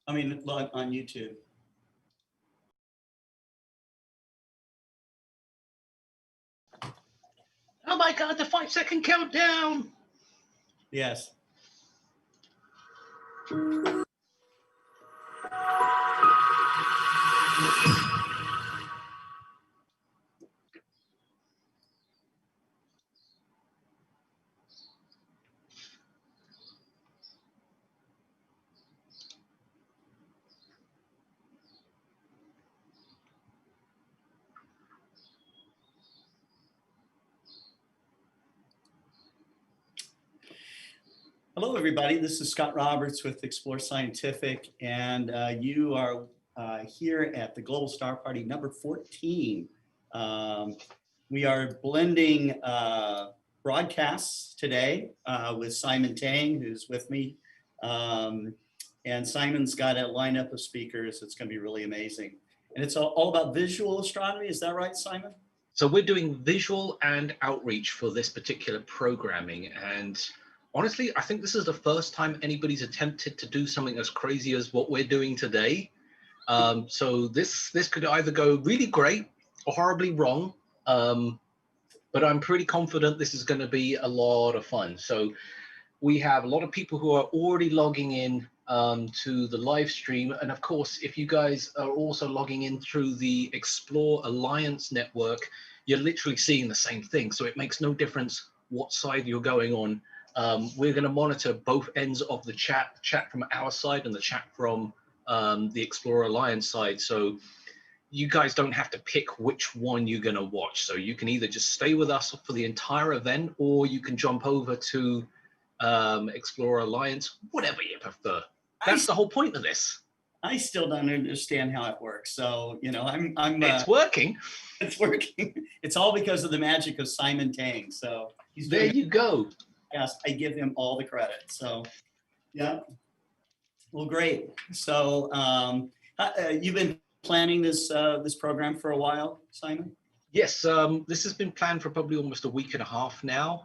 I mean, on YouTube. Oh my God, the 5-second countdown. Yes. Hello, everybody. This is Scott Roberts with Explore Scientific, and you are here at the Global Star Party number 14. We are blending broadcasts today with Simon Tang, who's with me. And Simon's got a lineup of speakers. It's going to be really amazing. And it's all about visual astronomy. Is that right, Simon? So we're doing visual and outreach for this particular programming. And honestly, I think this is the first time anybody's attempted to do something as crazy as what we're doing today. So this could either go really great or horribly wrong. But I'm pretty confident this is going to be a lot of fun. So we have a lot of people who are already logging in to the live stream. And of course, if you guys are also logging in through the Explore Alliance network, you're literally seeing the same thing. So it makes no difference what side you're going on. We're going to monitor both ends of the chat from our side and the chat from the Explore Alliance side. So you guys don't have to pick which one you're going to watch. So you can either just stay with us for the entire event, or you can jump over to Explore Alliance, whatever you prefer. That's the whole point of this. I still don't understand how it works. So, you know, I'm it's working. It's working. It's all because of the magic of Simon Tang. So he's there you go. Yes, I give him all the credit. So, yeah. Well, great. So you've been planning this this program for a while, Simon? Yes, this has been planned for probably almost a week and a half now.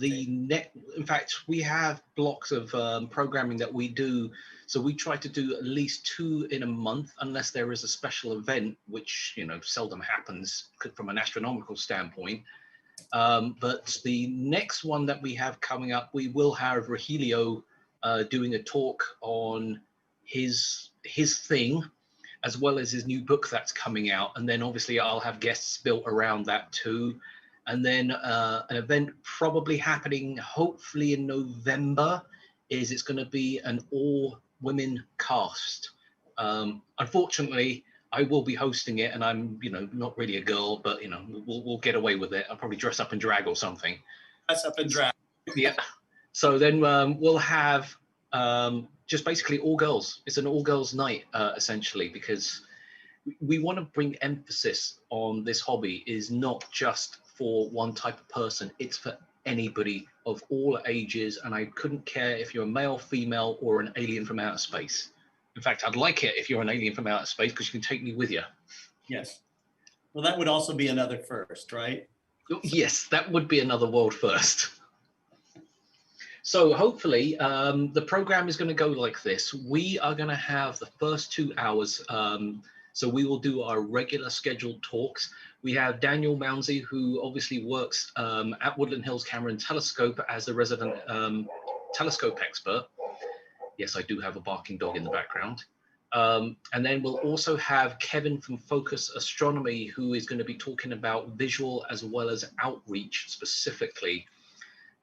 In fact, we have blocks of programming that we do. So we try to do at least 2 in a month, unless there is a special event, which, you know, seldom happens from an astronomical standpoint. But the next one that we have coming up, we will have Rogelio doing a talk on his thing, as well as his new book that's coming out. And then obviously I'll have guests built around that too. And then an event probably happening hopefully in November is it's going to be an all-women cast. Unfortunately, I will be hosting it, and I'm, you know, not really a girl, but, you know, we'll get away with it. I'll probably dress up in drag or something. Dress up in drag. Yeah. So then we'll have just basically all girls. It's an all girls night, essentially, because we want to bring emphasis on this hobby is not just for one type of person. It's for anybody of all ages. And I couldn't care if you're a male, female, or an alien from outer space. In fact, I'd like it if you're an alien from outer space, because you can take me with you. Yes. Well, that would also be another first, right? Yes, that would be another world first. So hopefully the program is going to go like this. We are going to have the first 2 hours. So we will do our regular scheduled talks. We have Daniel Mounsey, who obviously works at Woodland Hills Camera and Telescope as a resident telescope expert. Yes, I do have a barking dog in the background. And then we'll also have Kevin from Focus Astronomy, who is going to be talking about visual as well as outreach specifically.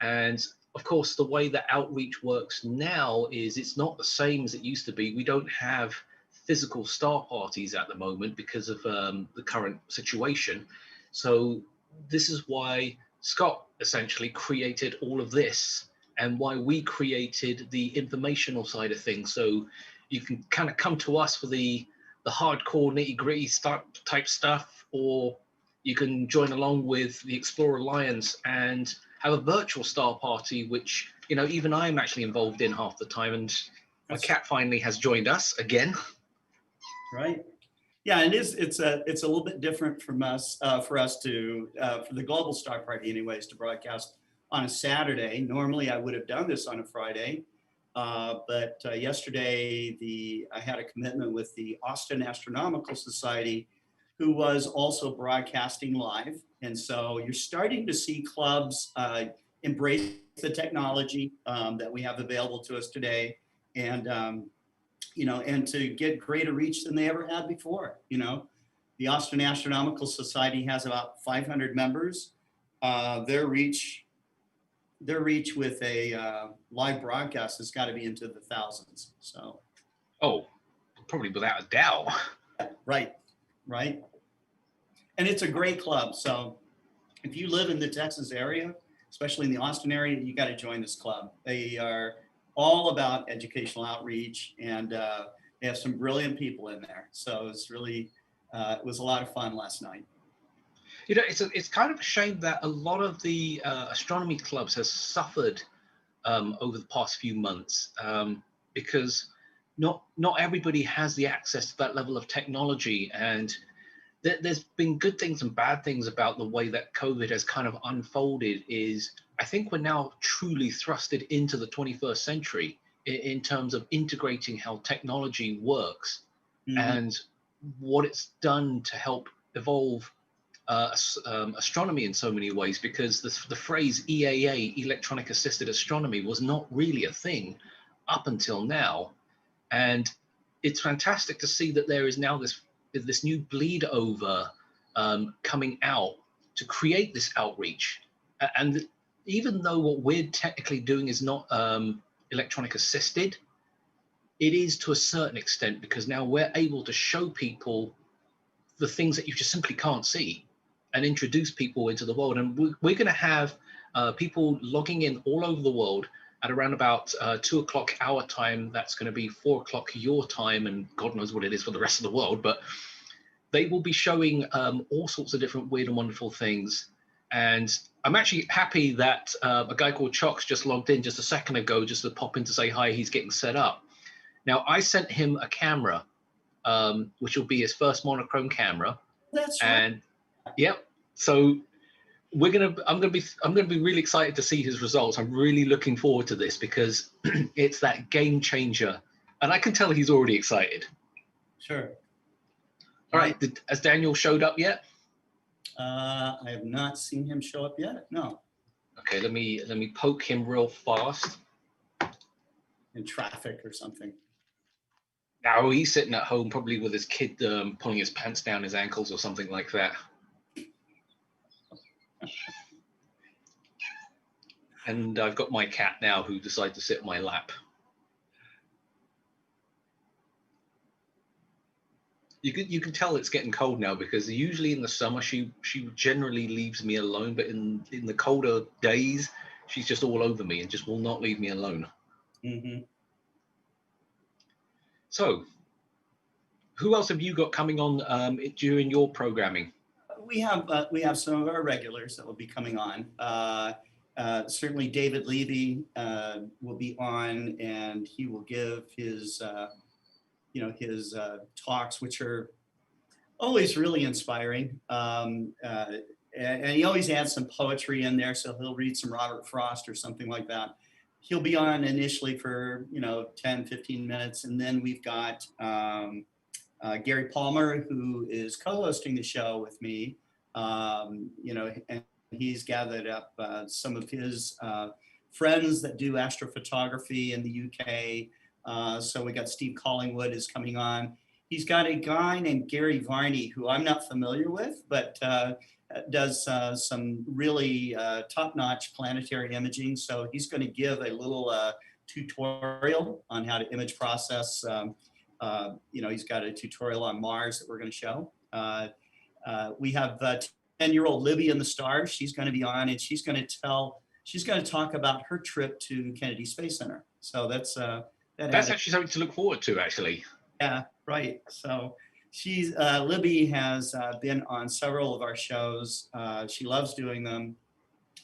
And of course, the way that outreach works now is it's not the same as it used to be. We don't have physical star parties at the moment because of the current situation. So this is why Scott essentially created all of this, and why we created the informational side of things. So you can kind of come to us for the hardcore nitty-gritty type stuff, or you can join along with the Explore Alliance and have a virtual star party, which, you know, even I'm actually involved in half the time, and my cat finally has joined us again. Right. Yeah, it's a little bit different from us for us to for the Global Star Party anyways to broadcast on a Saturday. Normally I would have done this on a Friday, But yesterday, I had a commitment with the Austin Astronomical Society, who was also broadcasting live. And so you're starting to see clubs embrace the technology that we have available to us today, and and to get greater reach than they ever had before. The Austin Astronomical Society has about 500 members. Their reach with a live broadcast has got to be into the thousands. So, Oh, probably without a doubt. right. And it's a great club. So if you live in the Texas area, especially in the Austin area, you got to join this club. They are all about educational outreach, and they have some brilliant people in there. So it's really, it was a lot of fun last night. It's kind of a shame that a lot of the astronomy clubs has suffered over the past few months, because not everybody has the access to that level of technology, and there's been good things and bad things about the way that COVID has kind of unfolded. I think we're now truly thrusted into the 21st century in terms of integrating how technology works, and what it's done to help evolve astronomy in so many ways, because the phrase EAA, electronic assisted astronomy, was not really a thing up until now. And it's fantastic to see that there is now this new bleed over coming out to create this outreach. And even though what we're technically doing is not electronic assisted, it is to a certain extent, because now we're able to show people the things that you just simply can't see and introduce people into the world. And we're going to have people logging in all over the world at around about 2 o'clock our time. That's going to be 4 o'clock your time, and God knows what it is for the rest of the world. But they will be showing all sorts of different weird and wonderful things. And I'm actually happy that a guy called Chox just logged in just a second ago, just to pop in to say hi. He's getting set up. Now, I sent him a camera, which will be his first monochrome camera. That's right. And yep. So I'm gonna be really excited to see his results. I'm really looking forward to this, because it's that game changer, and I can tell he's already excited. Sure. All right. Has Daniel showed up yet? I have not seen him show up yet. No. Okay. Let me poke him real fast. In traffic or something. Now he's sitting at home, probably with his kid pulling his pants down his ankles or something like that. And I've got my cat now, who decided to sit on my lap. You can tell it's getting cold now, because usually in the summer she generally leaves me alone, but in the colder days she's just all over me and just will not leave me alone. Mm-hmm. So, who else have you got coming on during your programming? We have some of our regulars that will be coming on. Certainly David Levy will be on, and he will give his talks, which are always really inspiring. And he always adds some poetry in there, so he'll read some Robert Frost or something like that. He'll be on initially for 10, 15 minutes, and then we've got Gary Palmer, who is co-hosting the show with me. And he's gathered up some of his friends that do astrophotography in the UK. So we got Steve Collingwood is coming on. He's got a guy named Gary Varney, who I'm not familiar with, but does some really top-notch planetary imaging. So he's going to give a little tutorial on how to image process. He's got a tutorial on Mars that we're going to show. We have 10-year-old Libby in the Stars. She's going to be on, and she's going to talk about her trip to Kennedy Space Center. So that's actually something to look forward to, actually. Yeah, right. So Libby has been on several of our shows. She loves doing them,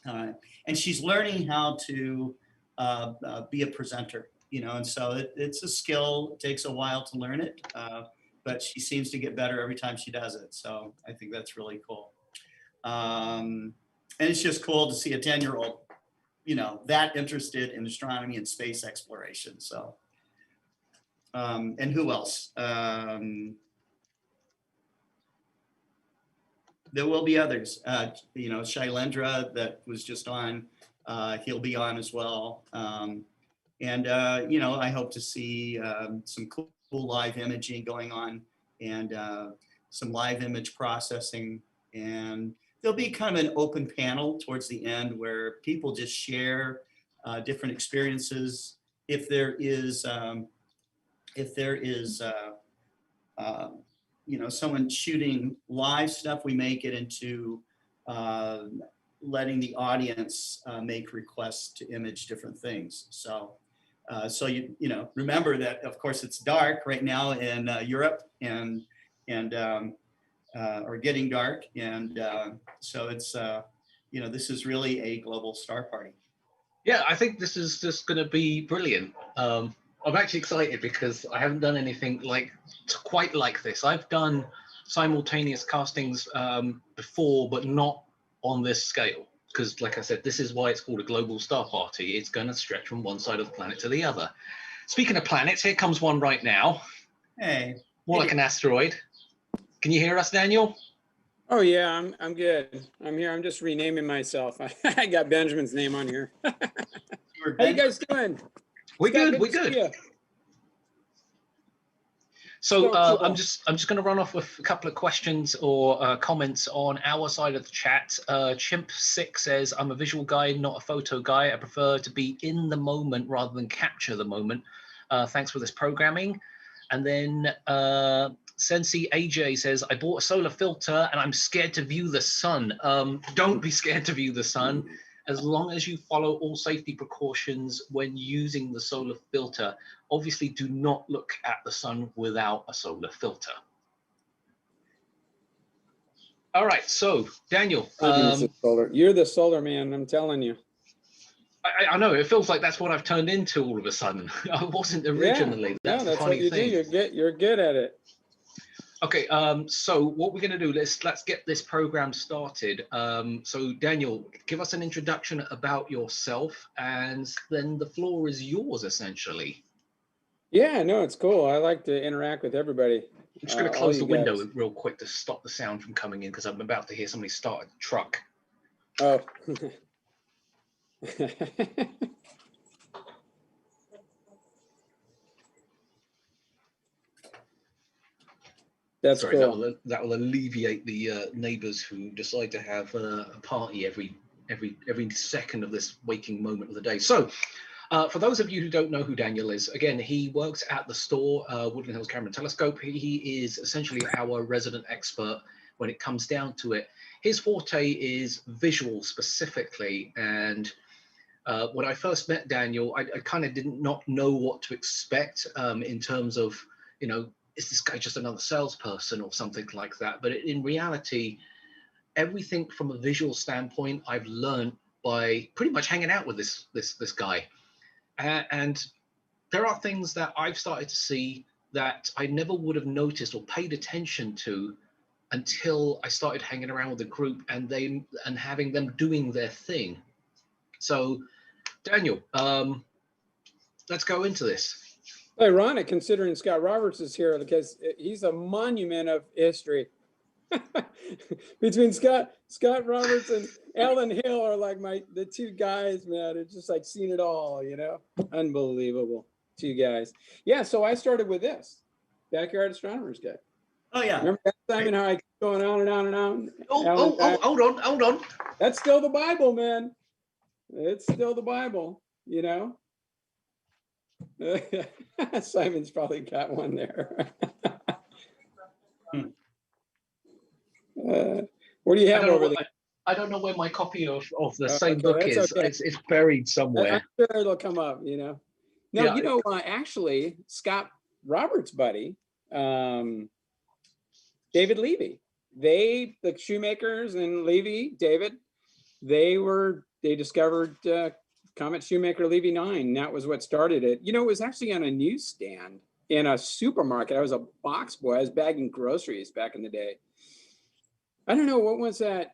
and she's learning how to be a presenter. And so it's a skill. It takes a while to learn it, but she seems to get better every time she does it. So I think that's really cool. And it's just cool to see a 10-year-old, that interested in astronomy and space exploration. So, and who else? There will be others. Shailendra that was just on, he'll be on as well. I hope to see some cool live imaging going on, and some live image processing. And there'll be kind of an open panel towards the end where people just share different experiences. If there is someone shooting live stuff, we may get into letting the audience make requests to image different things. So remember that, of course, it's dark right now in Europe, and or getting dark, and so it's this is really a global star party. Yeah, I think this is just going to be brilliant. I'm actually excited because I haven't done anything quite like this. I've done simultaneous castings before, but not on this scale. Because, like I said, this is why it's called a global star party. It's going to stretch from one side of the planet to the other. Speaking of planets, here comes one right now. Hey. More like an asteroid. Can you hear us, Daniel? Oh yeah, I'm good. I'm here. I'm just renaming myself. I got Benjamin's name on here. How you guys doing? We're good. We're good. So I'm just going to run off with a couple of questions or comments on our side of the chat. Chimp6 says, "I'm a visual guy, not a photo guy. I prefer to be in the moment rather than capture the moment. Thanks for this programming." And then Sensi AJ says, "I bought a solar filter and I'm scared to view the sun." Don't be scared to view the sun. As long as you follow all safety precautions when using the solar filter. Obviously, do not look at the sun without a solar filter. All right, so Daniel. You're the solar man, I'm telling you. I know, it feels like that's what I've turned into all of a sudden. I wasn't originally. Yeah, that's what you do. You're good at it. Okay, so what we're going to do, let's get this program started. So Daniel, give us an introduction about yourself, and then the floor is yours, essentially. Yeah, no, it's cool. I like to interact with everybody. I'm just going to close the window real quick to stop the sound from coming in, because I'm about to hear somebody start a truck. Oh. That's Sorry, cool. that will alleviate the neighbors who decide to have a party every second of this waking moment of the day. So, for those of you who don't know who Daniel is, again, he works at the store, Woodland Hills Camera and Telescope. He is essentially our resident expert when it comes down to it. His forte is visual specifically, and when I first met Daniel, I kind of did not know what to expect in terms of, is this guy just another salesperson or something like that? But in reality, everything from a visual standpoint, I've learned by pretty much hanging out with this guy. And there are things that I've started to see that I never would have noticed or paid attention to until I started hanging around with the group and having them doing their thing. So, Daniel, let's go into this. Ironic considering Scott Roberts is here, because he's a monument of history. Between Scott Roberts and Alan Hill are like the two guys, man. It's just like seen it all, Unbelievable. Two guys. Yeah, so I started with this Backyard Astronomers Guide. Oh yeah. Remember that, Simon, how I keep going on and on and on? Hold on. That's still the Bible, man. It's still the Bible, Simon's probably got one there. What do you have over there? I don't know where my copy of the same book is. Okay. It's buried somewhere. I'm sure it'll come up, No, yeah. Actually, Scott Roberts' buddy, David Levy, the Shoemakers and Levy, David, they discovered Comet Shoemaker Levy 9. That was what started it. It was actually on a newsstand in a supermarket. I was a box boy. I was bagging groceries back in the day. I don't know, what was that?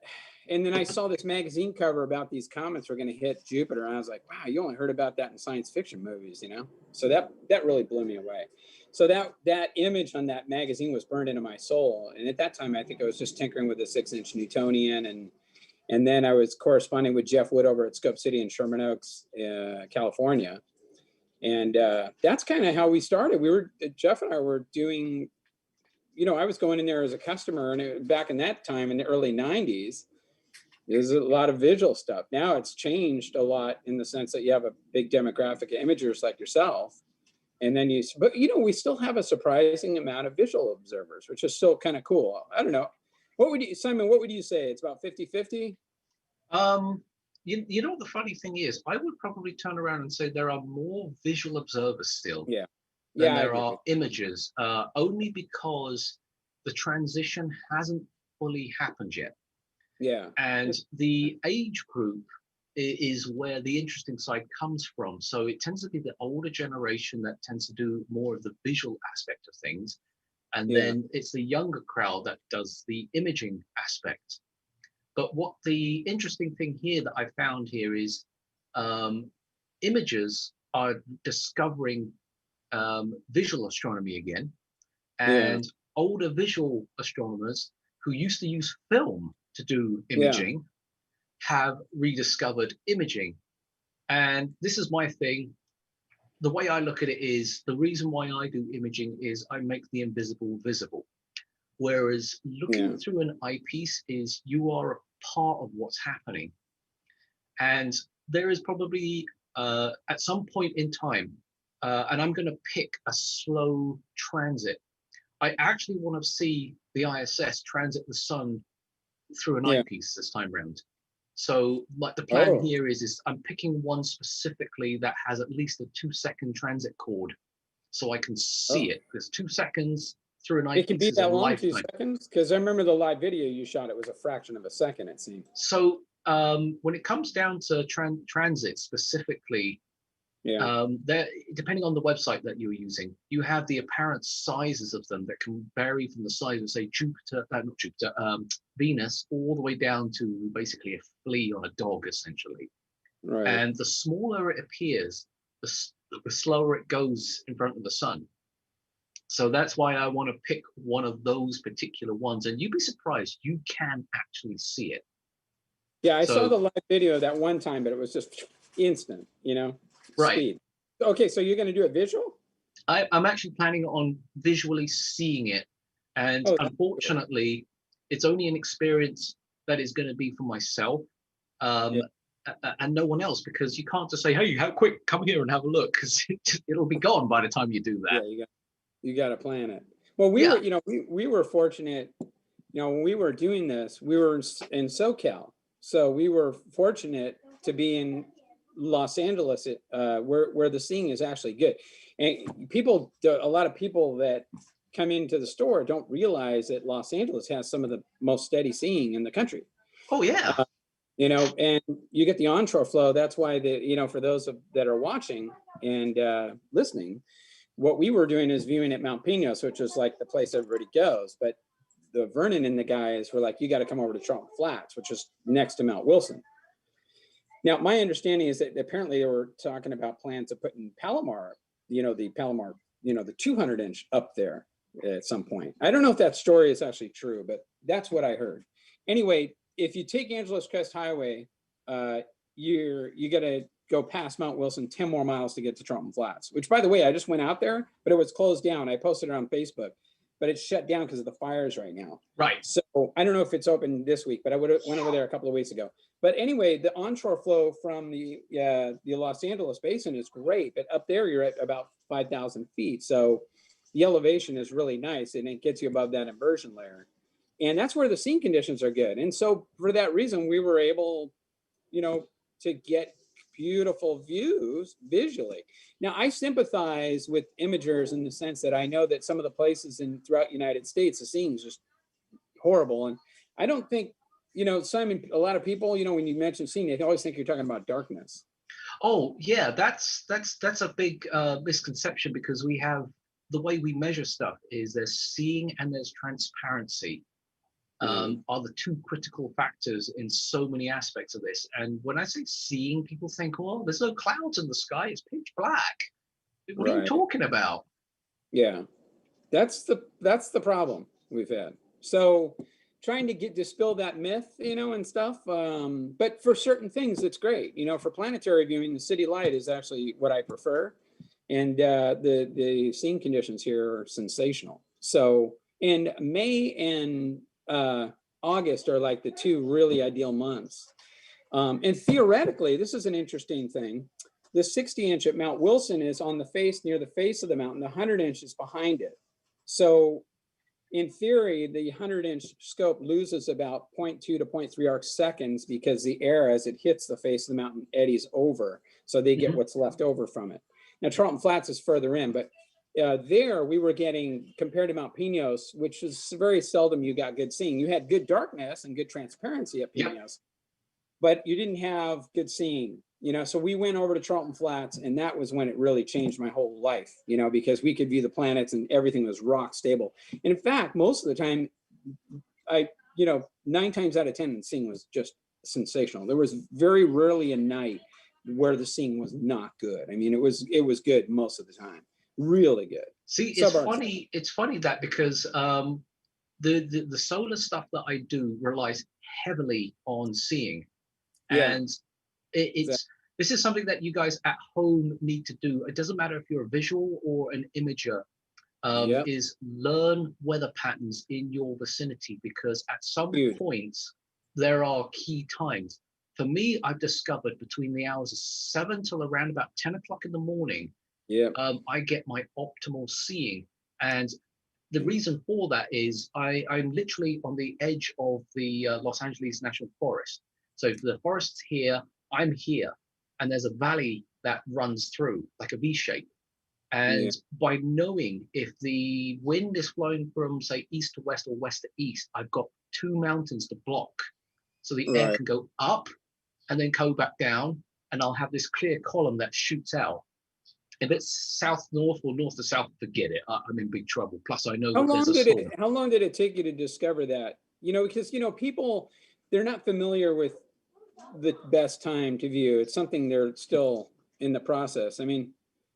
and then I saw this magazine cover about these comets were going to hit Jupiter, and I was like, wow, you only heard about that in science fiction movies, you know? So that really blew me away. So that image on that magazine was burned into my soul. And at that time, I think I was just tinkering with a 6-inch Newtonian, and then I was corresponding with Jeff Wood over at Scope City in Sherman Oaks, California. And that's kind of how we started. Jeff and I were doing, you know, I was going in there as a customer, and back in that time in the early 90s, there's a lot of visual stuff. Now it's changed a lot in the sense that you have a big demographic of imagers like yourself. And then but you know, we still have a surprising amount of visual observers, which is still kind of cool. I don't know. Simon, what would you say? It's about 50-50? You know what the funny thing is? I would probably turn around and say there are more visual observers still Yeah. than there are imagers, only because the transition hasn't fully happened yet. Yeah. And the age group is where the interesting side comes from. So it tends to be the older generation that tends to do more of the visual aspect of things. And then it's the younger crowd that does the imaging aspect. But what the interesting thing here that I found here is imagers are discovering visual astronomy again. And older visual astronomers who used to use film to do imaging have rediscovered imaging. And this is my thing. The way I look at it is the reason why I do imaging is I make the invisible visible. Whereas looking through an eyepiece is you are a part of what's happening. And there is probably at some point in time, and I'm going to pick a slow transit. I actually want to see the ISS transit the sun through an eyepiece this time round. So like the plan here is I'm picking one specifically that has at least a 2-second transit chord so I can see it. Because 2 seconds through an eyepiece it can be is that a long, lifetime. 2 seconds? Because I remember the live video you shot, it was a fraction of a second, it seemed. So when it comes down to transit specifically, there, depending on the website that you're using, you have the apparent sizes of them that can vary from the size of, say, Venus, all the way down to basically a flea on a dog, essentially. Right. And the smaller it appears, the slower it goes in front of the sun. So that's why I want to pick one of those particular ones. And you'd be surprised, you can actually see it. Yeah, I saw the live video that one time, but it was just instant, you know? Right. Speed. Okay, so you're going to do a visual? I'm actually planning on visually seeing it. And unfortunately, it's only an experience that is going to be for myself and no one else, because you can't just say, hey, how quick, come here and have a look, because it'll be gone by the time you do that. Yeah, you got to plan it. Well, we were, you know, we were fortunate, you know, when we were doing this, we were in SoCal. So we were fortunate to be in Los Angeles, where the seeing is actually good. And a lot of people that come into the store don't realize that Los Angeles has some of the most steady seeing in the country. Oh yeah. You know, and you get the onshore flow. That's why you know, for those that are watching and listening, what we were doing is viewing at Mount Pinos, which is like the place everybody goes. But the Vernon and the guys were like, you got to come over to Trump Flats, which is next to Mount Wilson. Now, my understanding is that apparently they were talking about plans of putting Palomar, you know, the 200-inch up there at some point. I don't know if that story is actually true, but that's what I heard. Anyway, if you take Angeles Crest Highway, you got to go past Mount Wilson 10 more miles to get to Trump Flats, which, by the way, I just went out there, but it was closed down. I posted it on Facebook, but it's shut down because of the fires right now. Right. So I don't know if it's open this week, but I went over there a couple of weeks ago. But anyway, the onshore flow from the Los Angeles basin is great, but up there you're at about 5,000 feet. So the elevation is really nice, and it gets you above that inversion layer. And that's where the scene conditions are good. And so for that reason, we were able, you know, to get beautiful views visually. Now, I sympathize with imagers in the sense that I know that some of the places throughout the United States, the scene is just horrible. And I don't think, you know, Simon, a lot of people, you know, when you mention scene, they always think you're talking about darkness. Oh yeah, that's a big misconception, because we have, the way we measure stuff is there's seeing and there's transparency. are the two critical factors in so many aspects of this. And when I say seeing, people think, well, there's no clouds in the sky, it's pitch black. What are you talking about? Yeah, that's the problem we've had. So trying to dispel that myth, and stuff. But for certain things, it's great. For planetary viewing, the city light is actually what I prefer. And the seeing conditions here are sensational. So, and May and August are like the two really ideal months. And theoretically, this is an interesting thing. The 60-inch at Mount Wilson is on the face, near the face of the mountain. The 100-inch is behind it. So in theory, the 100-inch scope loses about 0.2 to 0.3 arc seconds because the air, as it hits the face of the mountain, eddies over. So they get what's left over from it. Now, Charlton Flats is further in, but there we were getting, compared to Mount Pinos, which is very seldom you got good seeing. You had good darkness and good transparency at Pinos, but you didn't have good seeing. So we went over to Charlton Flats, and that was when it really changed my whole life, because we could view the planets and everything was rock stable. And in fact, most of the time, 9 times out of 10, the seeing was just sensational. There was very rarely a night where the seeing was not good. I mean, it was good most of the time, really good. See, it's funny. It's funny that because the solar stuff that I do relies heavily on seeing, and this is something that you guys at home need to do. It doesn't matter if you're a visual or an imager. Is learn weather patterns in your vicinity, because at some points there are key times. For me, I've discovered between the hours of 7 till around about 10 o'clock in the morning, I get my optimal seeing. And the reason for that is I'm literally on the edge of the Los Angeles National Forest. So if the forest's here, I'm here. And there's a valley that runs through like a V shape. And by knowing if the wind is flowing from, say, east to west or west to east, I've got 2 mountains to block. So the air can go up and then go back down, and I'll have this clear column that shoots out. If it's south-north or north to south, forget it. I'm in big trouble. Plus, I know that there's a storm. How long did it take you to discover that? Because, people, they're not familiar with the best time to view. It's something they're still in the process. I mean,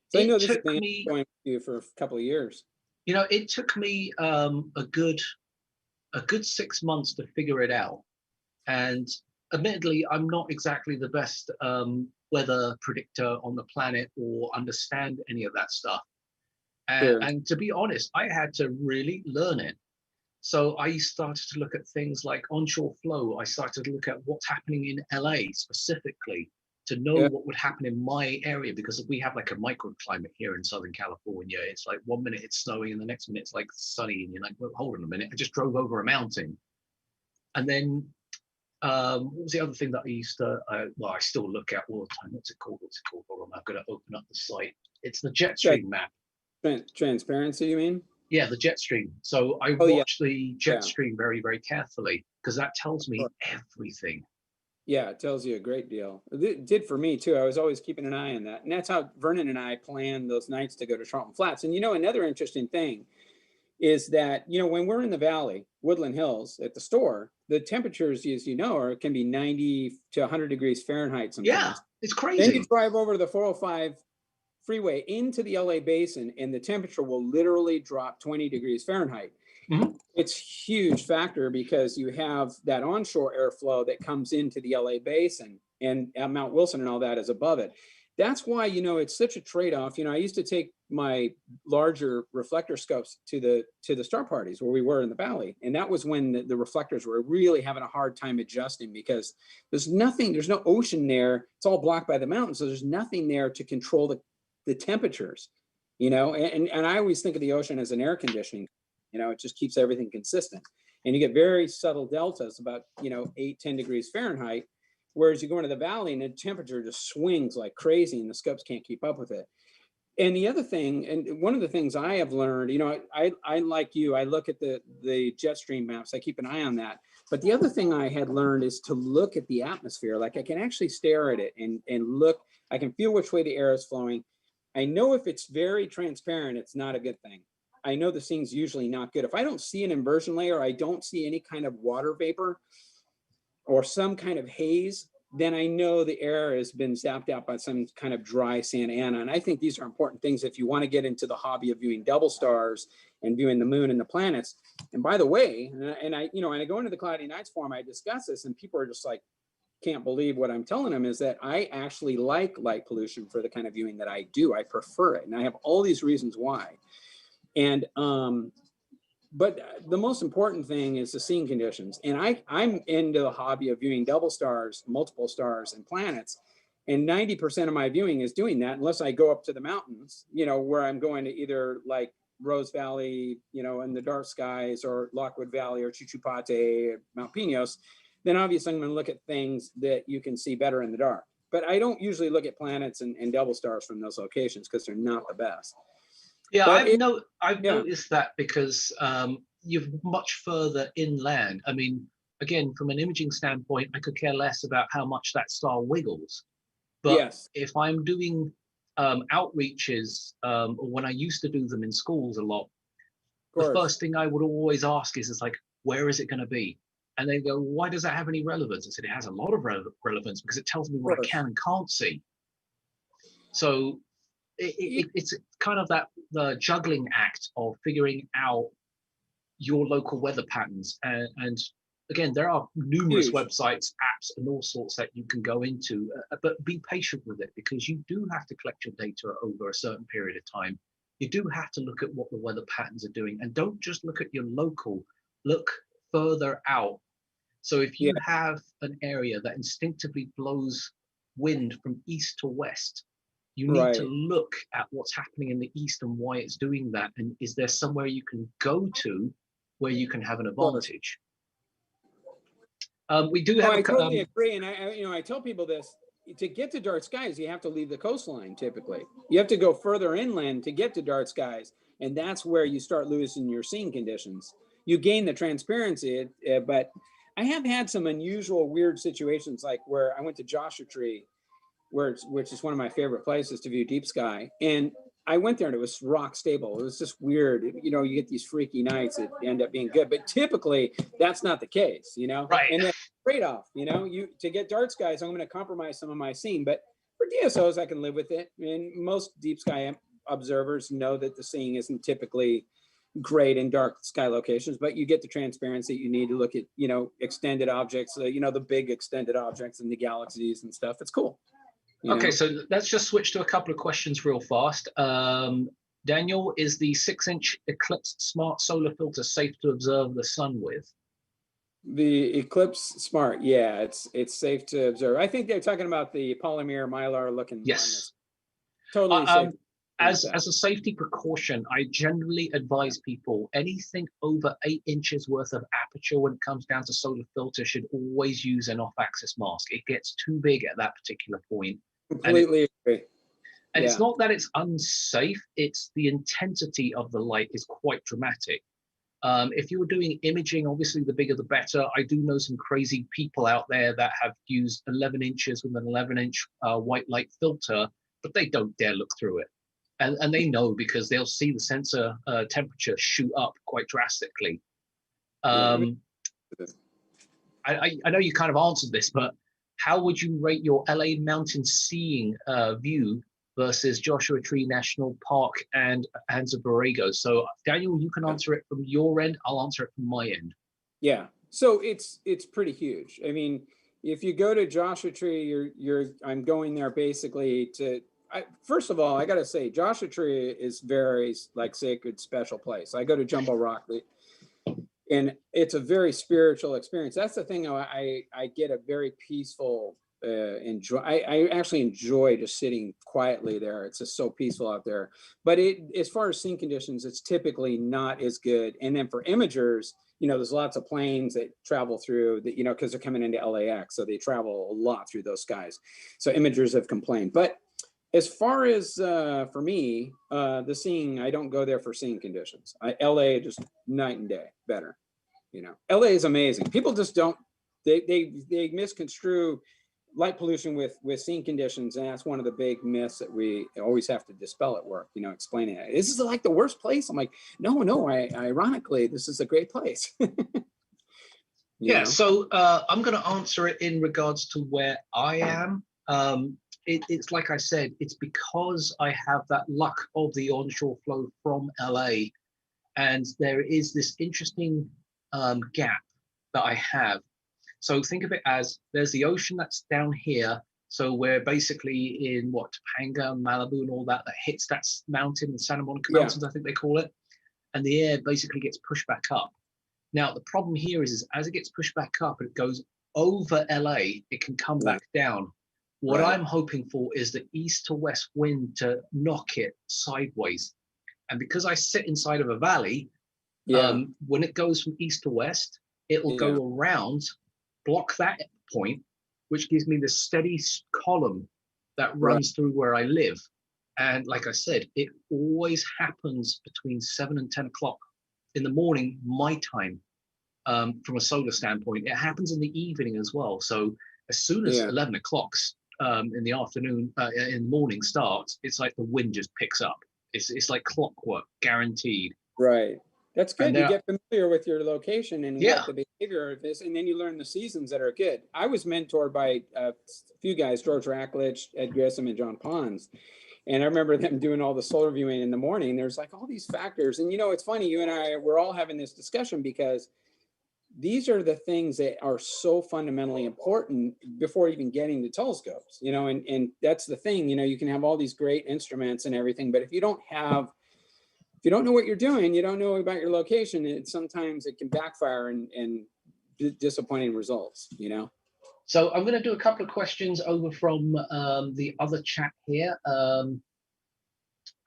so I know this has been going with you for a couple of years. It took me a good 6 months to figure it out. And admittedly, I'm not exactly the best weather predictor on the planet or understand any of that stuff. And to be honest, I had to really learn it. So I started to look at things like onshore flow. I started to look at what's happening in LA specifically to know what would happen in my area, because we have like a microclimate here in Southern California. It's like 1 minute it's snowing and the next minute it's like sunny, and you're like, well, hold on a minute, I just drove over a mountain. And then what was the other thing that I used to, well, I still look at all the time. What's it called? Hold on, I've got to open up the site. It's the jet stream map. Transparency, you mean? Yeah, the jet stream. So I watch the jet stream very, very carefully, because that tells me everything. Yeah, it tells you a great deal. It did for me too. I was always keeping an eye on that. And that's how Vernon and I planned those nights to go to Charlton Flats. And another interesting thing is that, when we're in the valley, Woodland Hills at the store, the temperatures, as can be 90 to 100 degrees Fahrenheit sometimes. Yeah, it's crazy. Then you drive over to the 405 freeway into the LA basin, and the temperature will literally drop 20 degrees Fahrenheit. It's a huge factor because you have that onshore airflow that comes into the LA basin, and Mount Wilson and all that is above it. That's why, it's such a trade-off. I used to take my larger reflector scopes to the star parties where we were in the valley. And that was when the reflectors were really having a hard time adjusting, because there's no ocean there. It's all blocked by the mountains. So there's nothing there to control the temperatures, and I always think of the ocean as an air conditioning. It just keeps everything consistent. And you get very subtle deltas, about, 8-10 degrees Fahrenheit. Whereas you go into the valley and the temperature just swings like crazy and the scopes can't keep up with it. And the other thing, and one of the things I have learned, I like you, I look at the jet stream maps, I keep an eye on that. But the other thing I had learned is to look at the atmosphere. Like I can actually stare at it and look, I can feel which way the air is flowing. I know if it's very transparent, it's not a good thing. I know the seeing's usually not good. If I don't see an inversion layer, I don't see any kind of water vapor or some kind of haze, then I know the air has been zapped out by some kind of dry Santa Ana. And I think these are important things if you want to get into the hobby of viewing double stars and viewing the moon and the planets. And by the way, and I go into the Cloudy Nights forum, I discuss this, and people are just like, can't believe what I'm telling them is that I actually like light pollution for the kind of viewing that I do. I prefer it. And I have all these reasons why. And, but the most important thing is the seeing conditions. And I'm into the hobby of viewing double stars, multiple stars, and planets. And 90% of my viewing is doing that, unless I go up to the mountains, where I'm going to either like Rose Valley, in the dark skies, or Lockwood Valley, or Chichupate, Mount Pinos. Then obviously I'm going to look at things that you can see better in the dark. But I don't usually look at planets and double stars from those locations because they're not the best. Yeah, But I've noticed that because you're much further inland. I mean, again, from an imaging standpoint, I could care less about how much that star wiggles. But yes, if I'm doing outreaches, or when I used to do them in schools a lot, of the course. first thing I would always ask is like, where is it going to be? And they go, why does that have any relevance? I said, it has a lot of relevance because it tells me what I can and can't see. So it's kind of the juggling act of figuring out your local weather patterns. And again, there are numerous websites, apps, and all sorts that you can go into, but be patient with it, because you do have to collect your data over a certain period of time. You do have to look at what the weather patterns are doing, and don't just look at your local, look further out. So if you have an area that instinctively blows wind from east to west, you need to look at what's happening in the east and why it's doing that. And is there somewhere you can go to where you can have an advantage? We do have. I totally agree, and I tell people this: to get to dark skies, you have to leave the coastline. Typically, you have to go further inland to get to dark skies, and that's where you start losing your seeing conditions. You gain the transparency, but I have had some unusual, weird situations, like where I went to Joshua Tree, which is one of my favorite places to view deep sky. And I went there and it was rock stable. It was just weird. You get these freaky nights that end up being good, but typically that's not the case, Right. And then trade-off, to get dark skies, I'm going to compromise some of my seeing, but for DSOs, I can live with it. And most deep sky observers know that the seeing isn't typically great in dark sky locations, but you get the transparency you need to look at, extended objects, the big extended objects in the galaxies and stuff. It's cool. Okay, so let's just switch to a couple of questions real fast. Daniel, is the 6-inch Eclipse Smart Solar Filter safe to observe the sun with? The Eclipse Smart, yeah, it's safe to observe. I think they're talking about the polymer mylar looking. Yes. Totally safe. As a safety precaution, I generally advise people anything over 8 inches worth of aperture when it comes down to solar filter should always use an off-axis mask. It gets too big at that particular point. Completely agree. And it's not that it's unsafe, it's the intensity of the light is quite dramatic. If you were doing imaging, obviously the bigger the better. I do know some crazy people out there that have used 11 inches with an 11-inch white light filter, but they don't dare look through it. And they know because they'll see the sensor temperature shoot up quite drastically. I know you kind of answered this, but how would you rate your LA mountain seeing view versus Joshua Tree National Park and Anza Borrego? So Daniel, you can answer it from your end. I'll answer it from my end. Yeah, so it's pretty huge. I mean, if you go to Joshua Tree, I'm going there basically to. First of all, I got to say, Joshua Tree is very sacred, special place. I go to Jumbo Rock, and it's a very spiritual experience. That's the thing. I get a very peaceful enjoy. I actually enjoy just sitting quietly there. It's just so peaceful out there. But as far as seeing conditions, it's typically not as good. And then for imagers, there's lots of planes that travel through that, because they're coming into LAX, so they travel a lot through those skies. So imagers have complained, but as far as for me, the seeing, I don't go there for seeing conditions. LA just night and day better. LA is amazing. People just don't. They misconstrue light pollution with scene conditions, and that's one of the big myths that we always have to dispel at work. You know, explaining it. This is like the worst place. I'm like, no. Ironically, this is a great place. Yeah, know? so I'm going to answer it in regards to where I am. It's like I said, it's because I have that luck of the onshore flow from LA, and there is this interesting gap that I have. So think of it as there's the ocean that's down here. So we're basically in what, Topanga, Malibu, and all that hits that mountain, the Santa Monica Mountains, I think they call it. And the air basically gets pushed back up. Now, the problem here is as it gets pushed back up and it goes over LA, it can come back down. What I'm hoping for is the east to west wind to knock it sideways. And because I sit inside of a valley, when it goes from east to west, it will go around, block that point, which gives me this steady column that runs through where I live. And like I said, it always happens between 7 and 10 o'clock in the morning, my time, from a solar standpoint. It happens in the evening as well. So as soon as 11 o'clock in the afternoon, in the morning starts, it's like the wind just picks up. It's like clockwork, guaranteed. Right. That's good. And You get familiar with your location and Yeah. what the behavior of this, and then you learn the seasons that are good. I was mentored by a few guys, George Rackledge, Ed Grissom, and John Pons. And I remember them doing all the solar viewing in the morning. There's like all these factors. And, you know, it's funny, you and I, we're all having this discussion because these are the things that are so fundamentally important before even getting the telescopes, you know, and that's the thing, you know, you can have all these great instruments and everything, but if you don't know what you're doing, you don't know about your location, sometimes it can backfire and disappointing results, you know? So I'm going to do a couple of questions over from the other chat here. I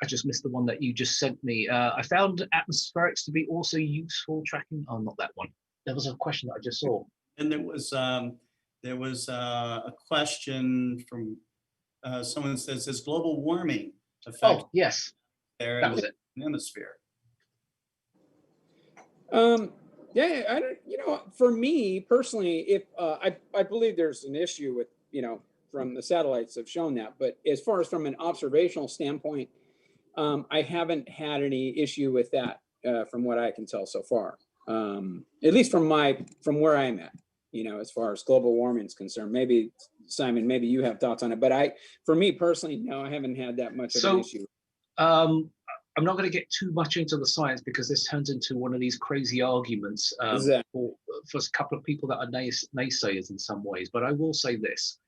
just missed the one that you just sent me. I found atmospherics to be also useful tracking. Oh, not that one. There was a question that I just saw. And there was a question from someone that says, "Is global warming affect?" Oh, yes, there that in was the it. hemisphere? Yeah, I don't, you know, for me personally, if I believe there's an issue with, you know, from the satellites have shown that, but as far as from an observational standpoint, I haven't had any issue with that from what I can tell so far. At least from where I'm at, you know, as far as global warming is concerned. Maybe Simon, maybe you have thoughts on it, but for me personally, no, I haven't had that much of an issue. I'm not going to get too much into the science because this turns into one of these crazy arguments for a couple of people that are naysayers in some ways. But I will say this.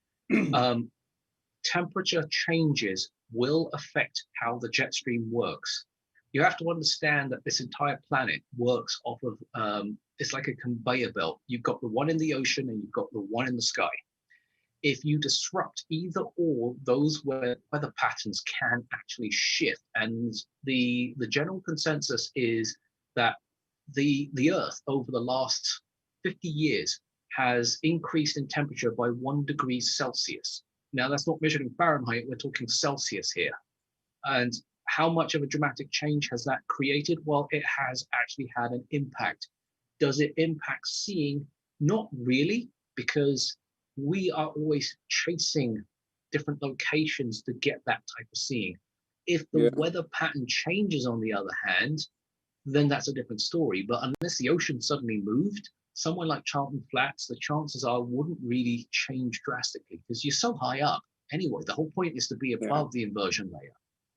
Temperature changes will affect how the jet stream works. You have to understand that this entire planet works off of, it's like a conveyor belt. You've got the one in the ocean and you've got the one in the sky. If you disrupt either or, those weather patterns can actually shift. And the general consensus is that the Earth over the last 50 years has increased in temperature by 1 degree Celsius. Now, that's not measured in Fahrenheit, we're talking Celsius here. And how much of a dramatic change has that created? Well, it has actually had an impact. Does it impact seeing? Not really, because we are always chasing different locations to get that type of seeing. If the weather pattern changes, on the other hand, then that's a different story. But unless the ocean suddenly moved, somewhere like Charlton Flats, the chances are wouldn't really change drastically because you're so high up. Anyway, the whole point is to be above the inversion layer.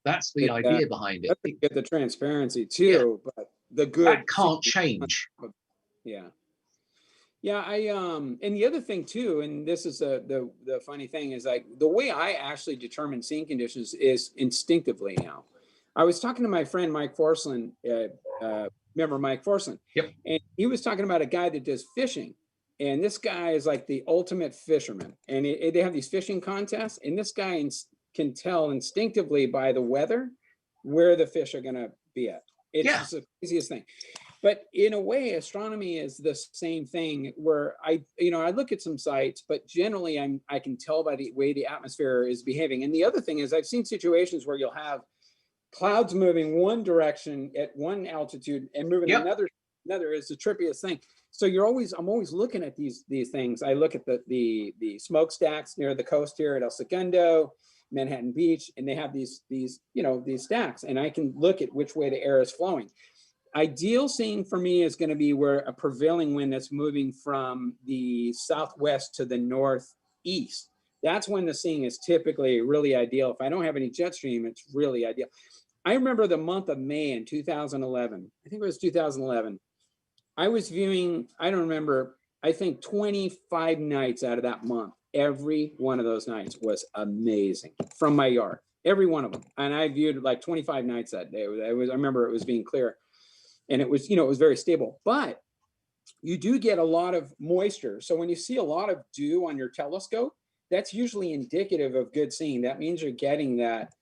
That's the idea behind it. Get the transparency too, but the good that can't change. Yeah. Yeah, and the other thing too, and this is the funny thing is like the way I actually determine scene conditions is instinctively now. I was talking to my friend Mike Forslund, remember Mike Forslund? Yep. And he was talking about a guy that does fishing, and this guy is like the ultimate fisherman, and they have these fishing contests, and this guy can tell instinctively by the weather where the fish are going to be at. It's just the craziest thing. But in a way, astronomy is the same thing where I look at some sites, but generally I can tell by the way the atmosphere is behaving. And the other thing is I've seen situations where you'll have clouds moving one direction at one altitude and moving another is the trippiest thing. So I'm always looking at these things. I look at the smokestacks near the coast here at El Segundo, Manhattan Beach, and they have these stacks, and I can look at which way the air is flowing. Ideal seeing for me is going to be where a prevailing wind that's moving from the southwest to the northeast. That's when the seeing is typically really ideal. If I don't have any jet stream, it's really ideal. I remember the month of May in 2011. I think it was 2011. I was viewing, I don't remember, I think 25 nights out of that month. Every one of those nights was amazing from my yard, every one of them. And I viewed like 25 nights that day. I remember it was being clear, and it was, it was very stable, but you do get a lot of moisture. So when you see a lot of dew on your telescope, that's usually indicative of good seeing. That means you're getting that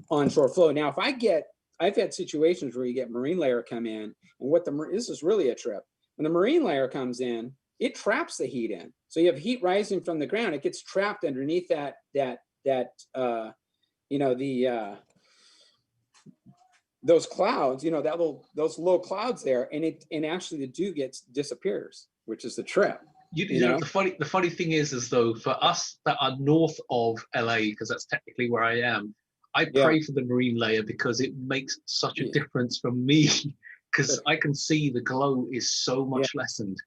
onshore flow. Now, I've had situations where you get marine layer come in, and this is really a trip. When the marine layer comes in, it traps the heat in. So you have heat rising from the ground. It gets trapped underneath those clouds, those low clouds there, and actually the dew disappears, which is the trip. You know, the funny thing is though, for us that are north of LA, because that's technically where I am, I pray for the marine layer because it makes such a difference for me, because I can see the glow is so much lessened.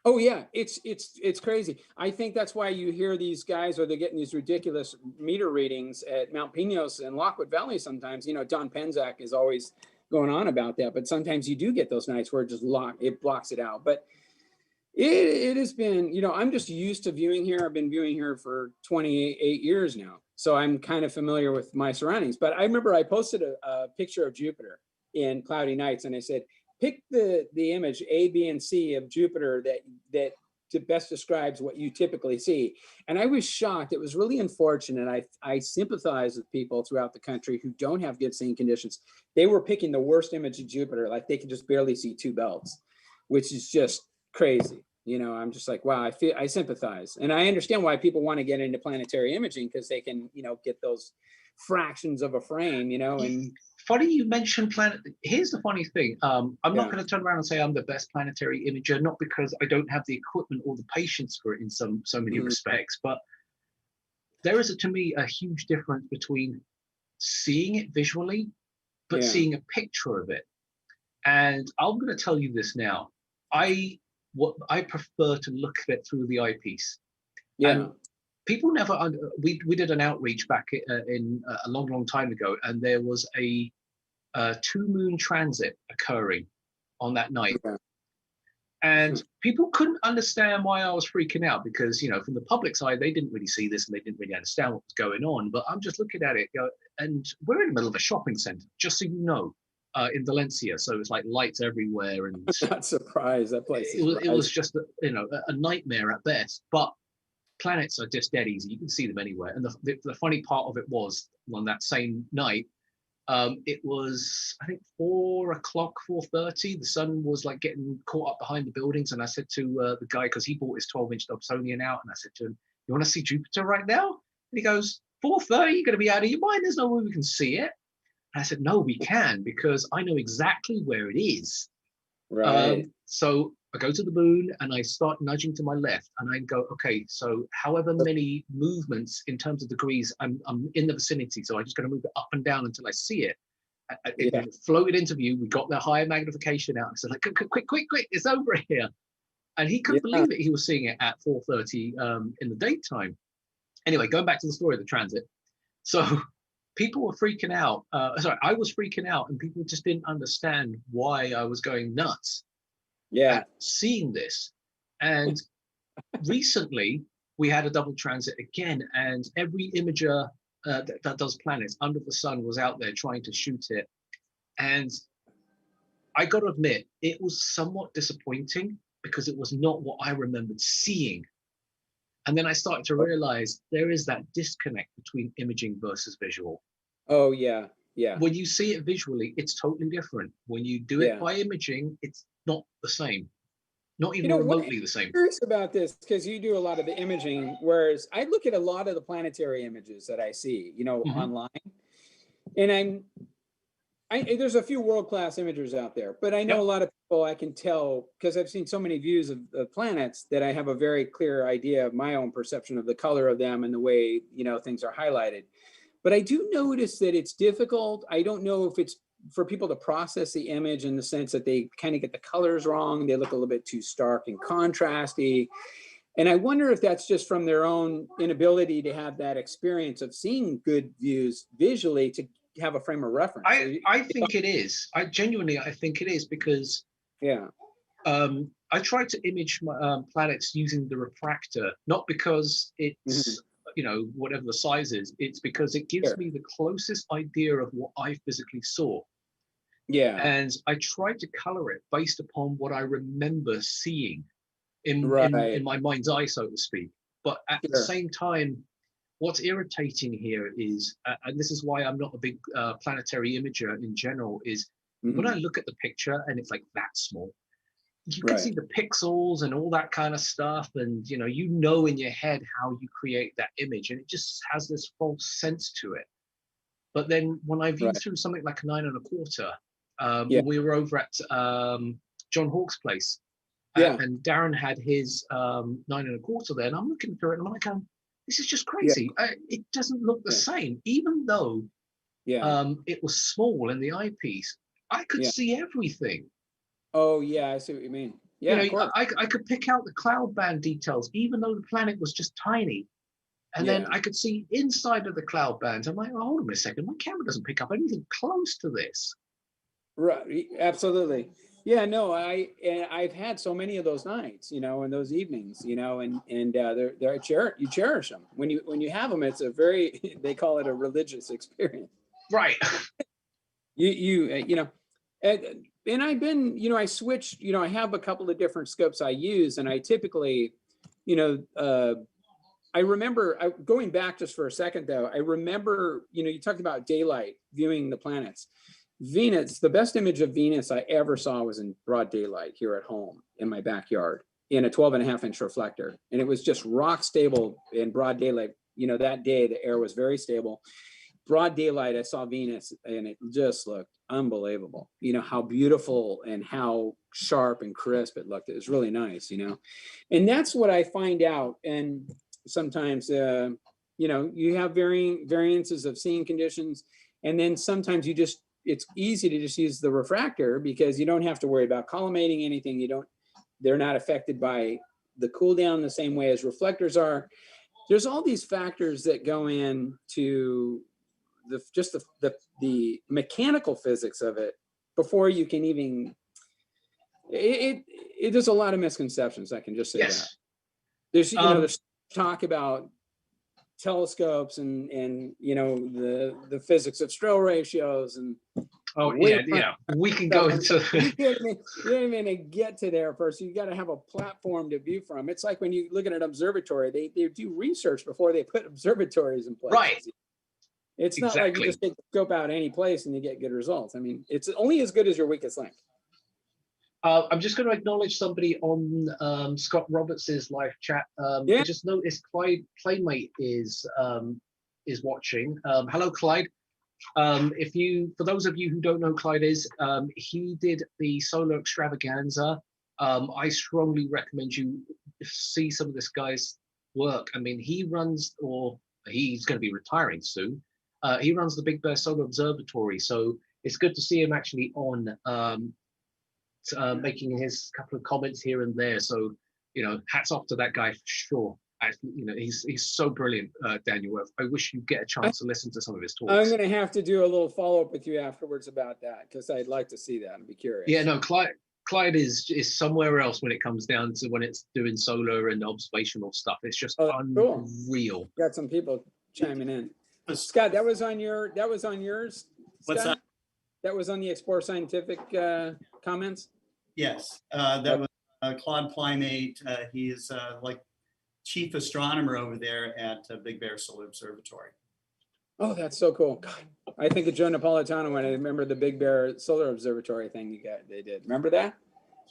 Oh yeah, it's crazy. I think that's why you hear these guys, or they're getting these ridiculous meter readings at Mount Pinos and Lockwood Valley sometimes. Don Penzak is always going on about that, but sometimes you do get those nights where it blocks it out. But it has been, I'm just used to viewing here. I've been viewing here for 28 years now. So I'm kind of familiar with my surroundings. But I remember I posted a picture of Jupiter in cloudy nights, and I said, pick the image A, B, and C of Jupiter that best describes what you typically see. And I was shocked. It was really unfortunate. I sympathize with people throughout the country who don't have good seeing conditions. They were picking the worst image of Jupiter, like they could just barely see two belts, which is just crazy. I'm just like, wow, I sympathize. And I understand why people want to get into planetary imaging, because they can, get those fractions of a frame, and funny you mentioned planet. Here's the funny thing. I'm not going to turn around and say I'm the best planetary imager, not because I don't have the equipment or the patience for it in so many respects, but there is, to me, a huge difference between seeing it visually, but seeing a picture of it. And I'm going to tell you this now. I prefer to look at it through the eyepiece. Yeah. And people never. We did an outreach back in a long time ago, and there was a two-moon transit occurring on that night, and people couldn't understand why I was freaking out, because from the public side they didn't really see this and they didn't really understand what was going on. But I'm just looking at it, and we're in the middle of a shopping center, just so you know. In Valencia, so it's like lights everywhere, and I'm not surprised. That place it was just a nightmare at best. But planets are just dead easy; you can see them anywhere. And the funny part of it was, on that same night, it was, I think, 4:30. The sun was like getting caught up behind the buildings, and I said to the guy, because he bought his 12-inch Dobsonian out, and I said to him, "You want to see Jupiter right now?" And he goes, "4:30? You're going to be out of your mind. There's no way we can see it." I said, "No, we can, because I know exactly where it is." Right. So I go to the moon and I start nudging to my left, and I go, okay, so however many movements in terms of degrees, I'm in the vicinity. So I'm just going to move it up and down until I see it. It floated into view. We got the higher magnification out. I said, like, quick, it's over here. And he couldn't believe it. He was seeing it at 4:30 in the daytime. Anyway, going back to the story of the transit. So people were freaking out. I was freaking out, and people just didn't understand why I was going nuts. At seeing this. And recently we had a double transit again, and every imager that does planets under the sun was out there trying to shoot it. And I got to admit, it was somewhat disappointing, because it was not what I remembered seeing. And then I started to realize there is that disconnect between imaging versus visual. Oh, yeah. When you see it visually, it's totally different. When you do it by imaging, it's not the same. Not even remotely the same. I'm curious about this, because you do a lot of the imaging, whereas I look at a lot of the planetary images that I see, online. And there's a few world-class imagers out there, but I know a lot of people, I can tell, because I've seen so many views of planets, that I have a very clear idea of my own perception of the color of them and the way, things are highlighted. But I do notice that it's difficult. I don't know if it's for people to process the image in the sense that they kind of get the colors wrong. They look a little bit too stark and contrasty. And I wonder if that's just from their own inability to have that experience of seeing good views visually to have a frame of reference. I think it is. I think it is, because I try to image my planets using the refractor, not because it's whatever the size is. It's because it gives me the closest idea of what I physically saw. Yeah. And I try to color it based upon what I remember seeing in my mind's eye, so to speak. But at the same time, what's irritating here is, and this is why I'm not a big planetary imager in general, is when I look at the picture and it's like that small, you can see the pixels and all that kind of stuff, and in your head how you create that image, and it just has this false sense to it. But then when I view through something like a 9 1/4, when we were over at John Hawke's place, and Darren had his 9 1/4 there, and I'm looking through it and I'm like, this is just crazy. It doesn't look the same, even though it was small in the eyepiece. I could see everything. Oh yeah, I see what you mean. Yeah, I could pick out the cloud band details, even though the planet was just tiny. And then I could see inside of the cloud bands. I'm like, oh, hold on a second, my camera doesn't pick up anything close to this. Right, absolutely. Yeah, no, I've had so many of those nights, and those evenings, and you cherish them when you have them. It's a very, they call it a religious experience. Right. And I've been, I switched, I have a couple of different scopes I use, and I typically, I remember going back just for a second though. I remember, you talked about daylight viewing the planets. Venus, the best image of Venus I ever saw was in broad daylight here at home in my backyard in a 12.5-inch reflector. And it was just rock stable in broad daylight. That day the air was very stable. Broad daylight, I saw Venus and it just looked unbelievable. How beautiful and how sharp and crisp it looked. It was really nice, And that's what I find out. And sometimes, you have varying variances of seeing conditions. And then sometimes it's easy to just use the refractor because you don't have to worry about collimating anything. They're not affected by the cool down the same way as reflectors are. There's all these factors that go into the mechanical physics of it before you can even, there's a lot of misconceptions. I can just say that. There's talk about telescopes and the physics of Strehl ratios and we can go into you don't even get to there first. You got to have a platform to view from. It's like when you look at an observatory, they do research before they put observatories in place. Right. It's not like you just take the scope out any place and you get good results. I mean, it's only as good as your weakest link. I'm just going to acknowledge somebody on Scott Roberts's live chat. I just noticed Clyde Playmate is watching. Hello, Clyde. For those of you who don't know who Clyde is, he did the Solar Extravaganza. I strongly recommend you see some of this guy's work. I mean, he's going to be retiring soon. He runs the Big Bear Solar Observatory, so it's good to see him actually on. Making his couple of comments here and there. So, hats off to that guy for sure. He's so brilliant, Daniel. I wish you get a chance to listen to some of his talks. I'm going to have to do a little follow-up with you afterwards about that because I'd like to see that and be curious. Yeah, no, Clyde is somewhere else when it comes down to when it's doing solar and observational stuff. It's just unreal. Cool. Got some people chiming in. Scott, that was on yours. Scott? What's that? That was on the Explore Scientific comments? Yes, that was Claude Playmate. He is like chief astronomer over there at Big Bear Solar Observatory. Oh, that's so cool. God, I think of Joe Napolitano when I remember the Big Bear Solar Observatory thing they did. Remember that?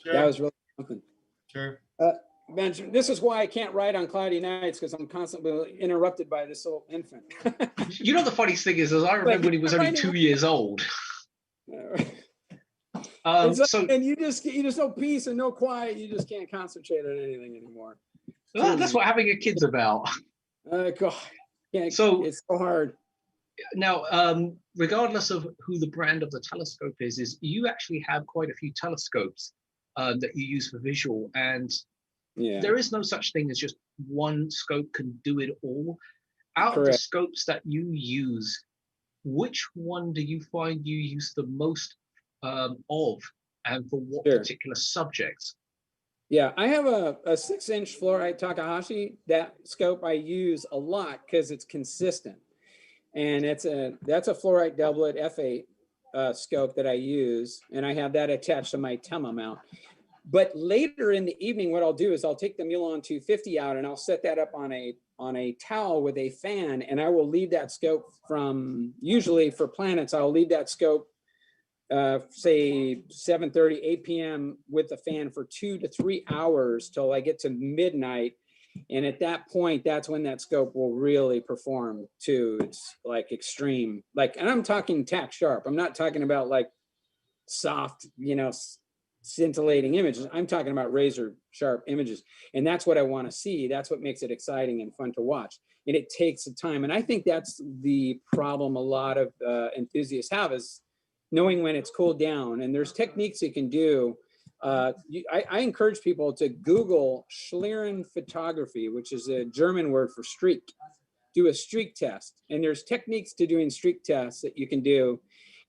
Sure. That was really something. Sure. Benjamin, this is why I can't write on cloudy nights because I'm constantly interrupted by this little infant. The funniest thing is I remember when he was only 2 years old. And you just no peace and no quiet. You just can't concentrate on anything anymore. Well, that's what having a kid's about. God, so it's so hard. Now, regardless of who the brand of the telescope is you actually have quite a few telescopes that you use for visual, and there is no such thing as just one scope can do it all. Out of the scopes that you use, which one do you find you use the most of, and for what particular subjects? Yeah, I have a 6-inch fluorite Takahashi. That scope I use a lot because it's consistent, and that's a fluorite doublet f8 scope that I use, and I have that attached to my Tema mount. But later in the evening, what I'll do is I'll take the Muon 250 out and I'll set that up on a towel with a fan, and I will leave that scope from, usually for planets, I'll leave that scope say 7:30, 8 p.m. with the fan for 2 to 3 hours till I get to midnight. And at that point, that's when that scope will really perform to its like extreme, like, and I'm talking tack sharp. I'm not talking about like soft, scintillating images. I'm talking about razor sharp images. And that's what I want to see. That's what makes it exciting and fun to watch. And it takes the time. And I think that's the problem a lot of enthusiasts have, is knowing when it's cooled down. And there's techniques you can do. I encourage people to Google Schlieren photography, which is a German word for streak. Do a streak test. And there's techniques to doing streak tests that you can do.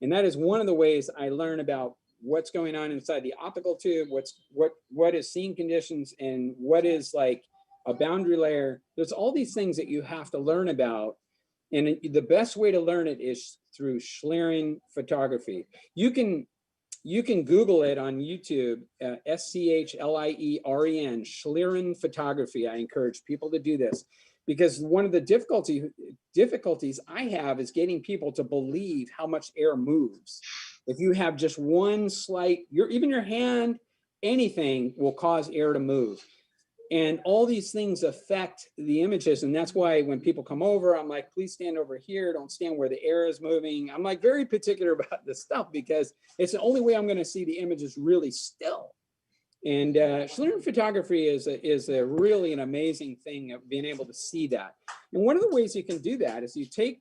And that is one of the ways I learn about what's going on inside the optical tube, what is scene conditions, and what is like a boundary layer. There's all these things that you have to learn about. And the best way to learn it is through Schlieren photography. You can Google it on YouTube, SCHLIEREN, Schlieren photography. I encourage people to do this, because one of the difficulties I have is getting people to believe how much air moves. If you have just one slight, even your hand, anything will cause air to move. And all these things affect the images. And that's why when people come over, I'm like, please stand over here. Don't stand where the air is moving. I'm like very particular about this stuff, because it's the only way I'm going to see the images really still. And Schlieren photography is a really an amazing thing of being able to see that. And one of the ways you can do that is you take,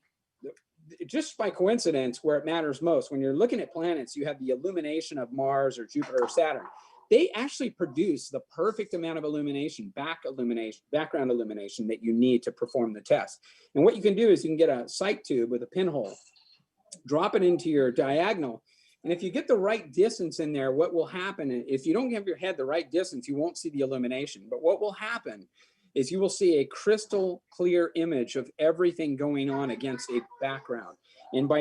just by coincidence, where it matters most, when you're looking at planets, you have the illumination of Mars or Jupiter or Saturn. They actually produce the perfect amount of background illumination that you need to perform the test. And what you can do is you can get a sight tube with a pinhole, drop it into your diagonal. And if you get the right distance in there, what will happen, if you don't give your head the right distance, you won't see the illumination. But what will happen is you will see a crystal clear image of everything going on against a background. And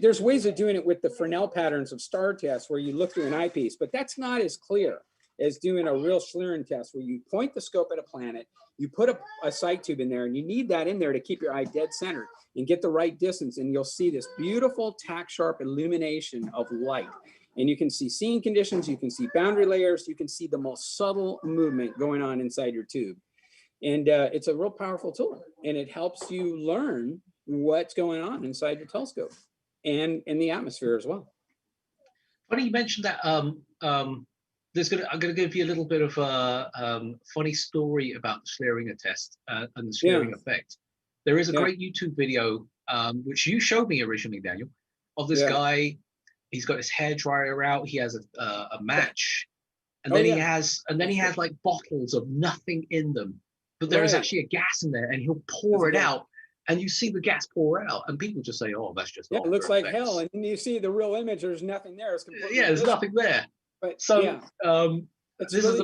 there's ways of doing it with the Fresnel patterns of star tests where you look through an eyepiece, but that's not as clear as doing a real Schlieren test where you point the scope at a planet, you put a sight tube in there, and you need that in there to keep your eye dead center and get the right distance, and you'll see this beautiful tack sharp illumination of light. And you can see scene conditions, you can see boundary layers, you can see the most subtle movement going on inside your tube. And it's a real powerful tool, and it helps you learn what's going on inside your telescope and in the atmosphere as well. Funny you mentioned that. I'm going to give you a little bit of a funny story about the Schlieringer test and the Schlieringer effect. There is a great YouTube video, which you showed me originally, Daniel, of this guy. He's got his hair dryer out. He has a match, and then he has like bottles of nothing in them, but there is actually a gas in there, and he'll pour it out. And you see the gas pour out, and people just say, "Oh, that's just it looks like hell." And then you see the real image. There's nothing there. It's completely there's nothing there. But so this really is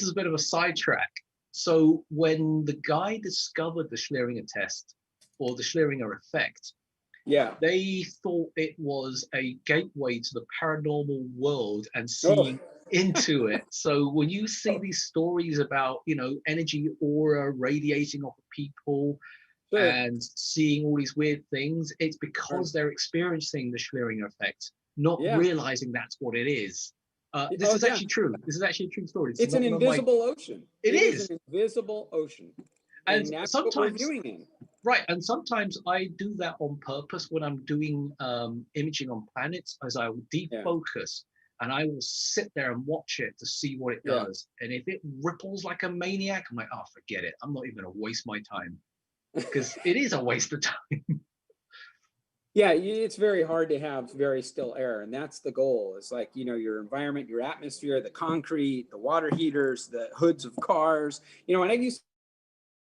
a bit of a sidetrack. So when the guy discovered the Schlieringer test or the Schlieringer effect, they thought it was a gateway to the paranormal world and seeing into it. So when you see these stories about energy aura radiating off of people. And seeing all these weird things, it's because they're experiencing the Schlieringer effect, not realizing that's what it is. This is actually true. This is actually a true story. It's an invisible ocean. It is an invisible ocean. And that's sometimes what we're viewing in. Right, and sometimes I do that on purpose when I'm doing imaging on planets, as I will deep Yeah. focus, and I will sit there and watch it to see what it Yeah. does. And if it ripples like a maniac, I'm like, oh, forget it. I'm not even going to waste my time, because it is a waste of time. Yeah, it's very hard to have very still air, and that's the goal. It's like, you know, your environment, your atmosphere, the concrete, the water heaters, the hoods of cars. You know, when I used to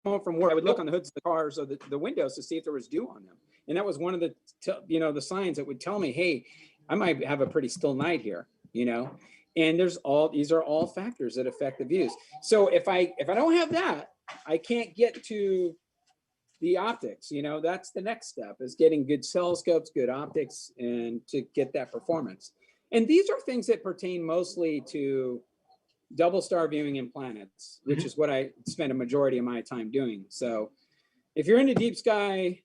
come home from work, I would look on the hoods of the cars or the windows to see if there was dew on them. And that was one of the, you know, the signs that would tell me, hey, I might have a pretty still night here, you know. And these are all factors that affect the views. So if I don't have that, I can't get to the optics, you know. That's the next step, is getting good telescopes, good optics, and to get that performance. And these are things that pertain mostly to double star viewing in planets, which is what I spend a majority of my time doing. So if you're into deep sky,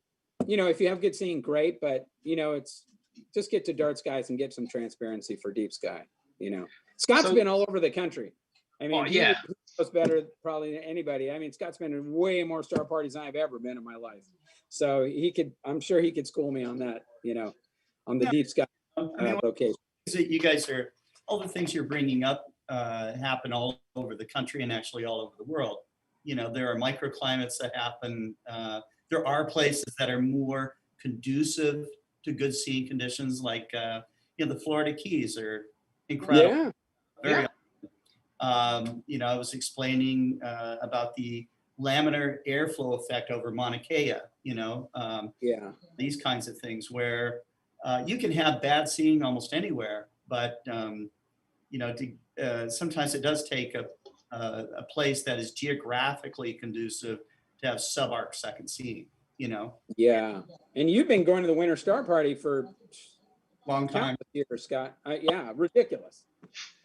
you know, if you have good seeing, great, but you know, it's just get to dark skies and get some transparency for deep sky. You know, Scott's been all over the country. I mean, he knows better probably than anybody. I mean, Scott's been in way more star parties than I've ever been in my life. So I'm sure he could school me on that, you know, on the deep sky location. You guys are, all the things you're bringing up happen all over the country and actually all over the world. You know, there are microclimates that happen. There are places that are more conducive to good seeing conditions, like you know, the Florida Keys are incredible. Yeah. You know, I was explaining about the laminar airflow effect over Mauna Kea, you know, these kinds of things where you can have bad seeing almost anywhere, but you know, sometimes it does take a place that is geographically conducive to have sub-arc second seeing, you know. Yeah, and you've been going to the Winter Star Party for long time here, Scott. Yeah, ridiculous.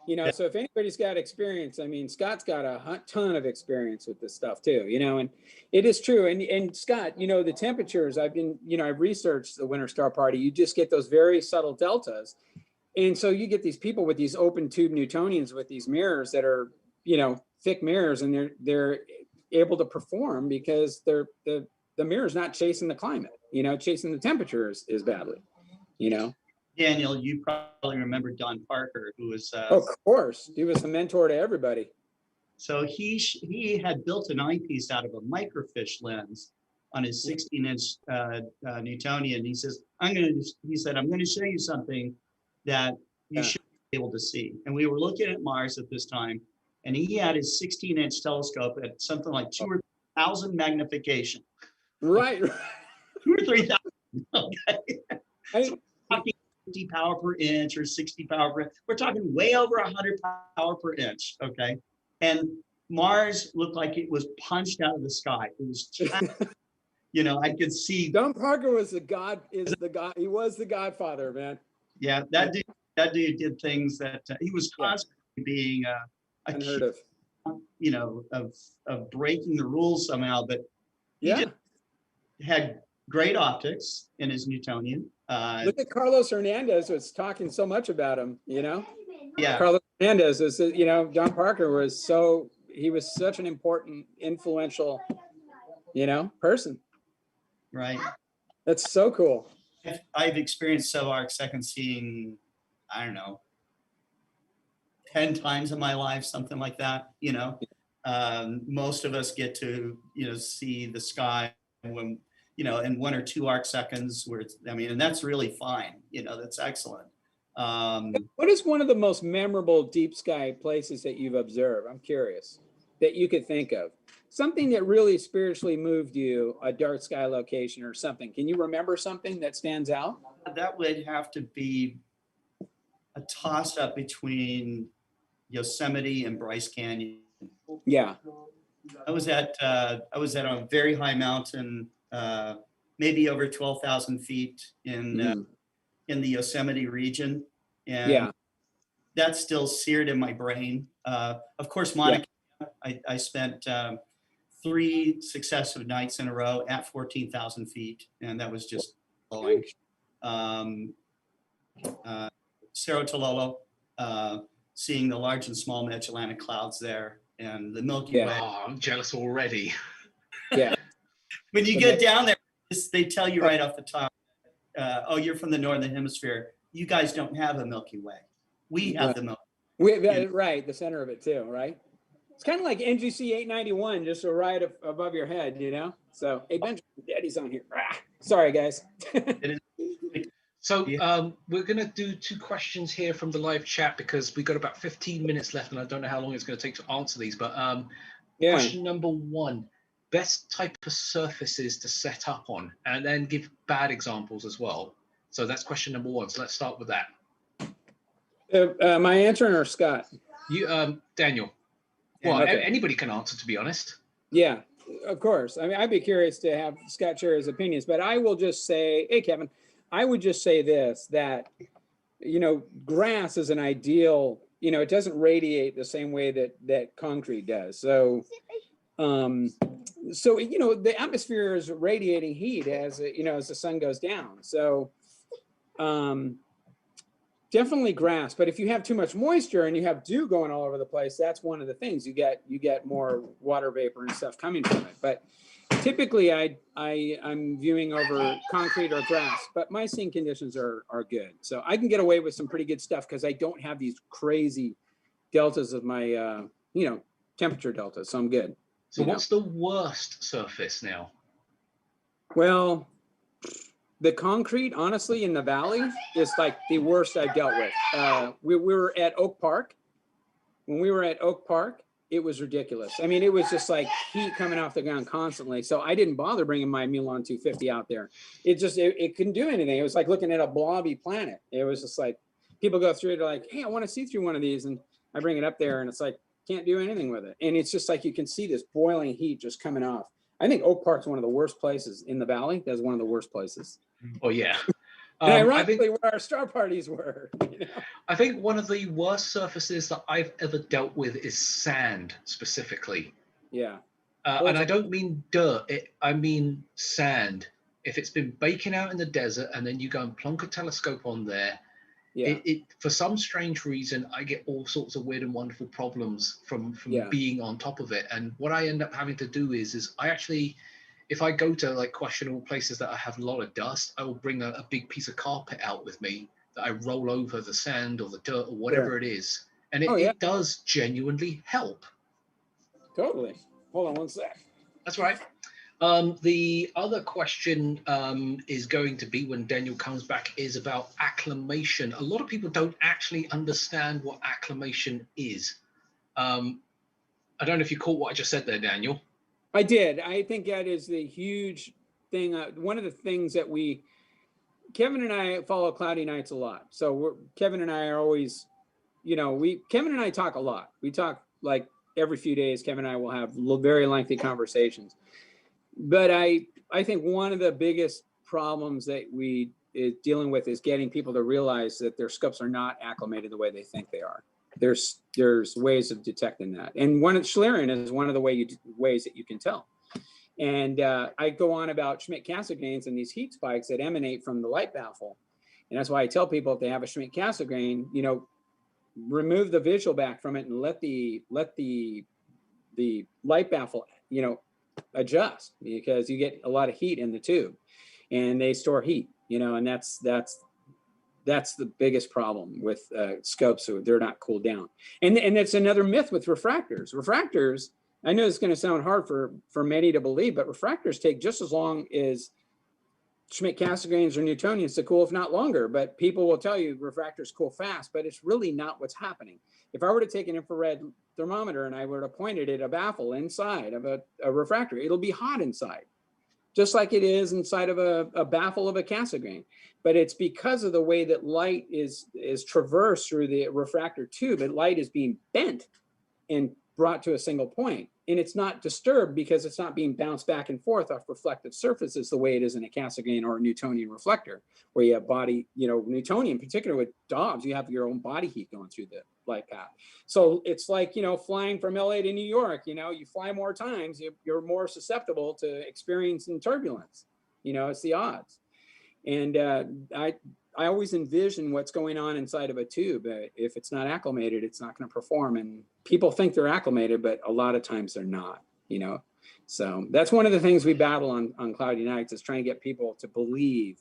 You know, so if anybody's got experience, I mean, Scott's got a ton of experience with this stuff too, you know, and it is true. And Scott, you know, the temperatures, I've researched the Winter Star Party. You just get those very subtle deltas. And so you get these people with these open tube Newtonians with these mirrors that are, you know, thick mirrors, and they're able to perform because the mirror's not chasing the climate, you know, chasing the temperatures is badly, you know. Daniel, you probably remember Don Parker, who was of course, he was a mentor to everybody. So he had built an eyepiece out of a microfiche lens on his 16-inch Newtonian. He says, I'm going to show you something that you should be able to see. And we were looking at Mars at this time, and he had his 16-inch telescope at something like 2,000 or 3,000 magnification. Right. 2,000 or 3,000. Okay. 50 power per inch or 60 power per inch. We're talking way over 100 power per inch. Okay. And Mars looked like it was punched out of the sky. It was, you know, I could see. Don Parker was he was the godfather, man. Yeah, that dude did things that he was constantly being unheard of, you know, of breaking the rules somehow. But he just had great optics in his Newtonian. Look at Carlos Hernandez was talking so much about him, you know. Yeah, Carlos Hernandez was, you know, Don Parker was such an important, influential, you know, person. Right. That's so cool. I've experienced sub-arc second seeing, I don't know, 10 times in my life, something like that, you know. Most of us get to, you know, see the sky when, you know, in 1 or 2 arc seconds where it's, I mean, and that's really fine, you know, that's excellent. What is one of the most memorable deep sky places that you've observed? I'm curious, that you could think of. Something that really spiritually moved you, a dark sky location or something. Can you remember something that stands out? That would have to be a toss up between Yosemite and Bryce Canyon. Yeah. I was at a very high mountain, maybe over 12,000 feet in the Yosemite region. And that's still seared in my brain. Of course, Monica, I spent 3 successive nights in a row at 14,000 feet, and that was just blowing. Cerro Tololo, seeing the large and small Magellanic clouds there, and the Milky Way. Oh, I'm jealous already. Yeah. When you So get down there, they tell you right off the top, oh, you're from the Northern Hemisphere. You guys don't have a Milky Way. We have the Milky Way. Right, the center of it too, right? It's kind of like NGC 891, just right above your head, you know? So, hey, Benjamin, Daddy's on here. Sorry, guys. It is. So we're going to do 2 questions here from the live chat because we've got about 15 minutes left and I don't know how long it's going to take to answer these. But question number 1, best type of surfaces to set up on, and then give bad examples as well. So that's question number 1. So let's start with that. Am I answering or Scott? You, Daniel. Well, anybody can answer, to be honest. Yeah, of course. I mean, I'd be curious to have Scott share his opinions, but I will just say, hey, Kevin, I would just say this, that, you know, grass is an ideal, you know, it doesn't radiate the same way that concrete does. So, you know, the atmosphere is radiating heat as, you know, as the sun goes down. So, definitely grass, but if you have too much moisture and you have dew going all over the place, that's one of the things you get more water vapor and stuff coming from it. But typically I'm viewing over concrete or grass, but my scene conditions are good. So I can get away with some pretty good stuff because I don't have these crazy deltas of my, you know, temperature deltas. So I'm good. So what's the worst surface now? Well, the concrete, honestly, in the valley is like the worst I've dealt with. We were at Oak Park. When we were at Oak Park, it was ridiculous. I mean, it was just like heat coming off the ground constantly. So I didn't bother bringing my Milan 250 out there. It couldn't do anything. It was like looking at a blobby planet. It was just like people go through it, they're like, hey, I want to see through one of these. And I bring it up there and it's like, can't do anything with it. And it's just like you can see this boiling heat just coming off. I think Oak Park's one of the worst places in the valley. That's one of the worst places. Oh, yeah. And ironically, where our star parties were. You know? I think one of the worst surfaces that I've ever dealt with is sand, specifically. Yeah. And I don't mean dirt. I mean sand. If it's been baking out in the desert and then you go and plonk a telescope on there, yeah. For some strange reason, I get all sorts of weird and wonderful problems from being on top of it. And what I end up having to do is I actually, if I go to like questionable places that I have a lot of dust, I will bring a big piece of carpet out with me that I roll over the sand or the dirt or whatever it is. And it does genuinely help. Totally. Hold on one sec. That's right. The other question is going to be when Daniel comes back is about acclimation. A lot of people don't actually understand what acclimation is. I don't know if you caught what I just said there, Daniel. I did. I think that is the huge thing. One of the things that Kevin and I follow Cloudy Nights a lot. So Kevin and I are always, you know, Kevin and I talk a lot. We talk like every few days. Kevin and I will have very lengthy conversations. But I think one of the biggest problems that we is dealing with is getting people to realize that their scopes are not acclimated the way they think they are. There's ways of detecting that. And Schlieren is one of the ways that you can tell. And I go on about Schmidt-Cassegrains and these heat spikes that emanate from the light baffle. And that's why I tell people if they have a Schmidt-Cassegrain, you know, remove the visual back from it and let the light baffle, you know, adjust, because you get a lot of heat in the tube and they store heat, you know, and that's the biggest problem with scopes. So they're not cooled down. And it's another myth with refractors. Refractors, I know it's going to sound hard for many to believe, but refractors take just as long as Schmidt-Cassegrains or Newtonians to cool, if not longer. But people will tell you refractors cool fast, but it's really not what's happening. If I were to take an infrared thermometer and I were to point it at a baffle inside of a refractor, it'll be hot inside, just like it is inside of a baffle of a Cassegrain. But it's because of the way that light is traversed through the refractor tube, and light is being bent and brought to a single point. And it's not disturbed because it's not being bounced back and forth off reflective surfaces the way it is in a Cassegrain or a Newtonian reflector, where you have body, you know, Newtonian, particularly with Dobbs, you have your own body heat going through the light path. So it's like, you know, flying from LA to New York, you know, you fly more times, you're more susceptible to experiencing turbulence. You know, it's the odds. And I always envision what's going on inside of a tube. If it's not acclimated, it's not going to perform. And people think they're acclimated, but a lot of times they're not, you know. So that's one of the things we battle on Cloudy Nights, is trying to get people to believe.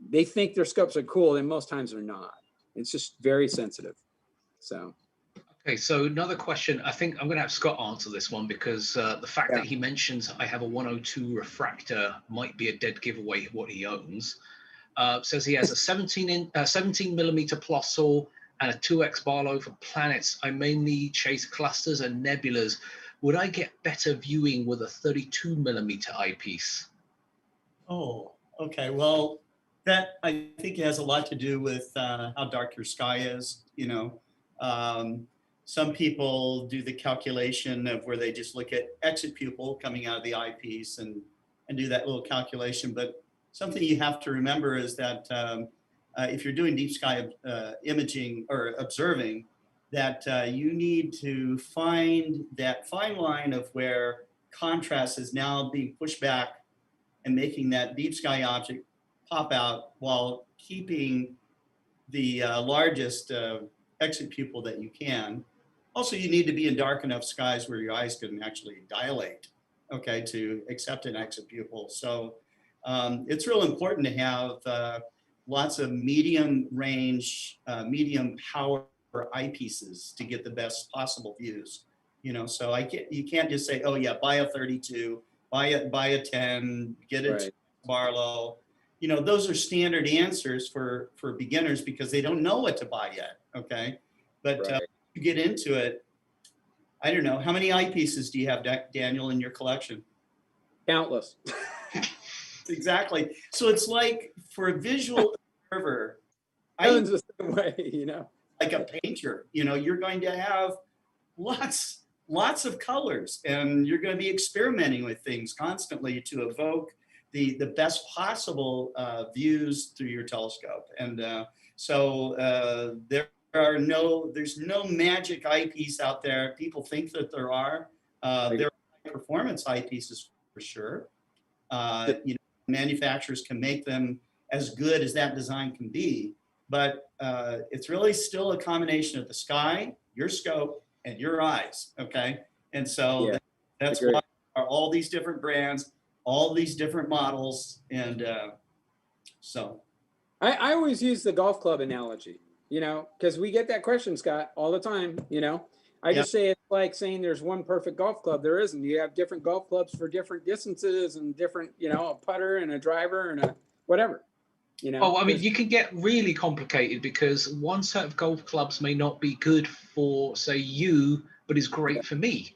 They think their scopes are cool, and most times they're not. It's just very sensitive. So. Okay, so another question. I think I'm going to have Scott answer this one, because the fact that he mentions I have a 102 refractor might be a dead giveaway what he owns. Says he has a 17 millimeter plus saw and a 2x Barlow for planets. I mainly chase clusters and nebulas. Would I get better viewing with a 32 millimeter eyepiece? Oh, okay. Well, that I think has a lot to do with how dark your sky is. Some people do the calculation of where they just look at exit pupil coming out of the eyepiece and do that little calculation. But something you have to remember is that if you're doing deep sky imaging or observing, that you need to find that fine line of where contrast is now being pushed back and making that deep sky object pop out while keeping the largest exit pupil that you can. Also, you need to be in dark enough skies where your eyes can actually dilate, okay, to accept an exit pupil. So it's real important to have lots of medium range, medium power eyepieces to get the best possible views. So you can't just say, oh yeah, buy a 32, buy a 10, get a Barlow. Those are standard answers for beginners because they don't know what to buy yet. Okay, but you get into it. I don't know, how many eyepieces do you have, Daniel, in your collection? Countless. Exactly. So it's like, for a visual observer, The same way, like a painter, you're going to have lots of colors, and you're going to be experimenting with things constantly to evoke the best possible views through your telescope. And so there's no magic eyepiece out there. People think that there are. There are performance eyepieces for sure. Manufacturers can make them as good as that design can be, but it's really still a combination of the sky, your scope, and your eyes. Okay, and so that's why there are all these different brands, all these different models, and so. I always use the golf club analogy, because we get that question, Scott, all the time. I just say it's like saying there's one perfect golf club. There isn't. You have different golf clubs for different distances and different, a putter and a driver and a whatever. Oh, I mean, you can get really complicated because one set of golf clubs may not be good for, say, you, but is great for me.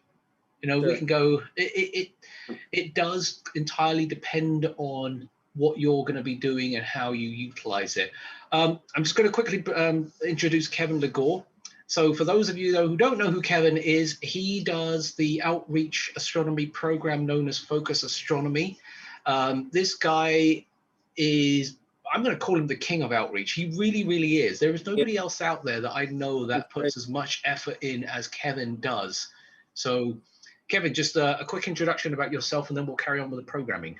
We can go. It does entirely depend on what you're going to be doing and how you utilize it. I'm just going to quickly introduce Kevin Legore. So for those of you who don't know who Kevin is, he does the outreach astronomy program known as Focus Astronomy. This guy is, I'm going to call him the king of outreach. He really, really is. There is nobody else out there that I know that puts as much effort in as Kevin does. So Kevin, just a quick introduction about yourself, and then we'll carry on with the programming.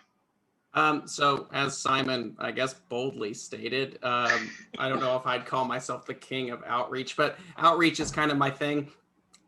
So as Simon, I guess, boldly stated, I don't know if I'd call myself the king of outreach, but outreach is kind of my thing.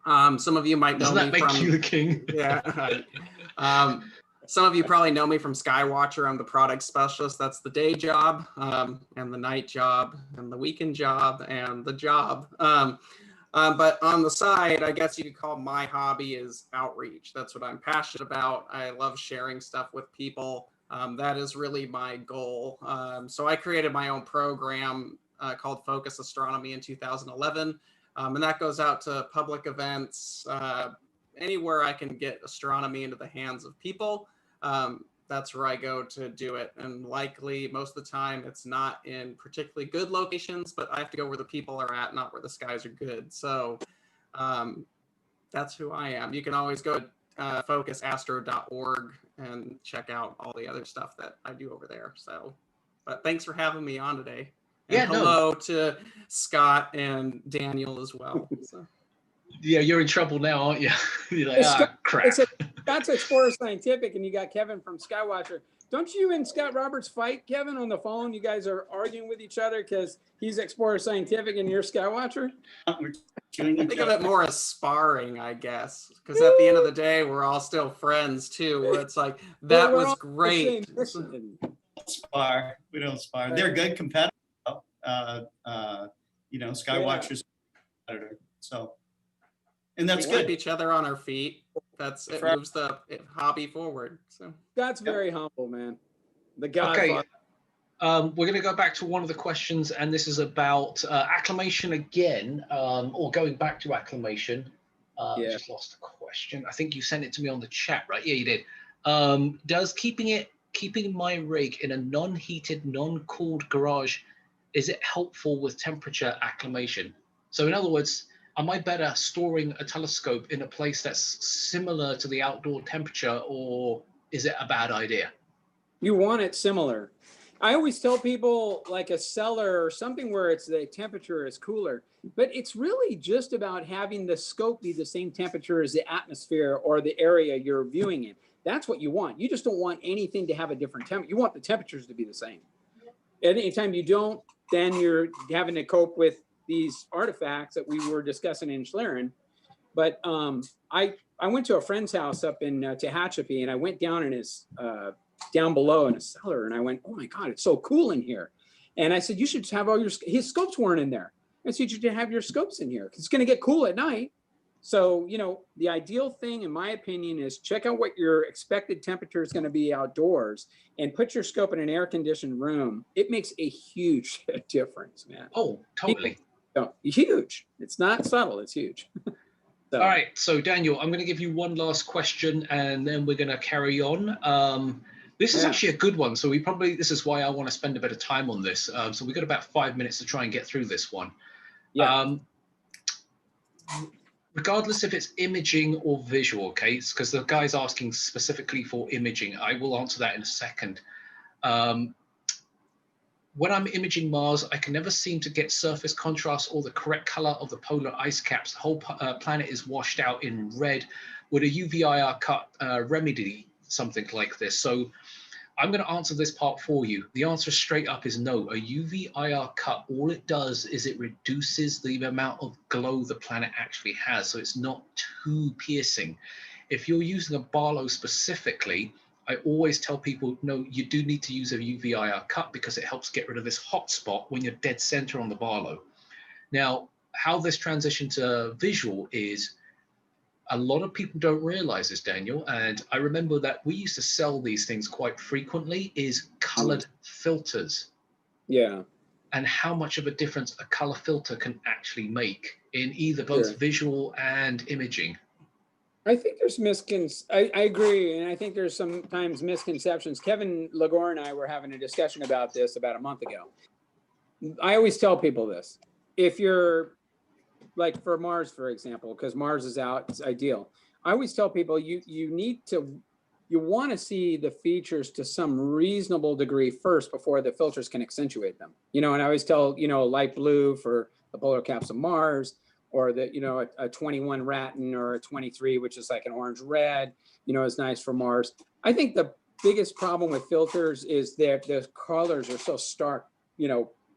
Some of you might know me from... Doesn't that make you the king? Yeah. Some of you probably know me from Skywatcher. I'm the product specialist. That's the day job, and the night job, and the weekend job, and the job. But on the side, I guess you could call my hobby is outreach. That's what I'm passionate about. I love sharing stuff with people. That is really my goal. So I created my own program called Focus Astronomy in 2011. And that goes out to public events, anywhere I can get astronomy into the hands of people. That's where I go to do it. And likely most of the time it's not in particularly good locations, but I have to go where the people are at, not where the skies are good. So that's who I am. You can always go to focusastro.org and check out all the other stuff that I do over there. So, but thanks for having me on today. And hello to Scott and Daniel as well. So. Yeah, you're in trouble now, aren't you? You're like, It's, crap. it's a, that's Explorer Scientific, and you got Kevin from Skywatcher. Don't you and Scott Roberts fight, Kevin, on the phone? You guys are arguing with each other because he's Explorer Scientific and you're Skywatcher? We're chewing I each think of other. it more as sparring, I guess, because at the end of the day, we're all still friends too. Where it's like that We're was all great. the same mission. Spar. We don't spar. They're good competitors. Skywatcher's competitor. So, and that's We keep good. each other on our feet. It moves the hobby forward. So Scott's very humble, man. The Godfather. Okay. We're going to go back to one of the questions, and this is about acclimation again, or going back to acclimation. Just lost the question. I think you sent it to me on the chat, right? Yeah, you did. Does keeping my rig in a non-heated, non-cooled garage, is it helpful with temperature acclimation? So in other words, am I better storing a telescope in a place that's similar to the outdoor temperature, or is it a bad idea? You want it similar. I always tell people like a cellar or something where the temperature is cooler, but it's really just about having the scope be the same temperature as the atmosphere or the area you're viewing in. That's what you want. You just don't want anything to have a different temperature. You want the temperatures to be the same. And anytime you don't, then you're having to cope with these artifacts that we were discussing in Schlieren. But I went to a friend's house up in Tehachapi, and I went down in his down below in a cellar, and I went, oh my God, it's so cool in here. And I said, you should have his scopes weren't in there. I said, you should have your scopes in here because it's going to get cool at night. So, the ideal thing, in my opinion, is check out what your expected temperature is going to be outdoors and put your scope in an air-conditioned room. It makes a huge difference, man. Oh, totally. Huge. It's not subtle. It's huge. All right. So, Daniel, I'm going to give you one last question, and then we're going to carry on. This is actually a good one. So this is why I want to spend a bit of time on this. So we've got about 5 minutes to try and get through this one. Yeah. Regardless if it's imaging or visual, okay? Because the guy's asking specifically for imaging. I will answer that in a second. When I'm imaging Mars, I can never seem to get surface contrast or the correct color of the polar ice caps. The whole planet is washed out in red. Would a UV-IR cut remedy something like this? So I'm going to answer this part for you. The answer straight up is no. A UV-IR cut, all it does is it reduces the amount of glow the planet actually has, so it's not too piercing. If you're using a Barlow specifically, I always tell people, no, you do need to use a UV-IR cut because it helps get rid of this hot spot when you're dead center on the Barlow. Now, how this transition to visual is, a lot of people don't realize this, Daniel, and I remember that we used to sell these things quite frequently, is colored filters. Yeah. And how much of a difference a color filter can actually make in either both visual and imaging. I think there's I agree, and I think there's sometimes misconceptions. Kevin Lagore and I were having a discussion about this about a month ago. I always tell people this. If you're like for Mars, for example, because Mars is out, it's ideal. I always tell people you want to see the features to some reasonable degree first before the filters can accentuate them. And I always tell, light blue for the polar caps of Mars, or the, a 21 Ratten or a 23, which is like an orange red, is nice for Mars. I think the biggest problem with filters is that the colors are so stark,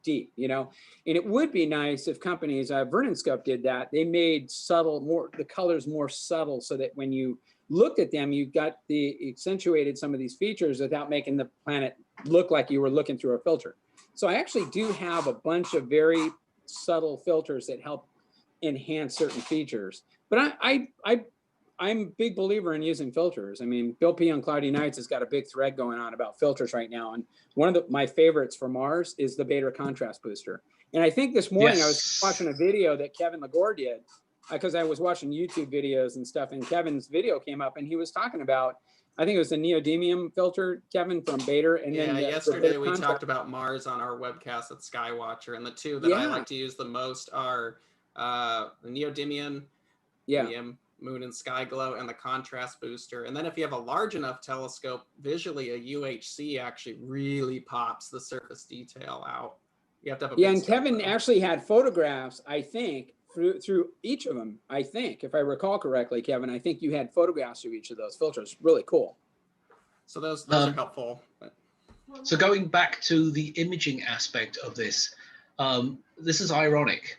deep, and it would be nice if companies, Vernon Scope did that. They made the colors more subtle so that when you looked at them, you got accentuated some of these features without making the planet look like you were looking through a filter. So I actually do have a bunch of very subtle filters that help enhance certain features. But I'm a big believer in using filters. I mean, Bill P on Cloudy Nights has got a big thread going on about filters right now. And one of my favorites for Mars is the Beta Contrast Booster. And I think this morning I was watching a video that Kevin Lagore did, because I was watching YouTube videos and stuff, and Kevin's video came up and he was talking about, I think it was the neodymium filter, Kevin, from Beta. And then yesterday we talked about Mars on our webcast at Skywatcher, and the two that I like to use the most are the neodymium, Moon and Sky Glow, and the contrast booster. And then if you have a large enough telescope, visually a UHC actually really pops the surface detail out. You have to have a and Kevin actually had photographs, I think, through each of them. I think, if I recall correctly, Kevin, I think you had photographs through each of those filters. Really cool. So those are helpful. So going back to the imaging aspect of this, this is ironic.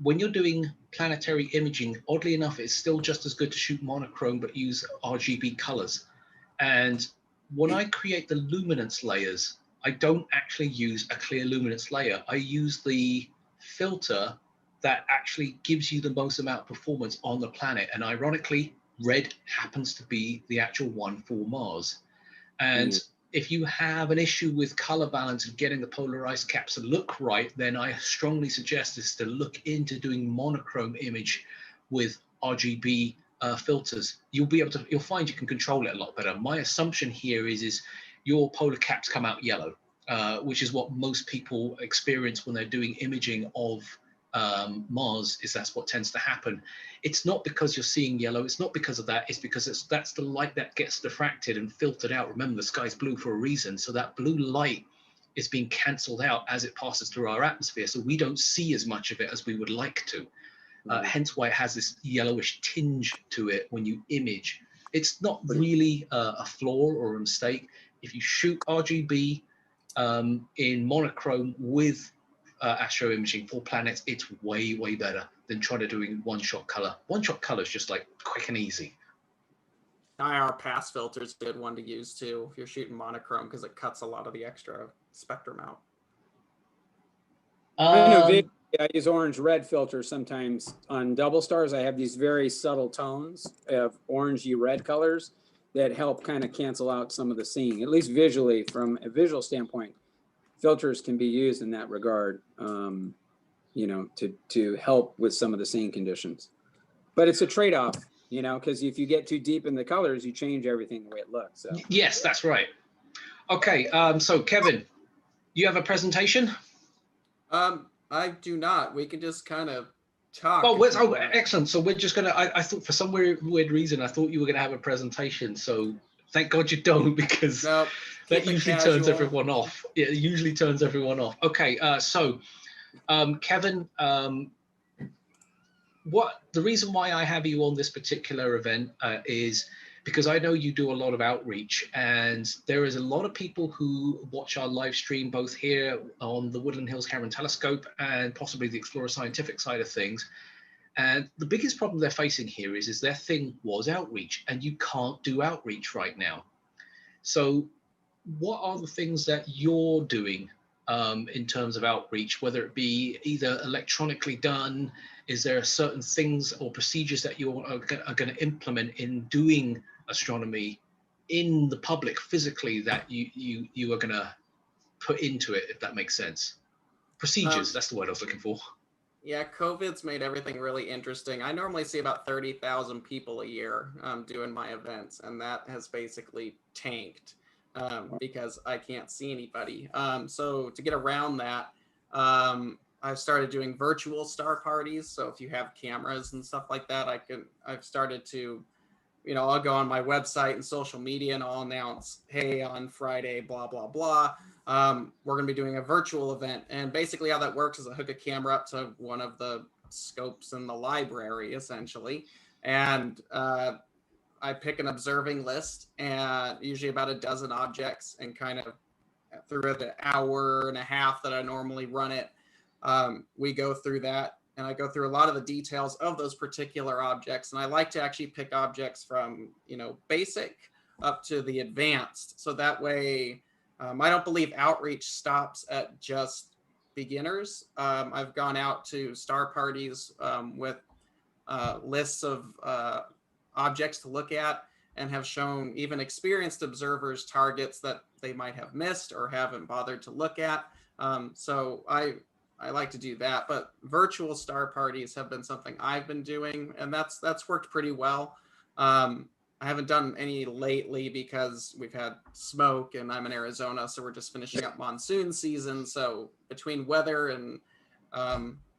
When you're doing planetary imaging, oddly enough, it's still just as good to shoot monochrome but use RGB colors. And when I create the luminance layers, I don't actually use a clear luminance layer. I use the filter that actually gives you the most amount of performance on the planet. And ironically, red happens to be the actual one for Mars. And if you have an issue with color balance and getting the polar ice caps to look right, then I strongly suggest is to look into doing monochrome image with RGB filters. You'll find you can control it a lot better. My assumption here is your polar caps come out yellow, which is what most people experience when they're doing imaging of Mars. That's what tends to happen. It's not because you're seeing yellow. It's not because of that. It's because that's the light that gets diffracted and filtered out. Remember, the sky's blue for a reason. So that blue light is being cancelled out as it passes through our atmosphere. So we don't see as much of it as we would like to. Hence why it has this yellowish tinge to it when you image. It's not really a flaw or a mistake. If you shoot RGB in monochrome with astro imaging for planets, it's way better than trying to do one-shot color. One-shot color is just like quick and easy. IR pass filter is a good one to use too if you're shooting monochrome, because it cuts a lot of the extra spectrum out. I know I use orange red filters sometimes on double stars. I have these very subtle tones of orangey red colors that help kind of cancel out some of the seeing, at least visually. From a visual standpoint, filters can be used in that regard, to help with some of the seeing conditions. But it's a trade-off, because if you get too deep in the colors, you change everything the way it looks. So. Yes, that's right. Okay, so Kevin, you have a presentation? I do not. We can just kind of talk. Oh, excellent. So we're just going to, I thought for some weird reason, I thought you were going to have a presentation. So thank God you don't, because that usually turns everyone off. Yeah, it usually turns everyone off. Okay, so Kevin, the reason why I have you on this particular event is because I know you do a lot of outreach, and there is a lot of people who watch our live stream, both here on the Woodland Hills Cameron Telescope and possibly the Explorer Scientific side of things. And the biggest problem they're facing here is their thing was outreach, and you can't do outreach right now. So what are the things that you're doing in terms of outreach, whether it be either electronically done? Is there certain things or procedures that you are going to implement in doing astronomy in the public physically that you are going to put into it, if that makes sense? Procedures, that's the word I was looking for. Yeah, COVID's made everything really interesting. I normally see about 30,000 people a year doing my events, and that has basically tanked because I can't see anybody. So to get around that, I've started doing virtual star parties. So if you have cameras and stuff like that, I've started to, I'll go on my website and social media and I'll announce, hey, on Friday, blah, blah, blah. We're going to be doing a virtual event. And basically how that works is I hook a camera up to one of the scopes in the library, essentially. And I pick an observing list, and usually about a dozen objects, and kind of through the hour and a half that I normally run it, we go through that, and I go through a lot of the details of those particular objects. And I like to actually pick objects from, basic up to the advanced. So that way, I don't believe outreach stops at just beginners. I've gone out to star parties with lists of objects to look at, and have shown even experienced observers targets that they might have missed or haven't bothered to look at. So I like to do that, but virtual star parties have been something I've been doing, and that's worked pretty well. I haven't done any lately because we've had smoke, and I'm in Arizona, so we're just finishing up monsoon season. So between weather and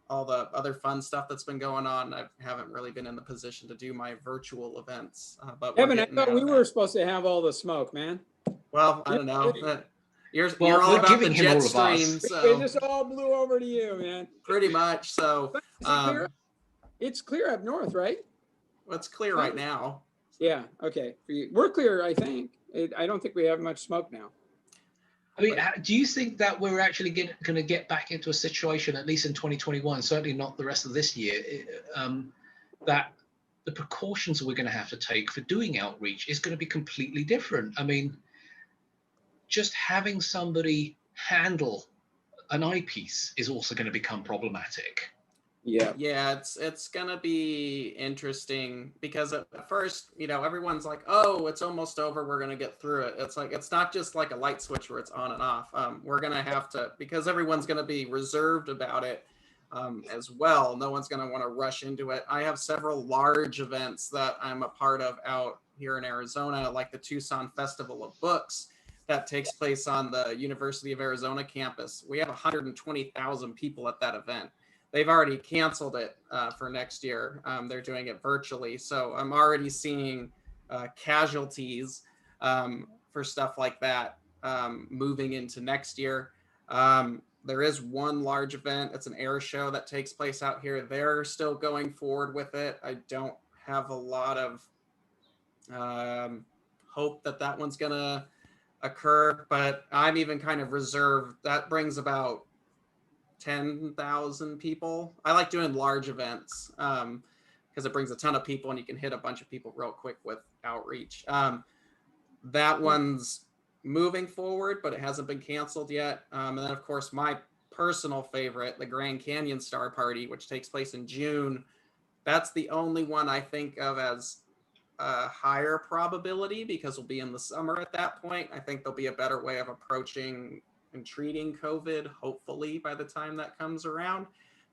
all the other fun stuff that's been going on, I haven't really been in the position to do my virtual events. But Evan, I thought we were supposed to have all the smoke, man. Well, I don't know. You're Well, all we're about giving the him jet all of ours. stream, It so just all blew over to you, man. pretty much. So But is it clear? It's clear up north, right? it's clear right now. Yeah. Okay. For you, we're clear. I think. I don't think we have much smoke now. I mean, do you think that we're actually going to get back into a situation, at least in 2021, certainly not the rest of this year, that the precautions we're going to have to take for doing outreach is going to be completely different? I mean, just having somebody handle an eyepiece is also going to become problematic. Yeah. It's gonna be interesting because at first, everyone's like, oh, it's almost over, we're gonna get through it. It's like, it's not just like a light switch where it's on and off. We're gonna have to, because everyone's gonna be reserved about it as well. No one's gonna want to rush into it. I have several large events that I'm a part of out here in Arizona, like the Tucson Festival of Books that takes place on the University of Arizona campus. We have 120,000 people at that event. They've already canceled it for next year. They're doing it virtually. So I'm already seeing casualties for stuff like that moving into next year. There is one large event. It's an air show that takes place out here. They're still going forward with it. I don't have a lot of hope that one's going to occur, but I'm even kind of reserved. That brings about 10,000 people. I like doing large events because it brings a ton of people and you can hit a bunch of people real quick with outreach. That one's moving forward, but it hasn't been canceled yet. And then, of course, my personal favorite, the Grand Canyon Star Party, which takes place in June. That's the only one I think of as a higher probability because we'll be in the summer at that point. I think there'll be a better way of approaching and treating COVID, hopefully, by the time that comes around.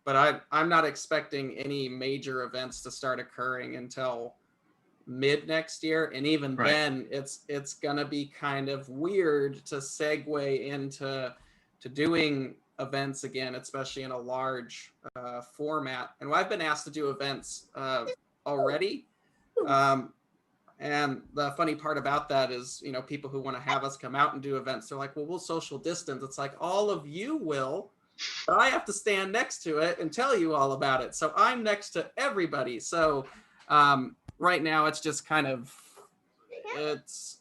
But I'm not expecting any major events to start occurring until mid next year. And even then, it's going to be kind of weird to segue into doing events again, especially in a large format. And I've been asked to do events already. And the funny part about that is, people who want to have us come out and do events, they're like, well, we'll social distance. It's like, all of you will, but I have to stand next to it and tell you all about it. So I'm next to everybody. So right now it's just kind of, it's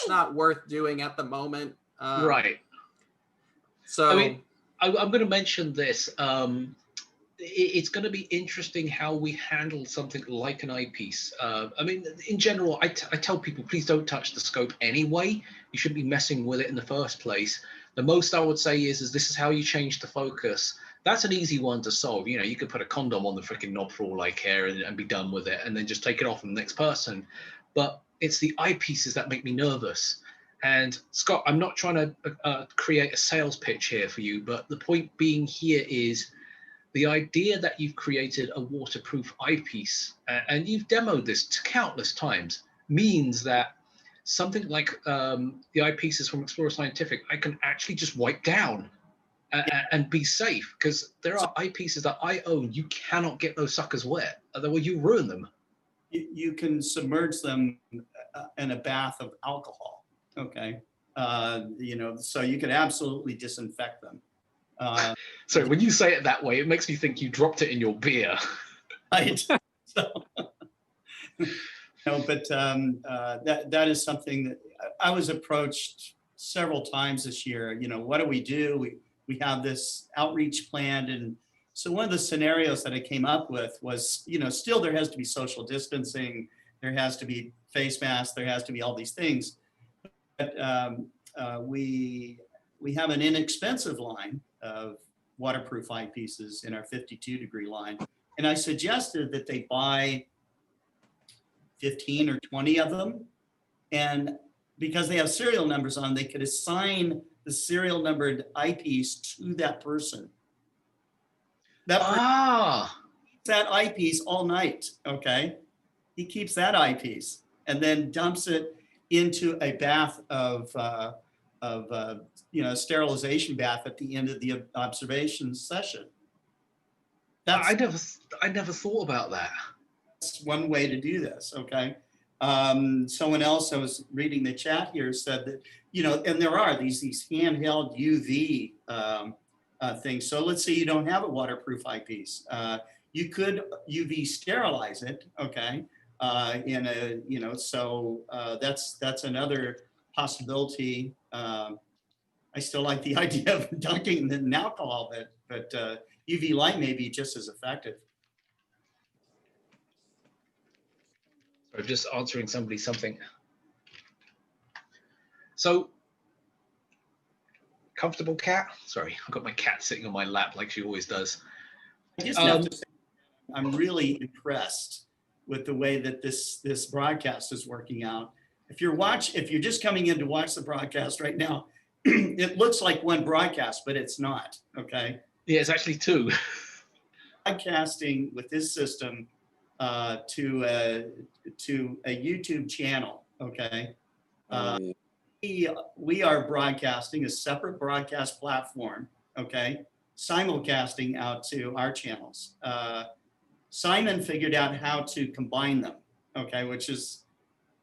not worth doing at the moment. Right. So I mean, I'm going to mention this. It's going to be interesting how we handle something like an eyepiece. I mean, in general, I tell people, please don't touch the scope anyway. You shouldn't be messing with it in the first place. The most I would say is this is how you change the focus. That's an easy one to solve. You could put a condom on the freaking knob for all I care and be done with it and then just take it off from the next person. But it's the eyepieces that make me nervous. And Scott, I'm not trying to create a sales pitch here for you, but the point being here is the idea that you've created a waterproof eyepiece, and you've demoed this countless times, means that something like the eyepieces from Explorer Scientific, I can actually just wipe down and be safe, because there are eyepieces that I own. You cannot get those suckers wet, otherwise you ruin them. You can submerge them in a bath of alcohol, okay? So you can absolutely disinfect them. So when you say it that way, it makes me think you dropped it in your beer. Right. So, but that is something that I was approached several times this year. What do? We have this outreach planned, and so one of the scenarios that I came up with was, still there has to be social distancing, there has to be face masks, there has to be all these things. But we have an inexpensive line of waterproof eyepieces in our 52-degree line. And I suggested that they buy 15 or 20 of them. And because they have serial numbers on, they could assign the serial numbered eyepiece to that person. That eyepiece all night, okay? He keeps that eyepiece and then dumps it into a bath of sterilization bath at the end of the observation session. I never thought about that. That's one way to do this, okay? Someone else, I was reading the chat here, said that, and there are these handheld UV things. So let's say you don't have a waterproof eyepiece. You could UV sterilize it, okay? So that's another possibility. I still like the idea of dunking in alcohol, but UV light may be just as effective. So just answering something. So, comfortable cat? Sorry, I've got my cat sitting on my lap like she always does. I just have to say, I'm really impressed with the way that this broadcast is working out. If you're just coming in to watch the broadcast right now, it looks like one broadcast, but it's not. Okay. Yeah, it's actually two. Broadcasting with this system to a YouTube channel. Okay. We are broadcasting a separate broadcast platform. Okay. Simulcasting out to our channels. Simon figured out how to combine them. Okay, which is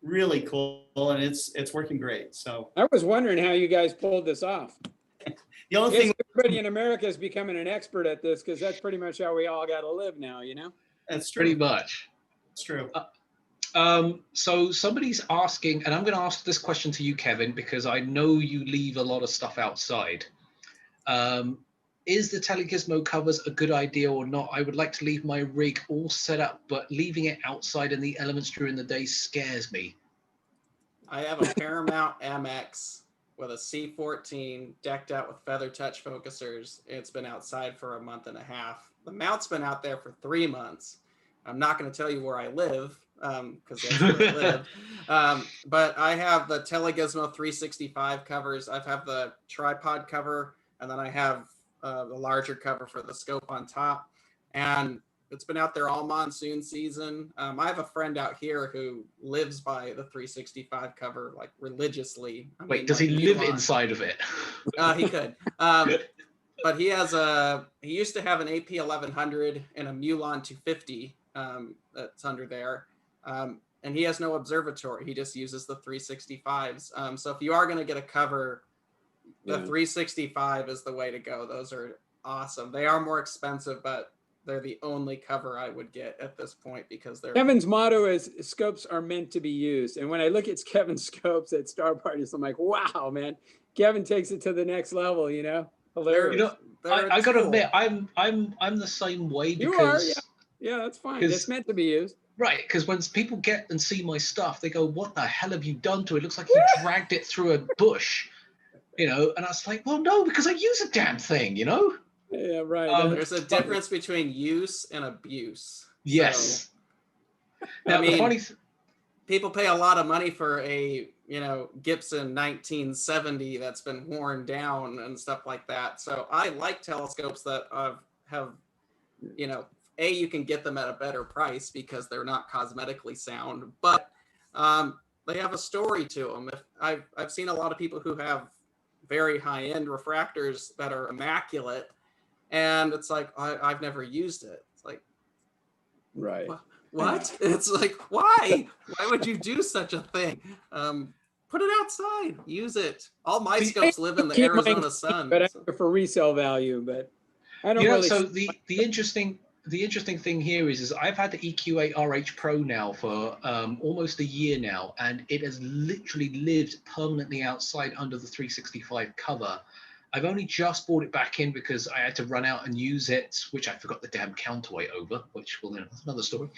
really cool, and it's working great. So I was wondering how you guys pulled this off. The only thing, everybody in America is becoming an expert at this, because that's pretty much how we all got to live now, That's true. Pretty much. That's true. So somebody's asking, and I'm going to ask this question to you, Kevin, because I know you leave a lot of stuff outside. Is the Telegizmo covers a good idea or not? I would like to leave my rig all set up, but leaving it outside in the elements during the day scares me. I have a Paramount MX with a C14 decked out with feather touch focusers. It's been outside for a month and a half. The mount's been out there for 3 months. I'm not going to tell you where I live, because that's where I live. But I have the Telegizmo 365 covers. I have the tripod cover, and then I have the larger cover for the scope on top. And it's been out there all monsoon season. I have a friend out here who lives by the 365 cover, like, religiously. Wait, does he live inside of it? He could. But he used to have an AP 1100 and a Mulan 250 that's under there. And he has no observatory. He just uses the 365s. So if you are going to get a cover, the 365 is the way to go. Those are awesome. They are more expensive, but they're the only cover I would get at this point, because they're... Kevin's motto is scopes are meant to be used. And when I look at Kevin's scopes at Star Parties, I'm like, wow, man, Kevin takes it to the next level, Hilarious. I got to admit, I'm the same way, because... You are, yeah, that's fine. It's meant to be used. Right, because when people get and see my stuff, they go, what the hell have you done to it? It looks like you dragged it through a bush, and I was like, well, no, because I use a damn thing, Yeah, right. There's a difference between use and abuse. Yes. So, Now, people pay a lot of money for a, Gibson 1970 that's been worn down and stuff like that. So I like telescopes that have, you can get them at a better price because they're not cosmetically sound, but they have a story to them. I've seen a lot of people who have very high-end refractors that are immaculate, and it's like, I've never used it. It's like, right. What? It's like, why? Why would you do such a thing? Put it outside. Use it. All my scopes live in the Arizona sun. But for resale value, but I don't really... So the interesting thing here is I've had the EQ8 RH Pro now for almost a year now, and it has literally lived permanently outside under the 365 cover. I've only just brought it back in because I had to run out and use it, which I forgot the damn counterweight over, which, well, that's another story.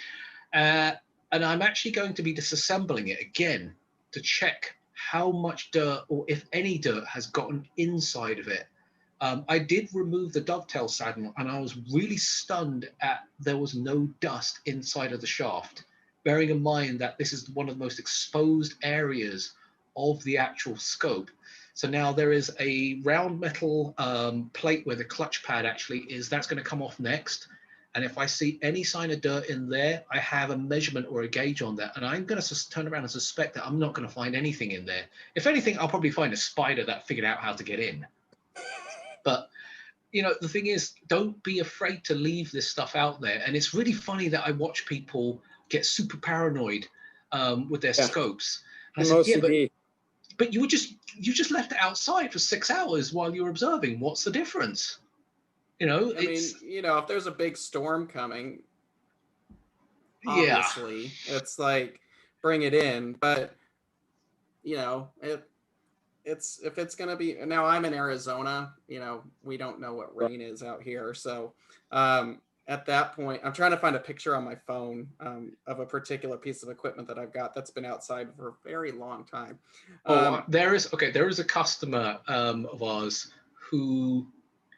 And I'm actually going to be disassembling it again to check how much dirt, or if any dirt, has gotten inside of it. I did remove the dovetail saddle, and I was really stunned at there was no dust inside of the shaft, bearing in mind that this is one of the most exposed areas of the actual scope. So now there is a round metal plate where the clutch pad actually is. That's going to come off next. And if I see any sign of dirt in there, I have a measurement or a gauge on that. And I'm going to turn around and suspect that I'm not going to find anything in there. If anything, I'll probably find a spider that figured out how to get in. But, the thing is, don't be afraid to leave this stuff out there. And it's really funny that I watch people get super paranoid with their Yeah. scopes. And I I'm said, yeah, OCD. but you just left it outside for 6 hours while you were observing. What's the difference? You know, I mean, you know, if there's a big storm coming, yeah. obviously it's like bring it in, but you know, it's if it's gonna be now. I'm in Arizona, you know, we don't know what rain is out here, so at that point I'm trying to find a picture on my phone of a particular piece of equipment that I've got that's been outside for a very long time. There is a customer of ours who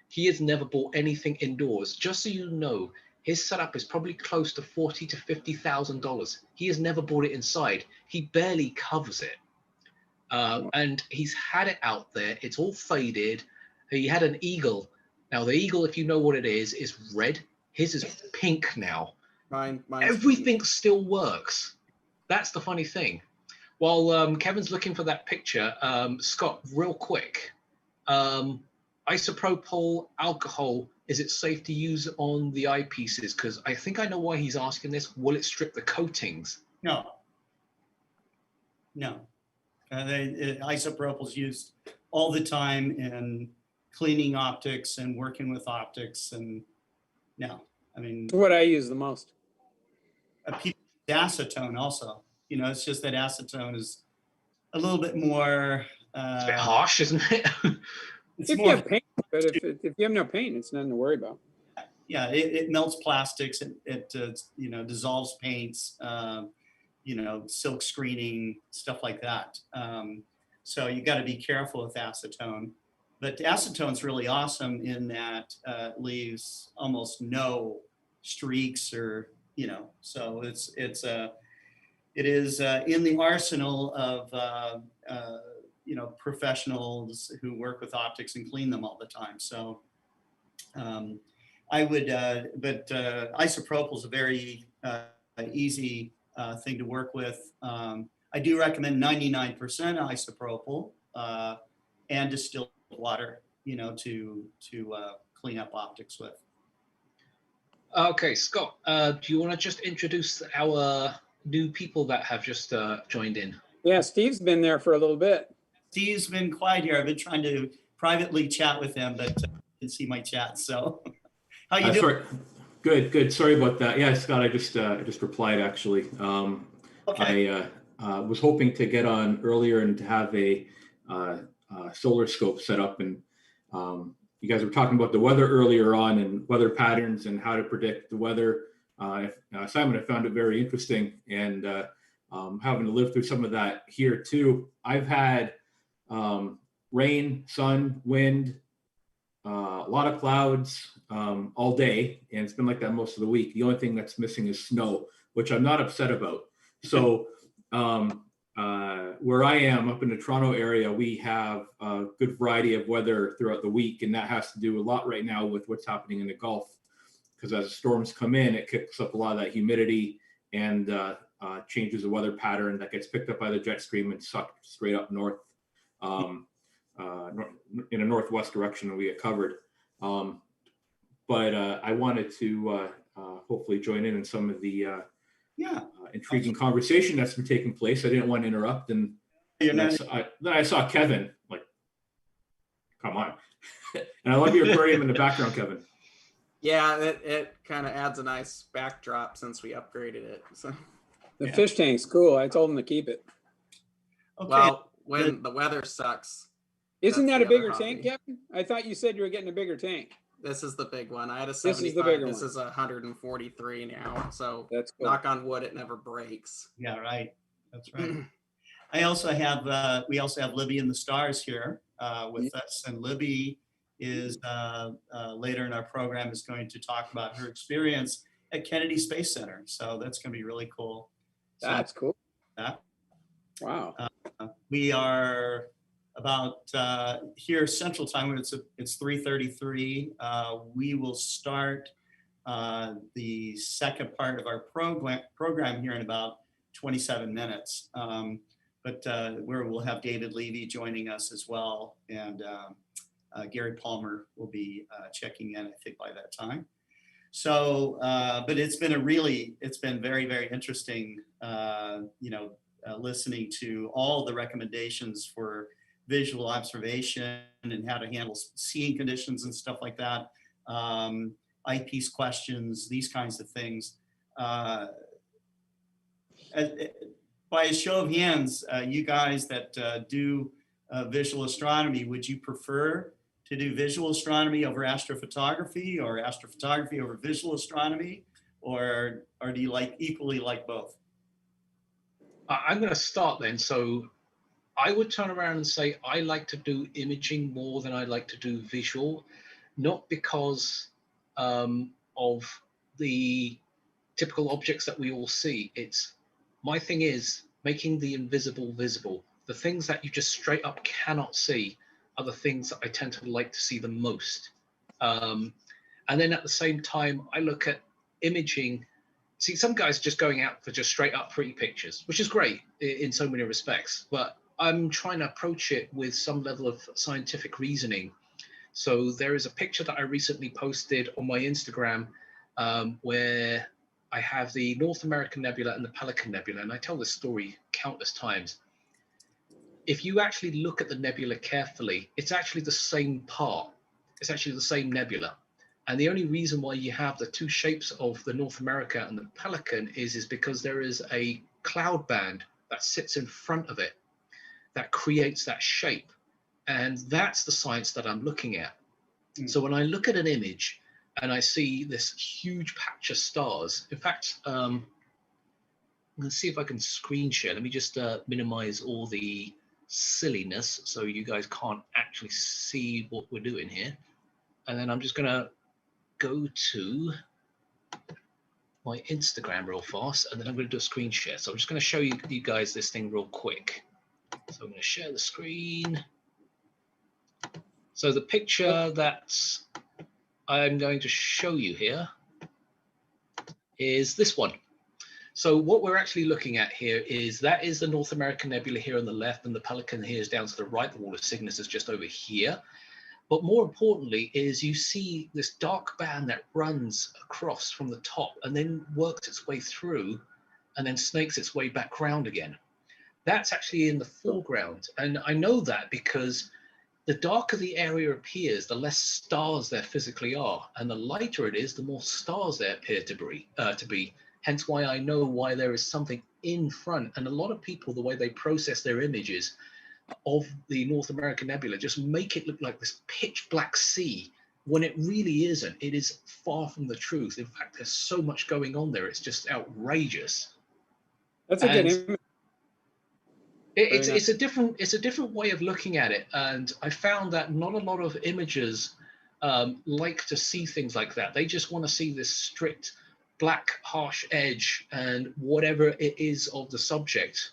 he has never bought anything indoors. Just so you know, his setup is probably close to $40,000 to $50,000. He has never bought it inside. He barely covers it. And he's had it out there. It's all faded. He had an eagle. Now the eagle, if you know what it is red. His is pink now. Mine's Everything still works. That's the funny thing. While Kevin's looking for that picture, Scott, real quick, isopropyl alcohol, is it safe to use on the eyepieces? Because I think I know why he's asking this. Will it strip the coatings? No. Isopropyl is used all the time in cleaning optics and working with optics, and no, I mean, What I use the most. people use acetone also. You know, it's just that acetone is a little bit more. It's a bit harsh, isn't it? It's If more. you have paint, but if you have no paint, it's nothing to worry about. Yeah, it melts plastics. It dissolves paints. Silk screening, stuff like that. So you got to be careful with acetone. But acetone's really awesome in that it leaves almost no streaks or, so it is in the arsenal of, professionals who work with optics and clean them all the time. So I would, but isopropyl is a very easy thing to work with. I do recommend 99% isopropyl and distilled water, to clean up optics with. Okay, Scott, do you want to just introduce our new people that have just joined in? Yeah, Steve's been there for a little bit. Steve's been quiet here. I've been trying to privately chat with him, but didn't see my chat. So, how you doing? Sorry. Good. Sorry about that. Yeah, Scott, I just replied actually. Okay. I was hoping to get on earlier and to have a solar scope set up, and you guys were talking about the weather earlier on and weather patterns and how to predict the weather. Simon, I found it very interesting, and having to live through some of that here too. I've had rain, sun, wind, a lot of clouds all day, and it's been like that most of the week. The only thing that's missing is snow, which I'm not upset about. So where I am up in the Toronto area, we have a good variety of weather throughout the week, and that has to do a lot right now with what's happening in the Gulf, because as the storms come in, it kicks up a lot of that humidity and changes the weather pattern that gets picked up by the jet stream and sucked straight up north. In a northwest direction that we get covered. But I wanted to hopefully join in some of the intriguing conversation that's been taking place. I didn't want to interrupt. And then I saw Kevin, like, come on. And I love your aquarium in the background, Kevin. Yeah, it kind of adds a nice backdrop since we upgraded it. So The fish tank's cool. I told him to keep it. Okay. Well, when the weather sucks. Isn't that a the other bigger hobby. tank, Kevin? I thought you said you were getting a bigger tank. This is the big one. I had a This is the 75. bigger This one. is a 143 now. So That's cool. knock on wood, it never breaks. Yeah, right. That's right. We also have Libby in the stars here with us, and Libby is later in our program is going to talk about her experience at Kennedy Space Center. So that's going to be really cool. That's cool. Yeah. Wow. We are about here Central Time. It's 3:33. We will start the second part of our program here in about 27 minutes. But where we'll have David Levy joining us as well, and Gary Palmer will be checking in, I think, by that time. So, but it's been very, very interesting, listening to all the recommendations for visual observation and how to handle seeing conditions and stuff like that. Eyepiece questions, these kinds of things. By a show of hands, you guys that do visual astronomy, would you prefer to do visual astronomy over astrophotography, or astrophotography over visual astronomy, or do you equally like both? I'm going to start then. So I would turn around and say I like to do imaging more than I like to do visual, not because of the typical objects that we all see. It's my thing is making the invisible visible. The things that you just straight up cannot see are the things that I tend to like to see the most. And then at the same time, I look at imaging. See, some guys just going out for just straight up pretty pictures, which is great in so many respects, but I'm trying to approach it with some level of scientific reasoning. So there is a picture that I recently posted on my Instagram where I have the North American Nebula and the Pelican Nebula, and I tell this story countless times. If you actually look at the nebula carefully, it's actually the same part. It's actually the same nebula. And the only reason why you have the two shapes of the North America and the Pelican is because there is a cloud band that sits in front of it that creates that shape. And that's the science that I'm looking at. So when I look at an image and I see this huge patch of stars, in fact, I'm going to see if I can screen share. Let me just minimize all the silliness so you guys can't actually see what we're doing here. And then I'm just going to go to my Instagram real fast, and then I'm going to do a screen share. So I'm just going to show you guys this thing real quick. So I'm going to share the screen. So the picture that I'm going to show you here is this one. So what we're actually looking at here is that is the North American Nebula here on the left, and the Pelican here is down to the right. The Wall of Cygnus is just over here. But more importantly is you see this dark band that runs across from the top and then works its way through and then snakes its way back round again. That's actually in the foreground. And I know that because the darker the area appears, the less stars there physically are. And the lighter it is, the more stars there appear to be. Hence why I know why there is something in front. And a lot of people, the way they process their images of the North American Nebula just make it look like this pitch black sea when it really isn't. It is far from the truth. In fact, there's so much going on there. It's just outrageous. That's a good image. It's a different way of looking at it. And I found that not a lot of imagers like to see things like that. They just want to see this strict black harsh edge and whatever it is of the subject.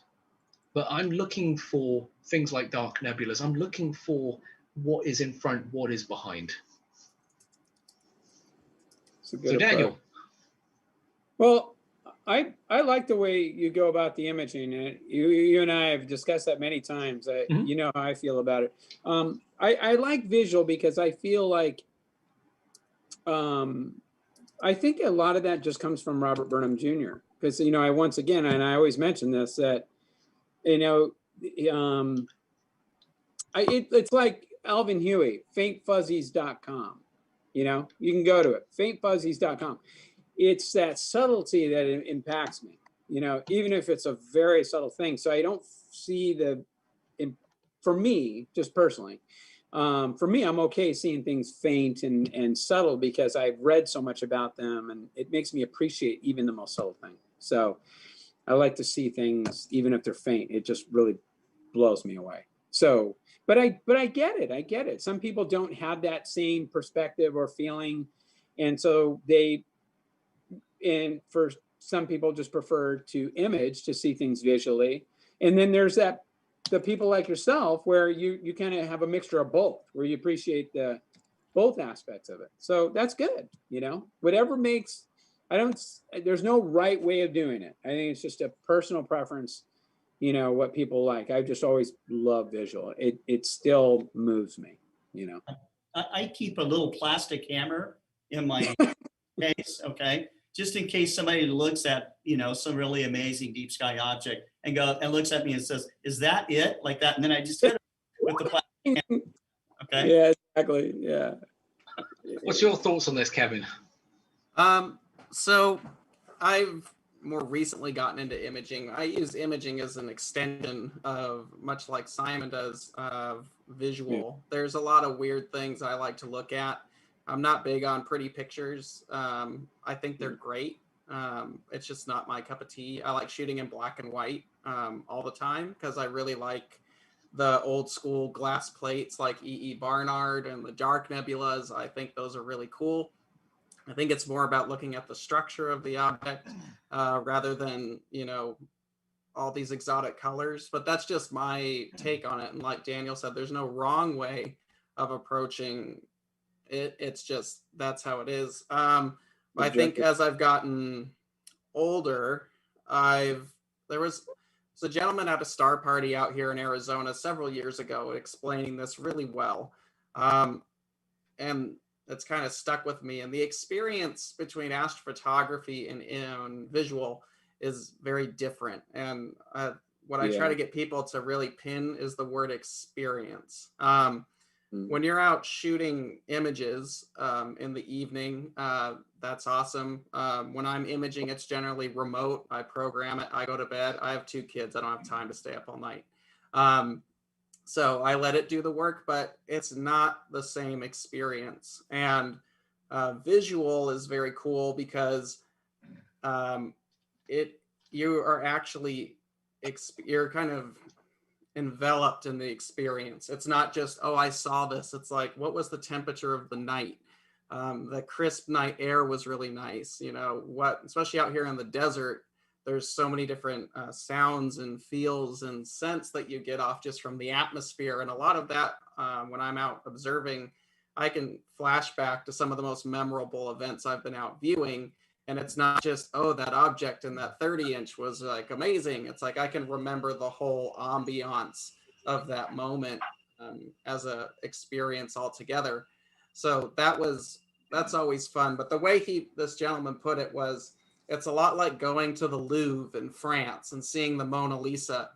But I'm looking for things like dark nebulas. I'm looking for what is in front, what is behind. So Daniel. Well, I like the way you go about the imaging. And you and I have discussed that many times. You know how I feel about it. I like visual because I feel like I think a lot of that just comes from Robert Burnham Jr. Because, you know, I always mention this, that, you know, it's like Alvin Huey, faintfuzzies.com. You know, you can go to it, faintfuzzies.com. It's that subtlety that impacts me, you know, even if it's a very subtle thing. So I don't see for me, just personally, for me, I'm okay seeing things faint and subtle because I've read so much about them, and it makes me appreciate even the most subtle thing. So I like to see things, even if they're faint. It just really blows me away. So, but I get it. I get it. Some people don't have that same perspective or feeling. And so for some people just prefer to image to see things visually. And then there's the people like yourself where you kind of have a mixture of both, where you appreciate both aspects of it. So that's good. You know, whatever makes, there's no right way of doing it. I think it's just a personal preference, you know, what people like. I've just always loved visual. It still moves me, you know. I keep a little plastic hammer in my case, okay? Just in case somebody looks at, some really amazing deep sky object and looks at me and says, "Is that it?" Like that, and then I just hit it with the plastic camera, okay? Yeah, exactly. Yeah. What's your thoughts on this, Kevin? So I've more recently gotten into imaging. I use imaging as an extension of, much like Simon does, of visual. There's a lot of weird things I like to look at. I'm not big on pretty pictures. I think they're great. It's just not my cup of tea. I like shooting in black and white all the time because I really like the old school glass plates like E.E. Barnard and the dark nebulas. I think those are really cool. I think it's more about looking at the structure of the object rather than, all these exotic colors. But that's just my take on it. And like Daniel said, there's no wrong way of approaching it. It's just, that's how it is. I think as I've gotten older, there was a gentleman at a star party out here in Arizona several years ago explaining this really well. And it's kind of stuck with me. And the experience between astrophotography and visual is very different. And what I try to get people to really pin is the word experience. When you're out shooting images in the evening, that's awesome. When I'm imaging, it's generally remote. I program it. I go to bed. I have 2 kids. I don't have time to stay up all night. So I let it do the work, but it's not the same experience. And visual is very cool because you are actually, you're kind of enveloped in the experience. It's not just, oh, I saw this. It's like, what was the temperature of the night? The crisp night air was really nice. Especially out here in the desert, there's so many different sounds and feels and scents that you get off just from the atmosphere. And a lot of that, when I'm out observing, I can flash back to some of the most memorable events I've been out viewing. And it's not just, oh, that object in that 30-inch was like amazing. It's like I can remember the whole ambiance of that moment as a experience altogether. So that's always fun. But the way this gentleman put it was, it's a lot like going to the Louvre in France and seeing the Mona Lisa.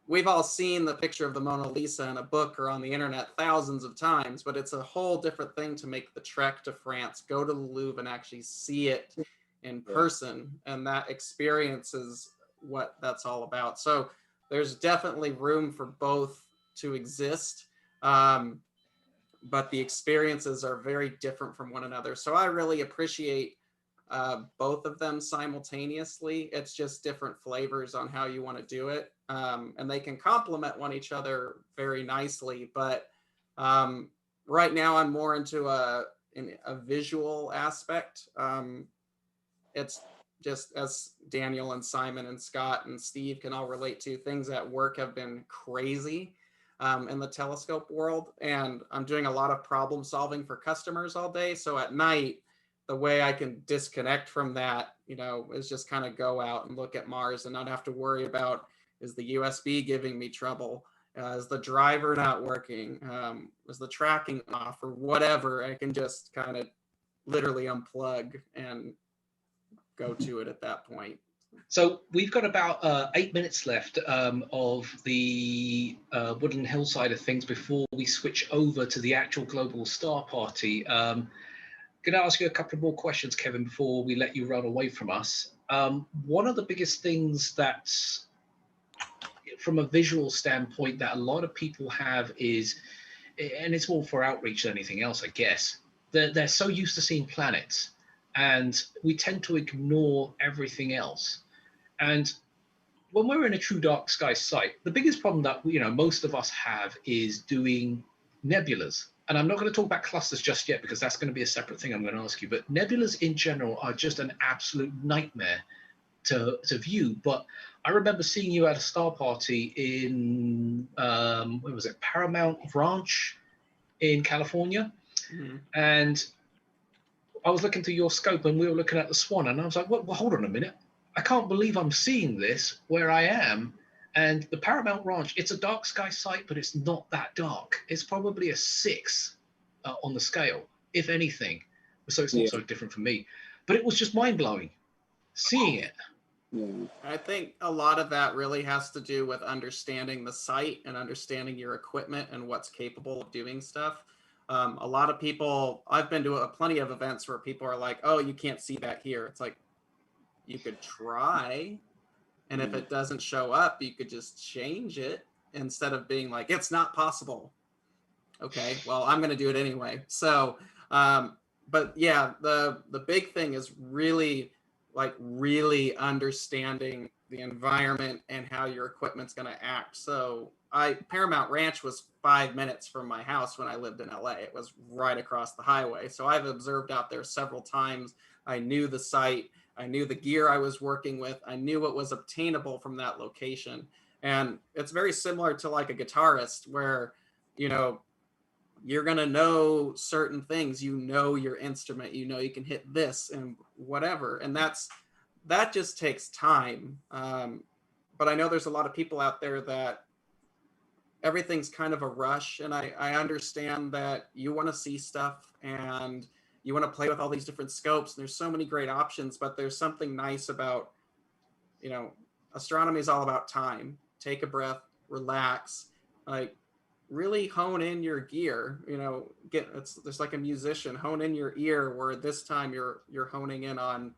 We've all seen the picture of the Mona Lisa in a book or on the internet thousands of times, but it's a whole different thing to make the trek to France, go to the Louvre and actually see it in person. And that experience is what that's all about. So there's definitely room for both to exist. But the experiences are very different from one another. So I really appreciate both of them simultaneously. It's just different flavors on how you want to do it. And they can complement one each other very nicely. But right now I'm more into a visual aspect. It's just, as Daniel and Simon and Scott and Steve can all relate to, things at work have been crazy in the telescope world. And I'm doing a lot of problem solving for customers all day. So at night, the way I can disconnect from that, is just kind of go out and look at Mars and not have to worry about, is the USB giving me trouble? Is the driver not working? Is the tracking off or whatever? I can just kind of literally unplug and go to it at that point. So we've got about 8 minutes left of the Woodland Hill side of things before we switch over to the actual Global Star Party. Going to ask you a couple of more questions, Kevin, before we let you run away from us. One of the biggest things that's, from a visual standpoint, that a lot of people have is, and it's more for outreach than anything else, I guess, they're so used to seeing planets, and we tend to ignore everything else. And when we're in a true dark sky site, the biggest problem that most of us have is doing nebulas. And I'm not going to talk about clusters just yet, because that's going to be a separate thing I'm going to ask you. But nebulas in general are just an absolute nightmare to view. But I remember seeing you at a star party in, where was it, Paramount Ranch in California. Mm-hmm. And I was looking through your scope and we were looking at the Swan. And I was like, well, hold on a minute. I can't believe I'm seeing this where I am. And the Paramount Ranch, it's a dark sky site, but it's not that dark. It's probably a 6 on the scale, if anything. So it's not so different for me. but it was just mind blowing seeing it. Yeah. I think a lot of that really has to do with understanding the site and understanding your equipment and what's capable of doing stuff. A lot of people, I've been to plenty of events where people are like, oh, you can't see that here. It's like, you could try. And if it doesn't show up, you could just change it instead of being like, it's not possible. Okay, well, I'm going to do it anyway. So, but yeah, the big thing is really understanding the environment and how your equipment's going to act. So Paramount Ranch was 5 minutes from my house when I lived in LA. It was right across the highway. So I've observed out there several times. I knew the site. I knew the gear I was working with. I knew what was obtainable from that location. And it's very similar to like a guitarist where, you know, you're going to know certain things, you know, your instrument, you know, you can hit this and whatever. And that just takes time. But I know there's a lot of people out there that everything's kind of a rush. And I understand that you want to see stuff and you want to play with all these different scopes. There's so many great options, but there's something nice about, you know, astronomy is all about time. Take a breath, relax, like really hone in your gear, you know, it's just like a musician, hone in your ear, where this time you're honing in on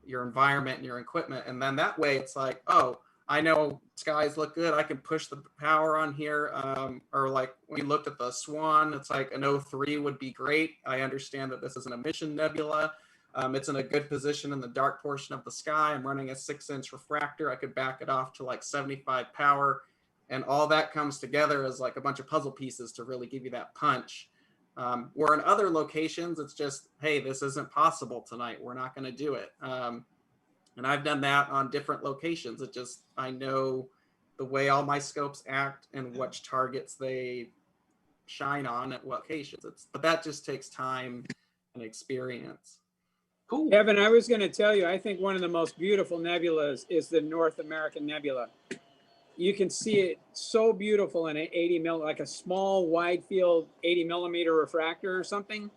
your environment and your equipment. And then that way it's like, oh, I know skies look good, I can push the power on here. Or like when we looked at the Swan, it's like an 03 would be great. I understand that this is an emission nebula. It's in a good position in the dark portion of the sky. I'm running a 6-inch refractor. I could back it off to like 75 power. And all that comes together as like a bunch of puzzle pieces to really give you that punch. Where in other locations, it's just, hey, this isn't possible tonight. We're not going to do it. And I've done that on different locations. It just, I know the way all my scopes act and which targets they shine on at what locations. But that just takes time and experience. Cool. Evan, I was going to tell you, I think one of the most beautiful nebulas is the North American Nebula. You can see it so beautiful in an 80 mil, like a small wide field 80 millimeter refractor or something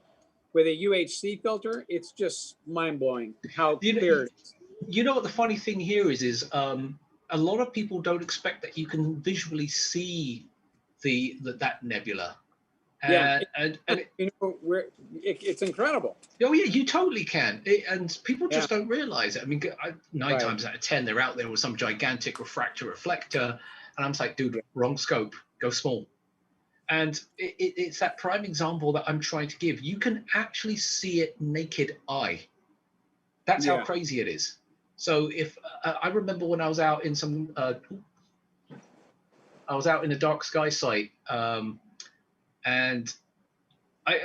with a UHC filter. It's just mind blowing how clear it is. You know what the funny thing here is a lot of people don't expect that you can visually see that nebula. Yeah, and you know, it's incredible. Oh yeah, you totally can, and people just don't realize it. I mean, nine times out of 10, they're out there with some gigantic refractor reflector, and I'm just like, dude, wrong scope, go small. And it's that prime example that I'm trying to give. You can actually see it naked eye. That's how crazy it is. So if I remember when I was out in some, I was out in a dark sky site. And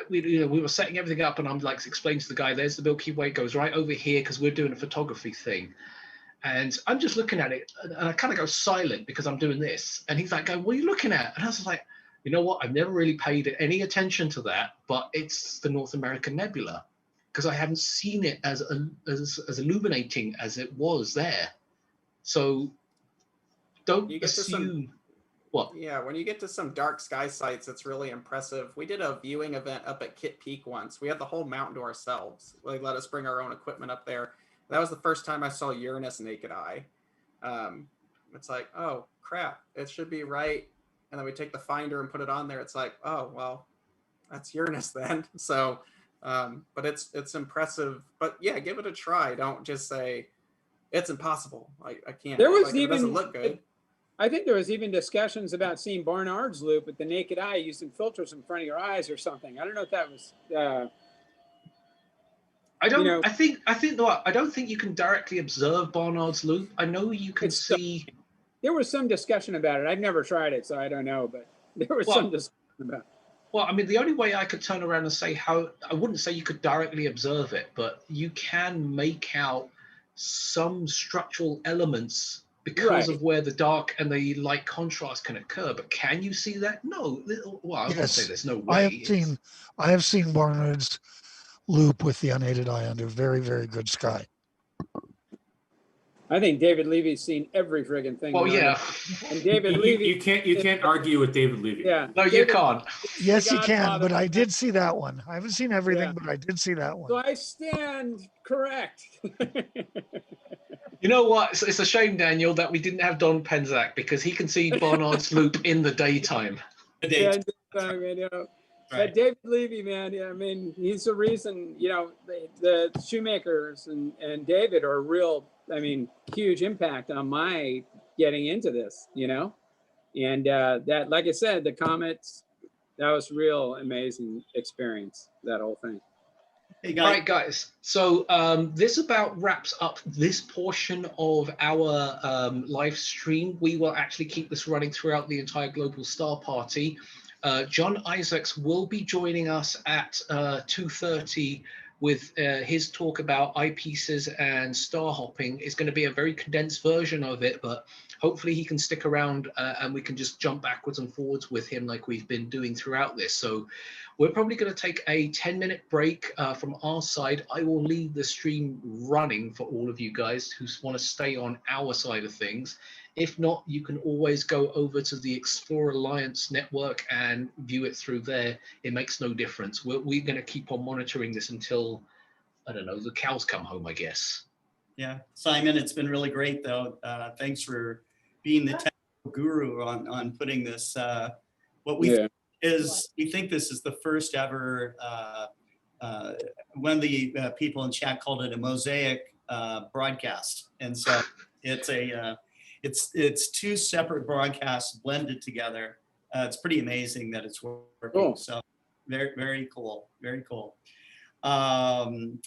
we were setting everything up, and I'm like explaining to the guy, there's the Milky Way, goes right over here because we're doing a photography thing. And I'm just looking at it, and I kind of go silent because I'm doing this. And he's like, what are you looking at? And I was like, you know what? I've never really paid any attention to that, but it's the North American Nebula because I haven't seen it as illuminating as it was there. So don't assume. What? Yeah, when you get to some dark sky sites, it's really impressive. We did a viewing event up at Kitt Peak once. We had the whole mountain to ourselves. They let us bring our own equipment up there. That was the first time I saw Uranus naked eye. It's like, oh, crap, it should be right. And then we take the finder and put it on there. It's like, oh, well, that's Uranus then. So, but it's impressive. But yeah, give it a try. Don't just say, it's impossible. I can't. There was it doesn't look good. I think there was even discussions about seeing Barnard's loop with the naked eye using filters in front of your eyes or something. I don't know if that was. I don't think you can directly observe Barnard's loop. I know you can see. There was some discussion about it. I've never tried it, so I don't know. But there was some discussion about it. Well, I mean, the only way I could turn around and say I wouldn't say you could directly observe it, but you can make out some structural elements because of where the dark and the light contrast can occur. But can you see that? No. Well, I would say there's no way. I have seen Barnard's loop with the unaided eye under very, very good sky. I think David Levy's seen every friggin' thing. Well, there yeah. is. And David You, Levy. you can't argue with David Levy. Yeah. No, you David, can't. Yes, you can, Godfather. but I did see that one. I haven't seen everything, Yeah. but I did see that So one. I stand correct. You know what? It's a shame, Daniel, that we didn't have Don Penzak because he can see Barnard's Loop in the daytime. Yeah, I mean, you know, Right. but David Levy, man, yeah, I mean, he's the reason, you know, the Shoemakers and David are real, I mean, huge impact on my getting into this, you know? And that, like I said, the Comets, that was real amazing experience, that whole thing. Hey, All guys. right, guys. So this about wraps up this portion of our live stream. We will actually keep this running throughout the entire Global Star Party. John Isaacs will be joining us at 2:30 with his talk about eyepieces and star hopping. It's going to be a very condensed version of it, but hopefully he can stick around and we can just jump backwards and forwards with him like we've been doing throughout this. So we're probably going to take a 10-minute break from our side. I will leave the stream running for all of you guys who want to stay on our side of things. If not, you can always go over to the Explore Alliance network and view it through there. It makes no difference. We're going to keep on monitoring this until, I don't know, the cows come home, I guess. Yeah, Simon, it's been really great though. Thanks for being the technical guru on putting this. What we think is, we think this is the first ever. One of the people in chat called it a mosaic broadcast, and so it's a it's two separate broadcasts blended together. It's pretty amazing that it's working. Cool. So very cool, very cool.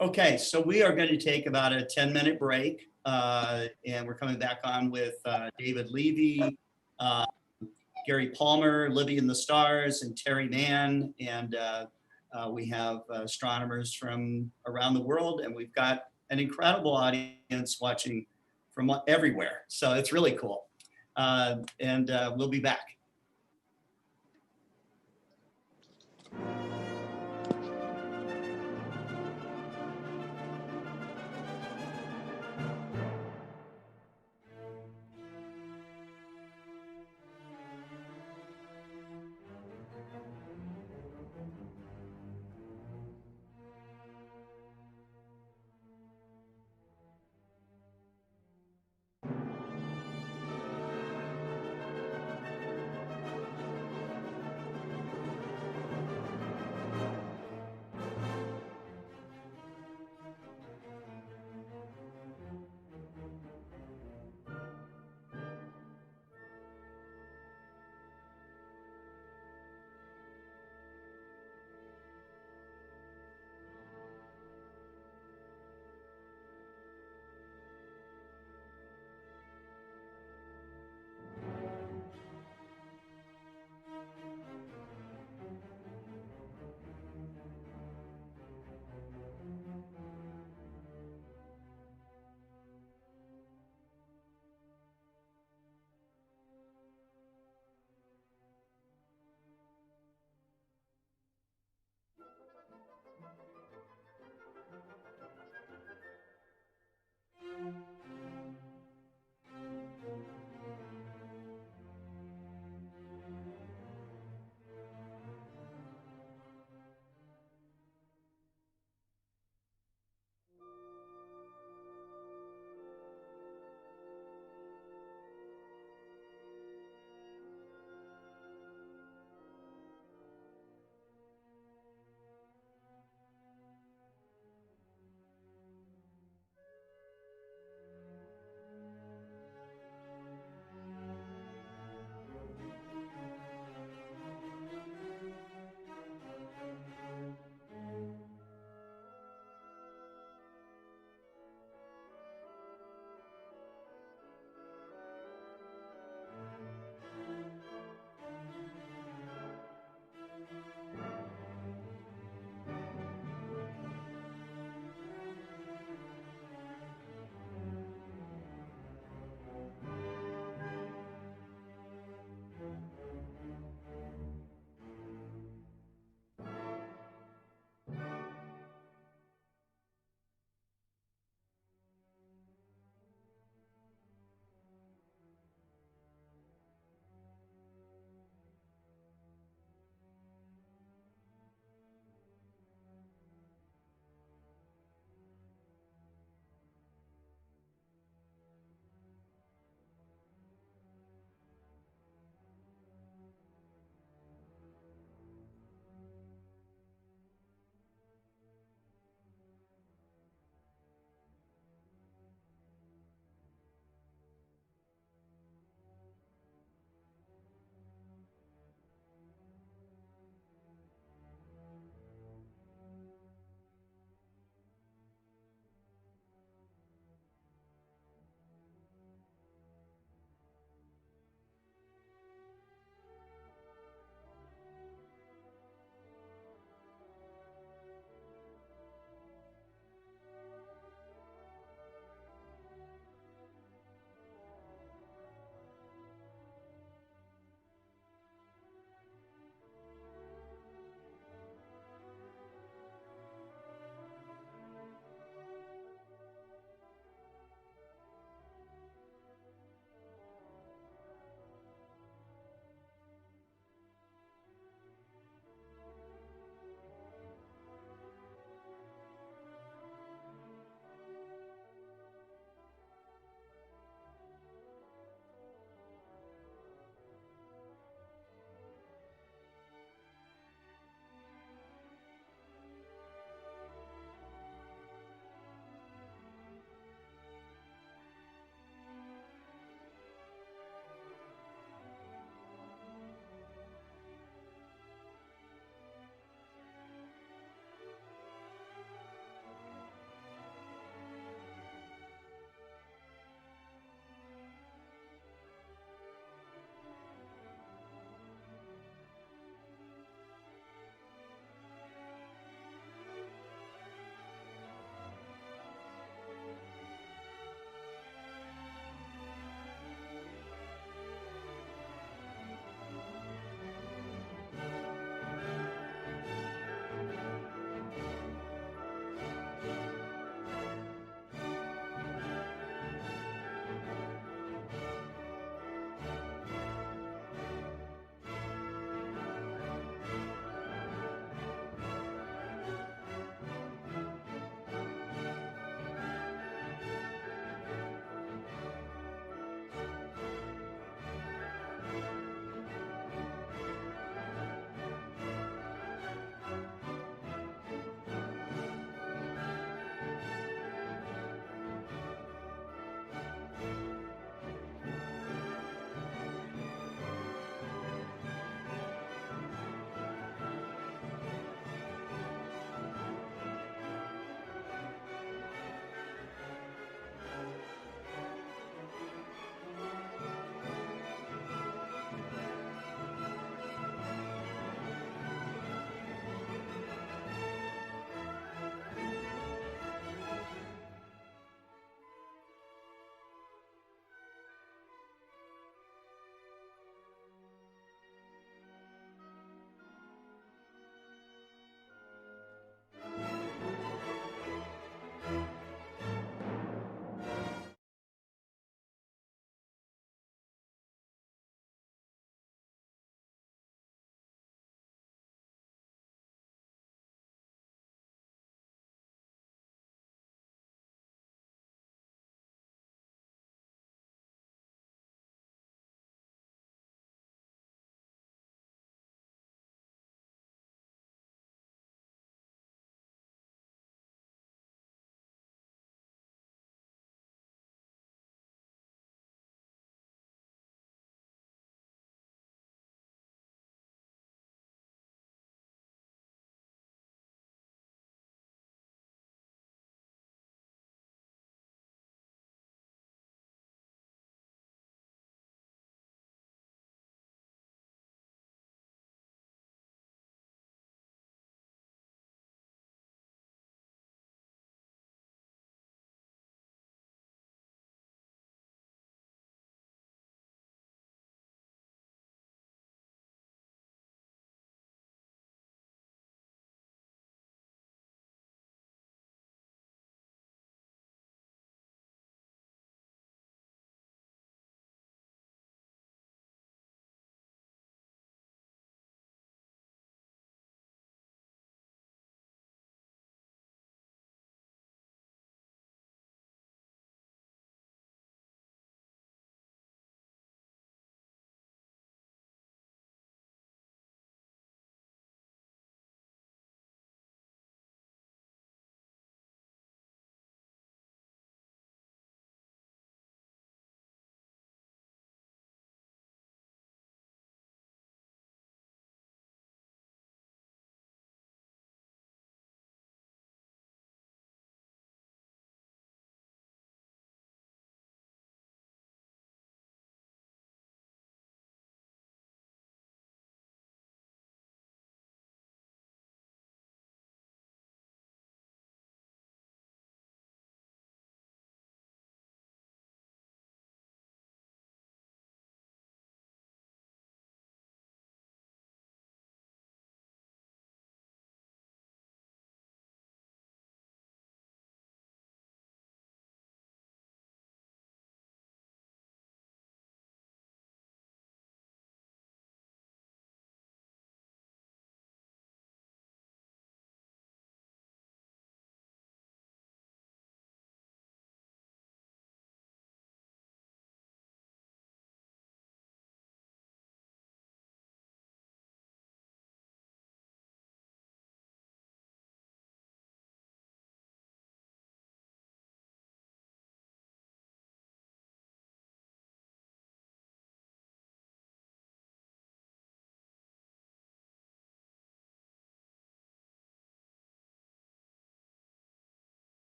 Okay, so we are going to take about a 10-minute break, and we're coming back on with David Levy, Gary Palmer, Livy in the Stars, and Terry Mann, and we have astronomers from around the world, and we've got an incredible audience watching from everywhere. So it's really cool, and we'll be back.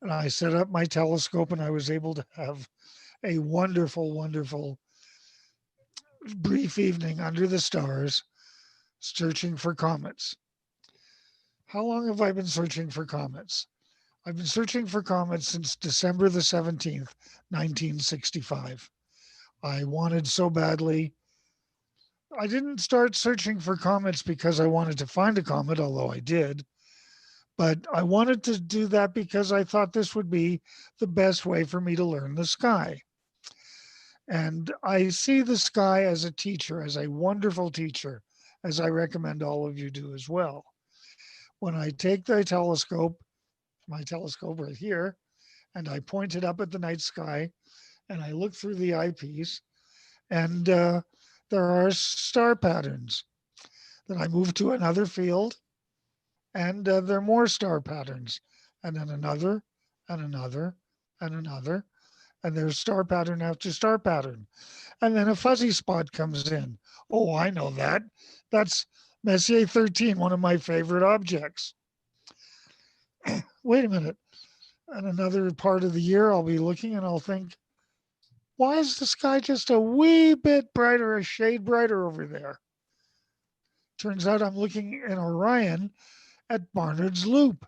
And I set up my telescope and I was able to have a wonderful, wonderful brief evening under the stars searching for comets. How long have I been searching for comets? I've been searching for comets since December the 17th, 1965. I wanted so badly. I didn't start searching for comets because I wanted to find a comet, although I did. But I wanted to do that because I thought this would be the best way for me to learn the sky. And I see the sky as a teacher, as a wonderful teacher, as I recommend all of you do as well. When I take the telescope, my telescope right here, and I point it up at the night sky, and I look through the eyepiece, and there are star patterns. Then I move to another field, and there are more star patterns, and then another, and another, and another, and there's star pattern after star pattern. And then a fuzzy spot comes in. Oh, I know that. That's Messier 13, one of my favorite objects. Wait a minute. And another part of the year, I'll be looking and I'll think, why is the sky just a wee bit brighter, a shade brighter over there? Turns out I'm looking in Orion at Barnard's Loop.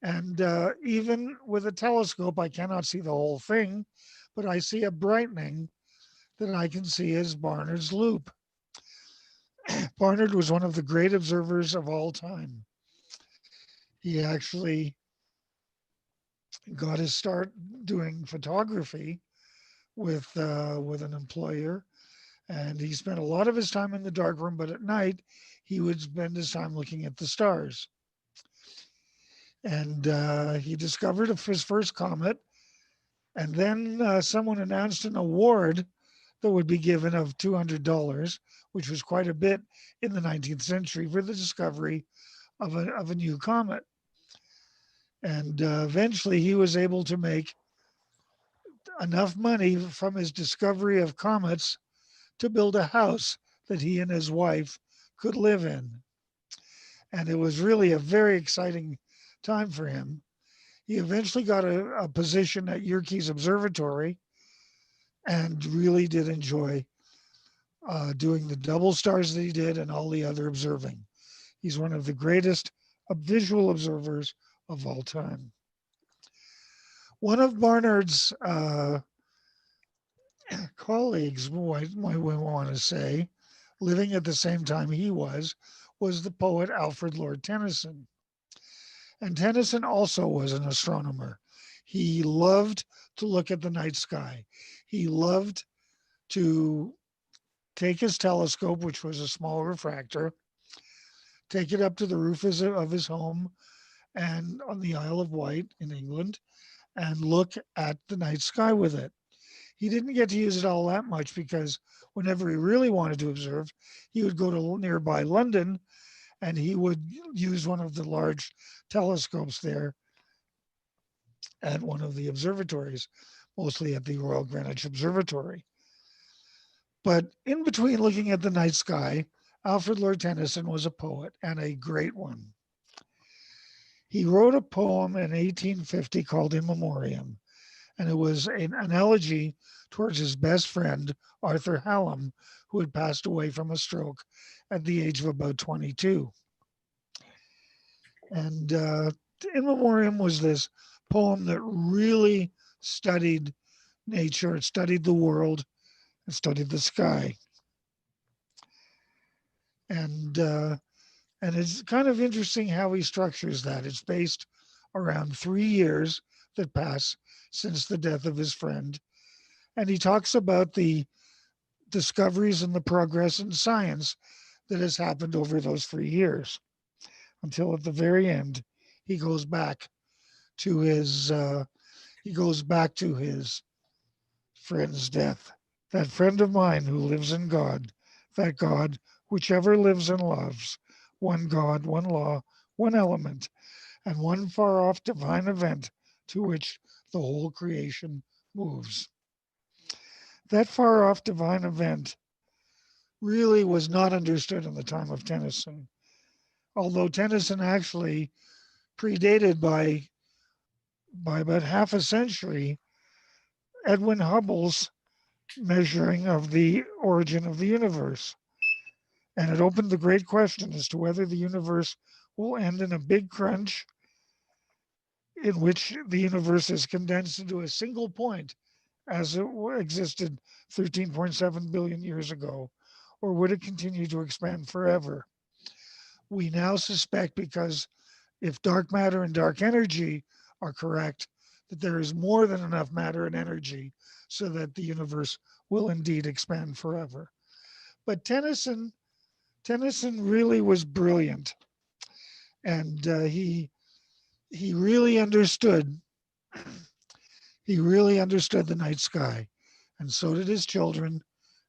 And even with a telescope, I cannot see the whole thing, but I see a brightening that I can see as Barnard's Loop. Barnard was one of the great observers of all time. He actually got his start doing photography with an employer, and he spent a lot of his time in the darkroom. But at night, he would spend his time looking at the stars. And he discovered his first comet, and then someone announced an award that would be given of $200, which was quite a bit in the 19th century for the discovery of a new comet. And eventually he was able to make enough money from his discovery of comets to build a house that he and his wife could live in. And it was really a very exciting time for him. He eventually got a position at Yerkes Observatory and really did enjoy doing the double stars that he did and all the other observing. He's one of the greatest visual observers of all time. One of Barnard's colleagues, we want to say, living at the same time he was the poet Alfred Lord Tennyson. And Tennyson also was an astronomer. He loved to look at the night sky. He loved to take his telescope, which was a small refractor, take it up to the roof of his home and on the Isle of Wight in England, and look at the night sky with it. He didn't get to use it all that much because whenever he really wanted to observe, he would go to nearby London and he would use one of the large telescopes there at one of the observatories, mostly at the Royal Greenwich Observatory. But in between looking at the night sky, Alfred Lord Tennyson was a poet, and a great one. He wrote a poem in 1850 called In Memoriam, and it was an elegy towards his best friend, Arthur Hallam, who had passed away from a stroke at the age of about 22. And In Memoriam was this poem that really studied nature, it studied the world, and studied the sky. And it's kind of interesting how he structures that. It's based around 3 years that pass since the death of his friend. And he talks about the discoveries and the progress in science that has happened over those 3 years until at the very end, he goes back to his friend's death. That friend of mine who lives in God, that God, whichever lives and loves, one God, one law, one element, and one far off divine event to which the whole creation moves. That far off divine event really was not understood in the time of Tennyson, although Tennyson actually predated by by about half a century, Edwin Hubble's measuring of the origin of the universe. And it opened the great question as to whether the universe will end in a big crunch in which the universe is condensed into a single point as it existed 13.7 billion years ago, or would it continue to expand forever? We now suspect, because if dark matter and dark energy are correct, that there is more than enough matter and energy so that the universe will indeed expand forever. But Tennyson really was brilliant, and he really understood the night sky, and so did his children,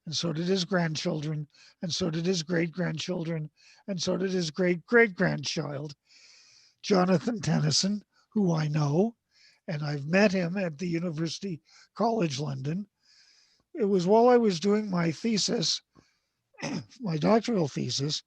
and so did his grandchildren, and so did his great grandchildren, and so did his great great grandchild, Jonathan Tennyson, who I know, and I've met him at the University College London. It was while I was doing my thesis, my doctoral thesis,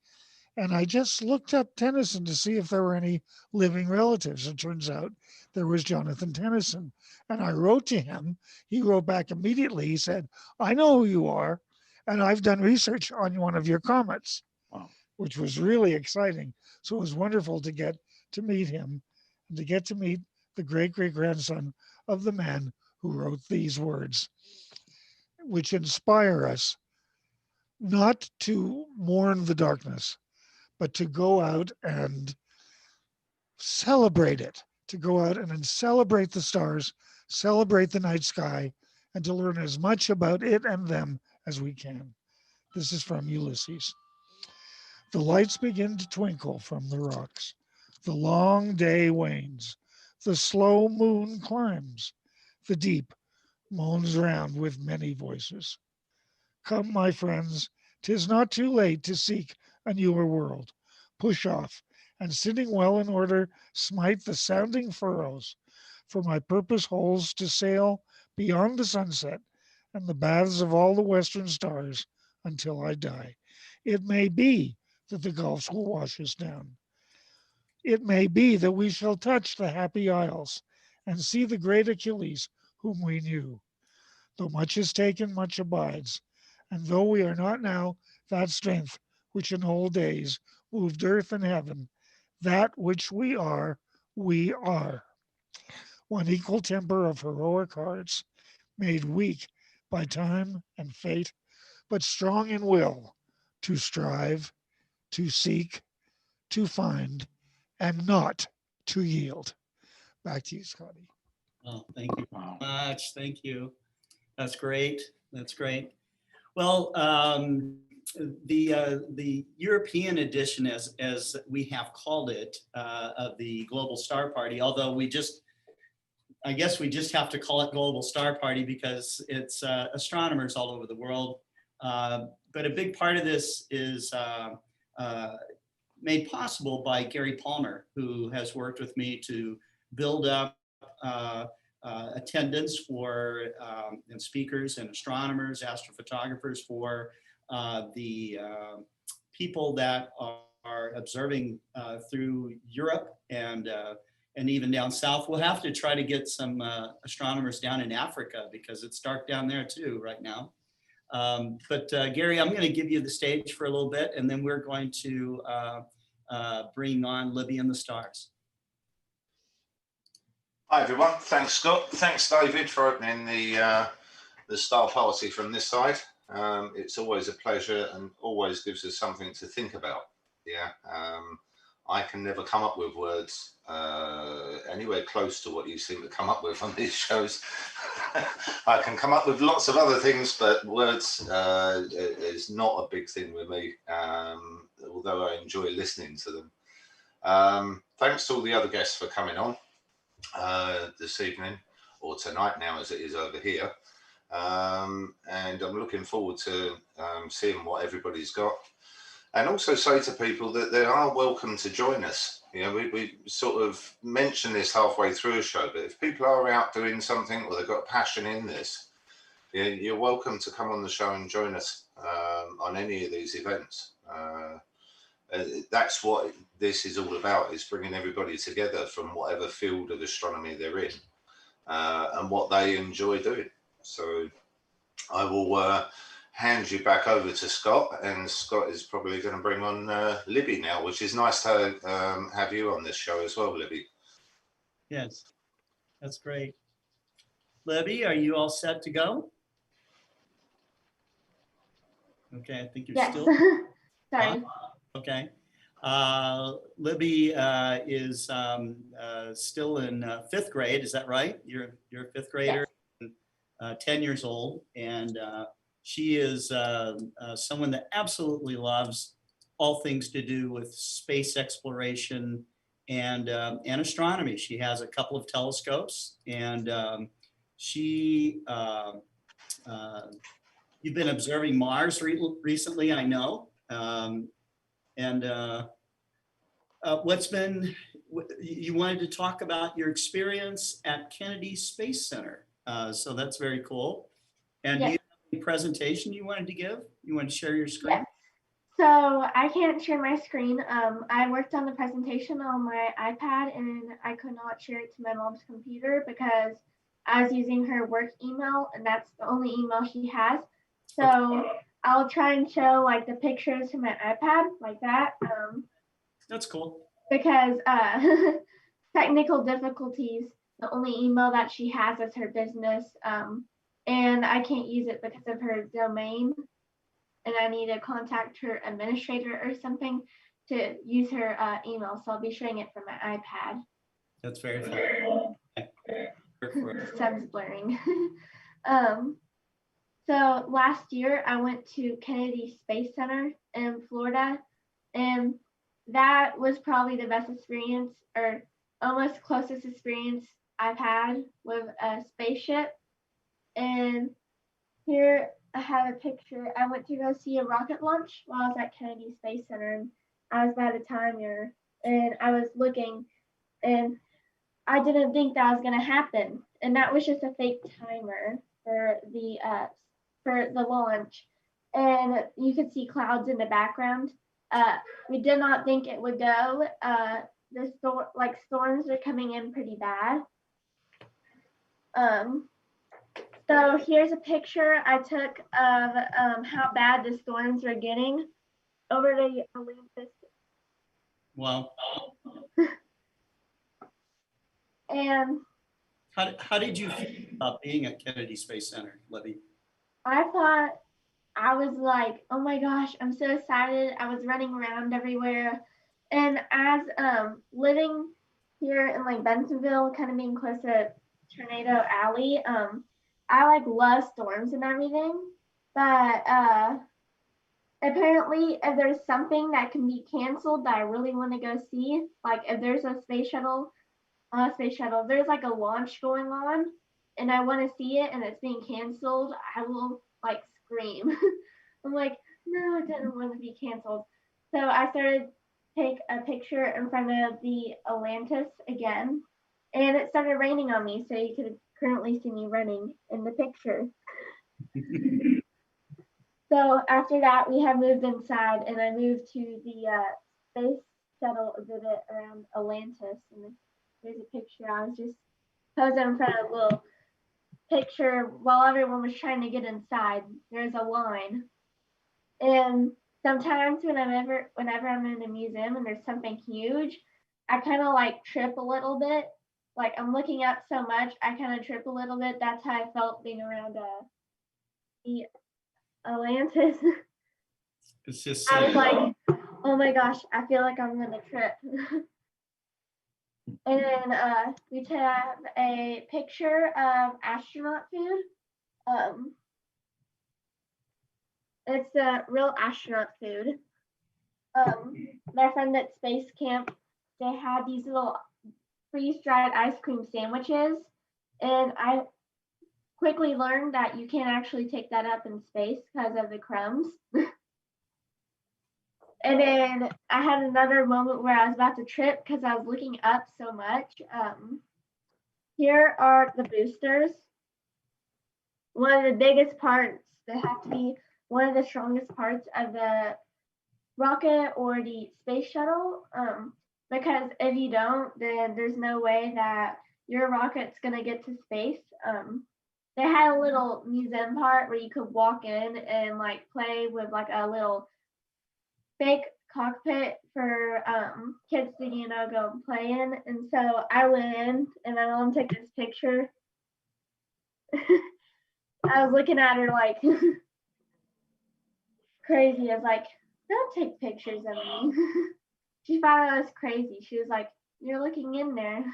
and I just looked up Tennyson to see if there were any living relatives. It turns out there was Jonathan Tennyson. And I wrote to him. He wrote back immediately. He said, I know who you are, and I've done research on one of your comets, Wow. which was really exciting. So it was wonderful to get to meet him and to get to meet the great great grandson of the man who wrote these words, which inspire us not to mourn the darkness, but to go out and celebrate it, to go out and celebrate the stars, celebrate the night sky, and to learn as much about it and them as we can. This is from Ulysses. The lights begin to twinkle from the rocks. The long day wanes. The slow moon climbs. The deep moans round with many voices. Come, my friends, 'tis not too late to seek a newer world. Push off, and sitting well in order, smite the sounding furrows. For my purpose holds to sail beyond the sunset and the baths of all the western stars until I die. It may be that the gulfs will wash us down. It may be that we shall touch the happy isles and see the great Achilles whom we knew. Though much is taken, much abides. And though we are not now that strength which in old days moved earth and heaven, that which we are, we are. One equal temper of heroic hearts, made weak by time and fate, but strong in will to strive, to seek, to find, and not to yield. Back to you, Scotty. Well, thank you Wow. very much. Thank you. That's great. That's great. Well, the European edition, as we have called it, of the Global Star Party, although I guess we just have to call it Global Star Party because it's astronomers all over the world. But a big part of this is made possible by Gary Palmer, who has worked with me to build up attendance for and speakers and astronomers, astrophotographers for the people that are observing through Europe and even down south. We'll have to try to get some astronomers down in Africa because it's dark down there too right now. But Gary, I'm going to give you the stage for a little bit, and then we're going to bring on Libby and the Stars. Hi everyone, thanks Scott, thanks David for opening the Star Party from this side. It's always a pleasure and always gives us something to think about. Yeah, I can never come up with words anywhere close to what you seem to come up with on these shows. I can come up with lots of other things, but words is not a big thing with me, although I enjoy listening to them. Thanks to all the other guests for coming on this evening, or tonight now as it is over here. And I'm looking forward to seeing what everybody's got. And also say to people that they are welcome to join us. You know, we sort of mention this halfway through a show, but if people are out doing something or they've got a passion in this, you're welcome to come on the show and join us on any of these events. That's what this is all about, is bringing everybody together from whatever field of astronomy they're in, and what they enjoy doing. So I will hand you back over to Scott, and Scott is probably going to bring on Libby now, which is nice to have you on this show as well, Libby. Yes, that's great. Libby, are you all set to go? Okay, I think you're Yes. still. Sorry. Okay. Libby is still in 5th grade. Is that right? You're a 5th grader, 10 years old, and she is someone that absolutely loves all things to do with space exploration and astronomy. She has a couple of telescopes, and you've been observing Mars recently, I know. You wanted to talk about your experience at Kennedy Space Center. So that's very cool. And do you have any presentation you wanted to give? You want to share your screen? Yes. So I can't share my screen. I worked on the presentation on my iPad and I could not share it to my mom's computer because I was using her work email and that's the only email she has. So I'll try and show like the pictures to my iPad like that. That's cool. Because technical difficulties, the only email that she has is her business. And I can't use it because of her domain. And I need to contact her administrator or something to use her email. So I'll be showing it from my iPad. That's very fun. The sun's blurring. So last year I went to Kennedy Space Center in Florida, and that was probably the best experience or almost closest experience I've had with a spaceship. And here I have a picture. I went to go see a rocket launch while I was at Kennedy Space Center. And I was by the timer and I was looking and I didn't think that was going to happen. And that was just a fake timer for the launch. And you could see clouds in the background. We did not think it would go. Storms are coming in pretty bad. So here's a picture I took of how bad the storms were getting over the Olympus. Wow. And how did you feel about being at Kennedy Space Center, Libby? I thought, I was like, oh my gosh, I'm so excited. I was running around everywhere. And as living here in like Bentonville, kind of being close to Tornado Alley, I like love storms and everything, but apparently if there's something that can be canceled that I really want to go see, like if there's a space shuttle, there's like a launch going on and I want to see it and it's being canceled, I will like scream. I'm like, no, it didn't want to be canceled. So I started to take a picture in front of the Atlantis again, and it started raining on me, so you could currently see me running in the picture. So after that, we have moved inside, and I moved to the space shuttle exhibit around Atlantis, and there's a picture. I was just posing in front of a little picture while everyone was trying to get inside. There's a line, and sometimes whenever I'm in a museum and there's something huge, I kind of like trip a little bit. Like I'm looking up so much, I kind of trip a little bit. That's how I felt being around the Atlantis. It's just I was like, oh my gosh, I feel like I'm gonna trip. And then we have a picture of astronaut food. It's the real astronaut food. My friend at Space Camp, they had these little freeze-dried ice cream sandwiches, and I quickly learned that you can't actually take that up in space because of the crumbs. And then I had another moment where I was about to trip because I was looking up so much. Here are the boosters. One of the biggest parts, they have to be one of the strongest parts of the rocket or the space shuttle. Because if you don't, then there's no way that your rocket's gonna get to space. They had a little museum part where you could walk in and like play with like a little fake cockpit for kids to go and play in. And so I went in and my mom took this picture. I was looking at her like crazy. I was like, don't take pictures of me. She thought I was crazy. She was like, you're looking in there.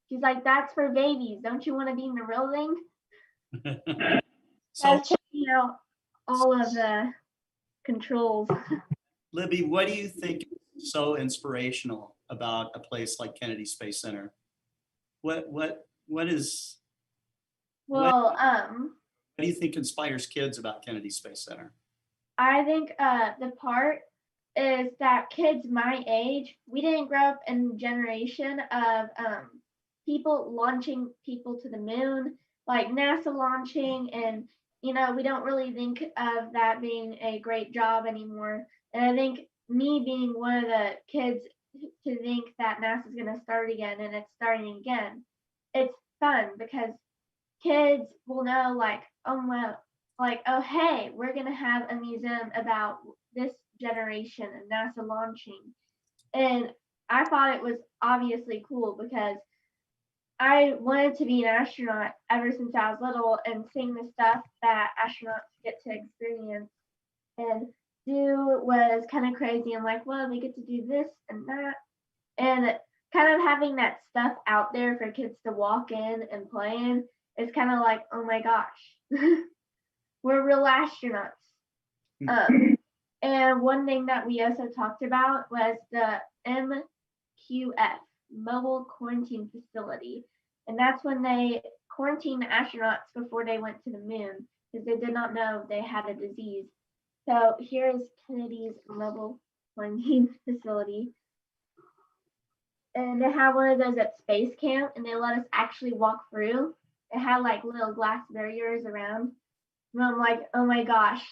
She's like, that's for babies. Don't you want to be in the real thing? I So, was checking out all of the controls. Libby, what do you think is so inspirational about a place like Kennedy Space Center? What is Well, what do you think inspires kids about Kennedy Space Center? I think the part is that kids my age, we didn't grow up in a generation of people launching people to the moon, like NASA launching, and we don't really think of that being a great job anymore. And I think me being one of the kids to think that NASA's going to start again and it's starting again, it's fun because kids will know like, oh well, like, oh hey, we're going to have a museum about this generation and NASA launching. And I thought it was obviously cool because I wanted to be an astronaut ever since I was little, and seeing the stuff that astronauts get to experience and do was kind of crazy. I'm like, well, they get to do this and that. And kind of having that stuff out there for kids to walk in and play in is kind of like, oh my gosh, we're real astronauts. And one thing that we also talked about was the MQF, Mobile Quarantine Facility. And that's when they quarantined astronauts before they went to the moon because they did not know they had a disease. So here is Kennedy's Mobile Quarantine Facility. And they had one of those at Space Camp, and they let us actually walk through. It had like little glass barriers around. And I'm like, oh my gosh,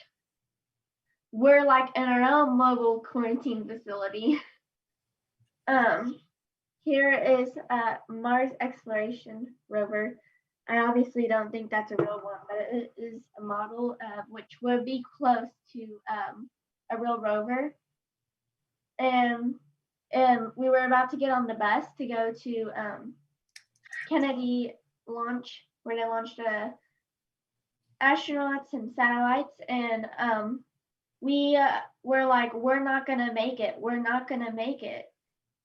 we're like in our own mobile quarantine facility. Here is Mars Exploration Rover. I obviously don't think that's a real one, but it is a model which would be close to a real rover. And we were about to get on the bus to go to Kennedy launch, where they launched astronauts and satellites. And we were like, we're not gonna make it. We're not gonna make it.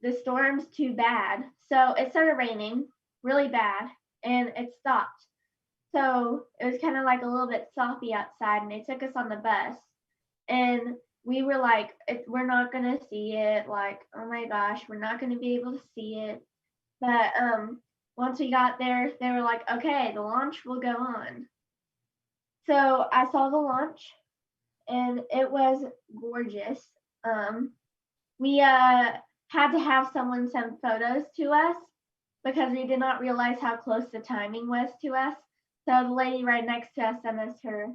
The storm's too bad. So it started raining really bad and it stopped. So it was kind of like a little bit soppy outside, and they took us on the bus. And we were like, we're not going to see it. Like, oh my gosh, we're not going to be able to see it. But once we got there, they were like, okay, the launch will go on. So I saw the launch and it was gorgeous. We had to have someone send photos to us because we did not realize how close the timing was to us. So the lady right next to us sent us her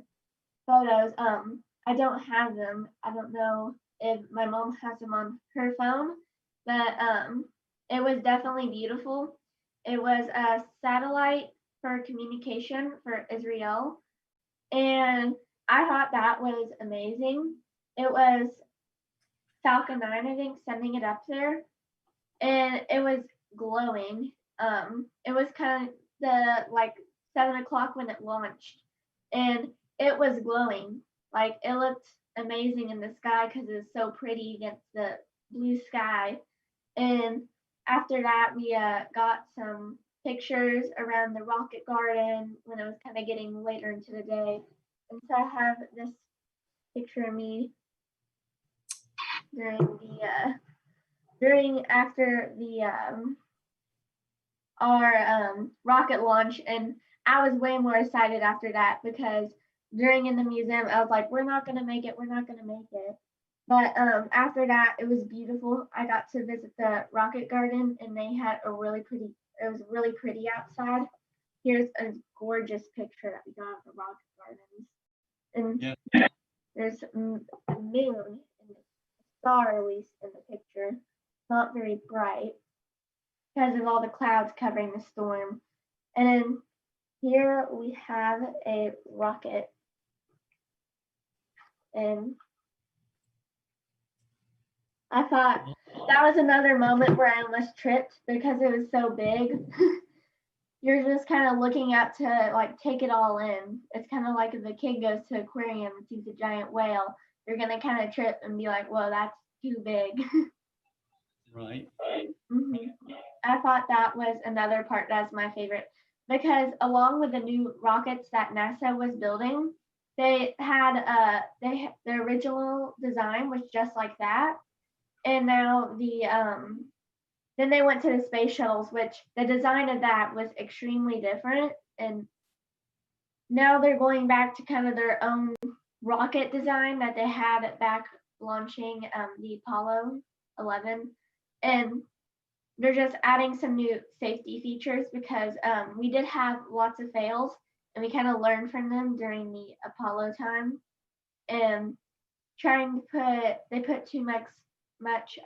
photos. I don't have them. I don't know if my mom has them on her phone, but it was definitely beautiful. It was a satellite for communication for Israel, and I thought that was amazing. It was Falcon 9, I think, sending it up there, and it was glowing. It was kind of the like 7 o'clock when it launched, and it was glowing. Like it looked amazing in the sky because it's so pretty against the blue sky. And after that, we got some pictures around the rocket garden when it was kind of getting later into the day. And so I have this picture of me after our rocket launch, and I was way more excited after that because during in the museum I was like, we're not gonna make it, but after that it was beautiful. I got to visit the rocket garden, and they had it was really pretty outside. Here's a gorgeous picture that we got of the rocket gardens, and there's a moon in the star, at least in the picture. Not very bright because of all the clouds covering the storm. And then here we have a rocket. And I thought that was another moment where I almost tripped because it was so big. You're just kind of looking up to like take it all in. It's kind of like if a kid goes to aquarium and sees a giant whale, you're gonna kind of trip and be like, "Whoa, that's too big." Right. Mhm. I thought that was another part that's my favorite because along with the new rockets that NASA was building, they had the original design was just like that, and now then they went to the space shuttles, which the design of that was extremely different, and now they're going back to kind of their own rocket design that they had back launching the Apollo 11, and they're just adding some new safety features because we did have lots of fails and we kind of learned from them during the Apollo time, and they put too much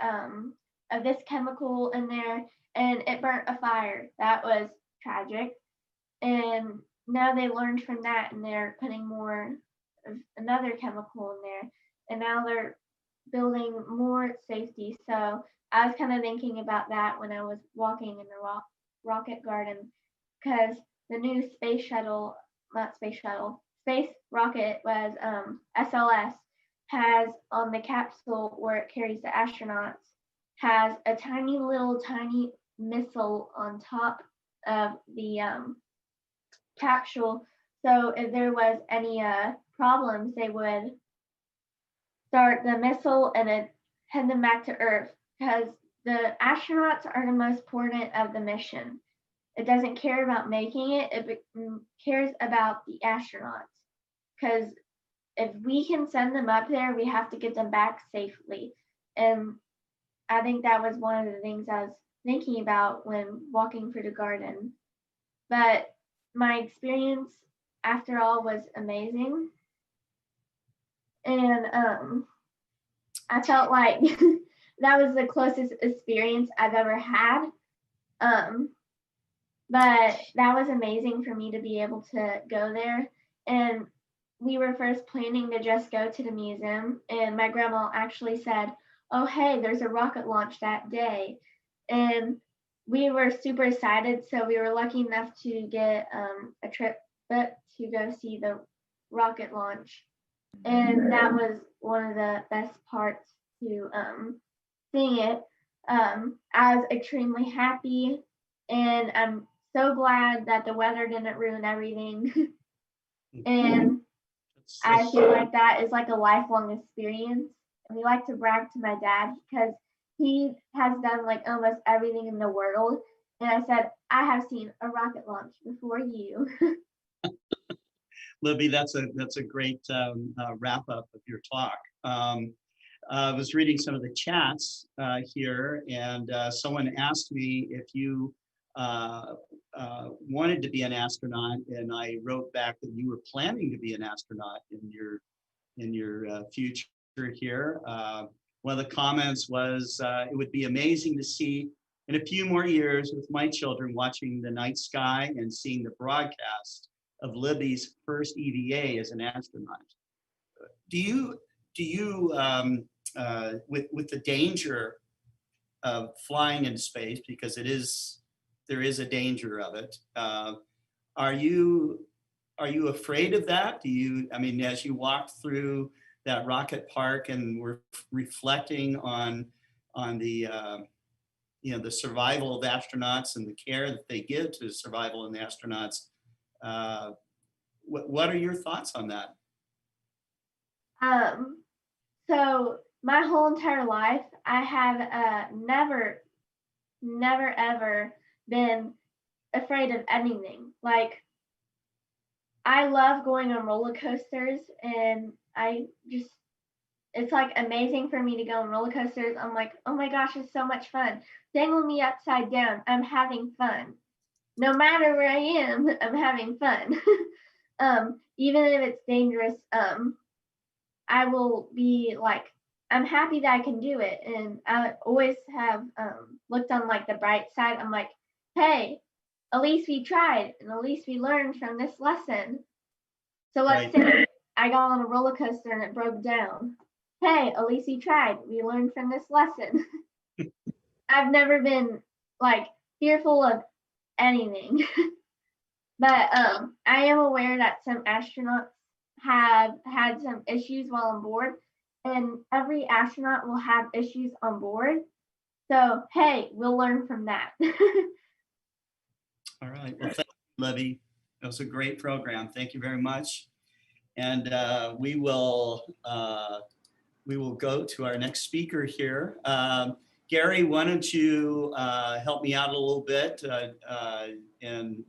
of this chemical in there and it burnt a fire. That was tragic. And now they learned from that and they're putting more of another chemical in there. And now they're building more safety. So I was kind of thinking about that when I was walking in the rocket garden because the new space rocket was SLS has on the capsule where it carries the astronauts has a tiny missile on top of the capsule. So if there was any problems, they would start the missile and then head them back to Earth because the astronauts are the most important of the mission. It doesn't care about making it, it cares about the astronauts because if we can send them up there, we have to get them back safely. And I think that was one of the things I was thinking about when walking through the garden. But my experience after all was amazing. And I felt like that was the closest experience I've ever had. But that was amazing for me to be able to go there. And we were first planning to just go to the museum. And my grandma actually said, "Oh, hey, there's a rocket launch that day." And we were super excited. So we were lucky enough to get a trip to go see the rocket launch. And that was one of the best parts to seeing it. I was extremely happy, and I'm so glad that the weather didn't ruin everything. And I feel like that is like a lifelong experience. And we like to brag to my dad because he has done like almost everything in the world. And I said, I have seen a rocket launch before you. Libby, that's a great wrap up of your talk. I was reading some of the chats here, and someone asked me if you wanted to be an astronaut, and I wrote back that you were planning to be an astronaut in your future here. One of the comments was, it would be amazing to see in a few more years with my children watching the night sky and seeing the broadcast of Libby's first EVA as an astronaut. Do you with the danger of flying into space, because there is a danger of it, are you afraid of that? I mean, as you walked through that rocket park and were reflecting on the the survival of astronauts and the care that they give to survival in the astronauts, what are your thoughts on that? So my whole entire life, I have never ever been afraid of anything. Like, I love going on roller coasters, and it's like amazing for me to go on roller coasters. I'm like, oh my gosh, it's so much fun. Dangle me upside down. I'm having fun. No matter where I am, I'm having fun. Even if it's dangerous, I will be like, I'm happy that I can do it. And I always have looked on like the bright side. I'm like, hey, at least we tried and at least we learned from this lesson. So let's say I got on a roller coaster and it broke down. Hey, at least we tried. We learned from this lesson. I've never been like fearful of anything. But I am aware that some astronauts have had some issues while on board, and every astronaut will have issues on board. So, hey, we'll learn from that. All right. Well, thank you, Libby. It was a great program. Thank you very much. And we will go to our next speaker here. Gary, why don't you help me out a little bit and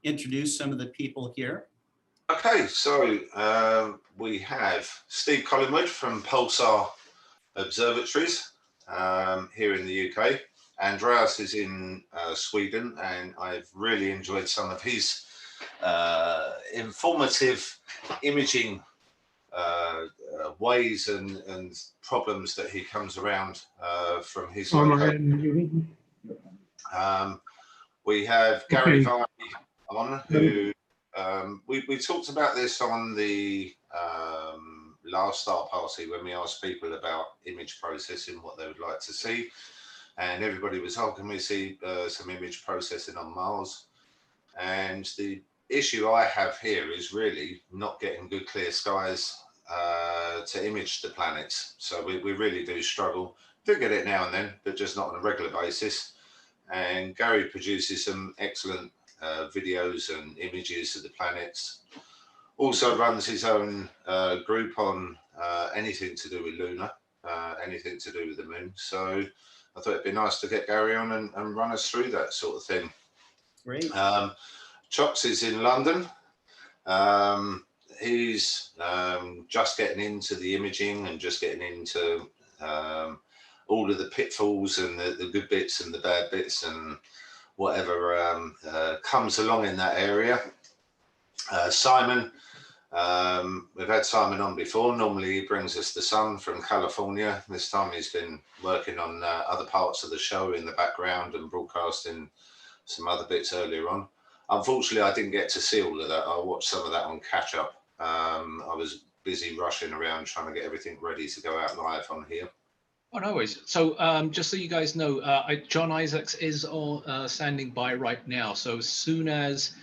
introduce some of the people here. Okay, so we have Steve Collingwood from Pulsar Observatories here in the UK. Andreas is in Sweden, and I've really enjoyed some of his informative imaging ways and problems that he comes around from his location. We have Gary Varney on, who we talked about this on the last Star Party when we asked people about image processing, what they would like to see, and everybody was, oh, can we see some image processing on Mars? And the issue I have here is really not getting good clear skies to image the planets. So we really do struggle. Do get it now and then, but just not on a regular basis. And Gary produces some excellent videos and images of the planets. Also runs his own group on anything to do with Luna, anything to do with the moon. So I thought it'd be nice to get Gary on and run us through that sort of thing. Great. Chox is in London. He's just getting into the imaging and just getting into all of the pitfalls and the good bits and the bad bits and whatever comes along in that area. Simon, we've had Simon on before. Normally he brings us the sun from California. This time he's been working on other parts of the show in the background and broadcasting some other bits earlier on. Unfortunately, I didn't get to see all of that. I watched some of that on catch up. I was busy rushing around trying to get everything ready to go out live on here. Oh, no worries. So just so you guys know, John Isaacs is standing by right now. So as soon as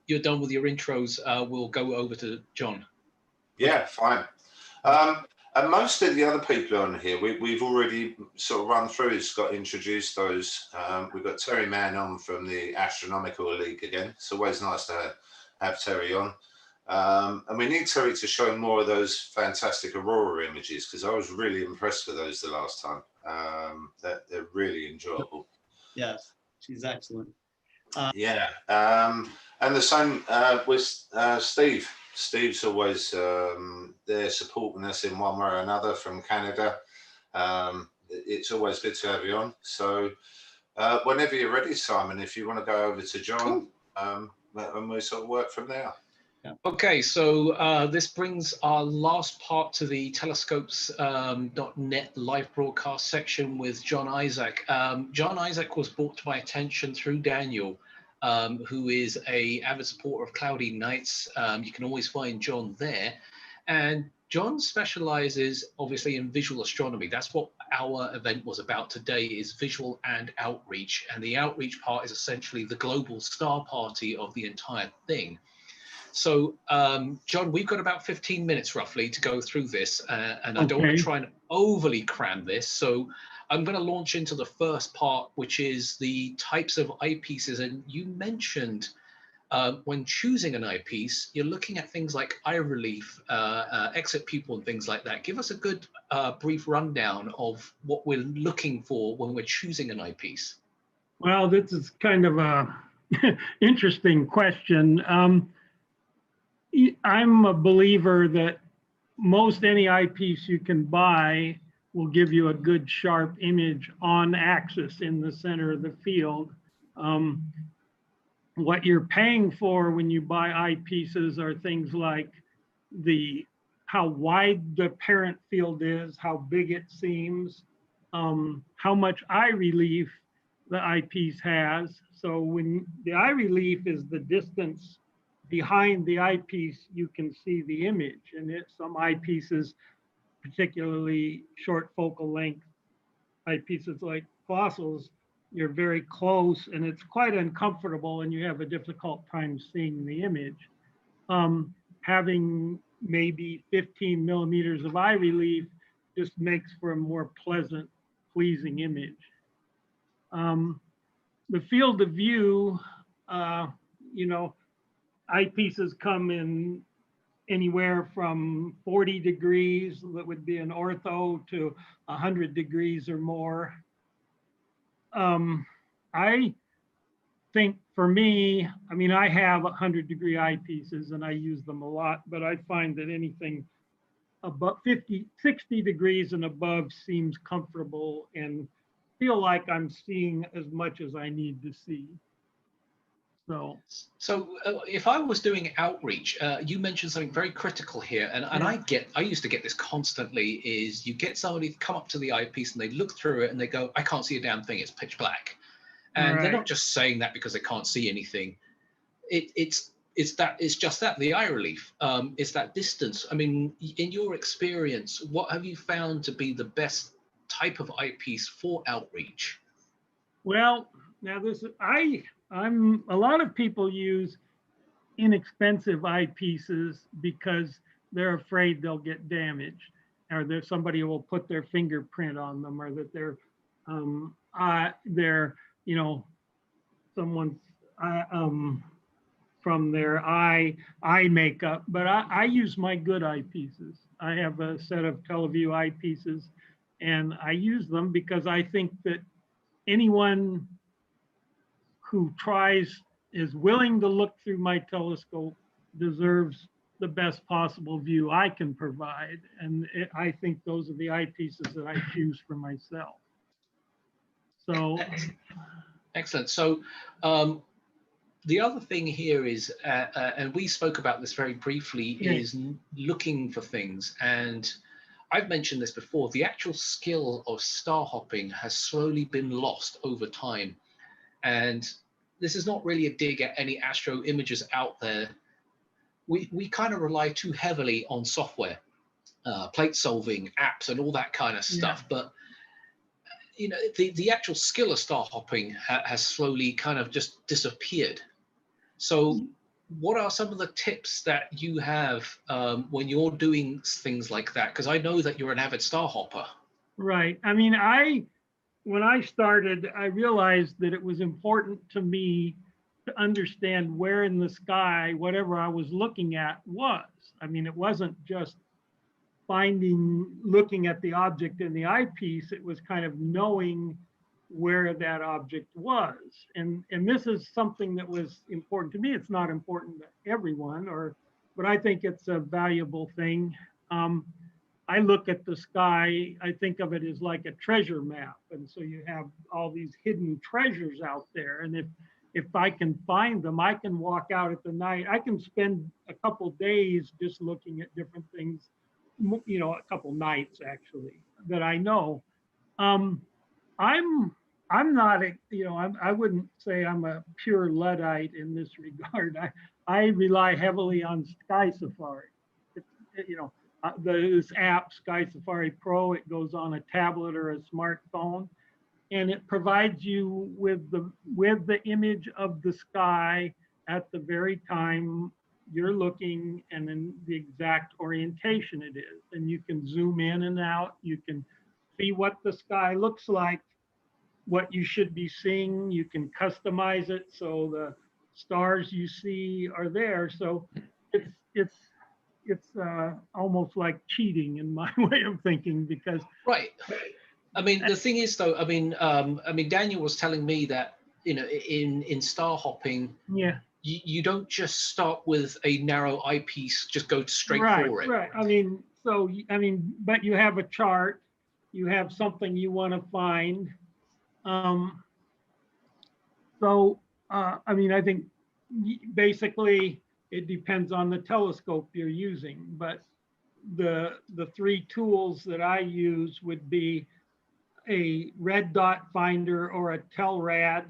you're done with your intros, we'll go over to John. Yeah, fine. And most of the other people on here, we've already sort of run through. Scott introduced those. We've got Terry Mann on from the Astronomical League again. It's always nice to have Terry on. And we need Terry to show more of those fantastic aurora images, because I was really impressed with those the last time. They're really enjoyable. Yes, she's excellent. Yeah. And the same with Steve. Steve's always there supporting us in one way or another from Canada. It's always good to have you on. So whenever you're ready, Simon, if you want to go over to John, and we sort of work from there. Yeah. Okay, so this brings our last part to the telescopes.net live broadcast section with John Isaac. John Isaac was brought to my attention through Daniel, who is an avid supporter of Cloudy Nights. You can always find John there. And John specializes obviously in visual astronomy. That's what our event was about today, is visual and outreach. And the outreach part is essentially the global star party of the entire thing. So, John, we've got about 15 minutes roughly to go through this, and I don't want to try and overly cram this. So I'm going to launch into the first part, which is the types of eyepieces. And you mentioned when choosing an eyepiece, you're looking at things like eye relief, exit pupil, and things like that. Give us a good brief rundown of what we're looking for when we're choosing an eyepiece. Well, this is kind of a interesting question. I'm a believer that most any eyepiece you can buy will give you a good sharp image on axis in the center of the field. What you're paying for when you buy eyepieces are things like the how wide the parent field is, how big it seems, how much eye relief the eyepiece has. So when the eye relief is the distance behind the eyepiece, you can see the image. And some eyepieces, particularly short focal length eyepieces like Fossil's, you're very close and it's quite uncomfortable and you have a difficult time seeing the image. Having maybe 15 millimeters of eye relief just makes for a more pleasant, pleasing image. The field of view, you know, eyepieces come in anywhere from 40 degrees, that would be an ortho, to 100 degrees or more. I think for me, I mean, I have 100-degree eyepieces and I use them a lot, but I find that anything above 50, 60 degrees and above seems comfortable and feel like I'm seeing as much as I need to see. So if I was doing outreach, you mentioned something very critical here, and I used to get this constantly, is you get somebody to come up to the eyepiece and they look through it and they go, I can't see a damn thing, it's pitch black. And they're not just saying that because they can't see anything. It's just that, the eye relief, it's that distance. I mean, in your experience, what have you found to be the best type of eyepiece for outreach? Well, now a lot of people use inexpensive eyepieces because they're afraid they'll get damaged, or there's somebody who will put their fingerprint on them, or that they're you know, someone's from their eye makeup. But I use my good eyepieces. I have a set of Teleview eyepieces, and I use them because I think that anyone who is willing to look through my telescope deserves the best possible view I can provide. And I think those are the eyepieces that I choose for myself. So. Excellent. So the other thing here is, and we spoke about this very briefly, is looking for things. And I've mentioned this before, the actual skill of star hopping has slowly been lost over time. And this is not really a dig at any astro imagers out there. We kind of rely too heavily on software, plate solving, apps, and all that kind of stuff. But you know, the actual skill of star hopping has slowly kind of just disappeared. So what are some of the tips that you have when you're doing things like that? Because I know that you're an avid star hopper. Right. I mean, when I started, I realized that it was important to me to understand where in the sky whatever I was looking at was. I mean, it wasn't just looking at the object in the eyepiece, it was kind of knowing where that object was. And this is something that was important to me. It's not important to everyone, but I think it's a valuable thing. I look at the sky, I think of it as like a treasure map. And so you have all these hidden treasures out there. And if I can find them, I can walk out at the night. I can spend a couple days just looking at different things, you know, a couple nights actually, that I know. I'm not, you know, I wouldn't say I'm a pure Luddite in this regard. I rely heavily on Sky Safari. You know, this app, Sky Safari Pro, it goes on a tablet or a smartphone, and it provides you with the image of the sky at the very time you're looking, and in the exact orientation it is. And you can zoom in and out. You can see what the sky looks like, what you should be seeing. You can customize it so the stars you see are there. So it's almost like cheating in my way of thinking, because right. I mean, the thing is, though, I mean, Daniel was telling me that, you know, in star hopping, you don't just start with a narrow eyepiece, just go straight for it. Right. I mean, but you have a chart, you have something you want to find. I mean, I think basically it depends on the telescope you're using, but the three tools that I use would be a red dot finder or a telrad,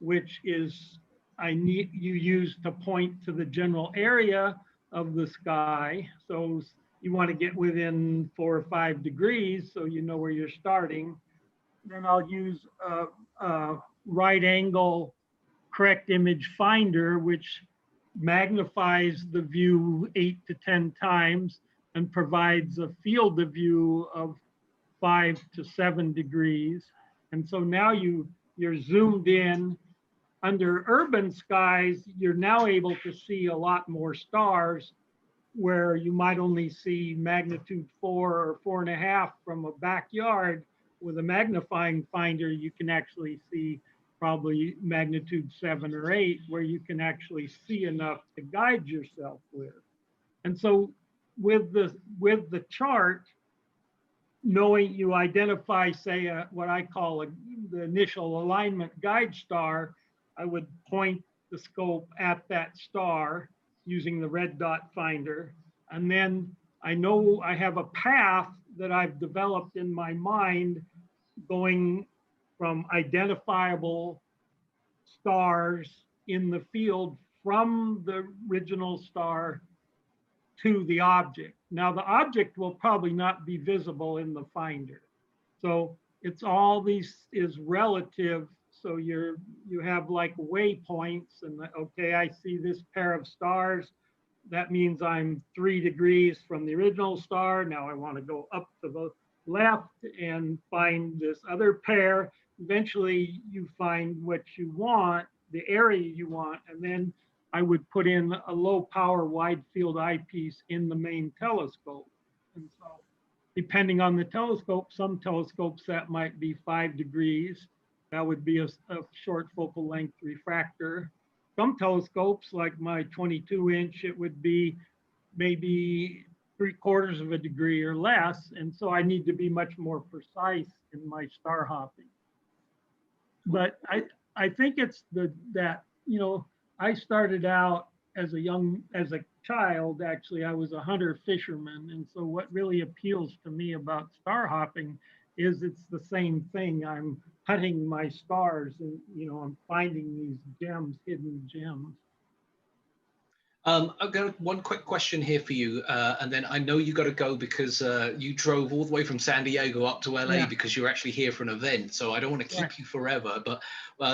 which is you use to point to the general area of the sky. So you want to get within 4 or 5 degrees so you know where you're starting. Then I'll use a right angle correct image finder, which magnifies the view 8 to 10 times and provides a field of view of 5 to 7 degrees. And so now you're zoomed in. Under urban skies, you're now able to see a lot more stars where you might only see magnitude 4 or 4.5 from a backyard. With a magnifying finder, you can actually see probably magnitude 7 or 8, where you can actually see enough to guide yourself with. And so with the chart, knowing you identify, say, what I call the initial alignment guide star, I would point the scope at that star using the red dot finder. And then I know I have a path that I've developed in my mind going from identifiable stars in the field from the original star to the object. Now the object will probably not be visible in the finder. So it's all these is relative. So you have like waypoints and okay, I see this pair of stars. That means I'm 3 degrees from the original star. Now I want to go up to the left and find this other pair. Eventually you find what you want, the area you want, and then I would put in a low power wide field eyepiece in the main telescope. And so depending on the telescope, some telescopes that might be 5 degrees. That would be a short focal length refractor. Some telescopes, like my 22-inch, it would be maybe 3/4 of a degree or less. And so I need to be much more precise in my star hopping. But I think it's that, you know, I started out as a child, actually, I was a hunter fisherman. And so what really appeals to me about star hopping is it's the same thing. I'm hunting my stars and, you know, I'm finding these gems, hidden gems. I've got one quick question here for you, and then I know you got to go because you drove all the way from San Diego up to LA because you're actually here for an event. So I don't want to keep you forever, but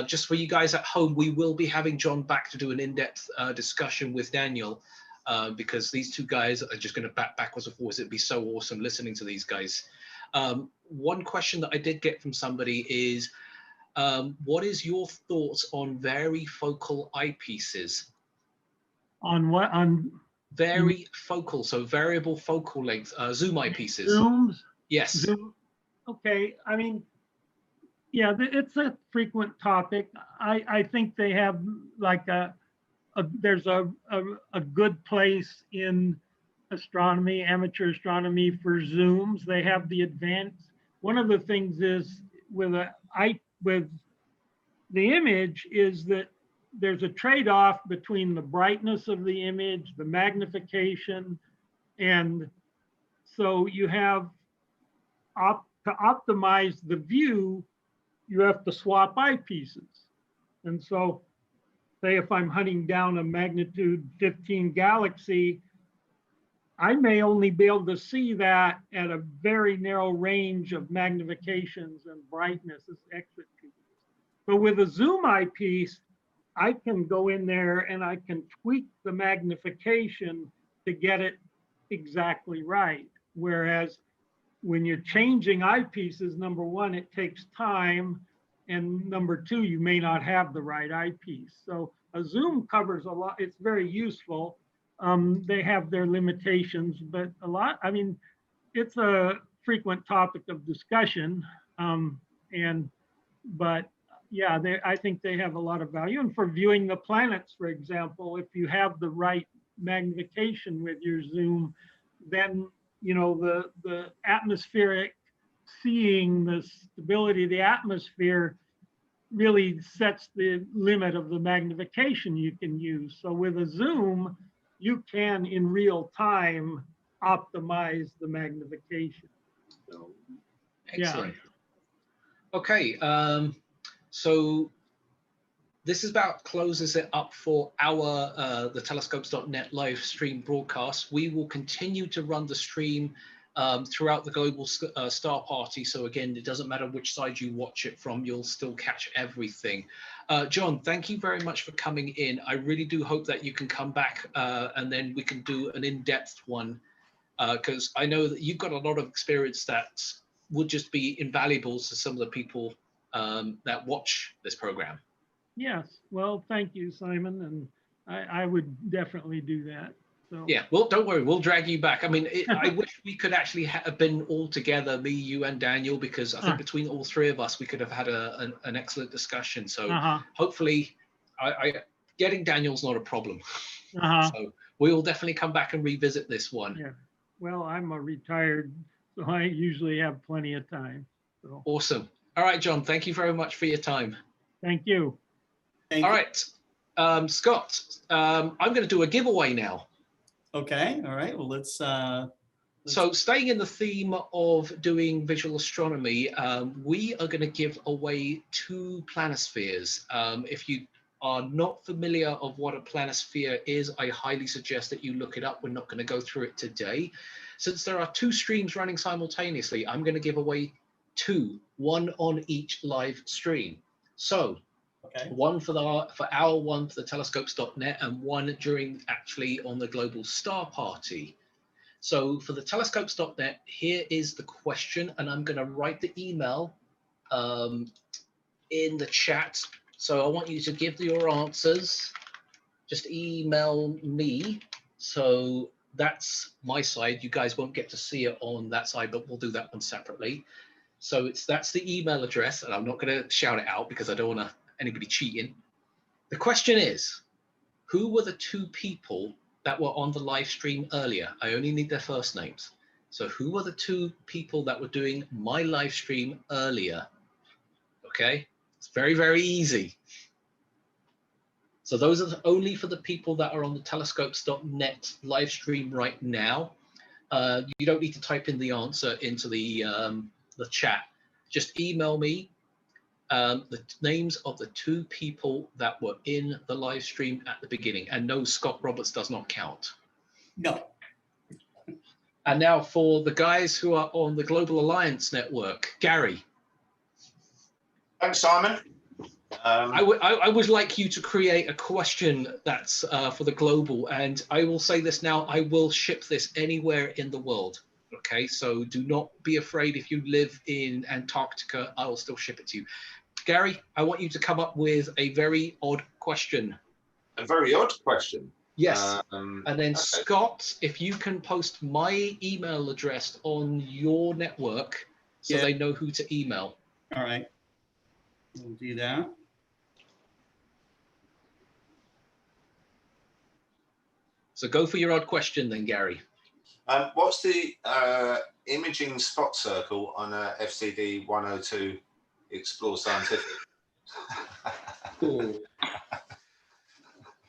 just for you guys at home, we will be having John back to do an in-depth discussion with Daniel because these two guys are just going to backwards and forwards. It'd be so awesome listening to these guys. One question that I did get from somebody is, what is your thoughts on varifocal eyepieces? On what? On varifocal, so variable focal length, zoom eyepieces. Zooms? Yes. Zoom. Okay, I mean, yeah, it's a frequent topic. I think they have like there's a good place in astronomy, amateur astronomy for zooms. They have the advanced. One of the things is with the image is that there's a trade-off between the brightness of the image, the magnification, and so you have to optimize the view, you have to swap eyepieces. And so say if I'm hunting down a magnitude 15 galaxy, I may only be able to see that at a very narrow range of magnifications and brightness as exit pieces. But with a zoom eyepiece, I can go in there and I can tweak the magnification to get it exactly right. Whereas when you're changing eyepieces, number one, it takes time. And number two, you may not have the right eyepiece. So a zoom covers a lot. It's very useful. They have their limitations, but I mean, it's a frequent topic of discussion. But yeah, I think they have a lot of value. And for viewing the planets, for example, if you have the right magnification with your zoom, then, you know, the atmospheric, seeing the stability of the atmosphere really sets the limit of the magnification you can use. So with a zoom, you can in real time optimize the magnification. So, yeah. Excellent. Okay, so this is about closes it up for our the telescopes.net live stream broadcast. We will continue to run the stream throughout the global star party. So again, it doesn't matter which side you watch it from, you'll still catch everything. John, thank you very much for coming in. I really do hope that you can come back and then we can do an in-depth one, because I know that you've got a lot of experience that would just be invaluable to some of the people that watch this program. Yes. Well, thank you, Simon. And I would definitely do that. So. Yeah, well, don't worry, we'll drag you back. I mean, I wish we could actually have been all together, me, you, and Daniel, because I think between all three of us, we could have had an excellent discussion. So hopefully, getting Daniel's not a problem. So we will definitely come back and revisit this one. Yeah. Well, I'm a retired, so I usually have plenty of time. So. Awesome. All right, John, thank you very much for your time. Thank you. Thank All you. right, Scott, I'm going to do a giveaway now. Okay. All right. Well, let's. So staying in the theme of doing visual astronomy, we are going to give away 2 planispheres. If you are not familiar of what a planisphere is, I highly suggest that you look it up. We're not going to go through it today. Since there are 2 streams running simultaneously, I'm going to give away 2, one on each live stream. So one for our one for the telescopes.net and one during actually on the global star party. So for the telescopes.net, here is the question, and I'm going to write the email in the chat. So I want you to give your answers. Just email me. So that's my side. You guys won't get to see it on that side, but we'll do that one separately. So that's the email address, and I'm not going to shout it out because I don't want anybody cheating. The question is, who were the 2 people that were on the live stream earlier? I only need their first names. So who were the 2 people that were doing my live stream earlier? Okay, it's very, very easy. So those are only for the people that are on the telescopes.net live stream right now. You don't need to type in the answer into the chat. Just email me the names of the 2 people that were in the live stream at the beginning. And no, Scott Roberts does not count. No. And now for the guys who are on the Global Alliance Network, Gary. Thanks, Simon. I would like you to create a question that's for the global, and I will say this now, I will ship this anywhere in the world. Okay, so do not be afraid if you live in Antarctica, I will still ship it to you. Gary, I want you to come up with a very odd question. A very odd question? Yes. And then okay. Scott, if you can post my email address on your network so they know who to email. All right. We'll do that. So go for your odd question then, Gary. What's the imaging spot circle on a FCD 102 Explore Scientific? Cool.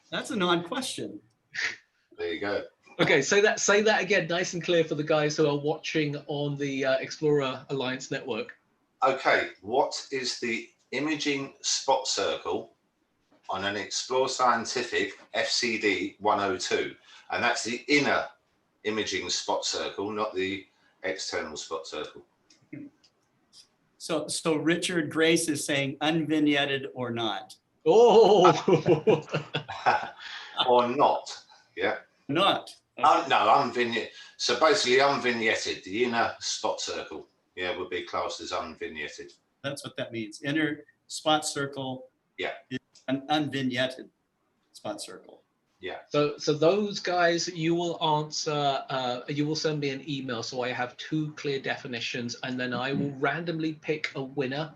That's an odd question. There you go. Okay, say that again, nice and clear for the guys who are watching on the Explorer Alliance Network. Okay, what is the imaging spot circle on an Explore Scientific FCD 102? And that's the inner imaging spot circle, not the external spot circle. So Richard Grace is saying unvignetted or not. Oh, or not, yeah. Not. No, unvignetted. So basically unvignetted, the inner spot circle, yeah, would be classed as unvignetted. That's what that means. Inner spot circle. Yeah. Is an unvignetted spot circle. Yeah. So those guys, you will answer, you will send me an email so I have 2 clear definitions, and then I will randomly pick a winner,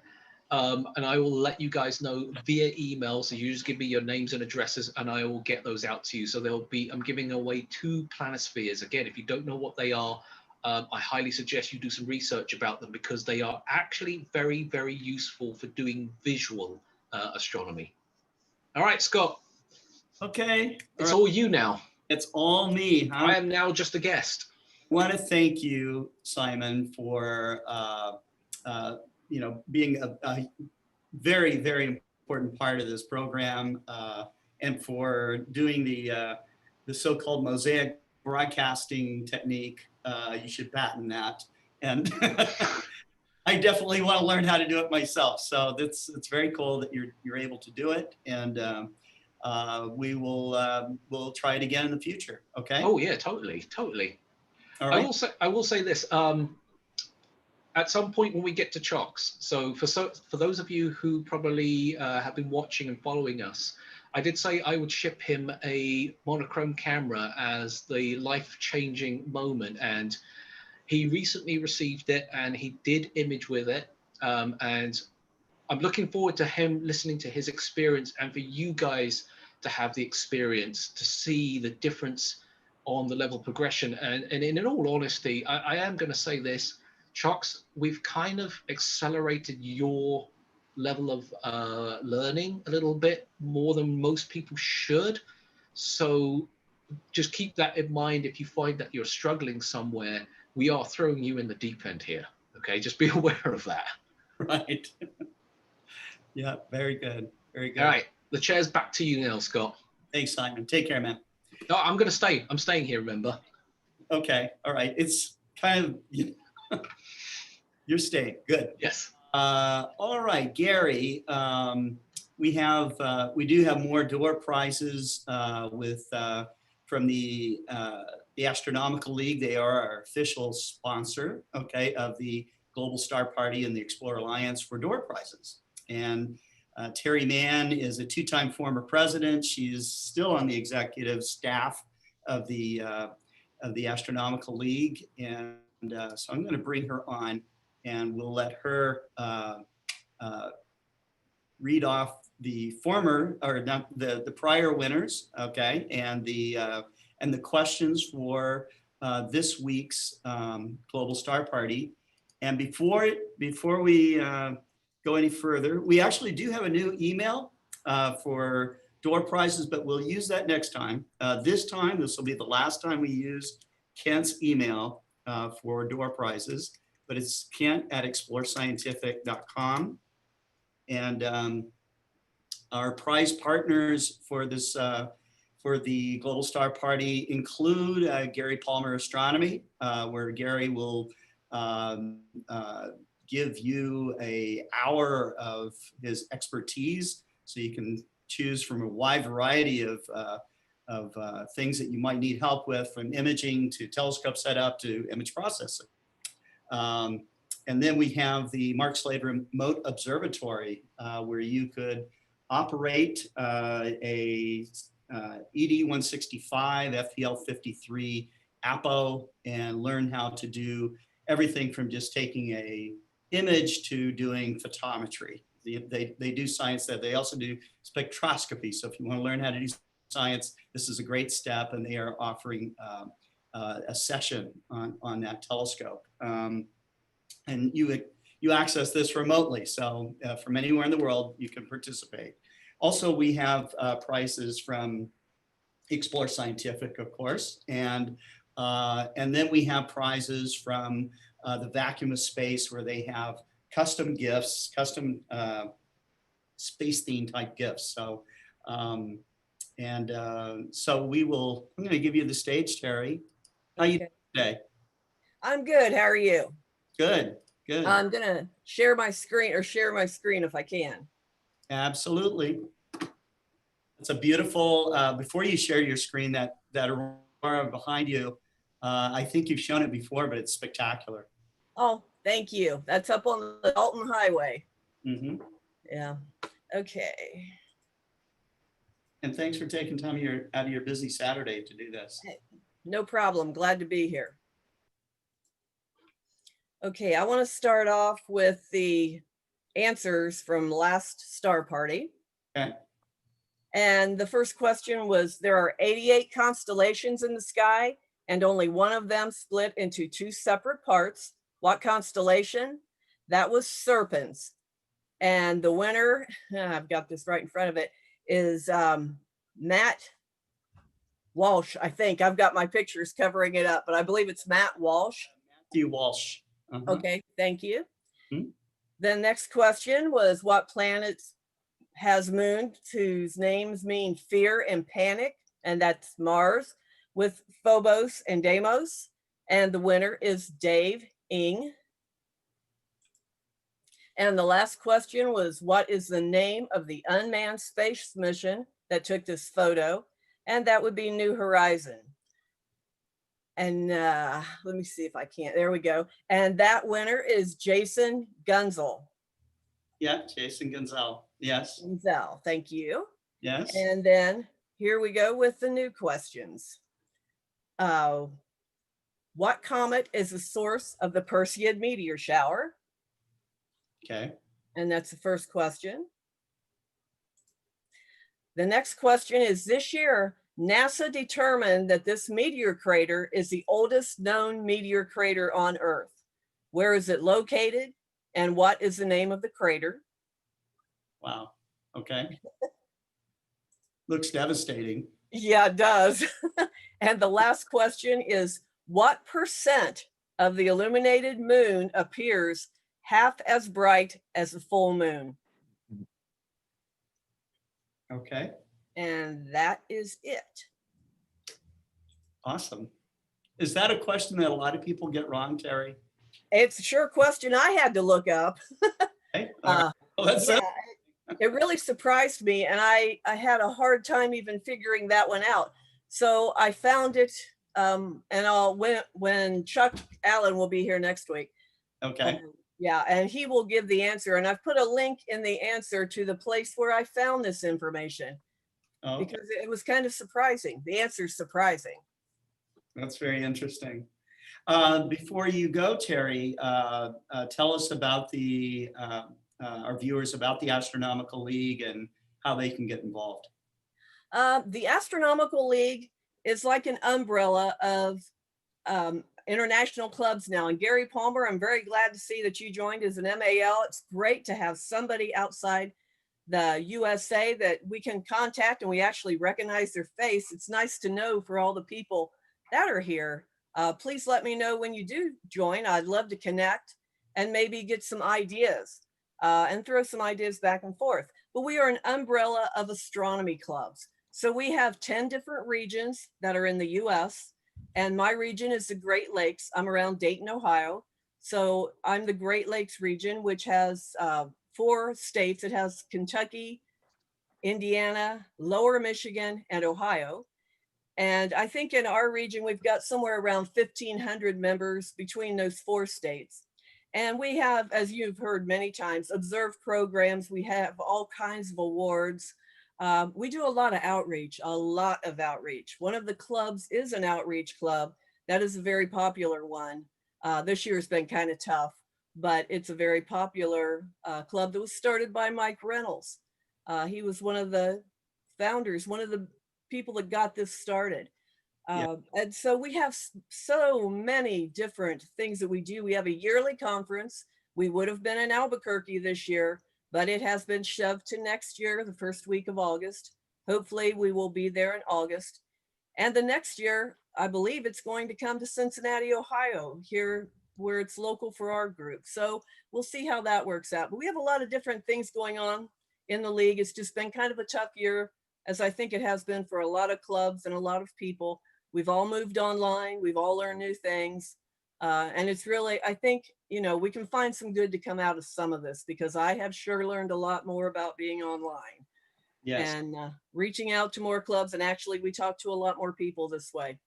and I will let you guys know via email. So you just give me your names and addresses and I will get those out to you. So I'm giving away 2 planispheres. Again, if you don't know what they are, I highly suggest you do some research about them because they are actually very, very useful for doing visual astronomy. All right, Scott. Okay. It's all you now. It's all me. Huh? I am now just a guest. want to thank you, Simon, for being a very, very important part of this program, and for doing the so-called mosaic broadcasting technique. You should patent that. And I definitely want to learn how to do it myself. So it's very cool that you're able to do it, and we'll try it again in the future. Okay. Oh yeah, totally. All I right. will say this. At some point when we get to Chocks, so for those of you who probably have been watching and following us, I did say I would ship him a monochrome camera as the life-changing moment, and he recently received it and he did image with it. And I'm looking forward to him listening to his experience, and for you guys to have the experience to see the difference on the level progression. And in all honesty, I am going to say this, Chocks, we've kind of accelerated your level of learning a little bit more than most people should. So just keep that in mind. If you find that you're struggling somewhere, we are throwing you in the deep end here. Okay, just be aware of that. Right. Yeah, very good. Very good. All right, the chair's back to you now, Scott. Thanks, Simon. Take care, man. No, I'm going to stay. I'm staying here, remember? Okay. All right. It's kind of, you're staying. Good. Yes. All right, Gary. We do have more door prizes from the Astronomical League. They are our official sponsor, okay, of the Global Star Party and the Explore Alliance for door prizes. And Terry Mann is a two-time former president. She is still on the executive staff of the Astronomical League, and so I'm going to bring her on, and we'll let her read off the former, or not the prior winners, okay, and the questions for this week's Global Star Party. And before we go any further, we actually do have a new email for door prizes, but we'll use that next time. This will be the last time we use Kent's email for door prizes, but it's kent@explorescientific.com. And our prize partners for this for the Global Star Party include Gary Palmer Astronomy, where Gary will give you an hour of his expertise, so you can choose from a wide variety of things that you might need help with, from imaging to telescope setup to image processing. And then we have the Mark Slade Remote Observatory, where you could operate a ED-165 FPL-53 APO and learn how to do everything from just taking a image to doing photometry. They do science that. They also do spectroscopy. So if you want to learn how to do science, this is a great step, and they are offering a session on that telescope. And you access this remotely. So from anywhere in the world, you can participate. Also, we have prizes from Explore Scientific, of course. And then we have prizes from the Vacuum of Space, where they have custom gifts, custom space theme type gifts. So, so I'm going to give you the stage, Terry. How you doing today? I'm good. How are you? Good, good. I'm going to share my screen if I can. Absolutely. It's a beautiful, before you share your screen, that aurora behind you, I think you've shown it before, but it's spectacular. Oh, thank you. That's up on the Dalton Highway. Mm-hmm. Yeah. Okay. And thanks for taking time out of your busy Saturday to do this. No problem. Glad to be here. Okay, I want to start off with the answers from last Star Party. Okay. And the first question was, there are 88 constellations in the sky, and only one of them split into two separate parts. What constellation? That was Serpens. And the winner, I've got this right in front of it, is Matt Walsh, I think. I've got my pictures covering it up, but I believe it's Matt Walsh. Matthew Walsh. Okay, thank you. Hmm. The next question was, what planet has moon whose names mean fear and panic? And that's Mars, with Phobos and Deimos. And the winner is Dave Ing. And the last question was, what is the name of the unmanned space mission that took this photo? And that would be New Horizon. And let me see if I can't. There we go. And that winner is Jason Gunzel. Yeah, Jason Gonzalez. Yes. Gunzel, thank you. Yes. And then here we go with the new questions. What comet is the source of the Perseid meteor shower? Okay. And that's the first question. The next question is, this year, NASA determined that this meteor crater is the oldest known meteor crater on Earth. Where is it located? And what is the name of the crater? Wow. Okay. Looks devastating. Yeah, it does. And the last question is, what percent of the illuminated moon appears half as bright as the full moon? Okay. And that is it. Awesome. Is that a question that a lot of people get wrong, Terry? It's a sure question I had to look up. Okay. All right. Well, that's Yeah, it really surprised me, and I had a hard time even figuring that one out. So I found it, and when Chuck Allen will be here next week. Okay. Yeah, and he will give the answer, and I've put a link in the answer to the place where I found this information, Oh, because it was kind of surprising. The answer is surprising. that's very interesting. Before you go, Terry, tell us about our viewers about the Astronomical League and how they can get involved. The Astronomical League is like an umbrella of international clubs now. And Gary Palmer, I'm very glad to see that you joined as an MAL. It's great to have somebody outside the USA that we can contact and we actually recognize their face. It's nice to know for all the people that are here. Please let me know when you do join. I'd love to connect and maybe get some ideas and throw some ideas back and forth. But we are an umbrella of astronomy clubs. So we have 10 different regions that are in the US, and my region is the Great Lakes. I'm around Dayton, Ohio. So I'm the Great Lakes region, which has 4 states. It has Kentucky, Indiana, Lower Michigan, and Ohio. And I think in our region, we've got somewhere around 1,500 members between those 4 states. And we have, as you've heard many times, observed programs. We have all kinds of awards. We do a lot of outreach, a lot of outreach. One of the clubs is an outreach club. That is a very popular one. This year has been kind of tough, but it's a very popular club that was started by Mike Reynolds. He was one of the founders, one of the people that got this started. And so we have so many different things that we do. We have a yearly conference. We would have been in Albuquerque this year, but it has been shoved to next year, the first week of August. Hopefully we will be there in August. And the next year, I believe it's going to come to Cincinnati, Ohio, here where it's local for our group. So we'll see how that works out. But we have a lot of different things going on in the league. It's just been kind of a tough year, as I think it has been for a lot of clubs and a lot of people. We've all moved online. We've all learned new things. And it's really, I think, you know, we can find some good to come out of some of this, because I have sure learned a lot more about being online. Yes. And reaching out to more clubs. And actually, we talk to a lot more people this way.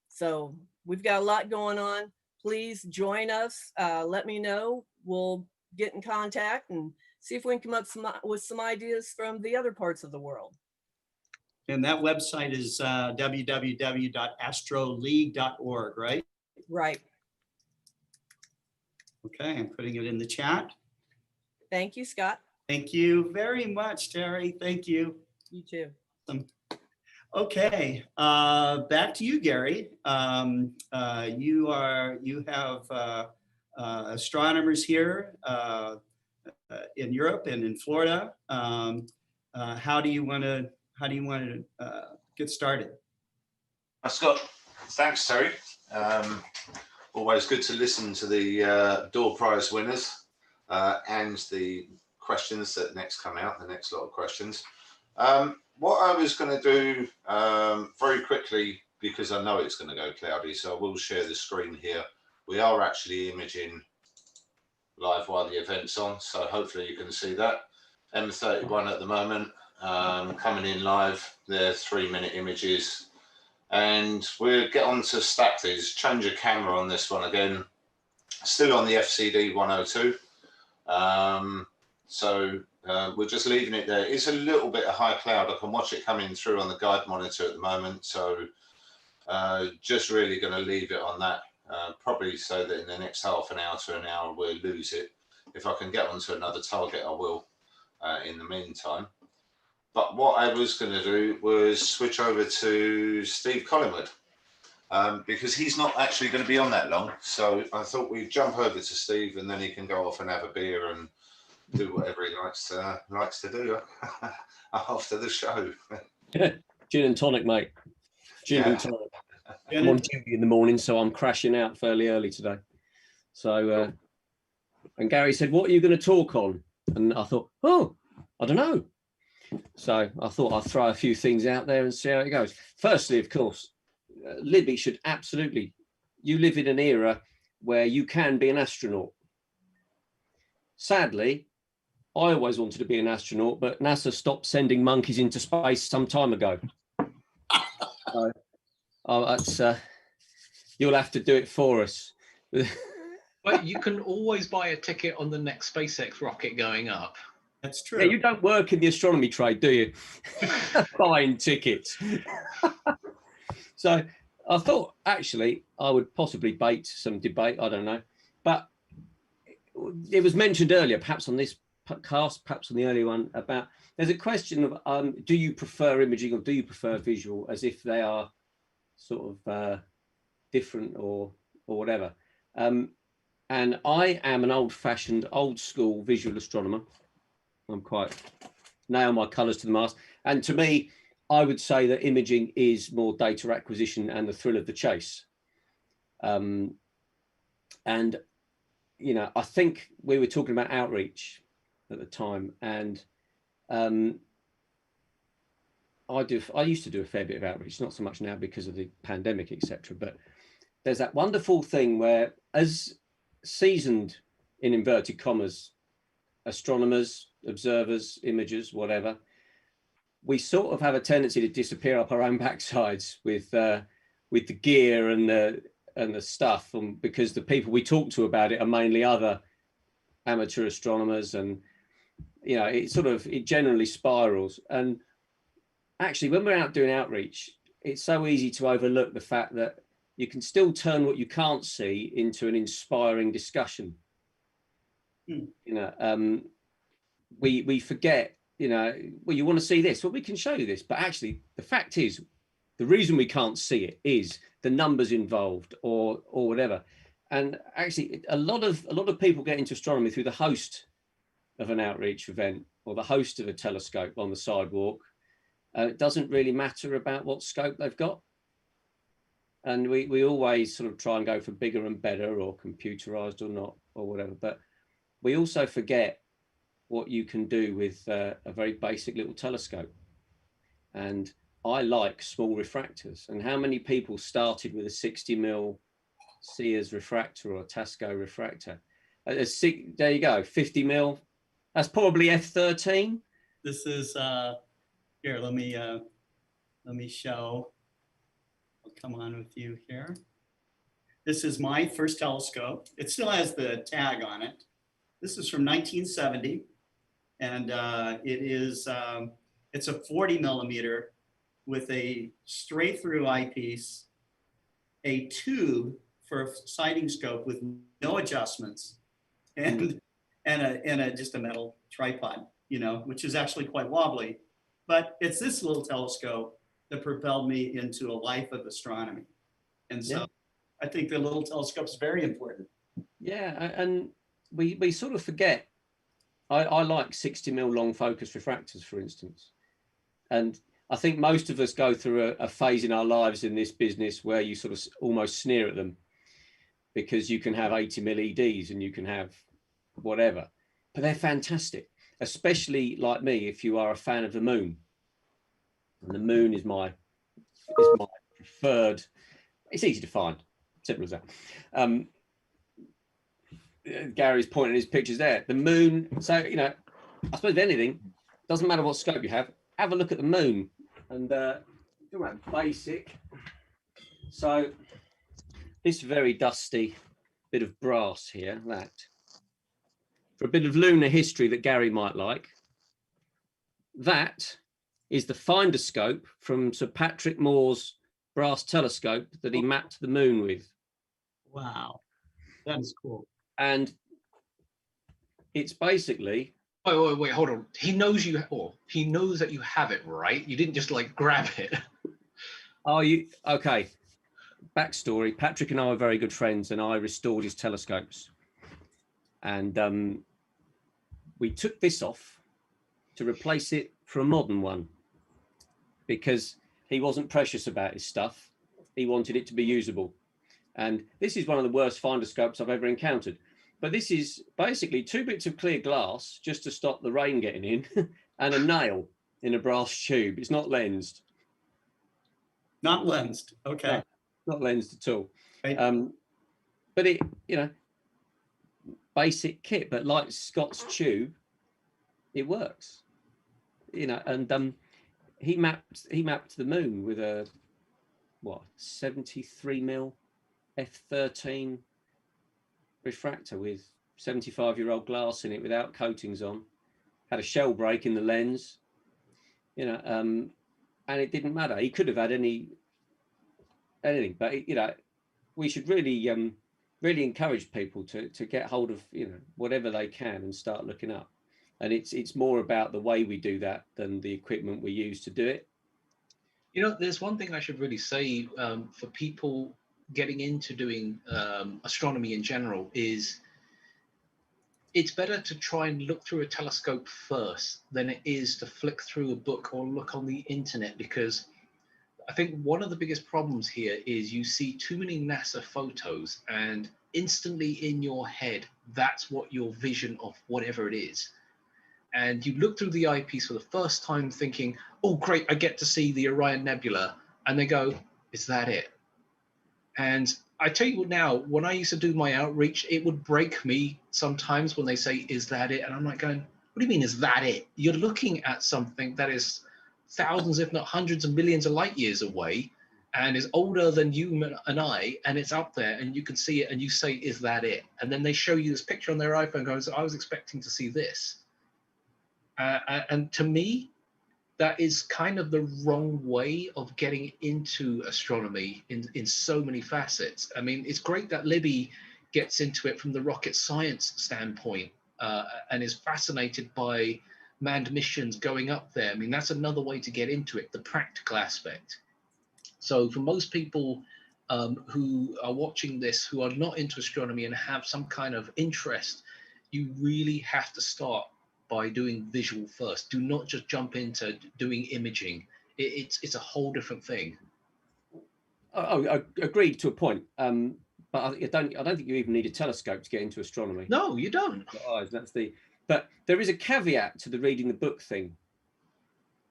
So we've got a lot going on. Please join us. Let me know. We'll get in contact and see if we can come up with some ideas from the other parts of the world. And that website is www.astroleague.org, right? Right. Okay, I'm putting it in the chat. Thank you, Scott. Thank you very much, Terry. Thank you. You too. Awesome. Okay, back to you, Gary. You have astronomers here in Europe and in Florida. How do you want to get started? Scott, thanks, Terry. Always good to listen to the door prize winners and the questions that next come out, the next lot of questions. What I was going to do very quickly, because I know it's going to go cloudy, so I will share the screen here. We are actually imaging live while the event's on, so hopefully you can see that. M31 at the moment, coming in live. They're 3-minute images. And we'll get on to stack these, change a camera on this one again. Still on the FCD 102. We're just leaving it there. It's a little bit of high cloud. I can watch it coming through on the guide monitor at the moment. So just really going to leave it on that, probably so that in the next half an hour to an hour, we'll lose it. If I can get onto another target, I will in the meantime. But what I was going to do was switch over to Steve Collingwood, because he's not actually going to be on that long. So I thought we'd jump over to Steve, and then he can go off and have a beer and do whatever he likes to do after the show. Gin and tonic, mate. Gin and tonic. I'm on duty in the morning, so I'm crashing out fairly early today. So, and Gary said, "What are you going to talk on?" And I thought, "Oh, I don't know." So I thought I'd throw a few things out there and see how it goes. Firstly, of course, Libby should absolutely, you live in an era where you can be an astronaut. Sadly, I always wanted to be an astronaut, but NASA stopped sending monkeys into space some time ago. So, you'll have to do it for us. But you can always buy a ticket on the next SpaceX rocket going up. That's true. Yeah, you don't work in the astronomy trade, do you? Buying tickets. So I thought, actually, I would possibly bait some debate. I don't know. But it was mentioned earlier, perhaps on this cast, perhaps on the earlier one, about there's a question of do you prefer imaging or do you prefer visual, as if they are sort of different or whatever. And I am an old-fashioned, old-school visual astronomer. I'm quite nail my colours to the mast. And to me, I would say that imaging is more data acquisition and the thrill of the chase. And, you know, I think we were talking about outreach at the time, and I used to do a fair bit of outreach, not so much now because of the pandemic, etc. But there's that wonderful thing where, as seasoned, in inverted commas, astronomers, observers, imagers, whatever, we sort of have a tendency to disappear up our own backsides with the gear and the stuff, because the people we talk to about it are mainly other amateur astronomers, and you know, it generally spirals. And actually, when we're out doing outreach, it's so easy to overlook the fact that you can still turn what you can't see into an inspiring discussion. You know, we forget, you know, well, you want to see this, well, we can show you this, but actually the fact is, the reason we can't see it is the numbers involved or whatever. And actually a lot of people get into astronomy through the host of an outreach event or the host of a telescope on the sidewalk. It doesn't really matter about what scope they've got. And we always sort of try and go for bigger and better, or computerized or not, or whatever. But we also forget what you can do with a very basic little telescope. And I like small refractors. And how many people started with a 60mm Sears refractor or a Tasco refractor? There you go, 50mm. That's probably F13. This is here. Let me show. I'll come on with you here. This is my first telescope. It still has the tag on it. This is from 1970, and it's a 40mm with a straight through eyepiece, a tube for a sighting scope with no adjustments, and just a metal tripod, you know, which is actually quite wobbly. But it's this little telescope that propelled me into a life of astronomy. And so I think the little telescope is very important. Yeah, and we sort of forget. I like 60mm long focus refractors, for instance. And I think most of us go through a phase in our lives in this business where you sort of almost sneer at them because you can have 80 mil EDs and you can have whatever, but they're fantastic, especially like me, if you are a fan of the moon. And the moon is my preferred. It's easy to find, simple as that. Gary's pointing his pictures there. The moon. So, you know, I suppose if anything, doesn't matter what scope you have a look at the moon. And basic. So this very dusty bit of brass here, that. For a bit of lunar history that Gary might like, that is the finder scope from Sir Patrick Moore's brass telescope that he mapped the moon with. Wow, that is cool. And it's basically... Wait, hold on. He knows he knows that you have it, right? You didn't just like grab it. Oh, okay. Backstory, Patrick and I were very good friends and I restored his telescopes. And we took this off to replace it for a modern one because he wasn't precious about his stuff. He wanted it to be usable. And this is one of the worst finder scopes I've ever encountered. But this is basically 2 bits of clear glass just to stop the rain getting in and a nail in a brass tube. It's not lensed. Not lensed. Okay. No, not lensed at all. Right. But it, you know, basic kit, but like Scott's tube, it works. You know, and he mapped the moon with a 73 mil f13 refractor with 75-year-old glass in it without coatings on. Had a shell break in the lens, you know, and it didn't matter. He could have had anything, but you know, we should really really encourage people to get hold of, you know, whatever they can and start looking up. And it's more about the way we do that than the equipment we use to do it. You know, there's one thing I should really say for people getting into doing astronomy in general is it's better to try and look through a telescope first than it is to flick through a book or look on the internet, because I think one of the biggest problems here is you see too many NASA photos and instantly in your head, that's what your vision of whatever it is. And you look through the eyepiece for the first time thinking, oh, great, I get to see the Orion Nebula. And they go, is that it? And I tell you what now, when I used to do my outreach, it would break me sometimes when they say, is that it? And I'm like going, what do you mean, is that it? You're looking at something that is thousands, if not hundreds of millions of light years away and is older than you and I, and it's up there and you can see it and you say, is that it? And then they show you this picture on their iPhone and goes, I was expecting to see this. And to me, that is kind of the wrong way of getting into astronomy in so many facets. I mean, it's great that Libby gets into it from the rocket science standpoint and is fascinated by manned missions going up there. I mean, that's another way to get into it, the practical aspect. So for most people who are watching this, who are not into astronomy and have some kind of interest, you really have to start by doing visual first. Do not just jump into doing imaging. It's a whole different thing. I agreed to a point, but I don't think you even need a telescope to get into astronomy. No, you don't. But there is a caveat to the reading the book thing.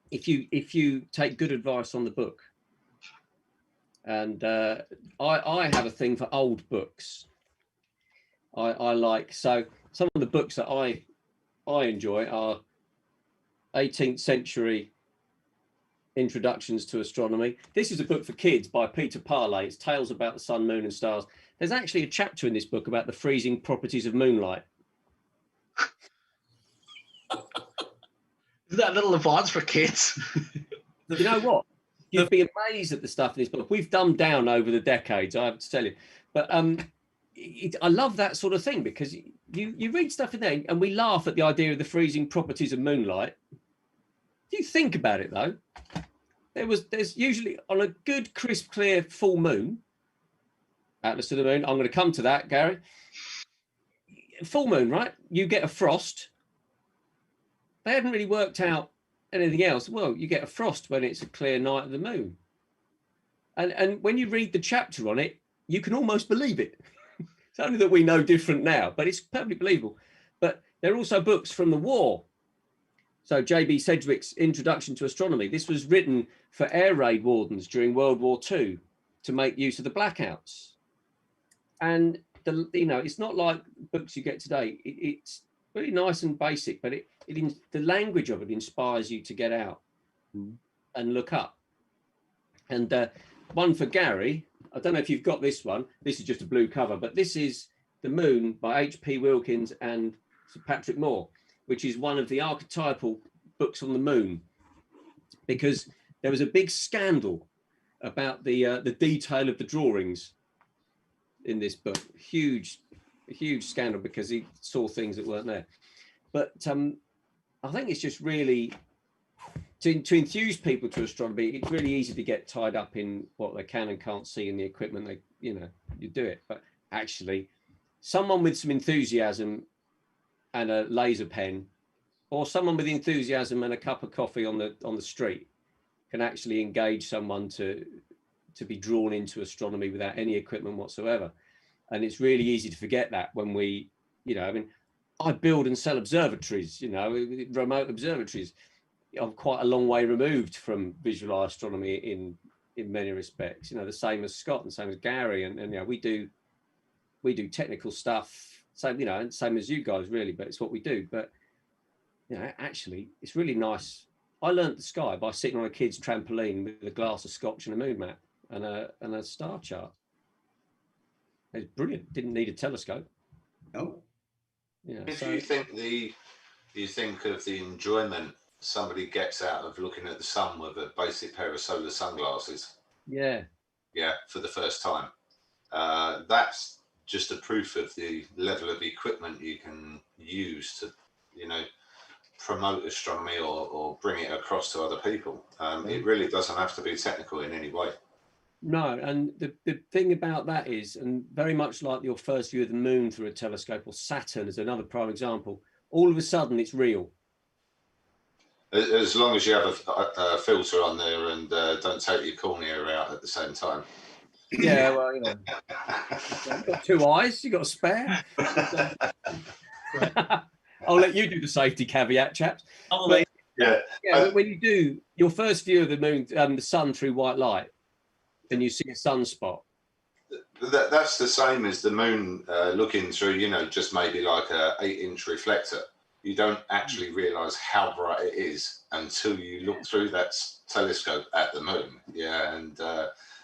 If you take good advice on the book, and I have a thing for old books. I like, so some of the books that I enjoy are 18th century introductions to astronomy. This is a book for kids by Peter Parley. It's Tales About the Sun, Moon and Stars. There's actually a chapter in this book about the freezing properties of moonlight. Is that a little advanced for kids? You know what? You'd be amazed at the stuff in this book. We've dumbed down over the decades, I have to tell you. But I love that sort of thing because you read stuff in there and we laugh at the idea of the freezing properties of moonlight. If you think about it though, there's usually on a good, crisp, clear full moon, Atlas of the Moon, I'm going to come to that, Gary. Full moon, right? You get a frost. They hadn't really worked out anything else, well, you get a frost when it's a clear night of the moon. And when you read the chapter on it, you can almost believe it. It's only that we know different now, but it's perfectly believable. But there are also books from the war. So J.B. Sedgwick's Introduction to Astronomy, this was written for air raid wardens during World War II to make use of the blackouts. And it's not like books you get today. It's really nice and basic, but the language of it inspires you to get out and look up. And one for Gary, I don't know if you've got this one. This is just a blue cover, but this is The Moon by H.P. Wilkins and Sir Patrick Moore, which is one of the archetypal books on the moon, because there was a big scandal about the detail of the drawings in this book. A huge scandal because he saw things that weren't there. But I think it's just really to enthuse people to astronomy. It's really easy to get tied up in what they can and can't see in the equipment. You do it, but actually, someone with some enthusiasm and a laser pen, or someone with enthusiasm and a cup of coffee on the street, can actually engage someone to be drawn into astronomy without any equipment whatsoever. And it's really easy to forget that when we, I build and sell observatories, remote observatories. I'm quite a long way removed from visual astronomy in many respects, the same as Scott and same as Gary. And we do technical stuff, same, and same as you guys really, but it's what we do. But, actually it's really nice. I learned the sky by sitting on a kid's trampoline with a glass of scotch and a moon map and a star chart. It was brilliant. Didn't need a telescope. No. Yeah. If you think of the enjoyment somebody gets out of looking at the sun with a basic pair of solar sunglasses. Yeah. Yeah, for the first time. That's just a proof of the level of equipment you can use to, promote astronomy or bring it across to other people. It really doesn't have to be technical in any way. No, and the thing about that is, and very much like your first view of the moon through a telescope, or Saturn is another prime example, all of a sudden it's real. As long as you have a filter on there and don't take your cornea out at the same time. Yeah, well, you've got two eyes, you've got a spare. I'll let you do the safety caveat, chaps. But, but when you do your first view of the moon, the sun through white light, and you see a sunspot. That's the same as the moon looking through, just maybe like a 8-inch reflector. You don't actually realise how bright it is until you look through that telescope at the moon. Yeah, and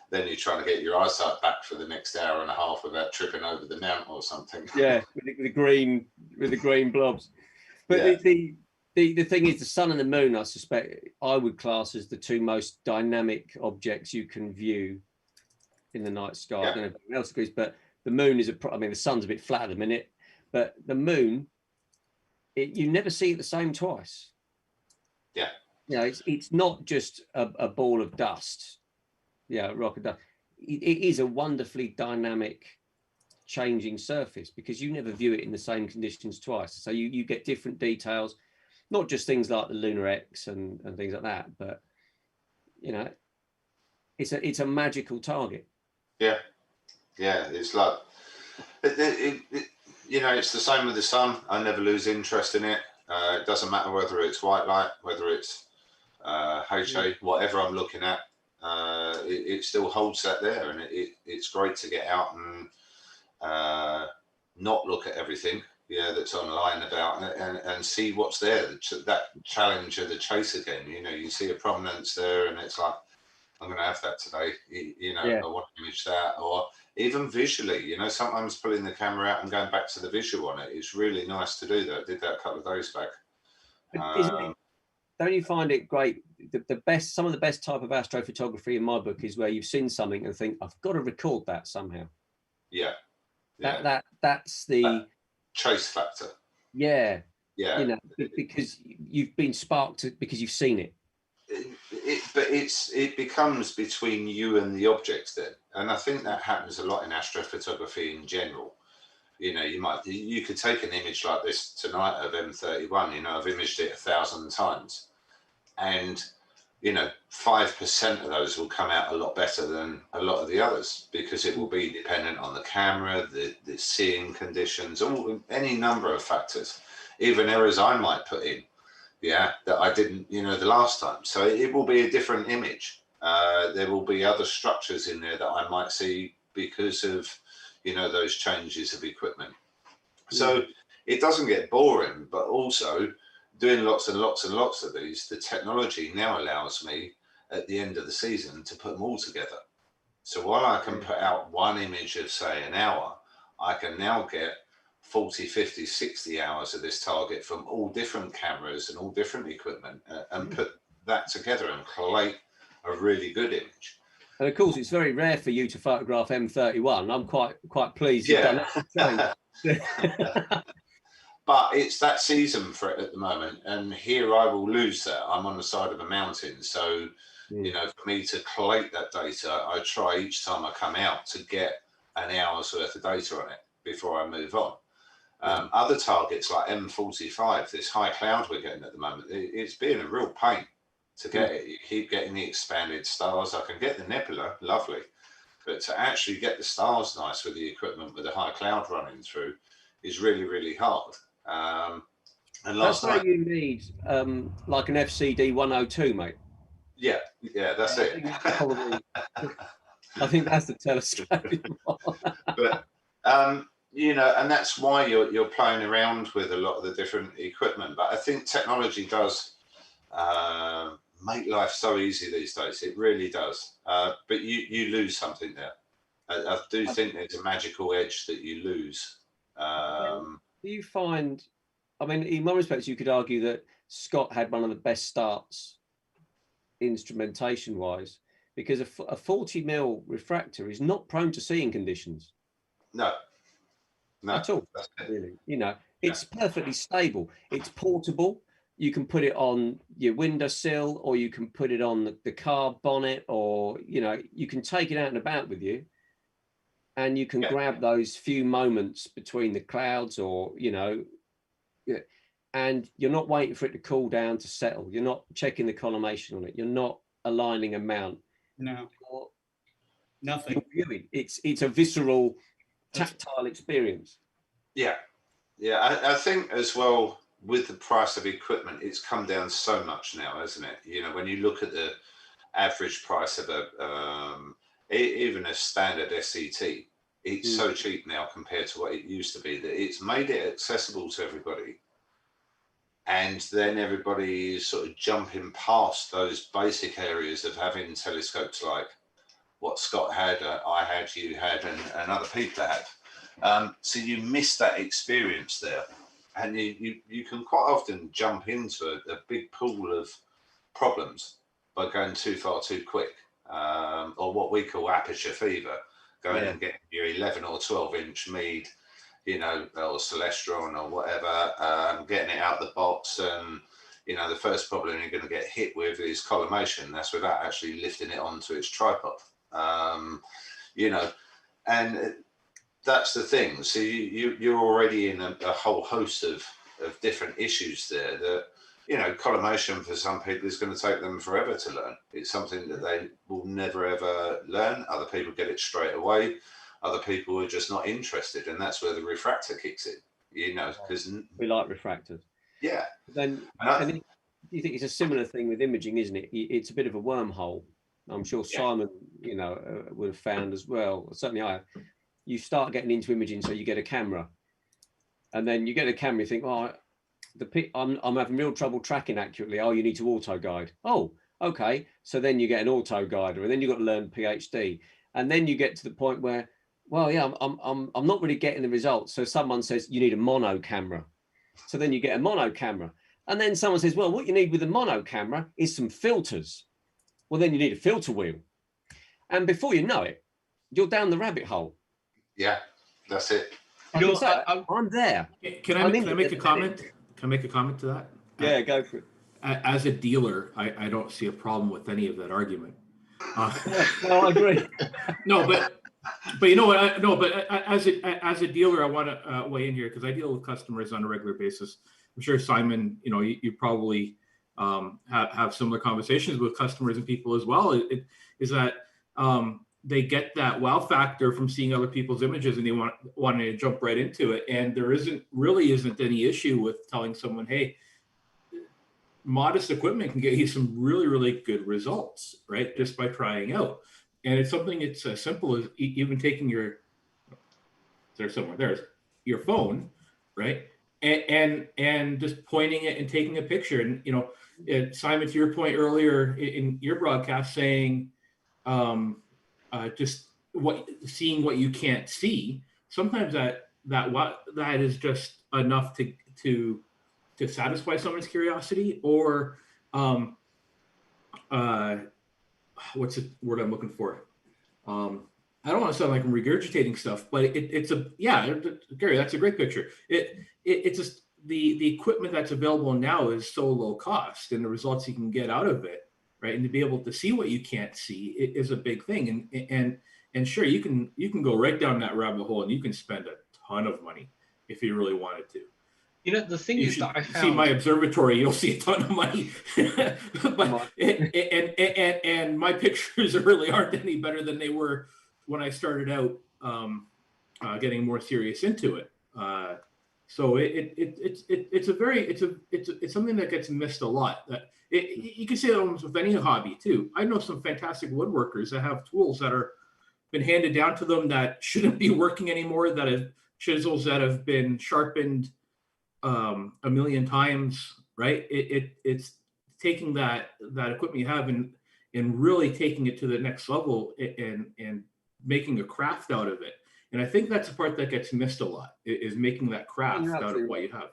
then you're trying to get your eyesight back for the next hour and a half without tripping over the mount or something. Yeah, with the green blobs. But the thing is, the sun and the moon, I suspect, I would class as the two most dynamic objects you can view in the night sky. I don't know if anyone else agrees, but the moon is the sun's a bit flat at the minute, but the moon, you never see it the same twice. Yeah. It's not just a ball of dust. Yeah, rock of dust. It is a wonderfully dynamic, changing surface because you never view it in the same conditions twice. So you get different details, not just things like the lunar X and things like that, but it's a magical target. Yeah, it's like it's the same with the sun. I never lose interest in it. It doesn't matter whether it's white light, whether it's HA, whatever I'm looking at. It still holds that there, and it's great to get out and not look at everything that's online about it and see what's there. That challenge of the chase again. You see a prominence there and it's like, I'm going to have that today. I want to image that. Or even visually, sometimes pulling the camera out and going back to the visual on it is really nice to do that. I did that a couple of days back. Don't you find it great? Some of the best type of astrophotography in my book is where you've seen something and think, I've got to record that somehow. Yeah. That's the chase factor. Yeah. Because you've been sparked because you've seen it. But it becomes between you and the object then, and I think that happens a lot in astrophotography in general. You could take an image like this tonight of M31. I've imaged it 1,000 times, And, 5% of those will come out a lot better than a lot of the others, because it will be dependent on the camera, the seeing conditions, any number of factors, even errors I might put in, that I didn't, the last time. So it will be a different image. There will be other structures in there that I might see because of, those changes of equipment. So it doesn't get boring, but also doing lots and lots and lots of these, the technology now allows me at the end of the season to put them all together. So while I can put out one image of, say, an hour, I can now get 40, 50, 60 hours of this target from all different cameras and all different equipment, and put that together and collate a really good image. And of course, it's very rare for you to photograph M31. I'm quite pleased you've done that. But it's that season for it at the moment, and here I will lose that. I'm on the side of a mountain, so for me to collate that data, I try each time I come out to get an hour's worth of data on it before I move on. Other targets like M45, this high cloud we're getting at the moment, it's been a real pain to get it. You keep getting the expanded stars. I can get the nebula, lovely, but to actually get the stars nice with the equipment with the high cloud running through is really, really hard. And that's why you need like an FCD 102, mate. Yeah, that's it. I think that's the telescope. But and that's why you're playing around with a lot of the different equipment. But I think technology does make life so easy these days. It really does. But you lose something there. I do think there's a magical edge that you lose. Do you find, I mean, in one respect, you could argue that Scott had one of the best starts instrumentation wise, because a 40mm refractor is not prone to seeing conditions. No, at all, really. It's perfectly stable. It's portable. You can put it on your windowsill, or you can put it on the car bonnet, or you can take it out and about with you, and you can grab those few moments between the clouds, or and you're not waiting for it to cool down to settle. You're not checking the collimation on it. You're not aligning a mount. No, nothing. You're viewing. It's a visceral, tactile experience. Yeah. I think as well, with the price of equipment, it's come down so much now, hasn't it? When you look at the average price of even a standard SCT, it's so cheap now compared to what it used to be, that it's made it accessible to everybody. And then everybody is sort of jumping past those basic areas of having telescopes like what Scott had, I had, you had, and other people have. So you miss that experience there. And you can quite often jump into a big pool of problems by going too far too quick, or what we call aperture fever, going and getting your 11 or 12 inch Meade, or Celestron or whatever, getting it out the box. And, the first problem you're going to get hit with is collimation. That's without actually lifting it onto its tripod, and that's the thing. So you're already in a whole host of different issues there that, collimation for some people is going to take them forever to learn. It's something that they will never, ever learn. Other people get it straight away. Other people are just not interested. And that's where the refractor kicks in, because we like refractors. Yeah. Then do you think it's a similar thing with imaging, isn't it? It's a bit of a wormhole. I'm sure Simon, would have found as well. Certainly I have. You start getting into imaging, so you get a camera, and then you get a camera. You think, I'm having real trouble tracking accurately. Oh, you need to auto guide. Oh, okay. So then you get an auto guider, and then you've got to learn PhD, and then you get to the point where, I'm not really getting the results. So someone says you need a mono camera. So then you get a mono camera, and then someone says, well, what you need with a mono camera is some filters. Well, then you need a filter wheel, and before you know it, you're down the rabbit hole. Yeah, that's it. I'm there. Can I make a comment? Can I make a comment to that? Yeah, go for it. As a dealer, I don't see a problem with any of that argument. No, I agree. No, but you know what? As a dealer, I want to weigh in here because I deal with customers on a regular basis. I'm sure Simon, you probably have similar conversations with customers and people as well. Is that they get that wow factor from seeing other people's images, and they wanting to jump right into it. And there really isn't any issue with telling someone, hey, modest equipment can get you some really, really good results, right? Just by trying out. And it's something it's as simple as even taking your your phone, right? And just pointing it and taking a picture. And Simon, to your point earlier in your broadcast, saying just seeing what you can't see. Sometimes that is just enough to satisfy someone's curiosity, or what's the word I'm looking for? I don't want to sound like I'm regurgitating stuff, but Gary, that's a great picture. It's just the equipment that's available now is so low cost, and the results you can get out of it, right? And to be able to see what you can't see is a big thing. And sure, you can go right down that rabbit hole, and you can spend a ton of money if you really wanted to. The thing is that I found, see my observatory, you'll see a ton of money. But and my pictures really aren't any better than they were when I started out getting more serious into it. So it's something that gets missed a lot. You can say that almost with any hobby too. I know some fantastic woodworkers that have tools that are been handed down to them that shouldn't be working anymore, that have chisels that have been sharpened a million times, right? It's taking that equipment you have and really taking it to the next level and making a craft out of it. And I think that's the part that gets missed a lot, is making that craft out of what you have.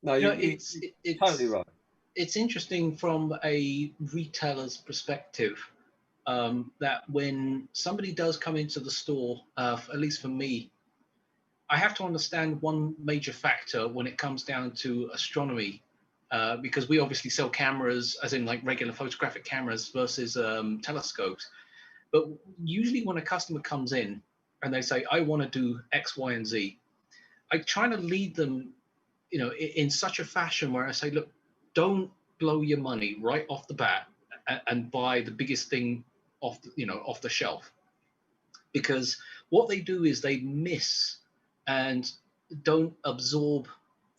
No, it's totally right. It's interesting from a retailer's perspective, that when somebody does come into the store, at least for me, I have to understand one major factor when it comes down to astronomy, because we obviously sell cameras, as in like regular photographic cameras versus telescopes. But usually when a customer comes in and they say, I want to do X, Y, and Z, I try to lead them, in such a fashion where I say, look, don't blow your money right off the bat and buy the biggest thing off the shelf. Because what they do is they miss and don't absorb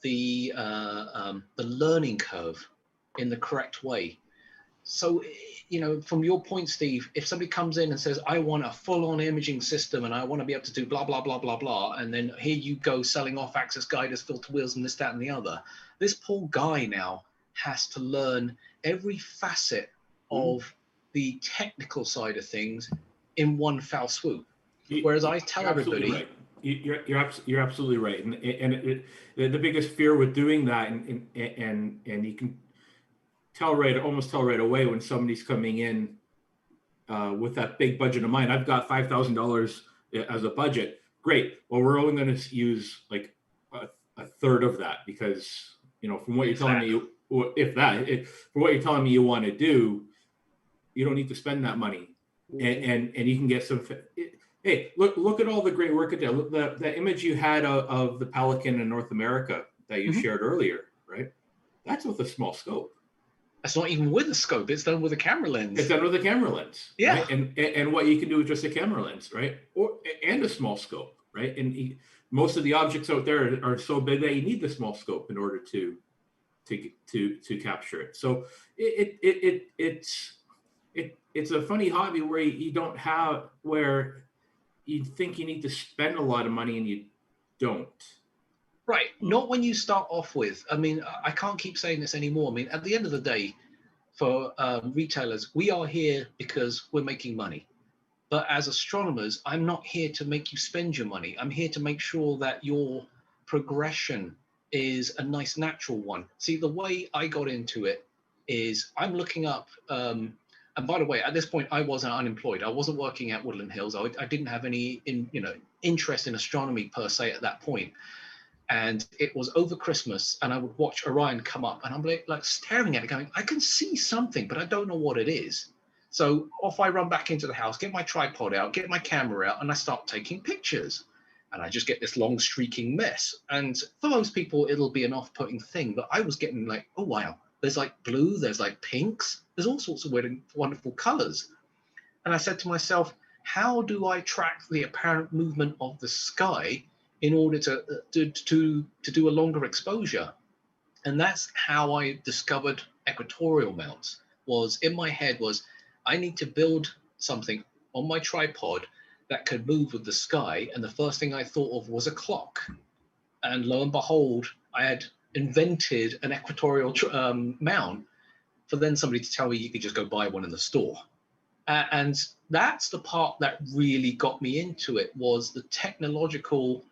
the learning curve in the correct way. So, from your point, Steve, if somebody comes in and says, I want a full-on imaging system and I want to be able to do blah, blah, blah, blah, blah, and then here you go selling off-axis guiders, filter wheels, and this, that, and the other, this poor guy now has to learn every facet of the technical side of things in one foul swoop. Whereas I tell everybody... Right. You're absolutely right, and the biggest fear with doing that, and you can almost tell right away when somebody's coming in with that big budget of mine. I've got $5,000 as a budget. Great. Well, we're only going to use like a third of that, because from what you're telling me, from what you're telling me you want to do, you don't need to spend that money, and you can get some. Hey, look at all the great work there. The image you had of the Pelican in North America that you shared earlier, right? That's with a small scope. That's not even with a scope. It's done with a camera lens. It's done with a camera lens. Yeah. Right? And what you can do with just a camera lens, right? And a small scope, right? And most of the objects out there are so big that you need the small scope in order to capture it. So it's a funny hobby where where you think you need to spend a lot of money and you don't. Right. Not when you start off with. I mean, I can't keep saying this anymore. I mean, at the end of the day, for retailers, we are here because we're making money. But as astronomers, I'm not here to make you spend your money. I'm here to make sure that your progression is a nice natural one. See, the way I got into it is I'm looking up, and by the way, at this point, I wasn't unemployed. I wasn't working at Woodland Hills. I didn't have any interest in astronomy per se at that point. And it was over Christmas, and I would watch Orion come up, and I'm like staring at it going, I can see something, but I don't know what it is. So off I run back into the house, get my tripod out, get my camera out, and I start taking pictures. And I just get this long streaking mess. And for most people, it'll be an off-putting thing, but I was getting like, oh, wow, There's like blue, there's like pinks, there's all sorts of weird, wonderful colors. And I said to myself, how do I track the apparent movement of the sky in order to do a longer exposure? And that's how I discovered equatorial mounts. Was in my head was, I need to build something on my tripod that could move with the sky. And the first thing I thought of was a clock. And lo and behold, I had invented an equatorial mount for then somebody to tell me you could just go buy one in the store. And that's the part that really got me into it, was the technological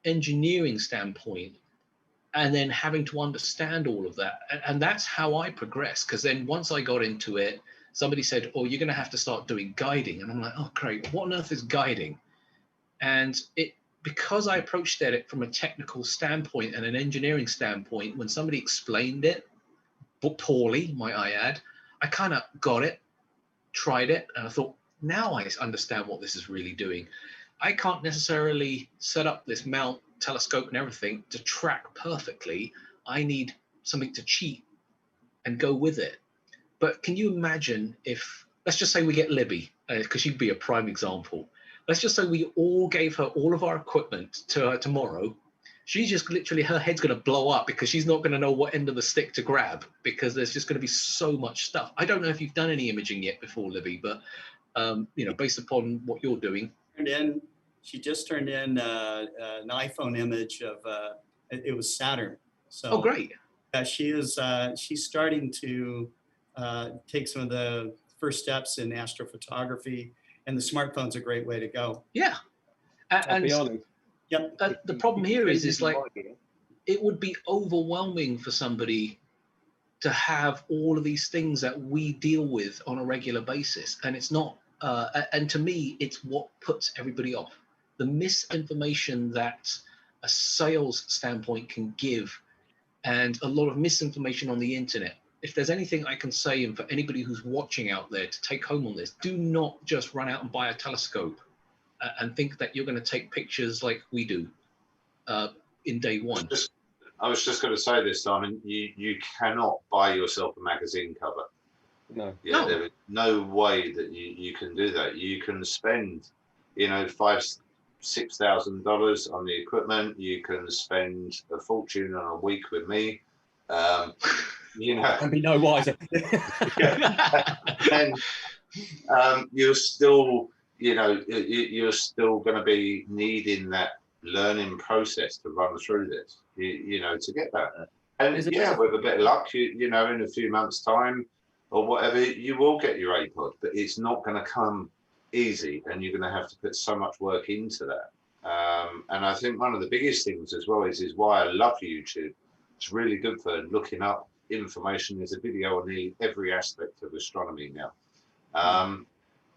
engineering standpoint, and then having to understand all of that. And that's how I progressed. Because then once I got into it, somebody said, oh, you're going to have to start doing guiding. And I'm like, oh, great. What on earth is guiding? And because I approached it from a technical standpoint and an engineering standpoint, when somebody explained it, but poorly, might I add, I kind of got it, tried it, and I thought, now I understand what this is really doing. I can't necessarily set up this mount, telescope and everything to track perfectly. I need something to cheat and go with it. But can you imagine if, let's just say we get Libby, because she'd be a prime example. Let's just say we all gave her all of our equipment to her tomorrow. She's just literally, her head's going to blow up because she's not going to know what end of the stick to grab, because there's just going to be so much stuff. I don't know if you've done any imaging yet before, Libby, but based upon what you're doing. She just turned in an iPhone image of it was Saturn. So oh, great. She's starting to take some of the first steps in astrophotography, and the smartphone's a great way to go. Yeah. And yep. The problem here is like, it would be overwhelming for somebody to have all of these things that we deal with on a regular basis. And it's not, and to me, it's what puts everybody off. The misinformation that a sales standpoint can give, and a lot of misinformation on the internet. If there's anything I can say, and for anybody who's watching out there to take home on this, do not just run out and buy a telescope and think that you're going to take pictures like we do in day one. I was just going to say this, Simon, you cannot buy yourself a magazine cover. No. Yeah, No. there is no way that you can do that. You can spend, $5,000-$6,000 on the equipment. You can spend a fortune on a week with me. Can be no wiser. And you're still, you're still going to be needing that learning process to run through this, to get that. And with a bit of luck, in a few months' time or whatever, you will get your APOD, but it's not going to come easy, and you're going to have to put so much work into that. And I think one of the biggest things as well is why I love YouTube. It's really good for looking up information. There's a video on nearly every aspect of astronomy now.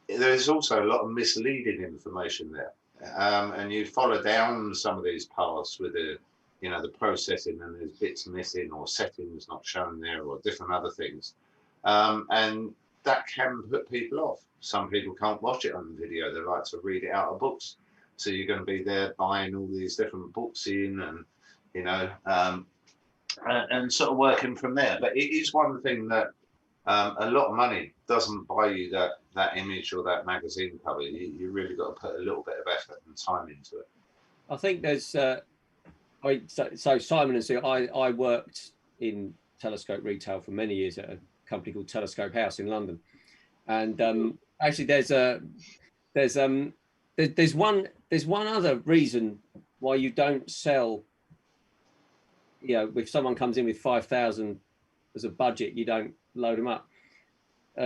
There's also a lot of misleading information there. And you follow down some of these paths with the processing, and there's bits missing or settings not shown there or different other things. And that can put people off. Some people can't watch it on video. They like to read it out of books. So you're going to be there buying all these different books in and sort of working from there. But it is one thing that a lot of money doesn't buy you that image or that magazine cover. You really got to put a little bit of effort and time into it. I think there's, so Simon and Sue, I worked in telescope retail for many years at a company called Telescope House in London. And actually there's one other reason why you don't sell, if someone comes in with 5,000 as a budget, you don't load them up,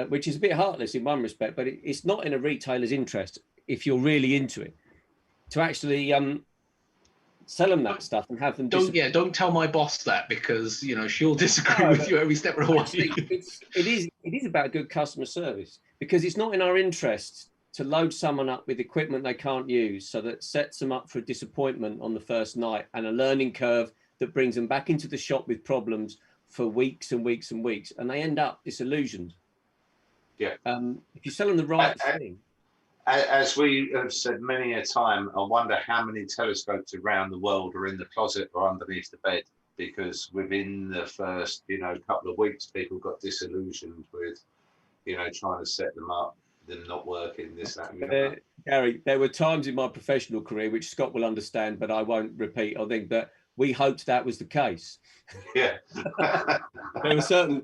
which is a bit heartless in one respect, but it's not in a retailer's interest, if you're really into it, to actually sell them that stuff and have them. Don't tell my boss that, because she'll disagree with you every step of the way. It is about good customer service, because it's not in our interest to load someone up with equipment they can't use, so that sets them up for disappointment on the first night and a learning curve that brings them back into the shop with problems for weeks and weeks and weeks, and they end up disillusioned. Yeah. If you sell them the right thing. As we have said many a time, I wonder how many telescopes around the world are in the closet or underneath the bed because within the first, couple of weeks, people got disillusioned with, trying to set them up, them not working, this, that, and the other. Gary, there were times in my professional career, which Scott will understand, but I won't repeat, I think, that we hoped that was the case. Yeah. There were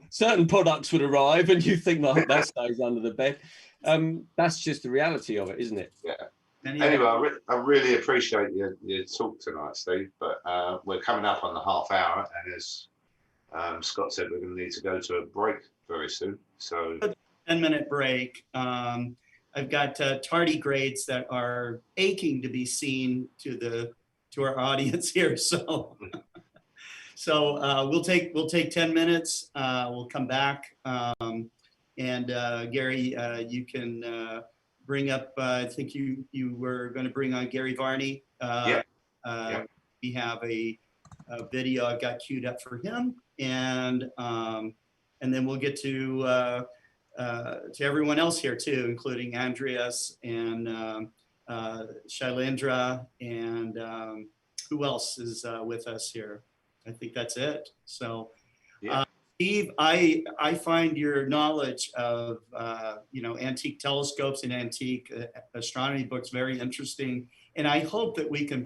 certain products would arrive and you think, like, that stays under the bed. That's just the reality of it, isn't it? Yeah. Anyway, I really appreciate your talk tonight, Steve, but we're coming up on the half hour, and as Scott said, we're going to need to go to a break very soon. So 10-minute break. I've got tardigrades grades that are aching to be seen to our audience here. So we'll take 10 minutes. We'll come back. And Gary, you can bring up, I think you were going to bring on Gary Varney. Yeah. We have a video I've got queued up for him, and then we'll get to everyone else here too, including Andreas and Shailendra, and who else is with us here? I think that's it. So, yeah. Steve, I find your knowledge of antique telescopes and antique astronomy books very interesting, and I hope that we can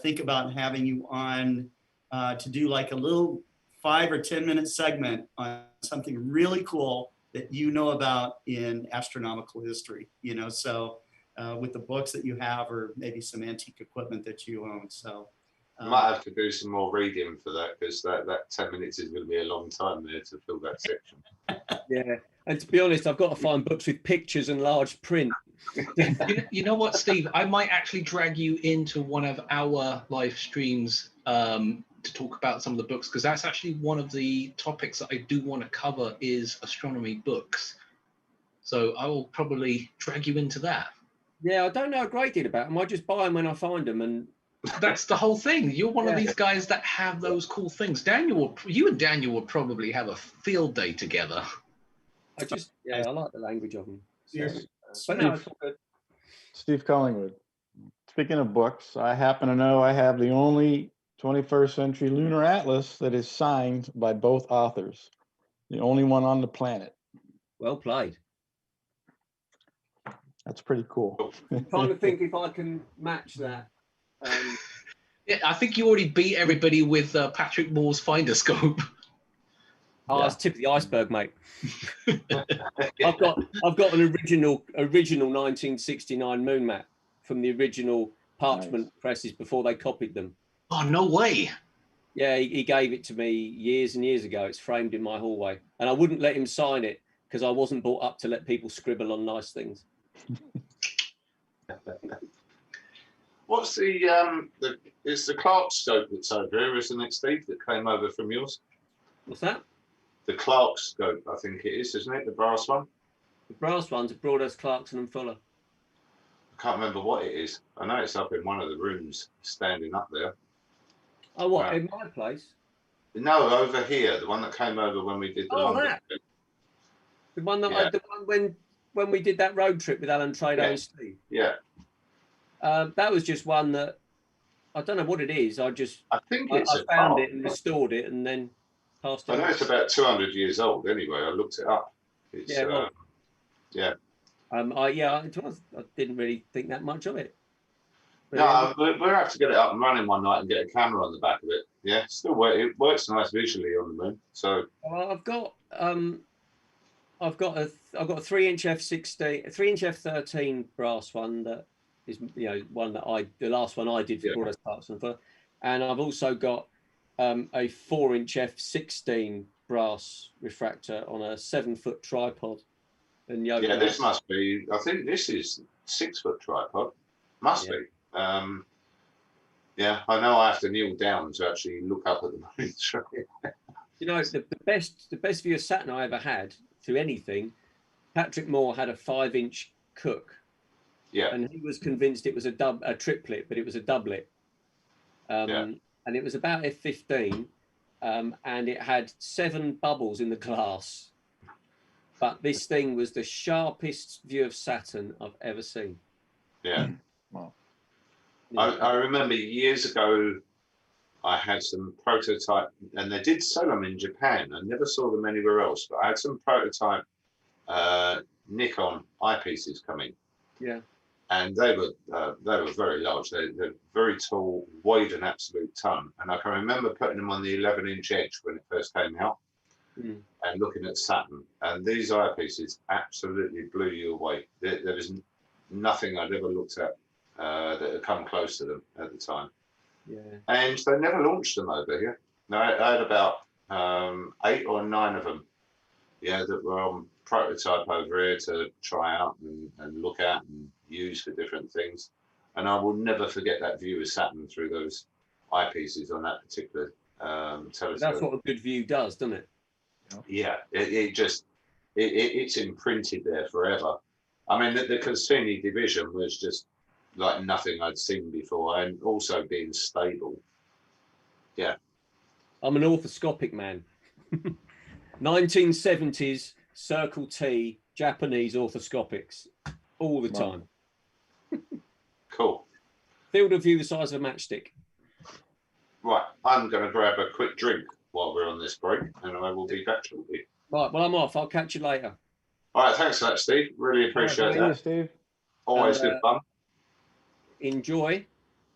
think about having you on to do like a little 5 or 10 minute segment on something really cool that you know about in astronomical history. So with the books that you have, or maybe some antique equipment that you own. So. Might have to do some more reading for that, because that 10 minutes is going to be a long time there to fill that section. Yeah, and to be honest, I've got to find books with pictures and large print. You know what, Steve? I might actually drag you into one of our live streams to talk about some of the books, because that's actually one of the topics that I do want to cover is astronomy books. So I will probably drag you into that. Yeah, I don't know a great deal about them. I just buy them when I find them, and that's the whole thing. You're one of these guys that have those cool things. You and Daniel would probably have a field day together. I like the language of them. So, but no, it's good. Steve Collingwood. Speaking of books, I happen to know I have the only 21st century lunar atlas that is signed by both authors. The only one on the planet. Well played. That's pretty cool. I'm trying to think if I can match that. Yeah, I think you already beat everybody with Patrick Moore's Finder Scope. Oh, that's tip of the iceberg, mate. I've got an original 1969 moon map from the original parchment presses before they copied them. Oh, no way. Yeah, he gave it to me years and years ago. It's framed in my hallway, and I wouldn't let him sign it because I wasn't brought up to let people scribble on nice things. What's it's the Clark scope that's over here, isn't it, Steve, that came over from yours? What's that? The Clark scope, I think it is, isn't it? The brass one? The brass one's at Broadhurst, Clarkson and Fuller. I can't remember what it is. I know it's up in one of the rooms, standing up there. Oh, what, in my place? No, over here, the one that came over when we did the London trip. The one that the one when we did that road trip with Alan Trado and Steve. Yeah. That was just one that I don't know what it is. I think it's I found it and restored it and then passed it. I know it's about 200 years old anyway. I looked it up. It's, I didn't really think that much of it. But no, we'll have to get it up and running one night and get a camera on the back of it. Yeah, still it works nice visually on the moon. So I've got a 3-inch f16, a 3-inch f13 brass one that is one that the last one I did for Broadhurst Clarkson, and I've also got a 4-inch f16 brass refractor on a 7-foot tripod. And this must be. I think this is 6-foot tripod. Must be. I know I have to kneel down to actually look up at the moon. The best view of Saturn I ever had through anything. Patrick Moore had a 5-inch Cook. Yeah. And he was convinced it was a triplet, but it was a doublet. And it was about f15, and it had 7 bubbles in the glass. But this thing was the sharpest view of Saturn I've ever seen. Yeah. Wow. I remember years ago, I had some prototype, and they did sell them in Japan. I never saw them anywhere else, but I had some prototype Nikon eyepieces coming. Yeah. And they were very large. They're very tall, weighed an absolute ton. And I can remember putting them on the 11-inch edge when it first came out, and looking at Saturn. And these eyepieces absolutely blew you away. There was nothing I'd ever looked at that had come close to them at the time. Yeah. And they never launched them over here. No, I had about 8 or 9 of them, yeah, that were on prototype over here to try out and look at and use for different things. And I will never forget that view of Saturn through those eyepieces on that particular telescope. That's what a good view does, doesn't it? Yeah, it's imprinted there forever. I mean, the Cassini division was just like nothing I'd seen before, and also being stable. Yeah. I'm an orthoscopic man. 1970s Circle T Japanese orthoscopics all the time. Cool. Field of view the size of a matchstick. Right, I'm going to grab a quick drink while we're on this break, and I will be back shortly. Right, well, I'm off. I'll catch you later. All right, thanks for that, Steve. Really appreciate Thank you, that. Steve. Always good fun. Enjoy.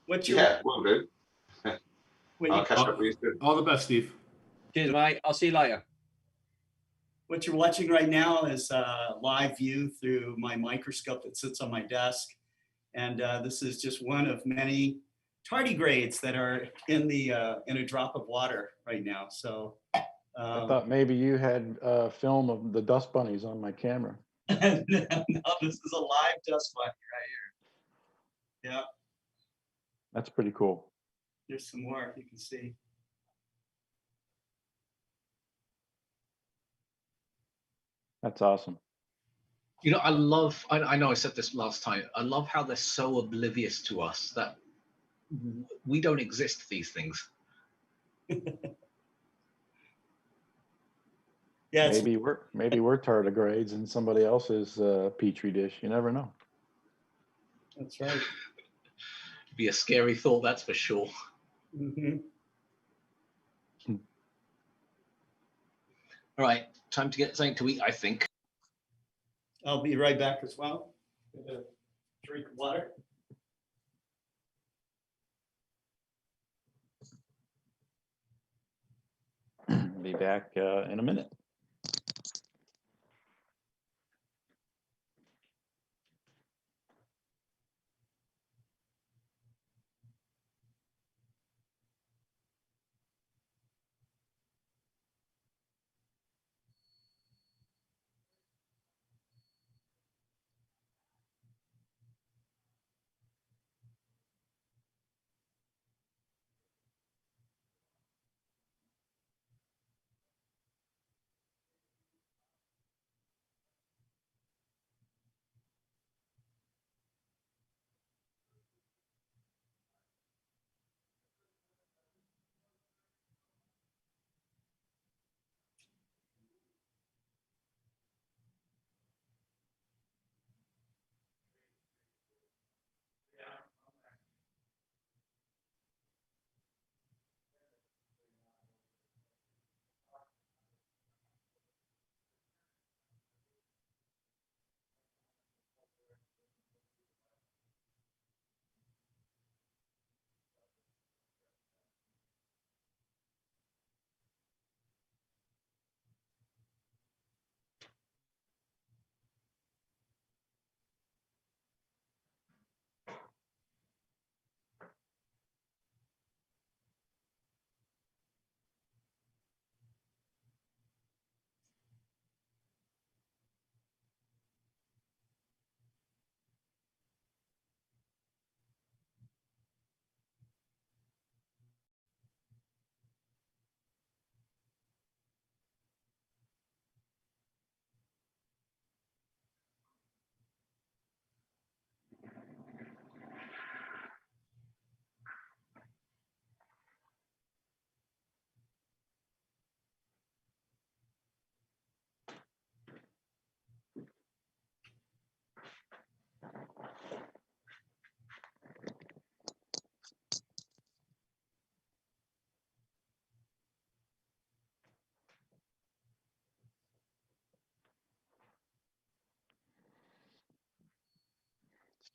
Yeah, will do. I'll catch up with you soon. All the best, Steve. Cheers, mate. I'll see you later. What you're watching right now is a live view through my microscope that sits on my desk. And this is just one of many tardigrades that are in a drop of water right now. So I thought maybe you had film of the dust bunnies on my camera. no, this is a live dust bunny right here. Yeah, That's pretty cool. there's some more you can see. That's awesome. You know, I know I said this last time, I love how they're so oblivious to us that we don't exist, these things. Yeah, maybe we're tardigrades in somebody else's petri dish. You never know. That's right. It'd be a scary thought, that's for sure. Mm-hmm. All right, time to get something to eat, I think. I'll be right back as well. Get a drink of water. Be back in a minute.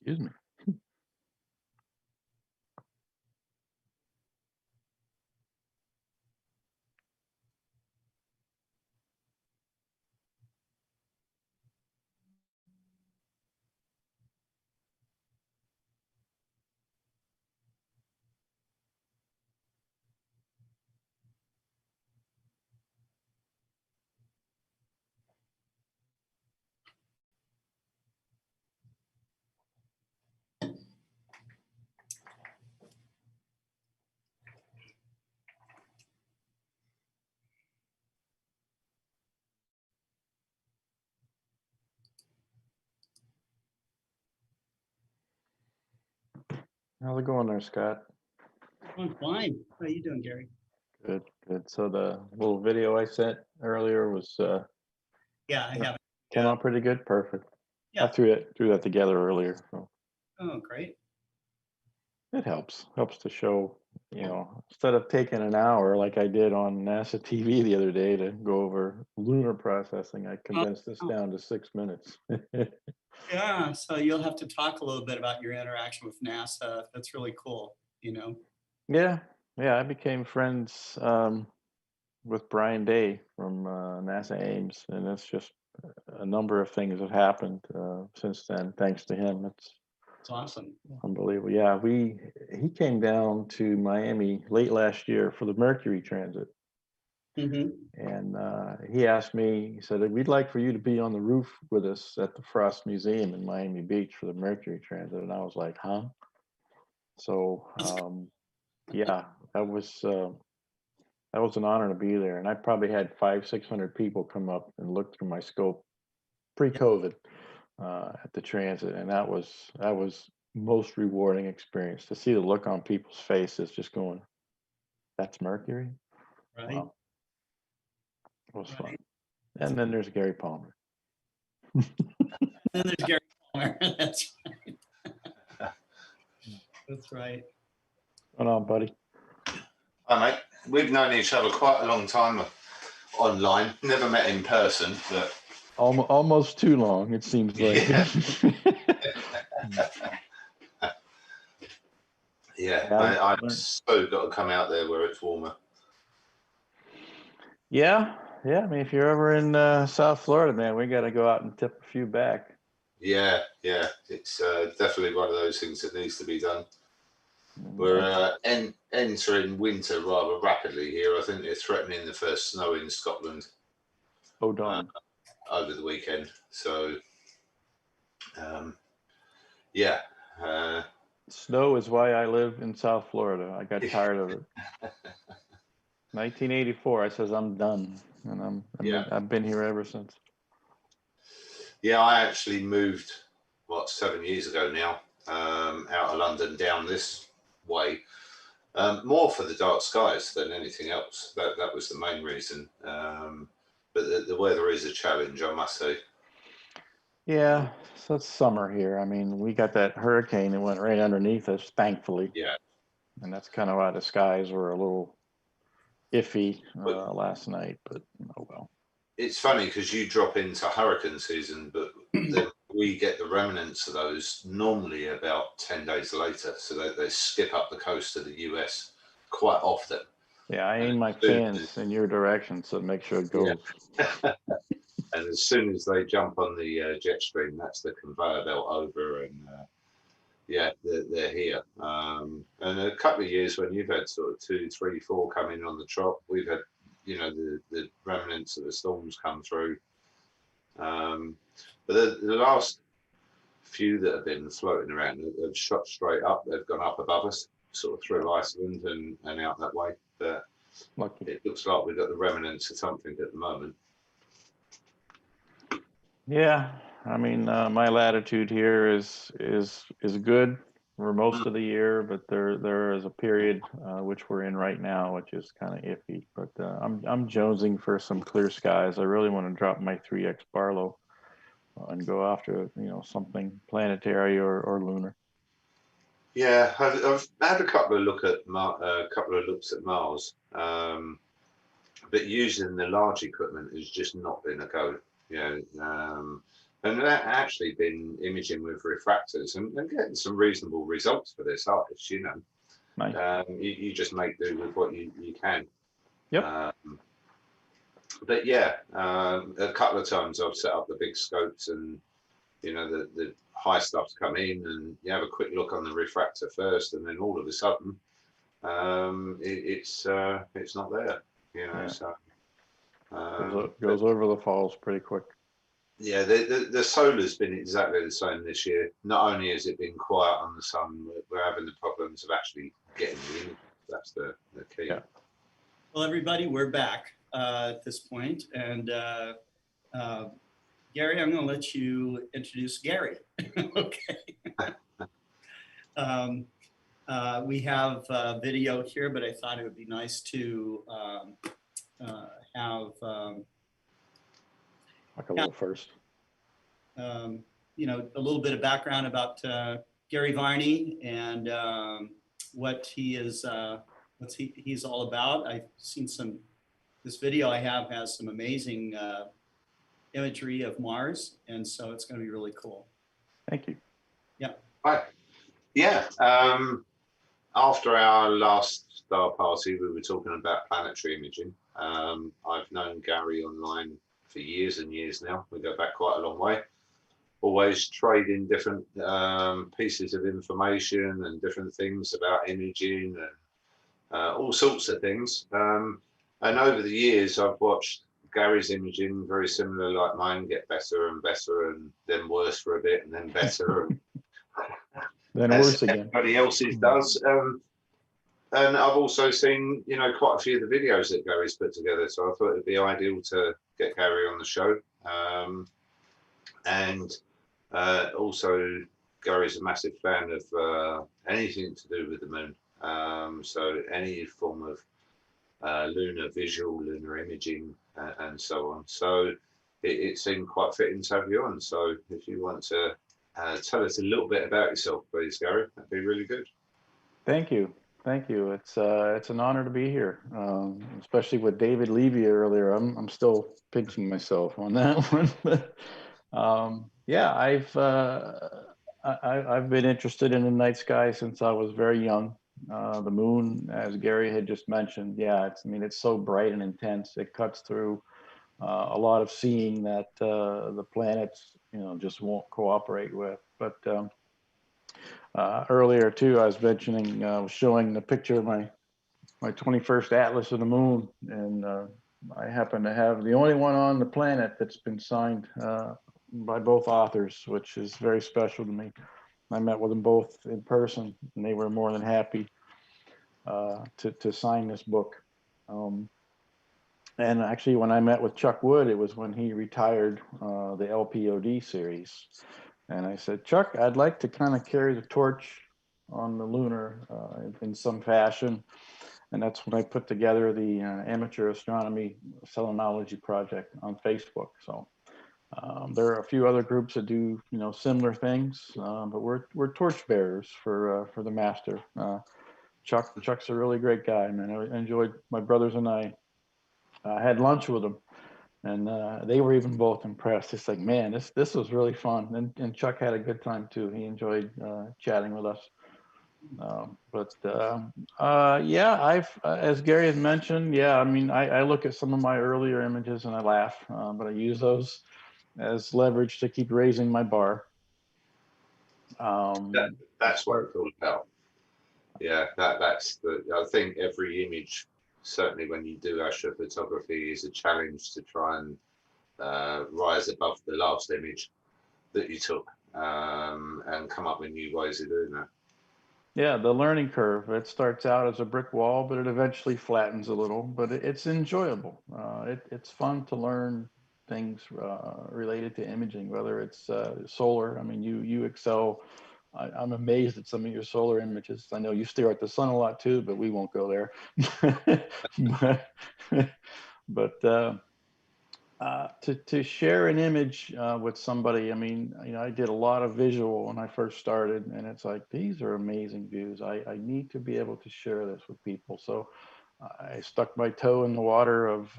Excuse me. How's it going there, Scott? I'm fine. How you doing, Gary? Good, good. So the little video I sent earlier was Yeah, I have it. came out pretty good. Perfect. I Yeah. threw that together earlier. So Oh, great. it helps to show, instead of taking an hour like I did on NASA TV the other day to go over lunar processing, I condensed this down to 6 minutes. Yeah, so you'll have to talk a little bit about your interaction with NASA. That's really cool, Yeah, I became friends with Brian Day from NASA Ames, and it's just a number of things have happened since then, thanks to him. It's awesome. Unbelievable. Yeah, he came down to Miami late last year for the Mercury transit. Mm-hmm. And he asked me, he said, we'd like for you to be on the roof with us at the Frost Museum in Miami Beach for the Mercury transit. And I was like, huh? So, yeah, that was an honor to be there. And I probably had 500-600 people come up and look through my scope pre-COVID at the transit. And that was most rewarding experience to see the look on people's faces just going, that's Mercury? Right. Wow. It was fun. And then there's Gary Palmer. And then there's Gary Palmer. That's right. That's right. What's going on, buddy? Hi, mate. We've known each other quite a long time online. Never met in person, but Almost too long, it seems like. Yeah, I've so got to come out there where it's warmer. Yeah. I mean, if you're ever in South Florida, man, we got to go out and tip a few back. Yeah. It's definitely one of those things that needs to be done. We're entering winter rather rapidly here. I think they're threatening the first snow in Scotland. Oh, darn. Over the weekend. So, yeah. Snow is why I live in South Florida. I got tired of it. 1984, I says I'm done, and I've been here ever since. Yeah, I actually moved 7 years ago now, out of London down this way, more for the dark skies than anything else. That was the main reason. But the weather is a challenge, I must say. Yeah, so it's summer here. I mean, we got that hurricane that went right underneath us, thankfully. Yeah. And that's kind of why the skies were a little iffy last night, but oh well. It's funny because you drop into hurricane season, but then we get the remnants of those normally about 10 days later. So they skip up the coast of the US quite often. Yeah, I aim my cans in your direction, so make sure it goes. Yeah. And as soon as they jump on the jet stream, that's the conveyor belt over, and they're here. And a couple of years when you've had sort of 2, 3, 4 coming on the trot, we've had, the remnants of the storms come through. But the last few that have been floating around have shot straight up. They've gone up above us, sort of through Iceland and out that way. But lucky. It looks like we've got the remnants of something at the moment. Yeah, I mean, my latitude here is good for most of the year, but there is a period which we're in right now, which is kind of iffy. But I'm jonesing for some clear skies. I really want to drop my 3X Barlow and go after something planetary or lunar. Yeah, I've had a couple of looks at Mars, but using the large equipment has just not been a go. And that actually been imaging with refractors and getting some reasonable results for this artist, you know. Nice. You just make do with what you can. Yep. But yeah, a couple of times I've set up the big scopes and, you know, the high stuff's come in and you have a quick look on the refractor first, and then all of a sudden it's not there, you know. Yeah. So Goes over the falls pretty quick. yeah, the solar's been exactly the same this year. Not only has it been quiet on the sun, we're having the problems of actually getting the image. That's the key. Yeah. Well, everybody, we're back at this point, and Gary, I'm going to let you introduce Gary. Okay. We have video here, but I thought it would be nice to have Like a little first. you know, a little bit of background about Gary Varney and what he is, he's all about. I've seen this video I have has some amazing imagery of Mars, and so it's going to be really cool. Thank you. Yeah. Right. Yeah. After our last star party, we were talking about planetary imaging. I've known Gary online for years and years now. We go back quite a long way. Always trading different pieces of information and different things about imaging and all sorts of things. And over the years, I've watched Gary's imaging, very similar like mine, get better and better, and then worse for a bit, and then better. And then as worse again. everybody else's does. And I've also seen, you know, quite a few of the videos that Gary's put together. So I thought it'd be ideal to get Gary on the show. And also, Gary's a massive fan of anything to do with the moon. So any form of lunar visual, lunar imaging, and so on. So it seemed quite fitting to have you on. So if you want to tell us a little bit about yourself, please, Gary, that'd be really good. Thank you. Thank you. It's an honor to be here, especially with David Levy earlier. I'm still pinching myself on that one. Yeah, I've been interested in the night sky since I was very young. The moon, as Gary had just mentioned, yeah, it's so bright and intense. It cuts through a lot of seeing that the planets, you know, just won't cooperate with. But earlier too, I was mentioning, showing the picture of my 21st atlas of the moon, and I happen to have the only one on the planet that's been signed by both authors, which is very special to me. I met with them both in person, and they were more than happy to sign this book. And actually, when I met with Chuck Wood, it was when he retired the LPOD series. And I said, Chuck, I'd like to kind of carry the torch on the lunar in some fashion. And that's when I put together the Amateur Astronomy Selenology Project on Facebook. So there are a few other groups that do, you know, similar things, but we're torchbearers for the master. Chuck's a really great guy, man. I enjoyed, my brothers and I had lunch with him, and they were even both impressed. It's like, man, this was really fun. And Chuck had a good time too. He enjoyed chatting with us. Yeah, as Gary has mentioned, yeah, I mean, I look at some of my earlier images and I laugh, but I use those as leverage to keep raising my bar. That's what it's all about. Yeah, that's I think every image, certainly when you do astrophotography, is a challenge to try and rise above the last image that you took and come up with new ways of doing that. Yeah, the learning curve. It starts out as a brick wall, but it eventually flattens a little, but it's enjoyable. It's fun to learn things related to imaging, whether it's solar. I mean, you excel. I'm amazed at some of your solar images. I know you stare at the sun a lot too, but we won't go there. but to share an image with somebody, I mean, you know, I did a lot of visual when I first started, and it's like, these are amazing views. I need to be able to share this with people. So I stuck my toe in the water of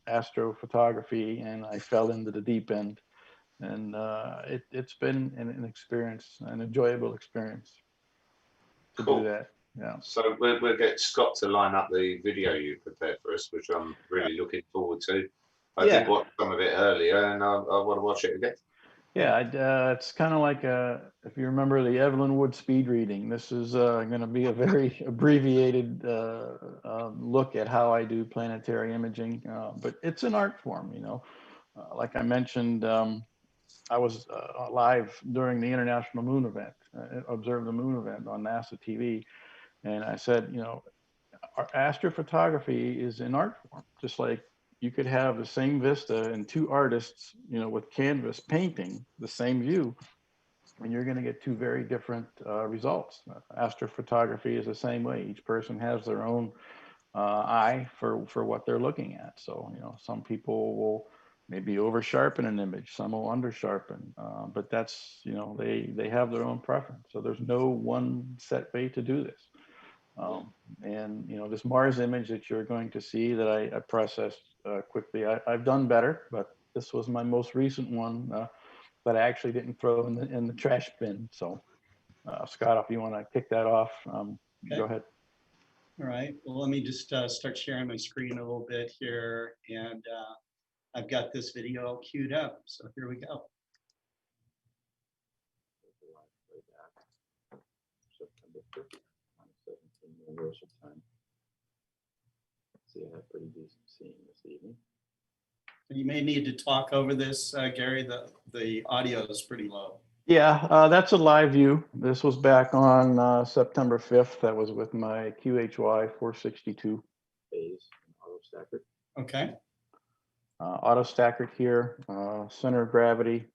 astrophotography, and I fell into the deep end. And it's been an experience, an enjoyable experience to Cool. do that. Yeah. So we'll get Scott to line up the video you prepared for us, which I'm really looking forward to. I did Yeah. watch some of it earlier, and I want to watch it again. Yeah, it's kind of like if you remember the Evelyn Wood speed reading, this is going to be a very abbreviated look at how I do planetary imaging, but it's an art form, you know. Like I mentioned, I was live during the International Moon event, observed the moon event on NASA TV, and I said, you know, astrophotography is an art form, just like you could have the same vista and two artists, you know, with canvas painting the same view, and you're going to get two very different results. Astrophotography is the same way. Each person has their own eye for what they're looking at. So, you know, some people will maybe over sharpen an image, some will under sharpen, but that's, you know, they have their own preference. So there's no one set way to do this. And you know, this Mars image that you're going to see that I processed quickly, I've done better, but this was my most recent one that I actually didn't throw in the trash bin. So Scott, if you want to kick that off, go ahead. All right, well, let me just start sharing my screen a little bit here, and I've got this video queued up, so here we go. Universal time. See, I have pretty decent seeing this evening. You may need to talk over this, Gary. The audio is pretty low. Yeah, that's a live view. This was back on September 5th. That was with my QHY 462 phase auto stacker. Okay. Auto stacker here, center of gravity.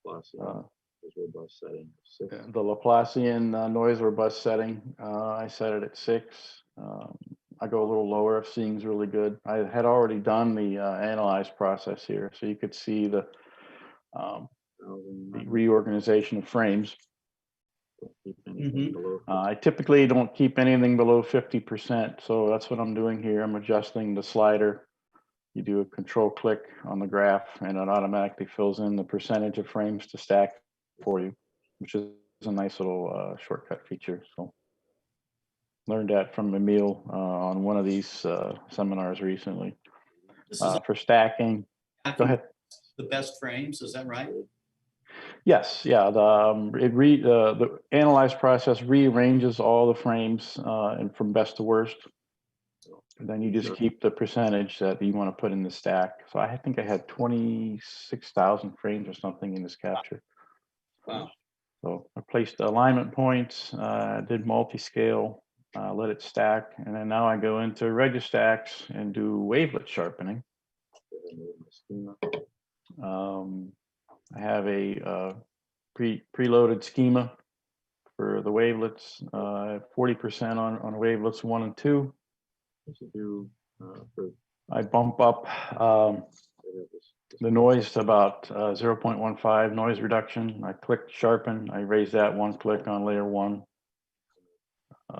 Robust setting. The Laplacian noise robust setting, I set it at 6. I go a little lower if seeing's really good. I had already done the analyze process here, so you could see the reorganization of frames. I typically don't keep anything below 50%, so that's what I'm doing here. I'm adjusting the slider. You do a control click on the graph, and it automatically fills in the percentage of frames to stack for you, which is a nice little shortcut feature. So learned that from Emil on one of these seminars recently. For stacking, go ahead. The best frames, is that right? Yes, yeah. The analyze process rearranges all the frames and from best to worst. And then you just keep the percentage that you want to put in the stack. So I think I had 26,000 frames or something in this capture. Wow. So I placed the alignment points, did multi-scale, let it stack, and then now I go into Registacks and do wavelet sharpening. I have a preloaded schema for the wavelets, 40% on wavelets 1 and 2. I bump up the noise to about 0.15 noise reduction. I click sharpen. I raise that 1 click on layer 1.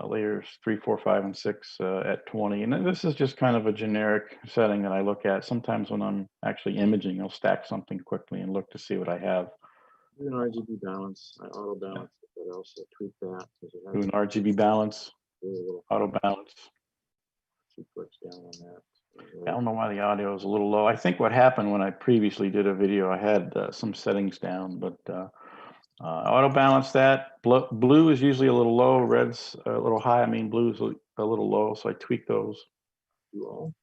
Layers 3, 4, 5, and 6 at 20. And this is just kind of a generic setting that I look at. Sometimes when I'm actually imaging, I'll stack something quickly and look to see what I have. Do an RGB balance. I auto balance, but I also tweak that. Do an RGB balance, auto balance. 2 clicks down on that. I don't know why the audio is a little low. I think what happened when I previously did a video, I had some settings down, but auto balance that. Blue is usually a little low, red's a little high. I mean, blue's a little low, so I tweak those. Do all.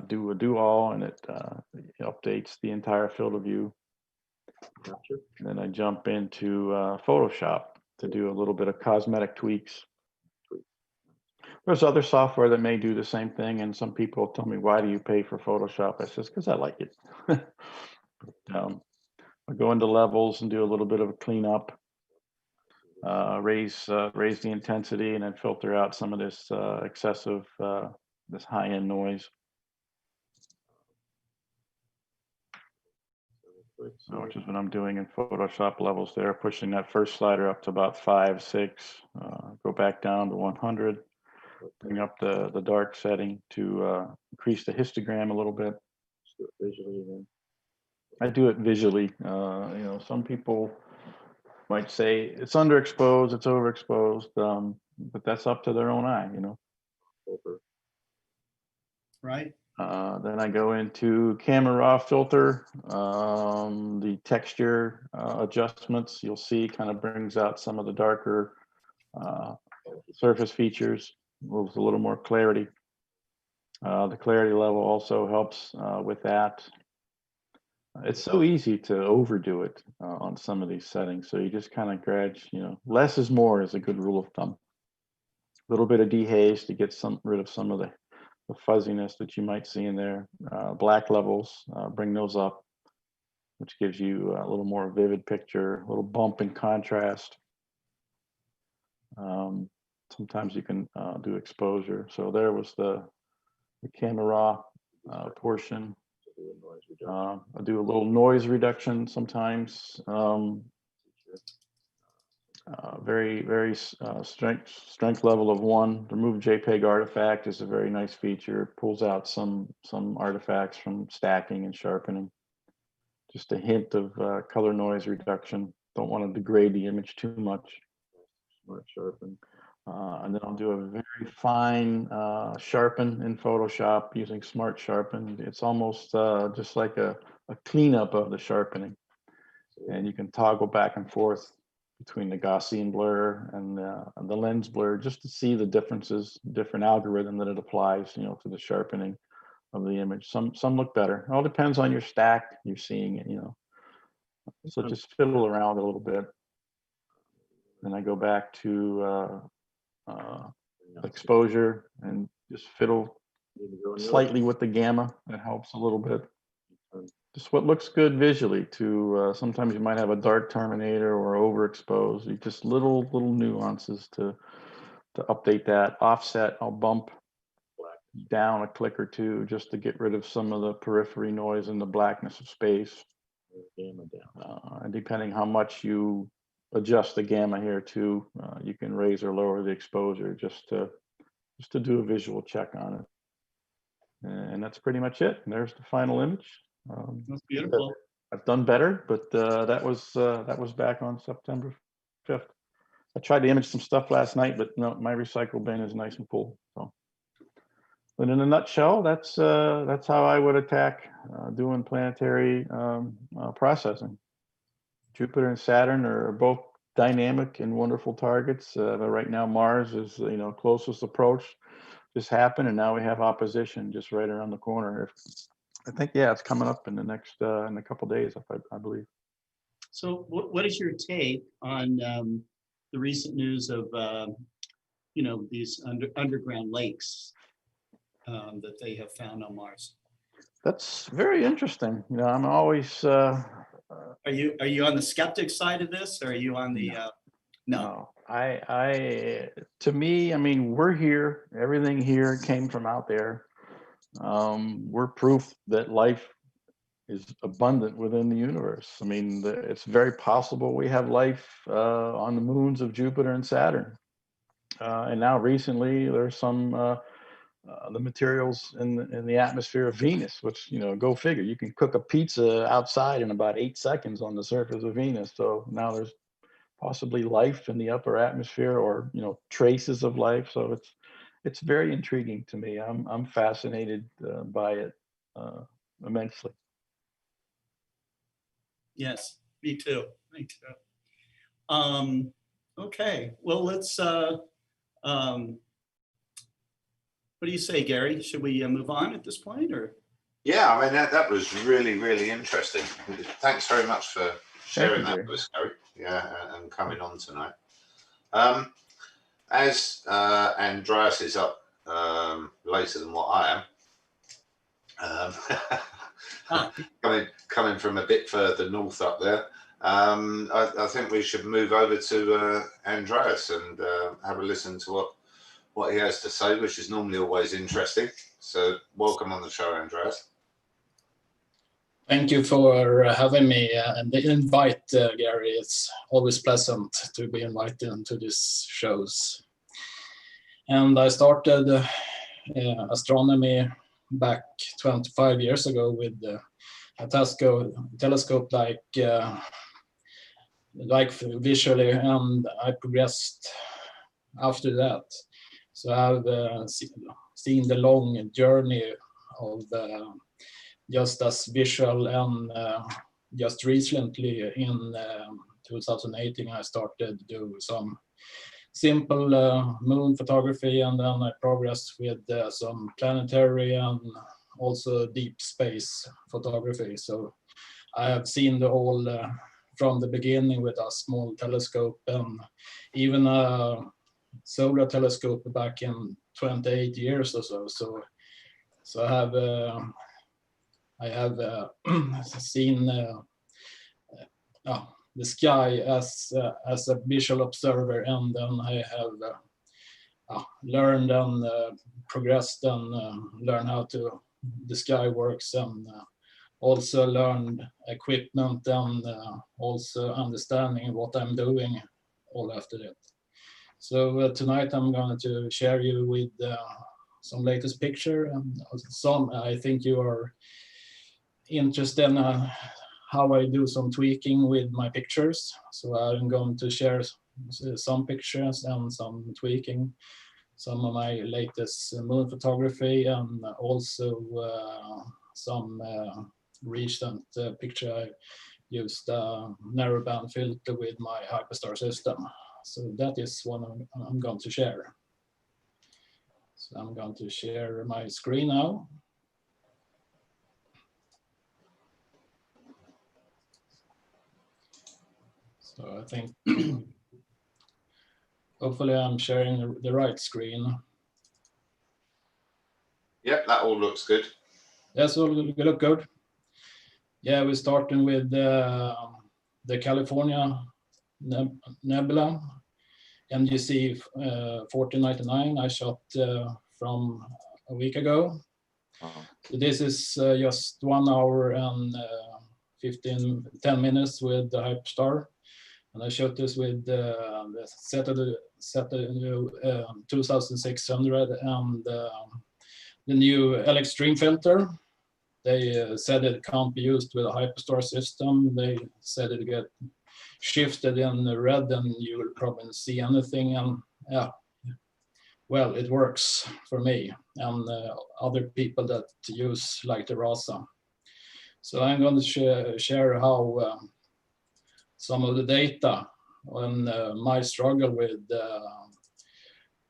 Do all, and it updates the entire field of view. Capture. And then I jump into Photoshop to do a little bit of cosmetic tweaks. There's other software that may do the same thing, and some people tell me, why do you pay for Photoshop? I says, because I like it. I go into levels and do a little bit of a cleanup, raise the intensity, and then filter out some of this excessive, this high-end noise. Which is what I'm doing in Photoshop levels there, pushing that first slider up to about 5, 6, go back down to 100. Bring up the dark setting to increase the histogram a little bit. Visually then. I do it visually. Some people might say it's underexposed, it's overexposed, but that's up to their own eye, Right. Then I go into camera raw filter, the texture adjustments. You'll see kind of brings out some of the darker surface features, moves a little more clarity. The clarity level also helps with that. It's so easy to overdo it on some of these settings. So you just kind of less is more is a good rule of thumb. A little bit of dehaze to get rid of some of the fuzziness that you might see in there. Black levels, bring those up, which gives you a little more vivid picture, a little bump in contrast. Sometimes you can do exposure. So there was the camera raw portion. I do a little noise reduction sometimes. Very strength level of 1. Remove JPEG artifact is a very nice feature. Pulls out some artifacts from stacking and sharpening. Just a hint of color noise reduction. Don't want to degrade the image too much. Smart sharpen. And then I'll do a very fine sharpen in Photoshop using Smart Sharpen. It's almost just like a cleanup of the sharpening. And you can toggle back and forth between the Gaussian blur and the lens blur just to see the differences, different algorithm that it applies, to the sharpening of the image. Some look better. It all depends on your stack. You're seeing it, So just fiddle around a little bit. Then I go back to exposure and just fiddle slightly with the gamma. That helps a little bit. Just what looks good visually to sometimes you might have a dark terminator or overexposed. You just little nuances to update that. Offset, I'll bump down a click or two just to get rid of some of the periphery noise and the blackness of space. And depending how much you adjust the gamma here too, you can raise or lower the exposure just to do a visual check on it. And that's pretty much it. And there's the final image. That's beautiful. I've done better, but that was back on September 5th. I tried to image some stuff last night, but no, my recycle bin is nice and full. So, but in a nutshell, that's how I would attack doing planetary processing. Jupiter and Saturn are both dynamic and wonderful targets. But right now, Mars is closest approach just happened, and now we have opposition just right around the corner. I think it's coming up in the next in a couple days, I believe. So, what is your take on the recent news of these underground lakes that they have found on Mars? That's very interesting. I'm always. Are you on the skeptic side of this, or are you on the? No. To me, we're here. Everything here came from out there. We're proof that life is abundant within the universe. It's very possible we have life on the moons of Jupiter and Saturn. And now recently there's some the materials in the atmosphere of Venus, which, go figure, you can cook a pizza outside in about 8 seconds on the surface of Venus. So now there's possibly life in the upper atmosphere, or traces of life. So it's very intriguing to me. I'm fascinated by it immensely. Yes, me too. Okay, well, let's. What do you say, Gary? Should we move on at this point, or? Yeah, that was really, really interesting. Thanks very much for sharing that with us, Gary. Yeah, and coming on tonight. As Andreas is up later than what I am, coming from a bit further north up there, I think we should move over to Andreas and have a listen to what he has to say, which is normally always interesting. So welcome on the show, Andreas. Thank you for having me and the invite, Gary. It's always pleasant to be invited into these shows. And I started astronomy back 25 years ago with a telescope like visually, and I progressed after that. So I've seen the long journey of just as visual, and just recently in 2018 I started to do some simple moon photography, and then I progressed with some planetary and also deep space photography. So I have seen the whole from the beginning with a small telescope, and even a solar telescope back in 28 years or so. So I have seen the sky as a visual observer, and then I have learned and progressed and learned how the sky works, and also learned equipment, and also understanding what I'm doing all after that. So tonight I'm going to share you with some latest picture, and some I think you are interested in how I do some tweaking with my pictures. So I'm going to share some pictures and some tweaking, some of my latest moon photography, and also some recent picture. I used a narrowband filter with my hyperstar system. So that is one I'm going to share. So I'm going to share my screen now. So I think hopefully I'm sharing the right screen. Yep, that all looks good. Yes, all look good. Yeah, we're starting with the California Nebula, NGC 1499. I shot from a week ago. So this is just 1 hour and 10 minutes with the Hyperstar. And I shot this with the Saturday 2600 and the new LX Stream filter. They said it can't be used with a Hyperstar system. They said it get shifted in the red and you will probably see anything. And yeah, well, it works for me and other people that use like the Rasa. So I'm going to share how some of the data on my struggle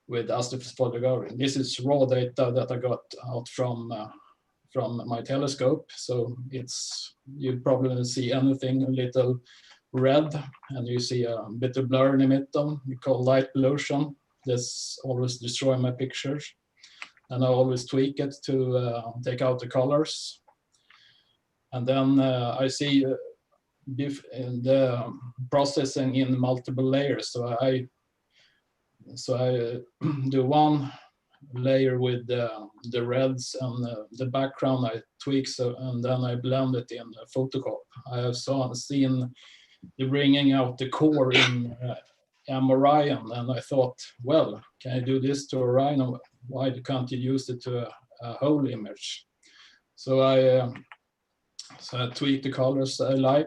with astrophotography. This is raw data that I got out from my telescope. So you probably see anything a little red, and you see a bit of blur in the middle. We call light pollution. This always destroy my pictures, and I always tweak it to take out the colors. And then I see the processing in multiple layers. So I do one layer with the reds and the background I tweak, and then I blend it in Photoshop. I have seen the bringing out the core in Orion, and I thought, well, can I do this to Orion? Why can't you use it to a whole image? So I tweak the colors I like,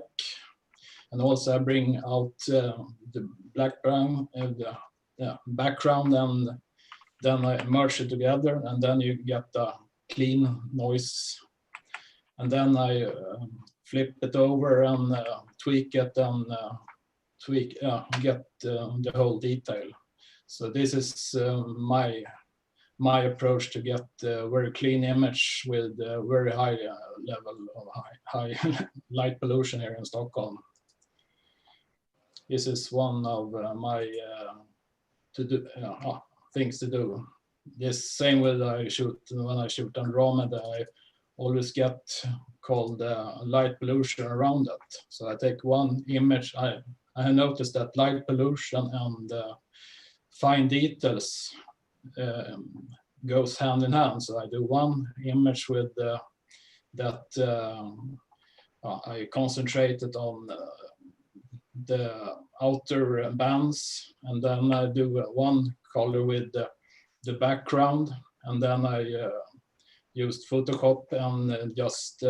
and also I bring out the background, and then I merge it together, and then you get a clean noise. And then I flip it over and tweak it and get the whole detail. So this is my approach to get a very clean image with very high level of high light pollution here in Stockholm. This is one of my things to do. This same way that when I shoot Andromeda, I always get called light pollution around it. So I take one image. I have noticed that light pollution and fine details goes hand in hand. So I do one image with that I concentrated on the outer bands, and then I do one color with the background, and then I used Photoshop and just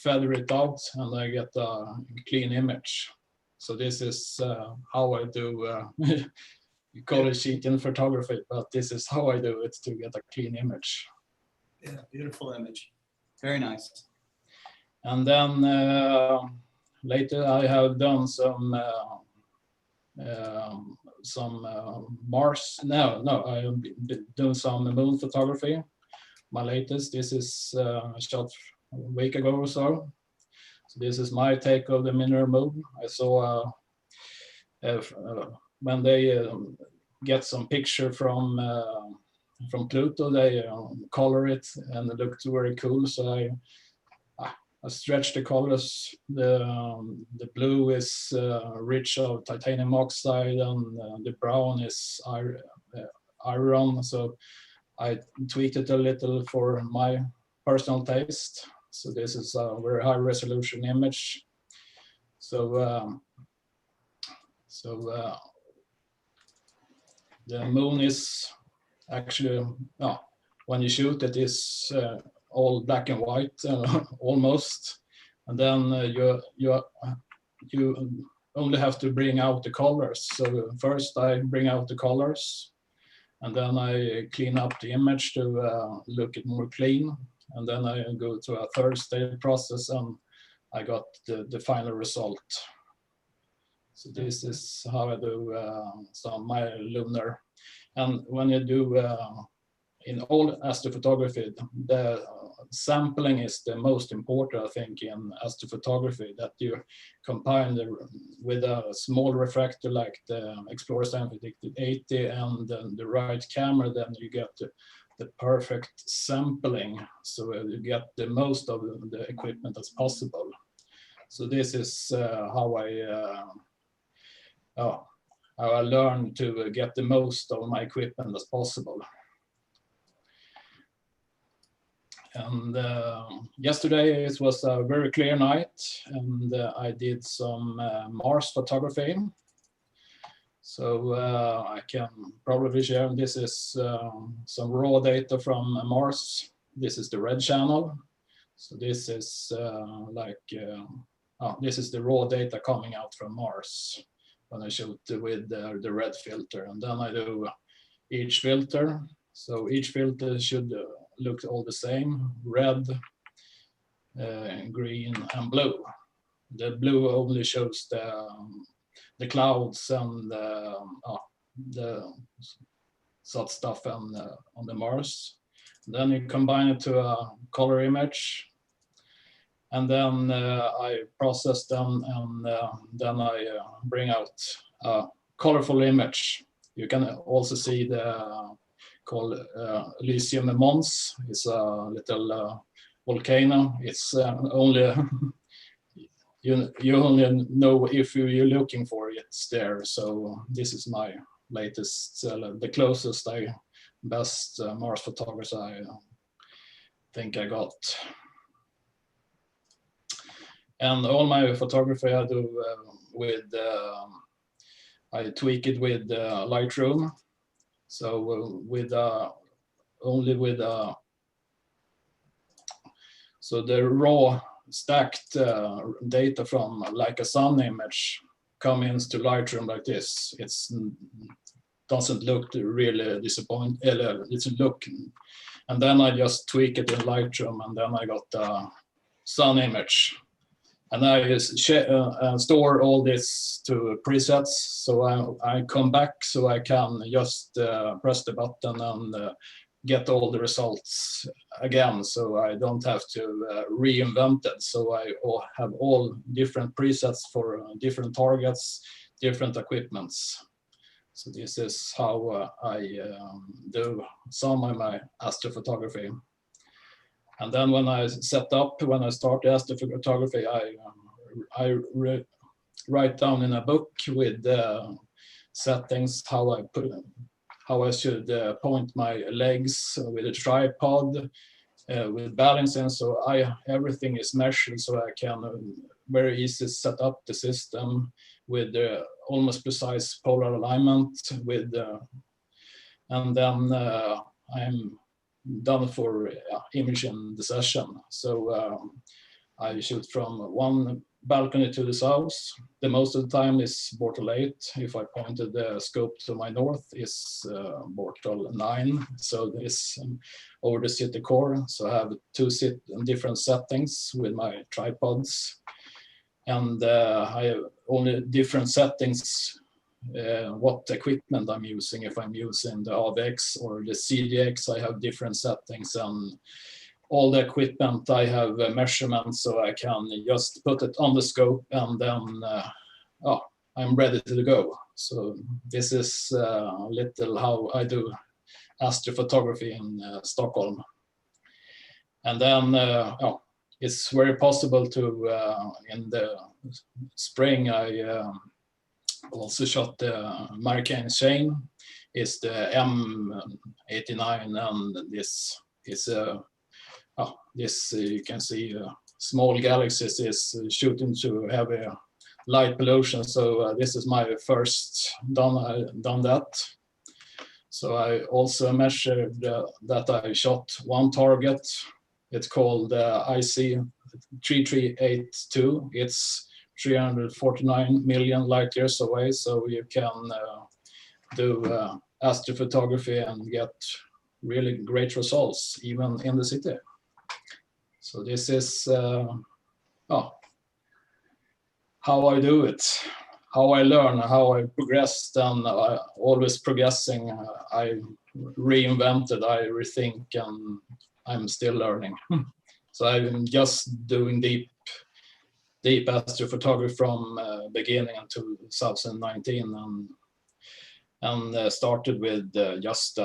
feather it out, and I get a clean image. So this is how I do. You call it cheating photography, but this is how I do it to get a clean image. Yeah, beautiful image. Very nice. And then later I have done some Mars. No, I have been doing some moon photography. My latest, this is shot a week ago or so. So this is my take of the lunar moon. I saw when they get some picture from Pluto, they color it and it looked very cool. So I stretched the colors. The blue is rich of titanium oxide, and the brown is iron. So I tweaked it a little for my personal taste. So this is a very high resolution image. So the moon is actually, when you shoot it, is all black and white, almost. And then you only have to bring out the colors. So first I bring out the colors, and then I clean up the image to look it more clean. And then I go to a third stage process, and I got the final result. So this is how I do some my lunar. And when you do in all astrophotography, the sampling is the most important, I think, in astrophotography, that you combine with a small refractor like the Explorer 780 and then the right camera, then you get the perfect sampling, so you get the most of the equipment as possible. So this is how I learned to get the most of my equipment as possible. And yesterday it was a very clear night, and I did some Mars photography. So I can probably share, this is some raw data from Mars. This is the red channel. So this is this is the raw data coming out from Mars when I shoot with the red filter. And then I do each filter. So each filter should look all the same: red, green, and blue. The blue only shows the clouds and the such stuff on the Mars. Then you combine it to a color image, and then I process them, and then I bring out a colorful image. You can also see the called Elysium Mons. It's a little volcano. It's only you only know if you're looking for it, it's there. So this is my latest, the closest best Mars photography I think I got. And all my photography I do with I tweak it with Lightroom. So with only with so the raw stacked data from like a sun image come into Lightroom like this. It's doesn't look really disappointing. It's look, and then I just tweak it in Lightroom, and then I got the sun image. And I store all this to presets, so I come back so I can just press the button and get all the results again, so I don't have to reinvent it. So I have all different presets for different targets, different equipments. So this is how I do some of my astrophotography. And then when I start astrophotography, I write down in a book with settings how I should point my legs with a tripod, with balancing. So everything is measured, so I can very easily set up the system with almost precise polar alignment. And then I'm done for imaging the session. So I shoot from one balcony to the south. The most of the time is Bortle 8. If I pointed the scope to my north, is Bortle 9. So this over the city core. So I have different settings with my tripods. And I have only different settings, what equipment I'm using. If I'm using the AVX or the CDX, I have different settings, and all the equipment I have measurements, so I can just put it on the scope and then I'm ready to go. So this is a little how I do astrophotography in Stockholm. And then it's very possible to, in the spring, I also shot the American chain. It's the M89, and this is this you can see small galaxies is shooting to heavy light pollution. So this is my first done that. So I also measured that I shot one target. It's called IC 3382. It's 349 million light years away. So you can do astrophotography and get really great results even in the city. So this is how I do it, how I learn, how I progressed, and always progressing. I reinvented, I rethink, and I'm still learning. So I'm just doing deep astrophotography from beginning until 2019, and started with just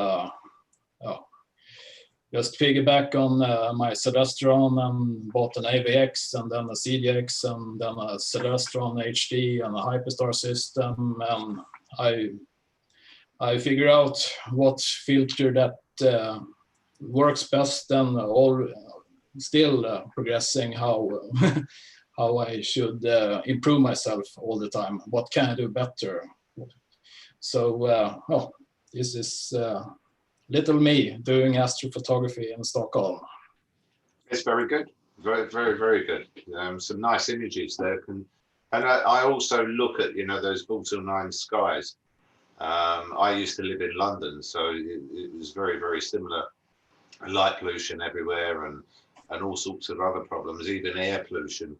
piggyback on my Celestron, and bought an AVX and then a CDX and then a Celestron HD and a Hyperstar system. And I figure out what filter that works best, and all still progressing how how I should improve myself all the time. What can I do better? So this is little me doing astrophotography in Stockholm. It's very good. Very, very, very good. Some nice images there. And I also look at, those Bortle 9 skies. I used to live in London, so it was very, very similar. Light pollution everywhere, and all sorts of other problems. Even air pollution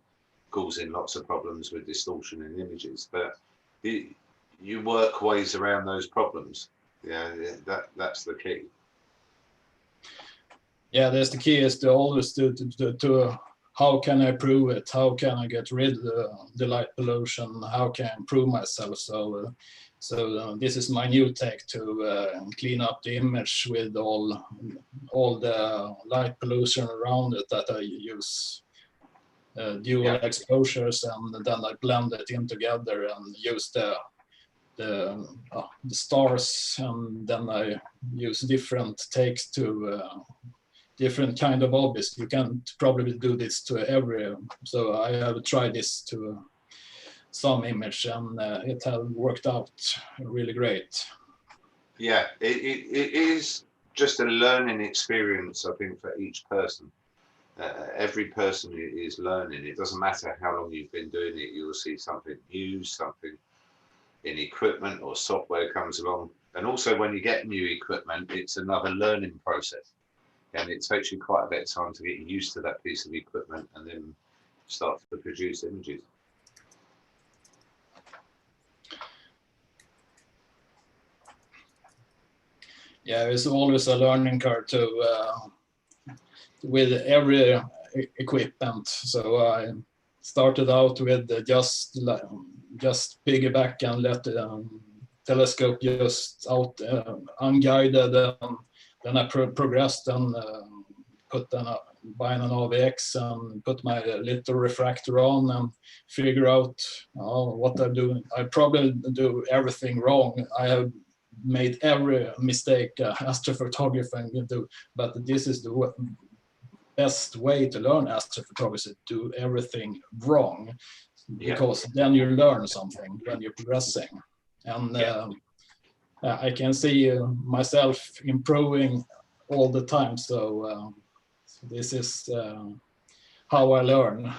causing lots of problems with distortion in images. But you work ways around those problems. Yeah, that's the key. Yeah, that's the key, is to always to how can I improve it? How can I get rid of the light pollution? How can I improve myself? So this is my new take, to clean up the image with all the light pollution around it that I use. Dual exposures, and then I blend it in together and use the stars, and then I use different takes to different kind of objects. You can't probably do this to every, so I have tried this to some image, and it has worked out really great. Yeah, it is just a learning experience, I think, for each person. Every person is learning. It doesn't matter how long you've been doing it, you'll see something new, something in equipment or software comes along. And also when you get new equipment, it's another learning process. And it takes you quite a bit of time to get used to that piece of equipment and then start to produce images. Yeah, it's always a learning curve with every equipment. So I started out with just piggyback and let the telescope just out unguided. Then I progressed and buying an AVX and put my little refractor on and figure out what I'm doing. I probably do everything wrong. I have made every mistake astrophotography can do, but this is the best way to learn astrophotography, do everything wrong, because then you learn something when you're progressing. And I can see myself improving all the time. So this is how I learn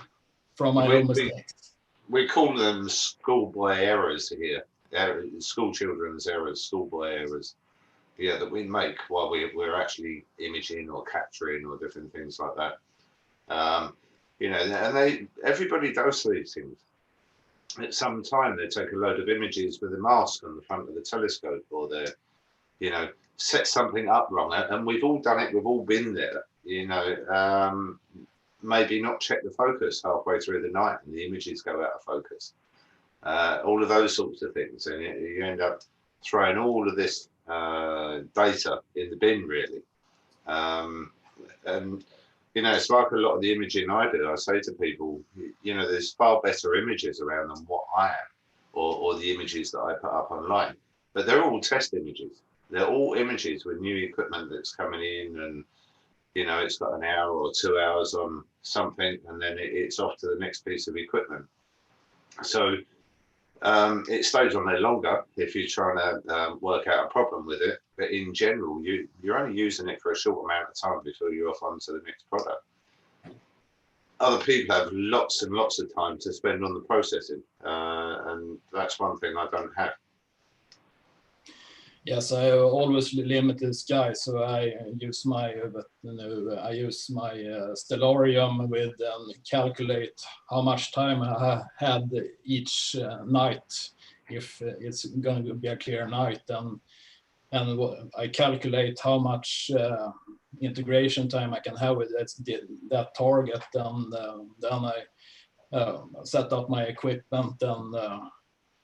from my own mistakes. We call them schoolboy errors here. School children's errors, schoolboy errors. Yeah, that we make while we're actually imaging or capturing or different things like that. You know, and everybody does these things. At some time, they take a load of images with a mask on the front of the telescope, or they, you know, set something up wrong. And we've all done it. We've all been there. You know, maybe not check the focus halfway through the night, and the images go out of focus. All of those sorts of things, and you end up throwing all of this data in the bin, really. And you know, it's like a lot of the imaging I do. I say to people, you know, there's far better images around than what I am, or the images that I put up online. But they're all test images. They're all images with new equipment that's coming in, and you know, it's got an hour or 2 hours on something, and then it's off to the next piece of equipment. So it stays on there longer if you're trying to work out a problem with it. But in general, you're only using it for a short amount of time before you're off onto the next product. Other people have lots and lots of time to spend on the processing, and that's one thing I don't have. Yes, I always limit the sky, so I use my Stellarium with calculate how much time I had each night, if it's going to be a clear night, and I calculate how much integration time I can have with that target, and then I set up my equipment, and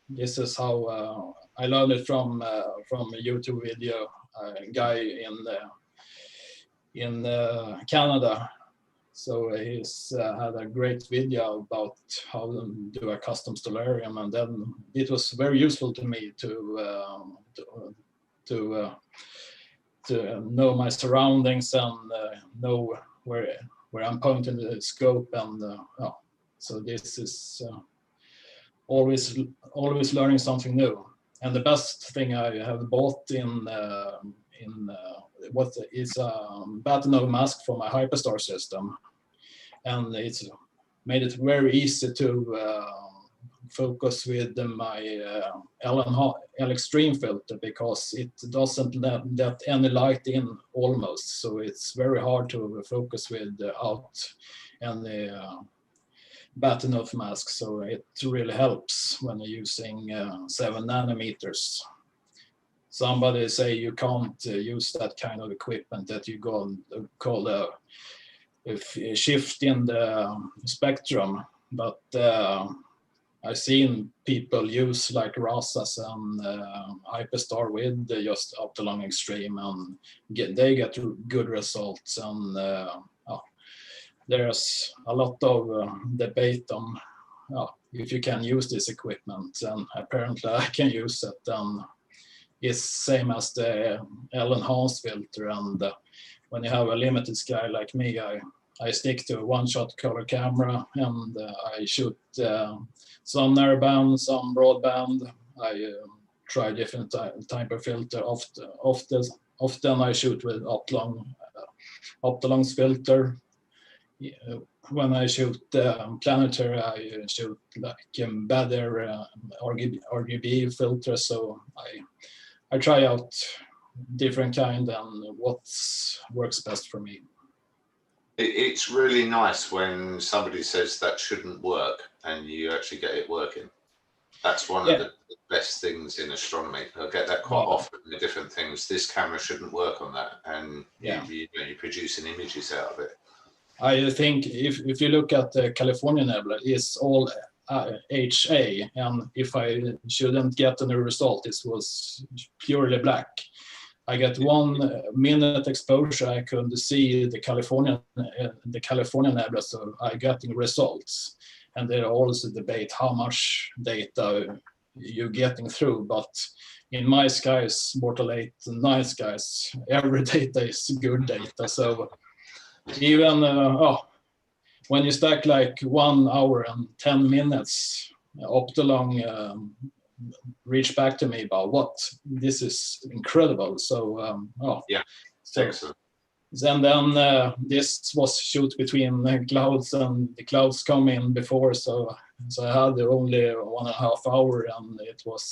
this is how I learned it from a YouTube video, a guy in Canada. So he's had a great video about how to do a custom Stellarium, and then it was very useful to me to know my surroundings and know where I'm pointing the scope, and so this is always learning something new. And the best thing I have bought in what is a Batonov mask for my Hyperstar system, and it's made it very easy to focus with my L Extreme filter, because it doesn't let any light in almost, so it's very hard to focus without any Batonov mask, so it really helps when you're using 7 nanometers. Somebody say you can't use that kind of equipment, that you call a shift in the spectrum, but I've seen people use like Rasas and Hyperstar with just Optolong Extreme, and they get good results, and there's a lot of debate on if you can use this equipment, and apparently I can use it. It's same as the L-enhanced filter, and when you have a limited sky like me, I stick to a one-shot color camera, and I shoot some narrowband, some broadband. I try different type of filter. Often I shoot with Optolong's filter. When I shoot planetary, I shoot like better RGB filter. So I try out different kind and what works best for me. It's really nice when somebody says that shouldn't work and you actually get it working. That's one of the best things in astronomy. I get that quite often with different things. This camera shouldn't work on that, and you're producing images out of it. I think if you look at the California nebula, it's all HA, and if I shouldn't get any result, it was purely black. I get 1 minute exposure, I could see the California nebula, so I getting results. And there are also debate how much data you're getting through, but in my skies, mortal 8 and 9 skies, every data is good data. So even when you stack like 1 hour and 10 minutes, Optolong reached back to me about this is incredible. So excellent. then this was shoot between clouds, and the clouds come in before, so I had only 1.5 hours, and it was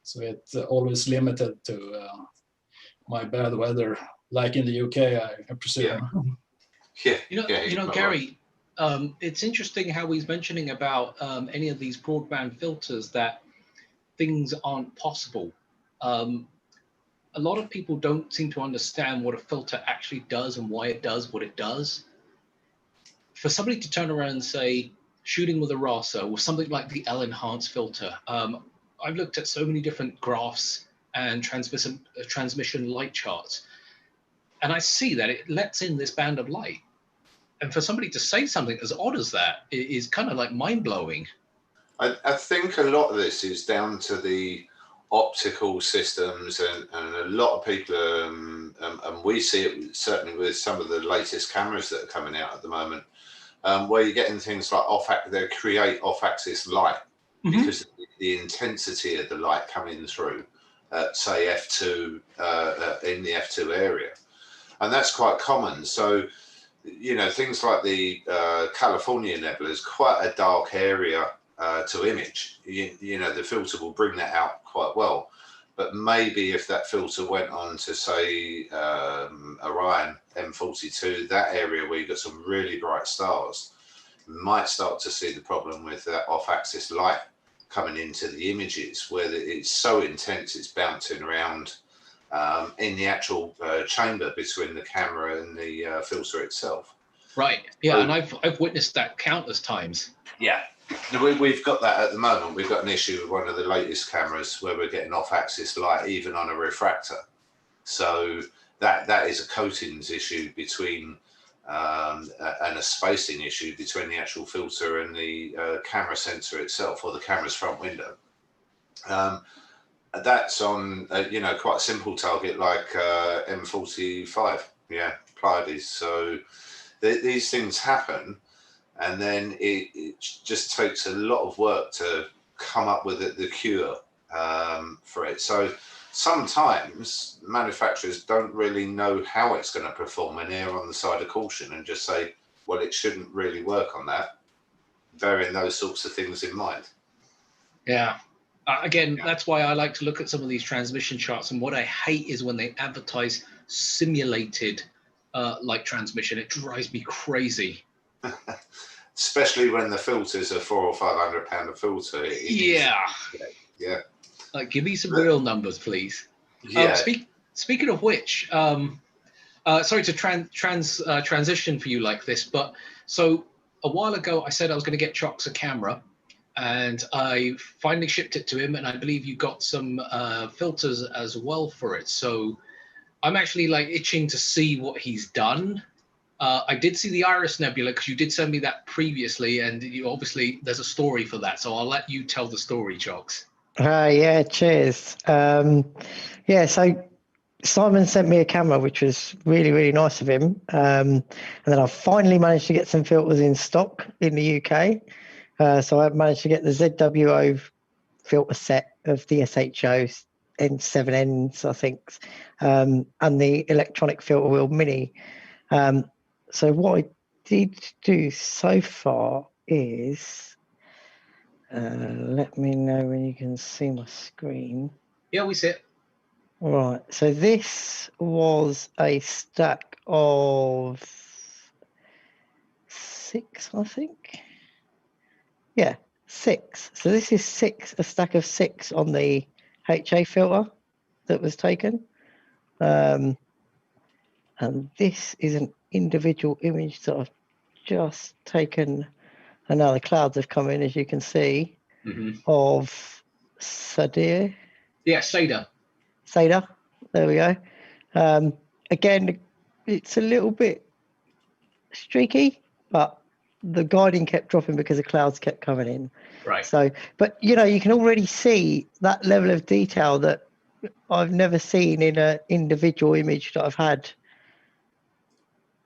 so it always limited to my bad weather, like in the UK, I presume. Yeah. You know, Gary, it's interesting how he's mentioning about any of these broadband filters that things aren't possible. A lot of people don't seem to understand what a filter actually does and why it does what it does. For somebody to turn around and say, shooting with a RASA or something like the L-enhanced filter, I've looked at so many different graphs and transmission light charts, and I see that it lets in this band of light. And for somebody to say something as odd as that is kind of like mind-blowing. I think a lot of this is down to the optical systems, and a lot of people, and we see it certainly with some of the latest cameras that are coming out at the moment, where you're getting things like they create off-axis light because of the intensity of the light coming through, say F2 in the F2 area, and that's quite common. So, you know, things like the California Nebula is quite a dark area to image. You know, the filter will bring that out quite well, but maybe if that filter went on to say Orion M42, that area where you've got some really bright stars, you might start to see the problem with that off-axis light coming into the images, where it's so intense it's bouncing around in the actual chamber between the camera and the filter itself. Right. Yeah, and I've witnessed that countless times. Yeah. We've got that at the moment. We've got an issue with one of the latest cameras where we're getting off-axis light even on a refractor. So that is a coatings issue between and a spacing issue between the actual filter and the camera sensor itself, or the camera's front window. That's on you know, quite a simple target like M45, yeah, Pleiades. So these things happen. And then it just takes a lot of work to come up with the cure for it. So sometimes manufacturers don't really know how it's going to perform, and err on the side of caution and just say, well, it shouldn't really work on that, bearing those sorts of things in mind. Yeah. Again, that's why I like to look at some of these transmission charts. And what I hate is when they advertise simulated light transmission. It drives me crazy. Especially when the filters are £400 or £500 a filter. Yeah. Yeah. Give me some real numbers, please. Yeah. Speaking of which, sorry to transition for you like this, but so a while ago I said I was going to get Chox a camera, and I finally shipped it to him, and I believe you got some filters as well for it. So I'm actually like itching to see what he's done. I did see the Iris Nebula because you did send me that previously, and you obviously there's a story for that. So I'll let you tell the story, Chox. Yeah, cheers. Yeah, so Simon sent me a camera, which was really, really nice of him. And then I finally managed to get some filters in stock in the UK. So I managed to get the ZWO filter set of the SHO N7Ns, I think, and the electronic filter wheel mini. So what I did do so far is, let me know when you can see my screen. Yeah, we see it. All right, so this was a stack of 6, I think. Yeah, 6. So this is a stack of 6 on the HA filter that was taken. And this is an individual image that I've just taken. And now the clouds have come in, as you can see, of Sadir. Yeah, Seda. There we go. Again, it's a little bit streaky, but the guiding kept dropping because the clouds kept coming in. Right. So, but you know, you can already see that level of detail that I've never seen in an individual image that I've had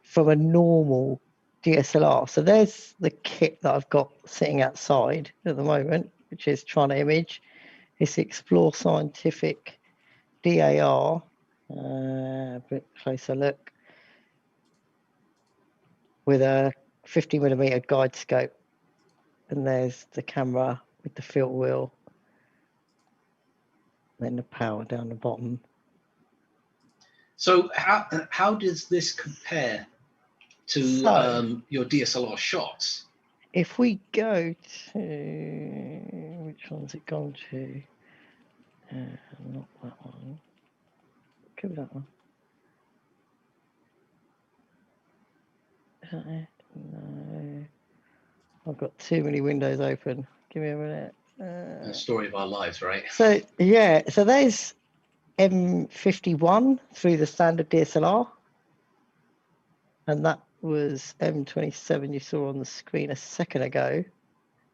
from a normal DSLR. So there's the kit that I've got sitting outside at the moment, which is trying to image. It's Explore Scientific DAR. A bit closer look. with a 50mm guide scope. And there's the camera with the field wheel. Then the power down the bottom. So how does this compare to So, your DSLR shots? if we go to, which one's it gone to? Not that one. Could be that one. Is that it? No. I've got too many windows open. Give me a minute. The story of our lives, right? So yeah, so there's M51 through the standard DSLR, and that was M27 you saw on the screen a second ago,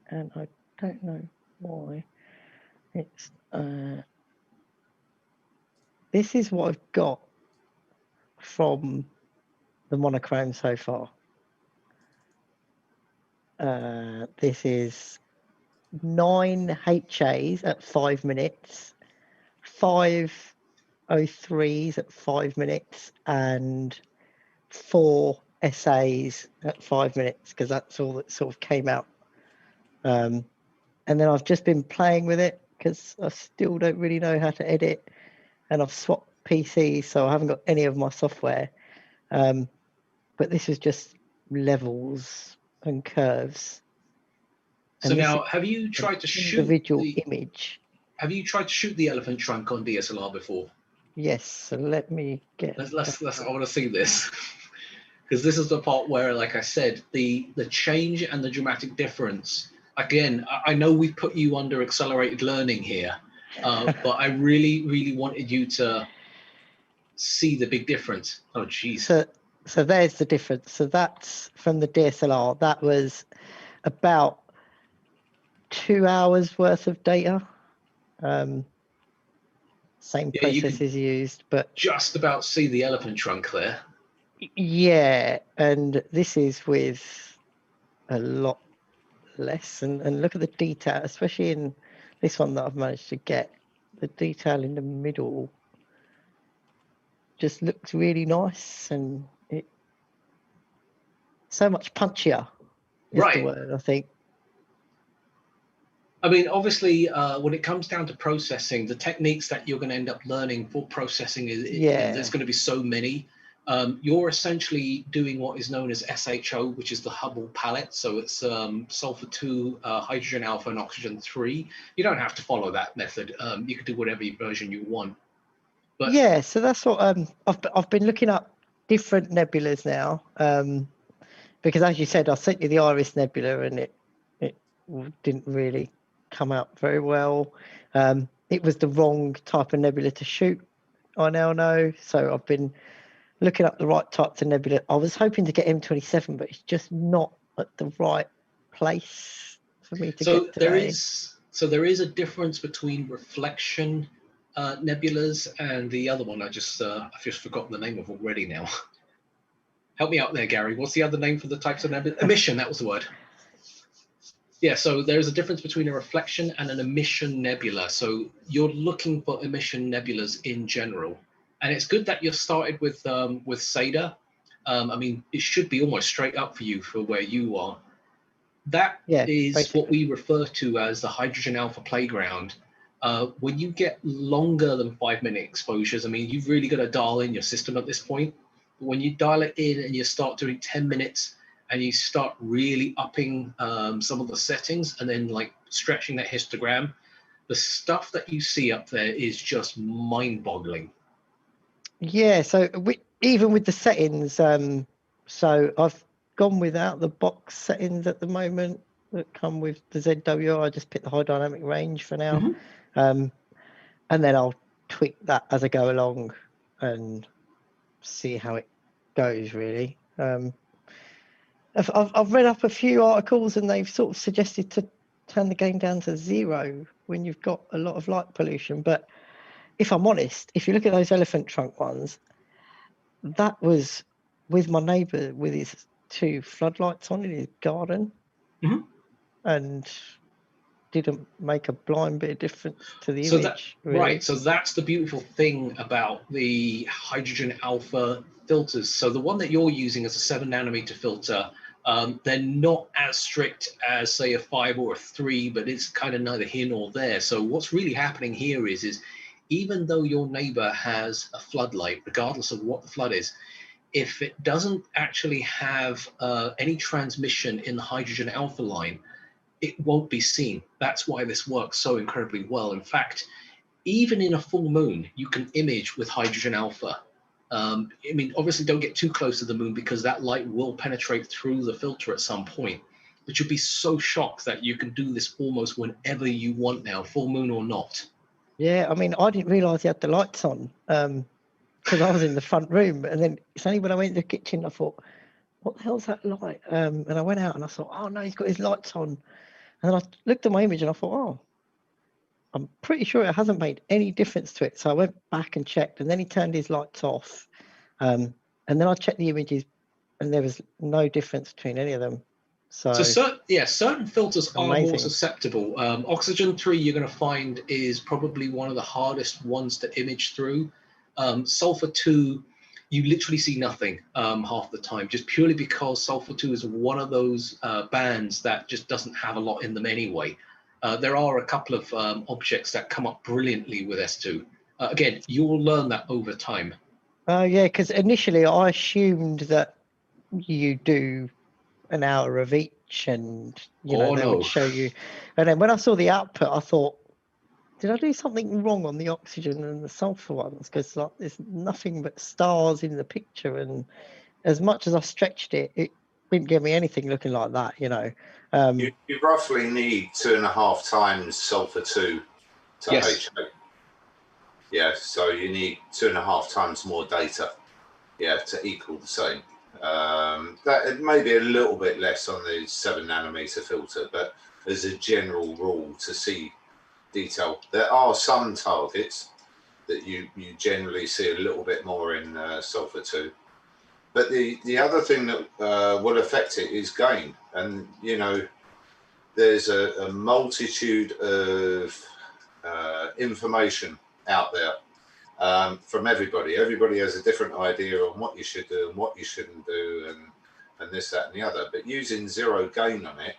and I don't know why. It's this is what I've got from the monochrome so far. This is 9 HAs at 5 minutes, 5 03s at 5 minutes, and 4 SAs at 5 minutes, because that's all that sort of came out. And then I've just been playing with it because I still don't really know how to edit, and I've swapped PCs, so I haven't got any of my software. But this is just levels and curves. So now, have you tried to shoot individual image? Have you tried to shoot the elephant trunk on DSLR before? Yes. So let me get. Let's I want to see this, because this is the part where, like I said, the change and the dramatic difference. Again, I know we put you under accelerated learning here, but I really wanted you to see the big difference. Oh, geez. So there's the difference. So that's from the DSLR. That was about 2 hours worth of data. Same processes used, but just about see the elephant trunk there. Yeah, and this is with a lot less. And look at the detail, especially in this one that I've managed to get. The detail in the middle just looks really nice, and it so much punchier is the word, I think. I mean, obviously, when it comes down to processing, the techniques that you're going to end up learning for processing is, there's going to be so many. You're essentially doing what is known as SHO, which is the Hubble palette. So it's sulfur 2, hydrogen alpha, and oxygen 3. You don't have to follow that method. You can do whatever version you want. But yeah, so that's what I've been looking up different nebulas now, because as you said, I sent you the Iris Nebula, and it didn't really come out very well. It was the wrong type of nebula to shoot, I now know. So I've been looking up the right types of nebula. I was hoping to get M27, but it's just not at the right place for me to get today. There is a difference between reflection nebulas and the other one I've just forgotten the name of already now. Help me out there, Gary. What's the other name for the types of nebula? Emission, that was the word. Yeah, so there's a difference between a reflection and an emission nebula. So you're looking for emission nebulas in general. And it's good that you started with SADA. I mean, it should be almost straight up for you for where you are. That is basically what we refer to as the hydrogen alpha playground. When you get longer than 5 minute exposures, I mean, you've really got to dial in your system at this point. But when you dial it in and you start doing 10 minutes and you start really upping some of the settings and then like stretching that histogram, the stuff that you see up there is just mind-boggling. Yeah, so even with the settings, so I've gone without the box settings at the moment that come with the ZWO. I just pick the high dynamic range for now. And then I'll tweak that as I go along and see how it goes, really. I've read up a few articles, and they've sort of suggested to turn the game down to 0 when you've got a lot of light pollution. But if I'm honest, if you look at those elephant trunk ones, that was with my neighbour with his 2 floodlights on in his garden. And didn't make a blind bit of difference to the So image. that, really. right, so that's the beautiful thing about the hydrogen alpha filters. So the one that you're using is a 7 nanometer filter. They're not as strict as say a 5 or a 3, but it's kind of neither here nor there. So what's really happening here is even though your neighbor has a floodlight, regardless of what the flood is, if it doesn't actually have any transmission in the hydrogen alpha line, it won't be seen. That's why this works so incredibly well. In fact, even in a full moon, you can image with hydrogen alpha. I mean, obviously don't get too close to the moon because that light will penetrate through the filter at some point, but you'll be so shocked that you can do this almost whenever you want now, full moon or not. Yeah, I mean, I didn't realise he had the lights on because I was in the front room, and then it's only when I went to the kitchen I thought, "What the hell's that light?" And I went out and I thought, "Oh no, he's got his lights on." And then I looked at my image and I thought, "Oh, I'm pretty sure it hasn't made any difference to it." So I went back and checked, and then he turned his lights off, and then I checked the images, and there was no difference between any of them. So certain filters are more amazing. susceptible. Oxygen 3 you're going to find is probably one of the hardest ones to image through. Sulfur 2, you literally see nothing half the time, just purely because Sulfur 2 is one of those bands that just doesn't have a lot in them anyway. There are a couple of objects that come up brilliantly with S2. Again, you will learn that over time. Yeah, because initially I assumed that you do an hour of each, and you know they would show you. And then when I saw the output, I thought, did I do something wrong on the oxygen and the sulfur ones? Because like there's nothing but stars in the picture, and as much as I stretched it, it didn't give me anything looking like that. You know. You roughly need 2.5 times sulfur 2 to yes. HA. Yeah, so you need 2.5 times more data, yeah, to equal the same. That it may be a little bit less on the 7 nanometer filter, but as a general rule, to see detail, there are some targets that you generally see a little bit more in sulfur 2. But the other thing that will affect it is gain, and you know, there's a multitude of information out there from everybody. Everybody has a different idea on what you should do and what you shouldn't do, and this, that, and the other. But using zero gain on it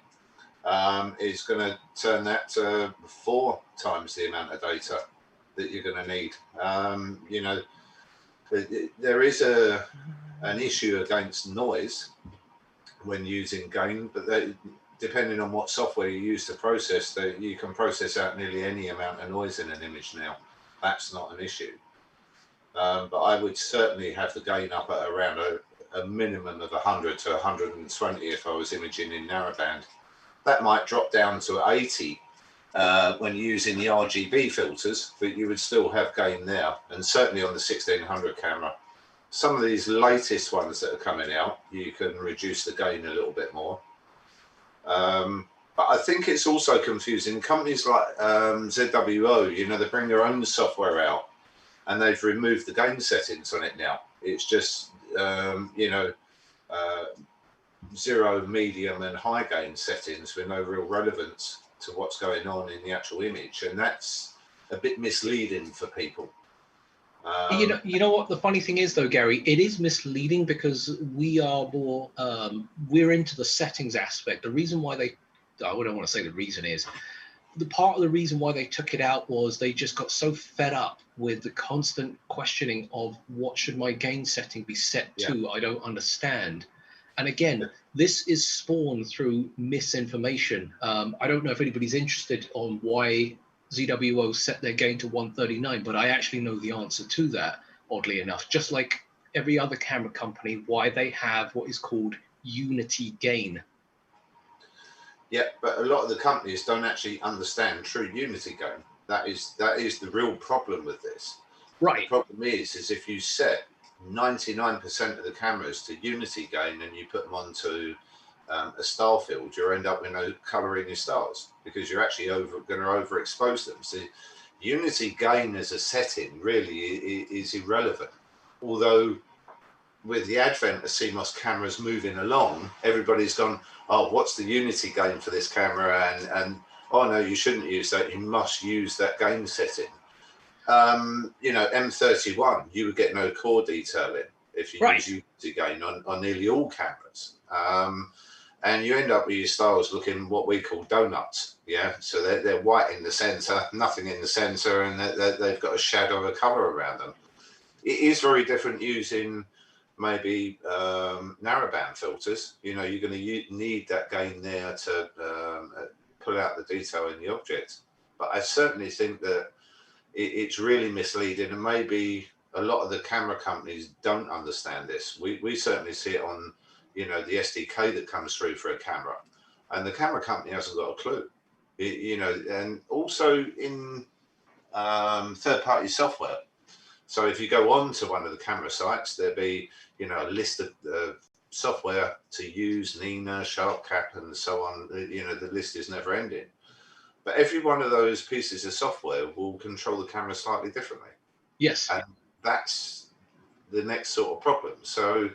is going to turn that to 4 times the amount of data that you're going to need. You know, there is an issue against noise when using gain, but depending on what software you use to process, you can process out nearly any amount of noise in an image now. That's not an issue. But I would certainly have the gain up at around a minimum of 100 to 120 if I was imaging in narrowband. That might drop down to 80 when using the RGB filters, but you would still have gain there. And certainly on the 1600 camera, some of these latest ones that are coming out, you can reduce the gain a little bit more. But I think it's also confusing. Companies like ZWO, you know, they bring their own software out and they've removed the gain settings on it now. It's just, you know, zero, medium and high gain settings with no real relevance to what's going on in the actual image. And that's a bit misleading for people. You know what the funny thing is though, Gary, it is misleading because we are more we're into the settings aspect. The reason why I don't want to say the reason is, the part of the reason why they took it out was they just got so fed up with the constant questioning of what should my gain setting be set to. I don't understand. And again, this is spawned through misinformation. I don't know if anybody's interested on why ZWO set their gain to 139, but I actually know the answer to that, oddly enough. Just like every other camera company, why they have what is called unity gain. Yeah, but a lot of the companies don't actually understand true unity gain. That is the real problem with this. Right. The problem is if you set 99% of the cameras to unity gain and you put them onto a star field, you end up with no color in your stars because you're actually going to overexpose them. So unity gain as a setting really is irrelevant. Although with the advent of CMOS cameras moving along, everybody's gone, oh, what's the unity gain for this camera? And oh no, you shouldn't use that, you must use that gain setting. You know, M31, you would get no core detailing if you use Unity gain on nearly all cameras. And you end up with your styles looking what we call donuts. Yeah, so they're white in the center, nothing in the center, and they've got a shadow of color around them. It is very different using maybe narrowband filters. You know, you're going to need that gain there to pull out the detail in the object. But I certainly think that it's really misleading, and maybe a lot of the camera companies don't understand this. We certainly see it on, you know, the SDK that comes through for a camera, and the camera company hasn't got a clue. You know, and also in third-party software. So if you go on to one of the camera sites, there'll be, you know, a list of software to use, Nina, SharpCap, and so on. You know, the list is never ending. But every one of those pieces of software will control the camera slightly differently. Yes. And that's the next sort of problem. So,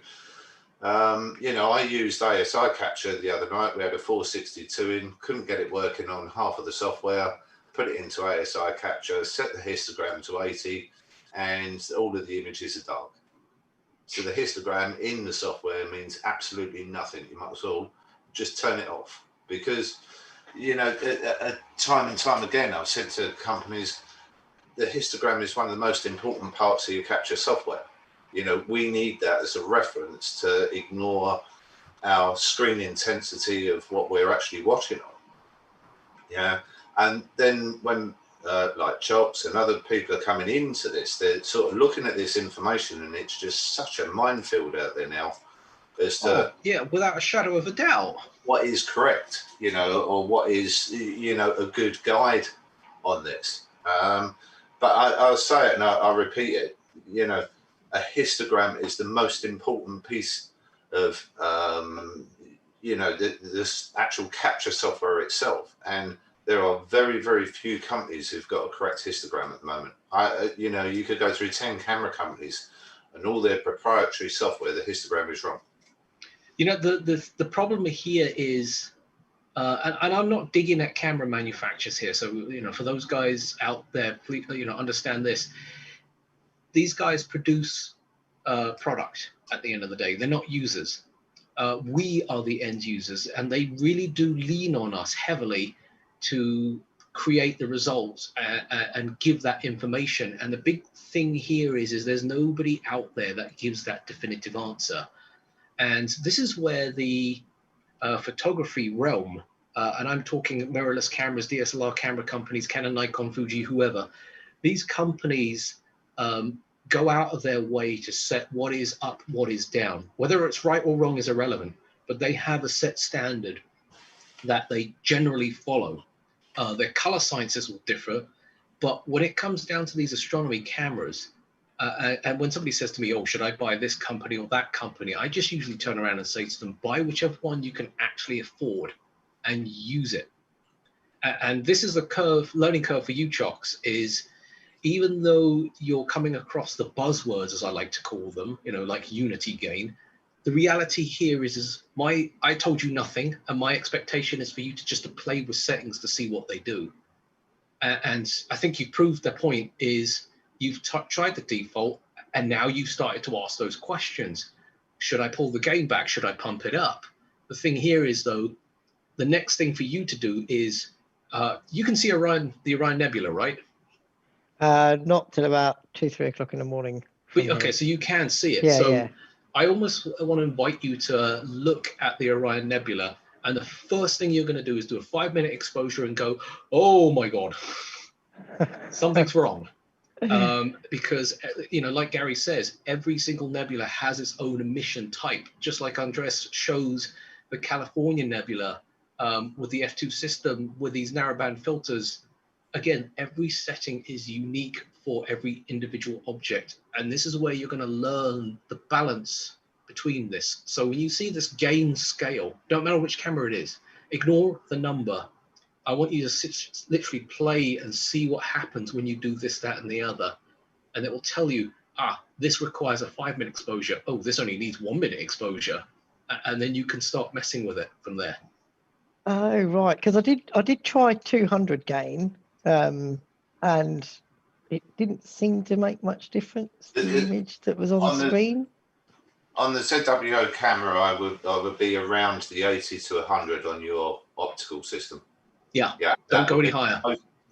you know, I used ASI capture the other night. We had a 462 in, couldn't get it working on half of the software, put it into ASI capture, set the histogram to 80, and all of the images are dark. So the histogram in the software means absolutely nothing. You might as well just turn it off, because, you know, time and time again, I've said to companies, the histogram is one of the most important parts of your capture software. You know, we need that as a reference to ignore our screen intensity of what we're actually watching on. Yeah. And then when like Chops and other people are coming into this, they're sort of looking at this information, and it's just such a minefield out there now as to yeah, without a shadow of a doubt, what is correct, you know, or what is, you know, a good guide on this. But I'll say it and I'll repeat it, you know, a histogram is the most important piece of, you know, this actual capture software itself. And there are very, very few companies who've got a correct histogram at the moment. You know, you could go through 10 camera companies and all their proprietary software, the histogram is wrong. You know, the problem here is, and I'm not digging at camera manufacturers here. So, you know, for those guys out there, please, you know, understand this. These guys produce product at the end of the day. They're not users. We are the end users, and they really do lean on us heavily to create the results and give that information. And the big thing here is there's nobody out there that gives that definitive answer. And this is where the photography realm, and I'm talking mirrorless cameras, DSLR camera companies, Canon, Nikon, Fuji, whoever, these companies go out of their way to set what is up, what is down. Whether it's right or wrong is irrelevant, but they have a set standard that they generally follow. Their color sciences will differ, but when it comes down to these astronomy cameras, and when somebody says to me, oh, should I buy this company or that company? I just usually turn around and say to them, buy whichever one you can actually afford and use it. And this is the learning curve for you, Chocks, is even though you're coming across the buzzwords, as I like to call them, you know, like Unity gain, the reality here is I told you nothing, and my expectation is for you to just play with settings to see what they do. And I think you've proved the point is you've tried the default, and now you've started to ask those questions. Should I pull the gain back? Should I pump it up? The thing here is, though, the next thing for you to do is you can see the Orion Nebula, right? Not till about 2-3 o'clock in the morning. But, okay, so you can see it. Yeah, so yeah. I almost want to invite you to look at the Orion Nebula, and the first thing you're going to do is do a 5-minute exposure and go, oh my God, something's wrong. Because, you know, like Gary says, every single nebula has its own emission type, just like Andres shows the California Nebula with the F2 system with these narrowband filters. Again, every setting is unique for every individual object. And this is where you're going to learn the balance between this. So when you see this gain scale, don't matter which camera it is, ignore the number. I want you to literally play and see what happens when you do this, that, and the other. And it will tell you, this requires a 5-minute exposure. Oh, this only needs 1-minute exposure. And then you can start messing with it from there. Oh, right. Because I did try 200 gain, and it didn't seem to make much difference, the image that was on screen. On the ZWO camera, I would be around the 80 to 100 on your optical system. Yeah. Yeah. Don't go any higher.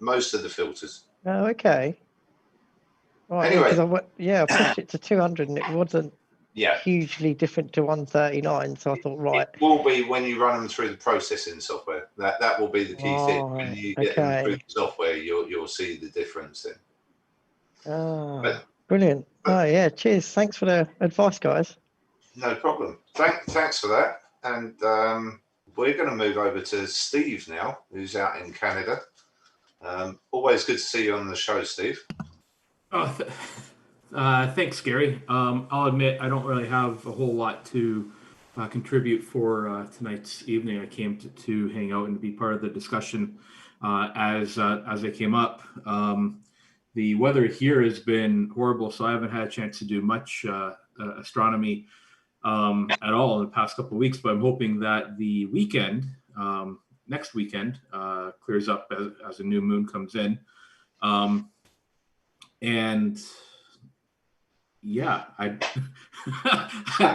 Most of the filters. Oh, okay. Right. Anyway. I pushed it to 200 and it wasn't hugely different to 139. So I thought, right. It will be when you run them through the processing software. That will be the key thing. When you get them through the software, you'll see the difference then. Oh, brilliant. Oh, yeah. Cheers. Thanks for the advice, guys. No problem. Thanks for that. And we're going to move over to Steve now, who's out in Canada. Always good to see you on the show, Steve. Oh, thanks, Gary. I'll admit I don't really have a whole lot to contribute for tonight's evening. I came to hang out and be part of the discussion as they came up. The weather here has been horrible, so I haven't had a chance to do much astronomy at all in the past couple of weeks, but I'm hoping that the weekend, next weekend, clears up as a new moon comes in. And yeah, I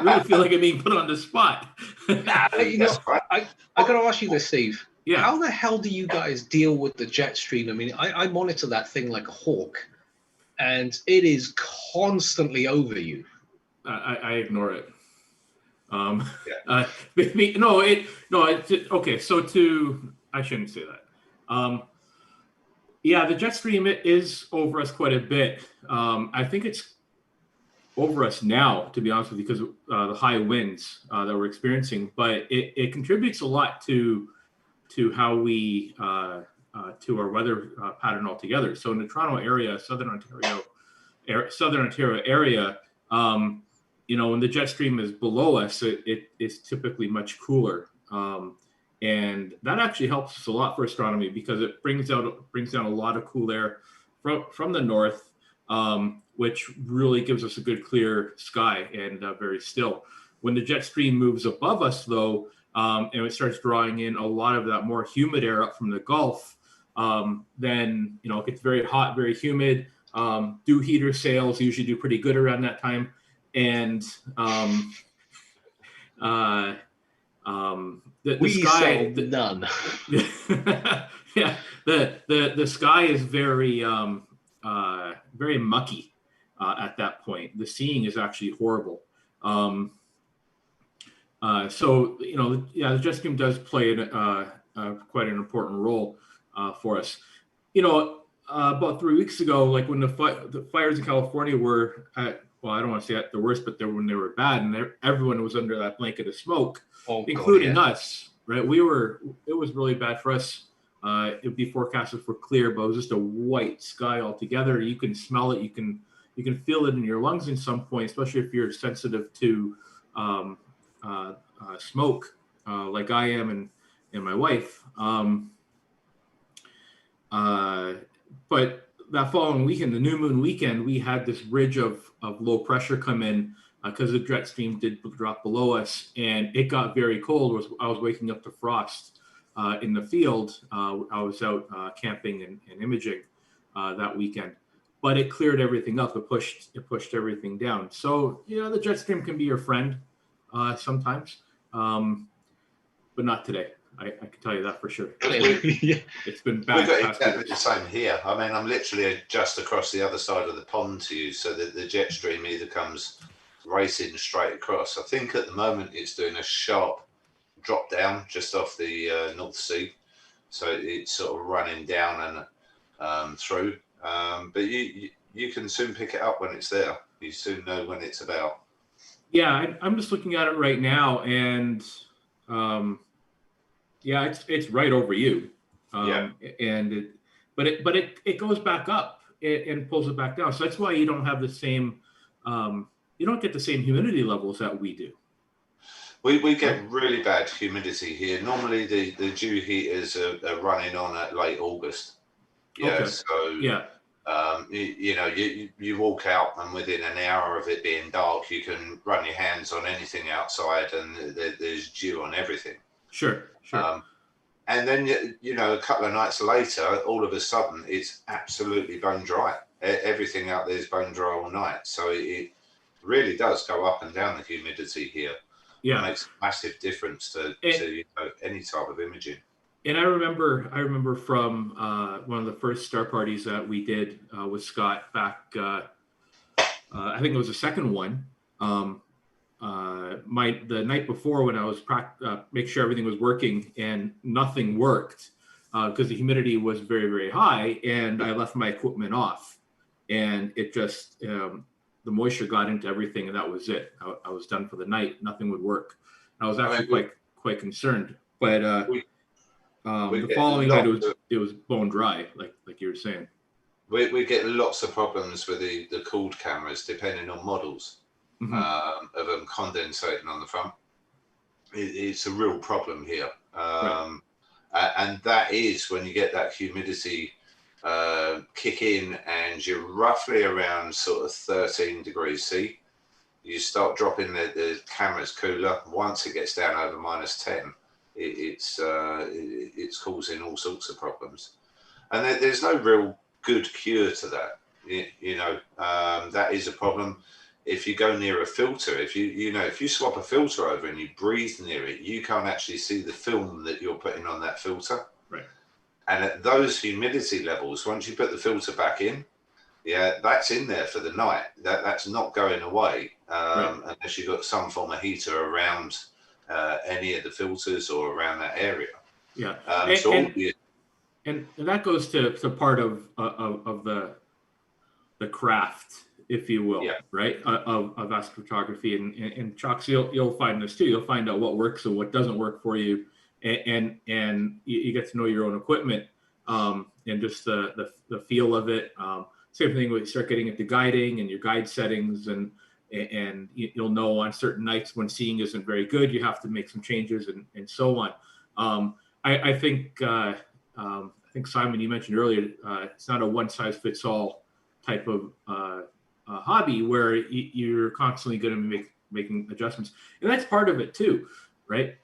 really feel like I'm being put on the spot. I got to ask you this, Steve. Yeah. How the hell do you guys deal with the jet stream? I mean, I monitor that thing like a hawk, and it is constantly over you. I ignore it. Okay. So I shouldn't say that. Yeah, the jet stream is over us quite a bit. I think it's over us now, to be honest with you, because of the high winds that we're experiencing. But it contributes a lot to how we to our weather pattern altogether. So in the Toronto area, Southern Ontario area, when the jet stream is below us, it is typically much cooler. And that actually helps us a lot for astronomy because it brings down a lot of cool air from the north, which really gives us a good clear sky and very still. When the jet stream moves above us, though, and it starts drawing in a lot of that more humid air up from the Gulf, then it gets very hot, very humid. Dew heater sales usually do pretty good around that time, and the sky none. Yeah, the sky is very very mucky at that point. The seeing is actually horrible. So the jet stream does play quite an important role for us. About 3 weeks ago, like when the fires in California were at, well, I don't want to say at the worst, but when they were bad, and everyone was under that blanket of smoke, including us. Right? It was really bad for us. It would be forecasted for clear, but it was just a white sky altogether. You can smell it. You can feel it in your lungs in some point, especially if you're sensitive to smoke, like I am and my wife. But that following weekend, the new moon weekend, we had this ridge of low pressure come in because the jet stream did drop below us, and it got very cold. I was waking up to frost in the field. I was out camping and imaging that weekend, but it cleared everything up. It pushed everything down. So the jet stream can be your friend sometimes, but not today. I can tell you that for sure. It's been bad. We've got exactly the same here. I mean, I'm literally just across the other side of the pond to you, so that the jet stream either comes racing straight across. I think at the moment it's doing a sharp drop down just off the North Sea, so it's sort of running down and through. But you can soon pick it up when it's there. You soon know when it's about. Yeah, I'm just looking at it right now, and yeah, it's right over you. And it goes back up and pulls it back down. So that's why you don't have the same, you don't get the same humidity levels that we do. We get really bad humidity here. Normally the dew heaters are running on at late August. Yeah, okay. So yeah. You walk out, and within an hour of it being dark, you can run your hands on anything outside, and there's dew on everything. Sure. And then, you know, a couple of nights later, all of a sudden, it's absolutely bone dry. Everything out there is bone dry all night. So it really does go up and down, the humidity here. Yeah. It makes a massive difference to you know, any type of imaging. And I remember from one of the first star parties that we did with Scott back, I think it was the second one. The night before, when I was make sure everything was working, and nothing worked because the humidity was very, very high, and I left my equipment off, and it just the moisture got into everything, and that was it. I was done for the night. Nothing would work. I was actually quite concerned. But the following night, it was bone dry, like you were saying. We get lots of problems with the cooled cameras, depending on models. Of them condensating on the front. It's a real problem here. And that is when you get that humidity kick in, and you're roughly around sort of 13 degrees C. You start dropping the camera's cooler. Once it gets down over -10, it's causing all sorts of problems. And there's no real good cure to that. You know, that is a problem. If you go near a filter, if you swap a filter over and you breathe near it, you can't actually see the film that you're putting on that filter. Right. And at those humidity levels, once you put the filter back in, yeah, that's in there for the night. That's not going away unless you've got some form of heater around any of the filters or around that area. Yeah. And that goes to part of the craft, if you will, right, of astrophotography. And Chucks, you'll find this too. You'll find out what works and what doesn't work for you, and you get to know your own equipment and just the feel of it. Same thing when you start getting into guiding and your guide settings, and you'll know on certain nights when seeing isn't very good, you have to make some changes and so on. I think Simon, you mentioned earlier, it's not a one size fits all type of hobby where you're constantly going to be making adjustments, and that's part of it too, right?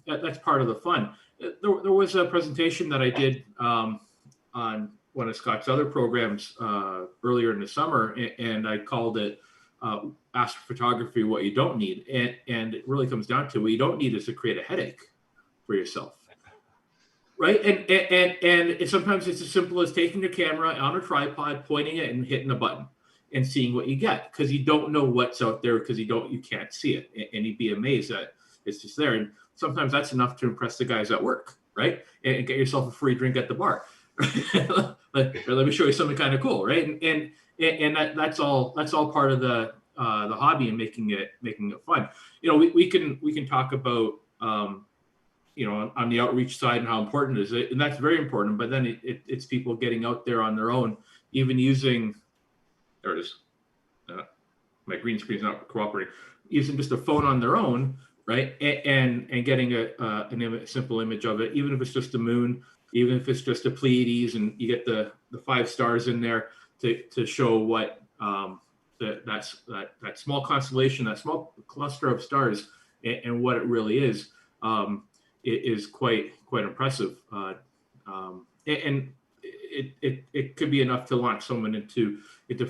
That's part of the fun. There was a presentation that I did on one of Scott's other programs earlier in the summer, and I called it Astrophotography: What You Don't Need, and it really comes down to what you don't need is to create a headache for yourself. Right, and sometimes it's as simple as taking the camera on a tripod, pointing it, and hitting a button, and seeing what you get, because you don't know what's out there, because you can't see it, and you'd be amazed that it's just there. And sometimes that's enough to impress the guys at work, right? And get yourself a free drink at the bar. let me show you something kind of cool, right? And that's all part of the hobby and making it fun. You know, we can talk about. You know, on the outreach side and how important it is, and that's very important. But then it's people getting out there on their own, even using, there it is, my green screen's not cooperating, using just a phone on their own, right? And getting a simple image of it, even if it's just the moon, even if it's just a Pleiades, and you get the 5 stars in there to show what that small constellation, that small cluster of stars, and what it really is. It is quite impressive, and it could be enough to launch someone into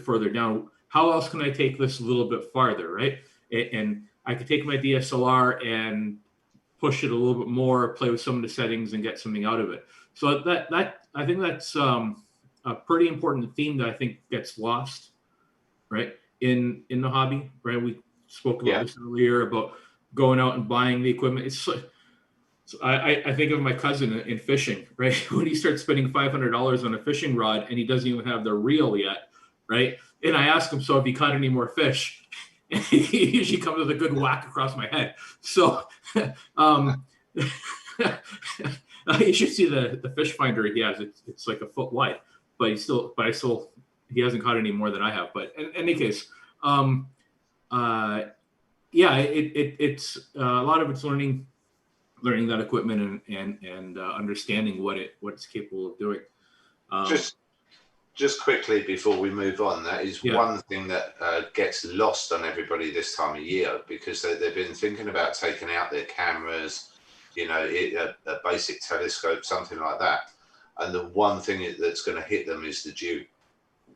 further down. How else can I take this a little bit farther, right? And I could take my DSLR and push it a little bit more, play with some of the settings, and get something out of it. So that I think that's a pretty important theme that I think gets lost, right, in the hobby, right? We spoke about this earlier about going out and buying the equipment. I think of my cousin in fishing, right? When he starts spending $500 on a fishing rod and he doesn't even have the reel yet, right? And I ask him, so have you caught any more fish? And he usually comes with a good whack across my head. So you should see the fish finder he has. It's like a foot wide, but he hasn't caught any more than I have. But in any case, it's a lot of it's learning that equipment and understanding what it's capable of doing. Just quickly before we move on, that is one thing that gets lost on everybody this time of year, because they've been thinking about taking out their cameras you know, a basic telescope, something like that. And the one thing that's going to hit them is the dew.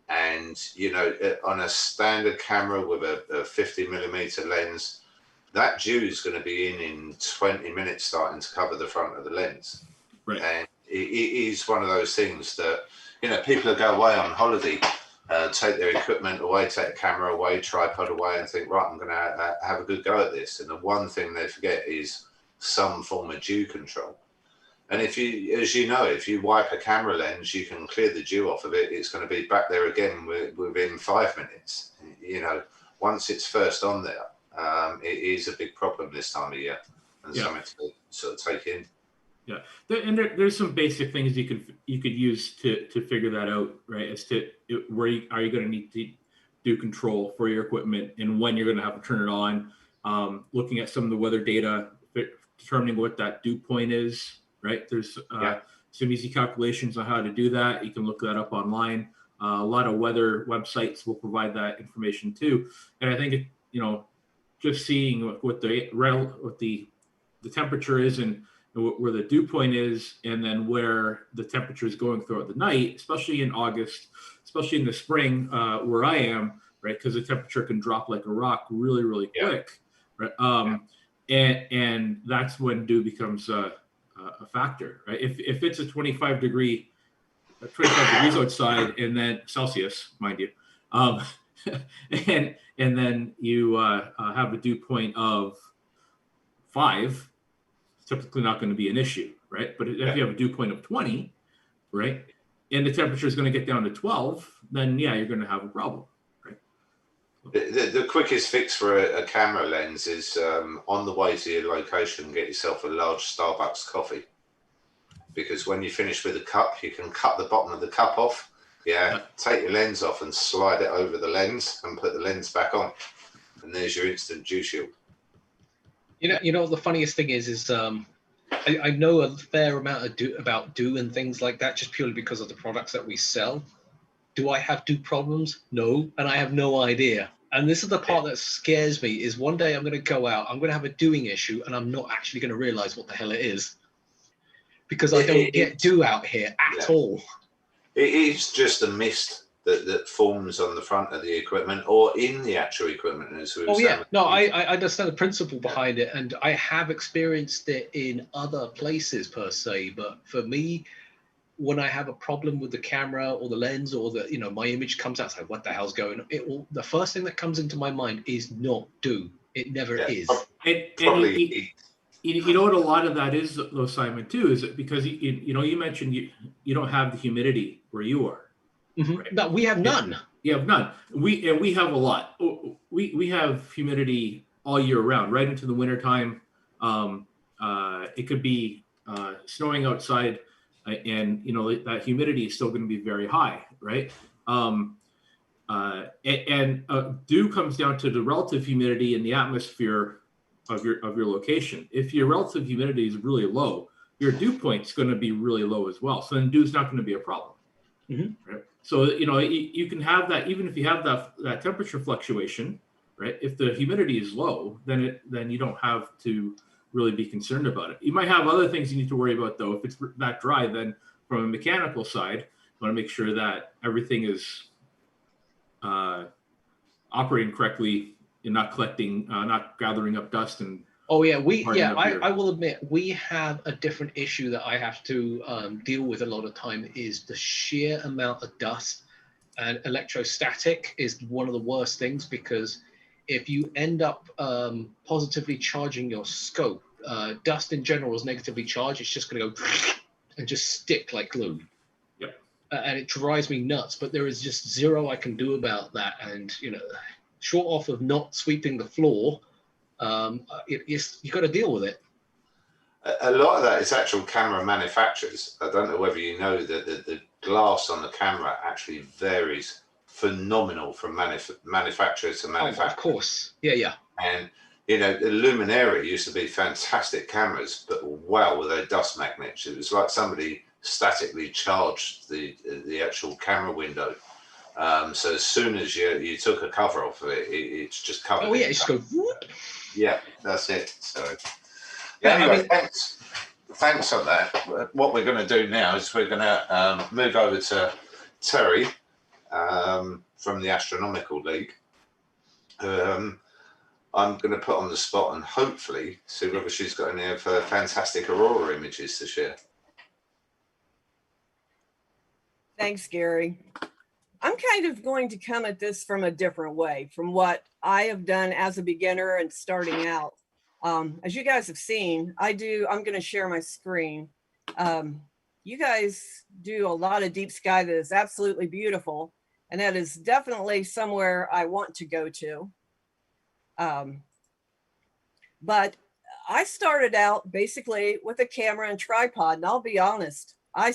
And, you know, on a standard camera with a 50mm lens, that dew is going to be in 20 minutes starting to cover the front of the lens. Right. And it is one of those things that, you know, people who go away on holiday, take their equipment away, take the camera away, tripod away, and think, right, I'm going to have a good go at this. And the one thing they forget is some form of dew control. And if you, as you know, if you wipe a camera lens, you can clear the dew off of it. It's going to be back there again within 5 minutes. You know, once it's first on there, it is a big problem this time of year, and something to sort of take in. Yeah, and there's some basic things you could use to figure that out, right? As to where are you going to need to do control for your equipment and when you're going to have to turn it on. Looking at some of the weather data, determining what that dew point is, right? There's some easy calculations on how to do that. You can look that up online. A lot of weather websites will provide that information too. And I think you know, just seeing what the temperature is and where the dew point is, and then where the temperature is going throughout the night, especially in August, especially in the spring, where I am, right? Because the temperature can drop like a rock really, really quick, right? And that's when dew becomes a factor, right? If it's a 25 degrees outside, and then Celsius, mind you, and then you have a dew point of 5. Typically not going to be an issue, right? But if you have a dew point of 20, right, and the temperature is going to get down to 12, then you're going to have a problem, right? The quickest fix for a camera lens is on the way to your location, get yourself a large Starbucks coffee, because when you finish with the cup, you can cut the bottom of the cup off. Take your lens off and slide it over the lens and put the lens back on, and there's your instant dew shield. You know, the funniest thing is I know a fair amount about dew and things like that, just purely because of the products that we sell. Do I have dew problems? No, and I have no idea. And this is the part that scares me, is one day I'm going to go out, I'm going to have a dewing issue, and I'm not actually going to realize what the hell it is, because I don't get dew out here at all. It is just a mist that forms on the front of the equipment or in the actual equipment. I understand the principle behind it, and I have experienced it in other places per se. But for me, when I have a problem with the camera or the lens, or the, you know, my image comes out, it's like, what the hell's going on? The first thing that comes into my mind is not dew. It never is. You know what a lot of that is, though, Simon, too, is because you know, you mentioned you don't have the humidity where you are. Right? No, we have none. You have none. We have a lot. We have humidity all year round, right into the wintertime. It could be snowing outside, and you know that humidity is still going to be very high, right? Dew comes down to the relative humidity in the atmosphere of your location. If your relative humidity is really low, your dew point is going to be really low as well. So then dew is not going to be a problem. Right? So, you know, you can have that, even if you have that temperature fluctuation, right? If the humidity is low, then you don't have to really be concerned about it. You might have other things you need to worry about, though. If it's that dry, then from a mechanical side, you want to make sure that everything is operating correctly and not gathering up dust and. Oh yeah, I will admit we have a different issue that I have to deal with a lot of time, is the sheer amount of dust, and electrostatic is one of the worst things, because if you end up positively charging your scope, dust in general is negatively charged. It's just going to go and just stick like glue. Yeah. And it drives me nuts, but there is just zero I can do about that. And, you know, short off of not sweeping the floor, you got to deal with it. A lot of that is actual camera manufacturers. I don't know whether you know that the glass on the camera actually varies phenomenal from manufacturer to manufacturer. Oh, of course. Yeah. And, you know, the Luminaria used to be fantastic cameras, but wow, were they dust magnets. It was like somebody statically charged the actual camera window. So as soon as you took a cover off of it, it's just covered. Oh yeah, it's go. Whoop. Yeah, that's it. So yeah, anyway, thanks thanks on that. What we're going to do now is we're going to move over to Terry from the Astronomical League. I'm going to put on the spot and hopefully see whether she's got any of her fantastic aurora images to share. Thanks, Gary. I'm kind of going to come at this from a different way from what I have done as a beginner and starting out. As you guys have seen, I'm going to share my screen. You guys do a lot of deep sky that is absolutely beautiful, and that is definitely somewhere I want to go to. But I started out basically with a camera and tripod, and I'll be honest, I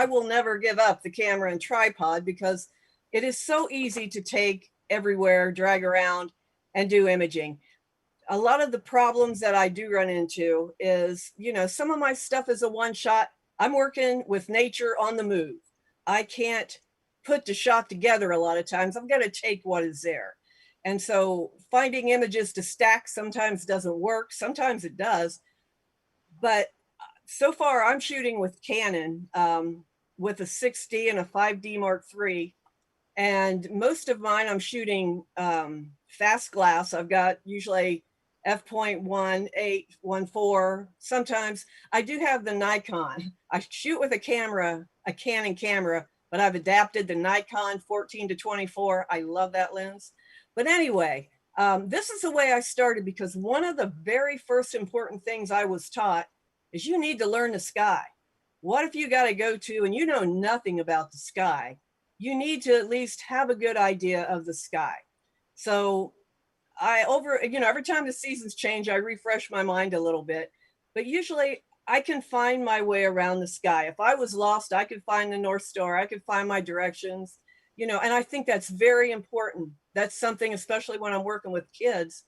will never give up the camera and tripod because it is so easy to take everywhere, drag around, and do imaging. A lot of the problems that I do run into is, some of my stuff is a one shot. I'm working with nature on the move. I can't put the shot together a lot of times. I've got to take what is there. And so finding images to stack sometimes doesn't work. Sometimes it does. But so far I'm shooting with Canon with a 6D and a 5D Mark III. And most of mine I'm shooting fast glass. I've got usually f.1.814. Sometimes I do have the Nikon. I shoot with a Canon camera, but I've adapted the Nikon 14-24. I love that lens. But anyway, this is the way I started because one of the very first important things I was taught is you need to learn the sky. What if you got to go to and you know nothing about the sky? You need to at least have a good idea of the sky. So every time the seasons change, I refresh my mind a little bit, but usually I can find my way around the sky. If I was lost, I could find the North Star. I could find my directions, and I think that's very important. That's something, especially when I'm working with kids,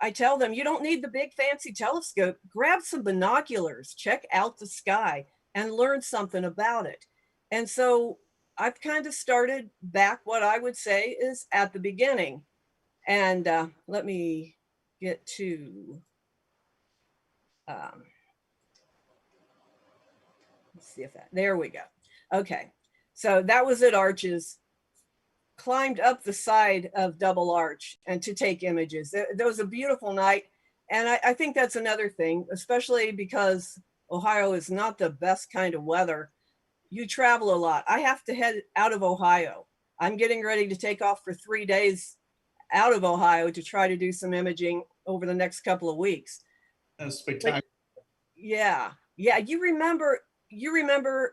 I tell them, you don't need the big fancy telescope. Grab some binoculars, check out the sky and learn something about it. And so I've kind of started back what I would say is at the beginning. And let me get to, let's see if there we go. Okay, so that was at Arches, climbed up the side of Double Arch and to take images. There was a beautiful night. And I think that's another thing, especially because Ohio is not the best kind of weather. You travel a lot. I have to head out of Ohio. I'm getting ready to take off for 3 days out of Ohio to try to do some imaging over the next couple of weeks. That's spectacular. Yeah. You remember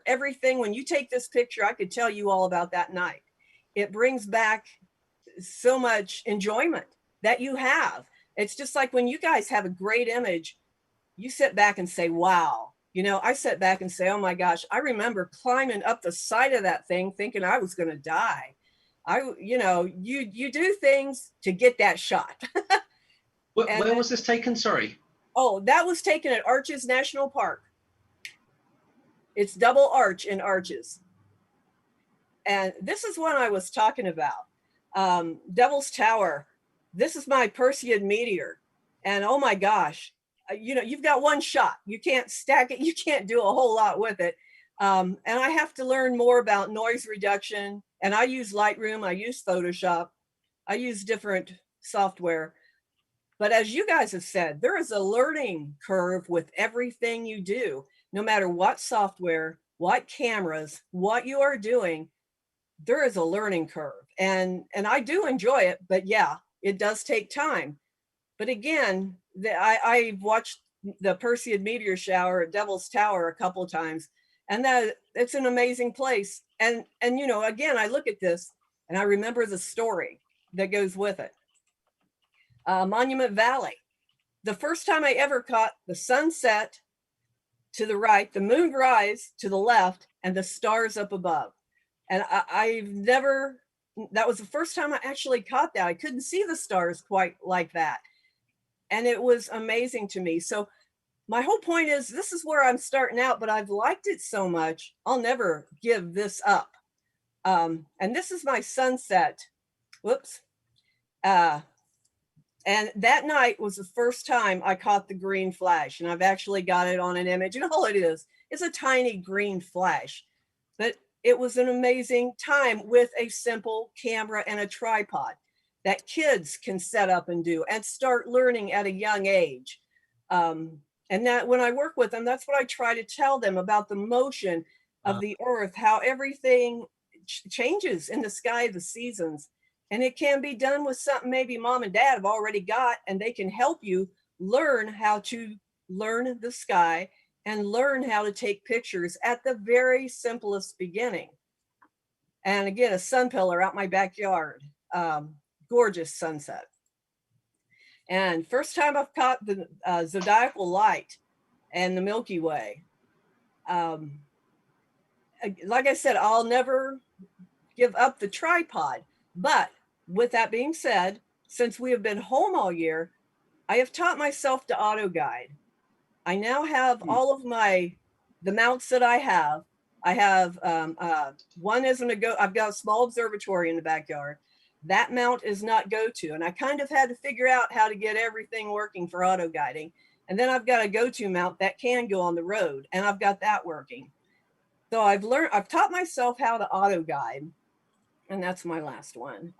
everything. When you take this picture, I could tell you all about that night. It brings back so much enjoyment that you have. It's just like when you guys have a great image, you sit back and say, wow. I sit back and say, oh my gosh, I remember climbing up the side of that thing thinking I was going to die. You do things to get that shot. Where was this taken? Sorry. Oh, that was taken at Arches National Park. It's Double Arch in Arches. And this is what I was talking about. Devil's Tower. This is my Perseid meteor. And oh my gosh, you've got one shot. You can't stack it. You can't do a whole lot with it. And I have to learn more about noise reduction. And I use Lightroom. I use Photoshop. I use different software. But as you guys have said, there is a learning curve with everything you do, no matter what software, what cameras, what you are doing. There is a learning curve, and I do enjoy it, but yeah, it does take time. But again, I watched the Perseid meteor shower at Devil's Tower a couple of times, and it's an amazing place. And again, I look at this and I remember the story that goes with it. Monument Valley. The first time I ever caught the sunset to the right, the moon rise to the left, and the stars up above. And that was the first time I actually caught that. I couldn't see the stars quite like that. And it was amazing to me. So my whole point is, this is where I'm starting out, but I've liked it so much, I'll never give this up. And this is my sunset. Whoops. And that night was the first time I caught the green flash, and I've actually got it on an image. And all it is a tiny green flash, but it was an amazing time with a simple camera and a tripod that kids can set up and do and start learning at a young age. And that when I work with them, that's what I try to tell them about the motion of the earth, how everything changes in the sky, the seasons. And it can be done with something maybe mom and dad have already got, and they can help you learn how to learn the sky and learn how to take pictures at the very simplest beginning. And again, a sun pillar out my backyard, gorgeous sunset. And first time I've caught the zodiacal light and the Milky Way. Like I said, I'll never give up the tripod. But with that being said, since we have been home all year, I have taught myself to auto guide. I now have all of the mounts that I have. I have one isn't I've got a small observatory in the backyard. That mount is not go-to. And I kind of had to figure out how to get everything working for auto guiding. And then I've got a go-to mount that can go on the road, and I've got that working. So I've taught myself how to auto guide, and that's my last one.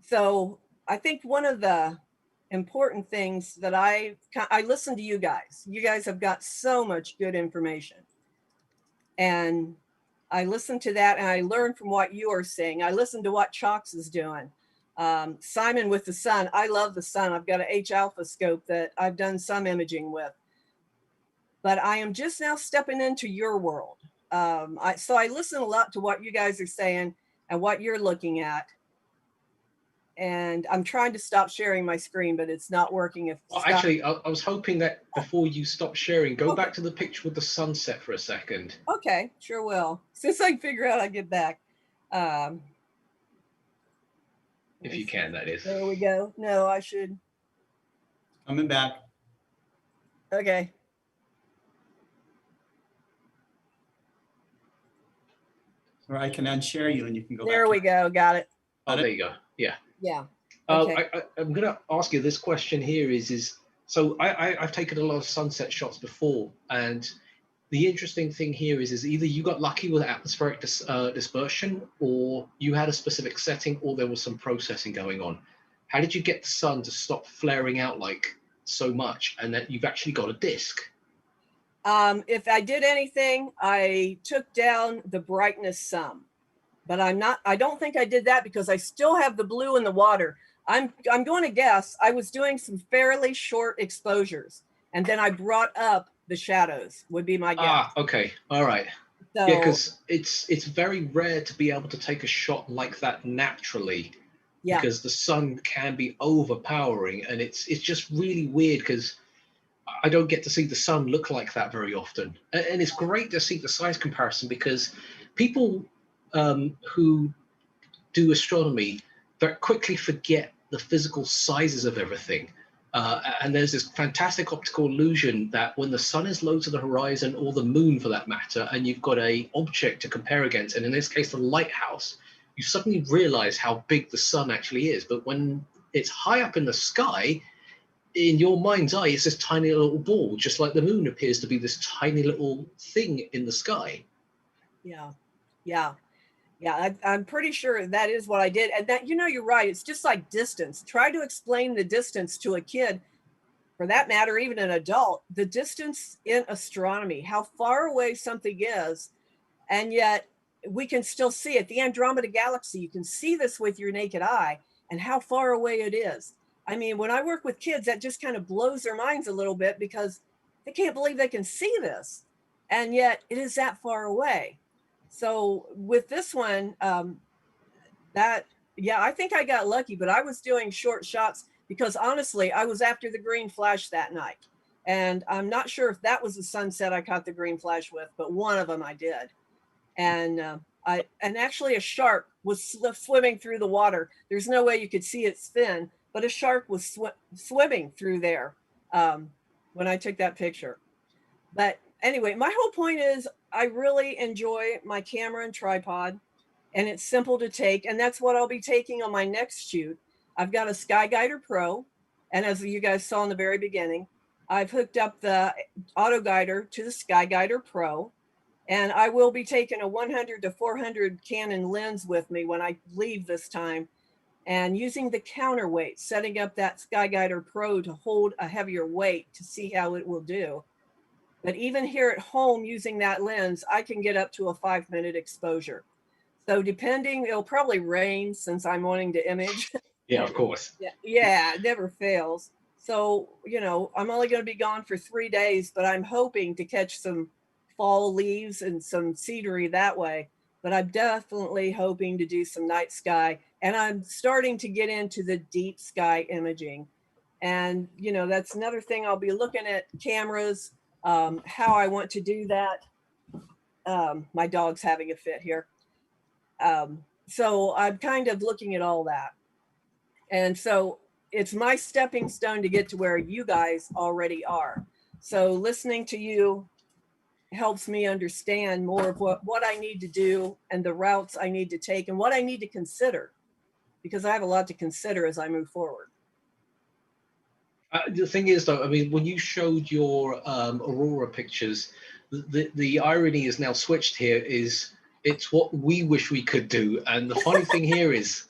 So I think one of the important things that I listen to you guys. You guys have got so much good information. And I listen to that and I learn from what you are saying. I listen to what Chalks is doing. Simon with the sun. I love the sun. I've got an H alpha scope that I've done some imaging with. But I am just now stepping into your world. So I listen a lot to what you guys are saying and what you're looking at. And I'm trying to stop sharing my screen, but it's not working. Well, actually, I was hoping that before you stop sharing, go back to the picture with the sunset for a second. Okay, sure will. Since I can figure out I get back. If you can, that is. There we go. No, I should. Coming back. Okay. Or I can unshare you and you can go there back. We go. Got it. Oh, there you go. Yeah. Yeah. Okay. I'm going to ask you this question here so I've taken a lot of sunset shots before, and the interesting thing here is either you got lucky with atmospheric dispersion, or you had a specific setting, or there was some processing going on. How did you get the sun to stop flaring out like so much, and that you've actually got a disk? If I did anything, I took down the brightness some, but I don't think I did that because I still have the blue in the water. I'm going to guess I was doing some fairly short exposures, and then I brought up the shadows, would be my guess. Ah, okay. All right. So, yeah, because it's very rare to be able to take a shot like that naturally. Yeah. Because the sun can be overpowering, and it's just really weird because I don't get to see the sun look like that very often. And it's great to see the size comparison, because people who do astronomy very quickly forget the physical sizes of everything. And there's this fantastic optical illusion that when the sun is low to the horizon, or the moon for that matter, and you've got an object to compare against, and in this case, the lighthouse, you suddenly realize how big the sun actually is. But when it's high up in the sky, in your mind's eye, it's this tiny little ball, just like the moon appears to be this tiny little thing in the sky. Yeah, yeah. Yeah, I'm pretty sure that is what I did. And that, you're right. It's just like distance. Try to explain the distance to a kid, for that matter, even an adult, the distance in astronomy, how far away something is. And yet we can still see it. The Andromeda Galaxy, you can see this with your naked eye and how far away it is. I mean, when I work with kids, that just kind of blows their minds a little bit because they can't believe they can see this. And yet it is that far away. So with this one, I think I got lucky, but I was doing short shots because honestly, I was after the green flash that night. And I'm not sure if that was the sunset I caught the green flash with, but one of them I did. And actually a shark was swimming through the water. There's no way you could see its fin, but a shark was swimming through there when I took that picture. But anyway, my whole point is I really enjoy my camera and tripod, and it's simple to take. And that's what I'll be taking on my next shoot. I've got a Sky Guider Pro, and as you guys saw in the very beginning, I've hooked up the Auto Guider to the Sky Guider Pro, and I will be taking a 100 to 400 Canon lens with me when I leave this time, and using the counterweight, setting up that Sky Guider Pro to hold a heavier weight to see how it will do. But even here at home using that lens, I can get up to a 5-minute exposure. So depending, it'll probably rain since I'm wanting to image. Yeah, of course. Yeah, it never fails. So, you know, I'm only going to be gone for 3 days, but I'm hoping to catch some fall leaves and some scenery that way. But I'm definitely hoping to do some night sky. And I'm starting to get into the deep sky imaging. And, you know, that's another thing. I'll be looking at cameras, how I want to do that. My dog's having a fit here. So I'm kind of looking at all that. And so it's my stepping stone to get to where you guys already are. So listening to you helps me understand more of what I need to do and the routes I need to take and what I need to consider, because I have a lot to consider as I move forward. The thing is, though, I mean, when you showed your aurora pictures, the irony is now switched here. Is it's what we wish we could do, and the funny thing here is,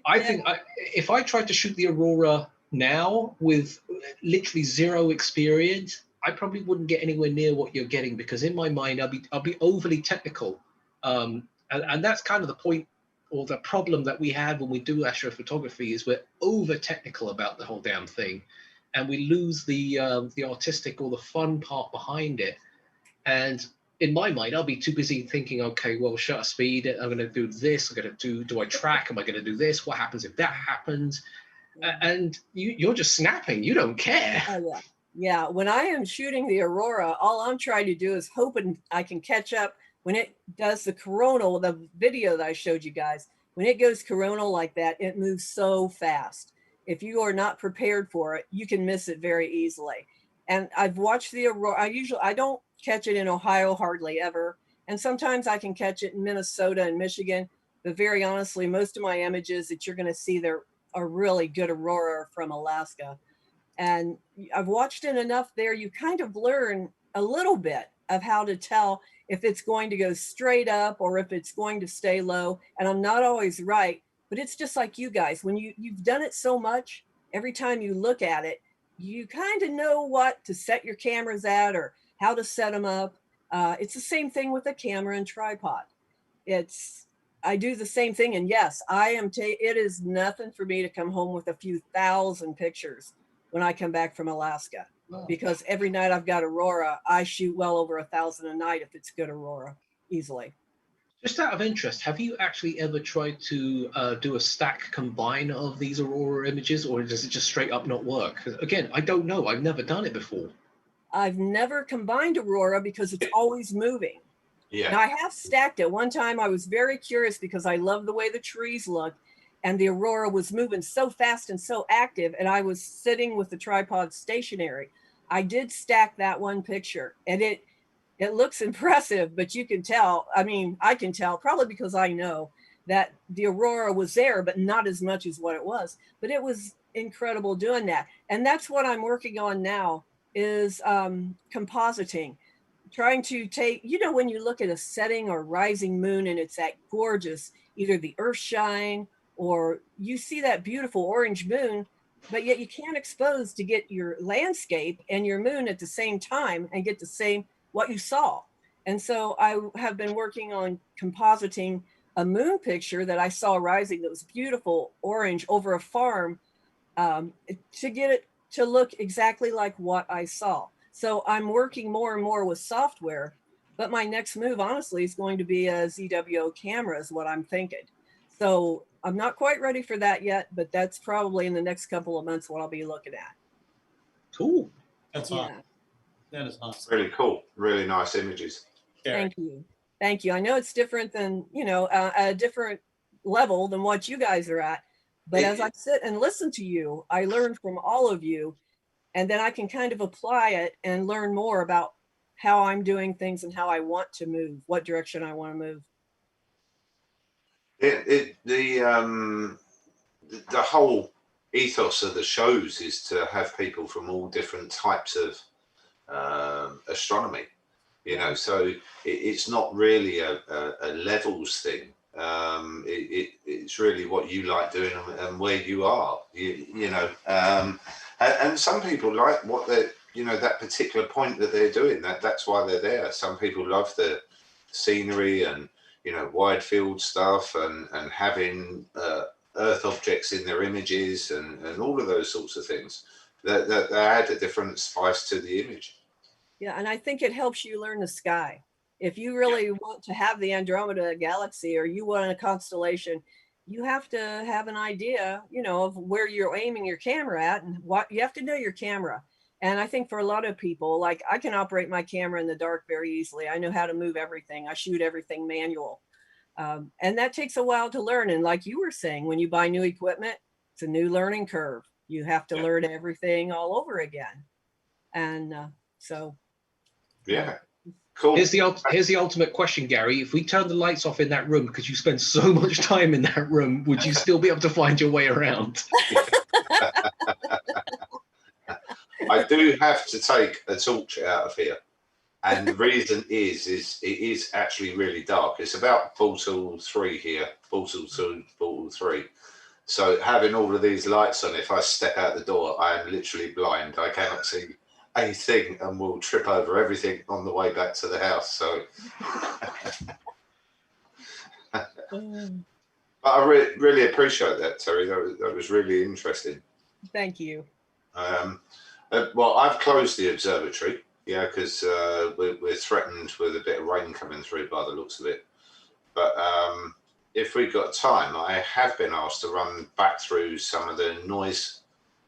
I think if I tried to shoot the aurora now with literally zero experience, I probably wouldn't get anywhere near what you're getting, because in my mind I'll be overly technical, and that's kind of the point or the problem that we have when we do astrophotography, is we're over technical about the whole damn thing, and we lose the artistic or the fun part behind it. And in my mind, I'll be too busy thinking, okay, well, shutter speed, I'm going to do this, I'm going to do I track, am I going to do this, what happens if that happens? And you're just snapping, you don't care. Oh, yeah. Yeah, when I am shooting the aurora, all I'm trying to do is hoping I can catch up when it does the coronal, the video that I showed you guys. When it goes coronal like that, it moves so fast. If you are not prepared for it, you can miss it very easily. And I've watched the aurora. I don't catch it in Ohio hardly ever. And sometimes I can catch it in Minnesota and Michigan. But very honestly, most of my images that you're going to see there are really good aurora from Alaska. And I've watched it enough there, you kind of learn a little bit of how to tell if it's going to go straight up or if it's going to stay low. And I'm not always right, but it's just like you guys, when you've done it so much, every time you look at it, you kind of know what to set your cameras at or how to set them up. It's the same thing with a camera and tripod. I do the same thing. And yes, it is nothing for me to come home with a few thousand pictures when I come back from Alaska, because every night I've got aurora, I shoot well over 1,000 a night if it's good aurora, easily. Just out of interest, have you actually ever tried to do a stack combine of these aurora images, or does it just straight up not work? 'Cause again, I don't know. I've never done it before. I've never combined aurora because it's always moving. Yeah. Now I have stacked it. One time I was very curious because I love the way the trees look, and the aurora was moving so fast and so active, and I was sitting with the tripod stationary. I did stack that one picture, and it looks impressive, but you can tell, I mean, I can tell probably because I know that the aurora was there, but not as much as what it was. But it was incredible doing that. And that's what I'm working on now, is compositing, trying to take, you know, when you look at a setting or rising moon and it's that gorgeous, either the earth shine or you see that beautiful orange moon, but yet you can't expose to get your landscape and your moon at the same time and get the same what you saw. And so I have been working on compositing a moon picture that I saw rising that was beautiful orange over a farm, to get it to look exactly like what I saw. So I'm working more and more with software, but my next move honestly is going to be a ZWO camera is what I'm thinking. So I'm not quite ready for that yet, but that's probably in the next couple of months what I'll be looking at. Cool. That's awesome. That is awesome. Really cool. Really nice images. Thank you. Thank you. I know it's different than, you know, a different level than what you guys are at. But as I sit and listen to you, I learn from all of you, and then I can kind of apply it and learn more about how I'm doing things and how I want to move, what direction I want to move. The whole ethos of the shows is to have people from all different types of astronomy, you know, so it's not really a levels thing. It's really what you like doing and where you are, you know, and some people like what they're, you know, that particular point that they're doing, that's why they're there. Some people love the scenery and, you know, wide field stuff and having earth objects in their images and all of those sorts of things that add a different spice to the image. Yeah, and I think it helps you learn the sky. If you really want to have the Andromeda galaxy or you want a constellation, you have to have an idea, you know, of where you're aiming your camera at, and what you have to know your camera. And I think for a lot of people, like I can operate my camera in the dark very easily. I know how to move everything. I shoot everything manual. And that takes a while to learn. And like you were saying, when you buy new equipment, it's a new learning curve. You have to learn everything all over again. And so. Yeah. Cool. Here's the ultimate question, Gary. If we turn the lights off in that room because you spend so much time in that room, would you still be able to find your way around? I do have to take a torch out of here. And the reason is it is actually really dark. It's about portal 3 here, portal 2, portal 3. So having all of these lights on, if I step out the door, I am literally blind. I cannot see a thing and will trip over everything on the way back to the house. So, but I really appreciate that, Terry. That was really interesting. Thank you. Well, I've closed the observatory, yeah, because we're threatened with a bit of rain coming through by the looks of it. But if we've got time, I have been asked to run back through some of the noise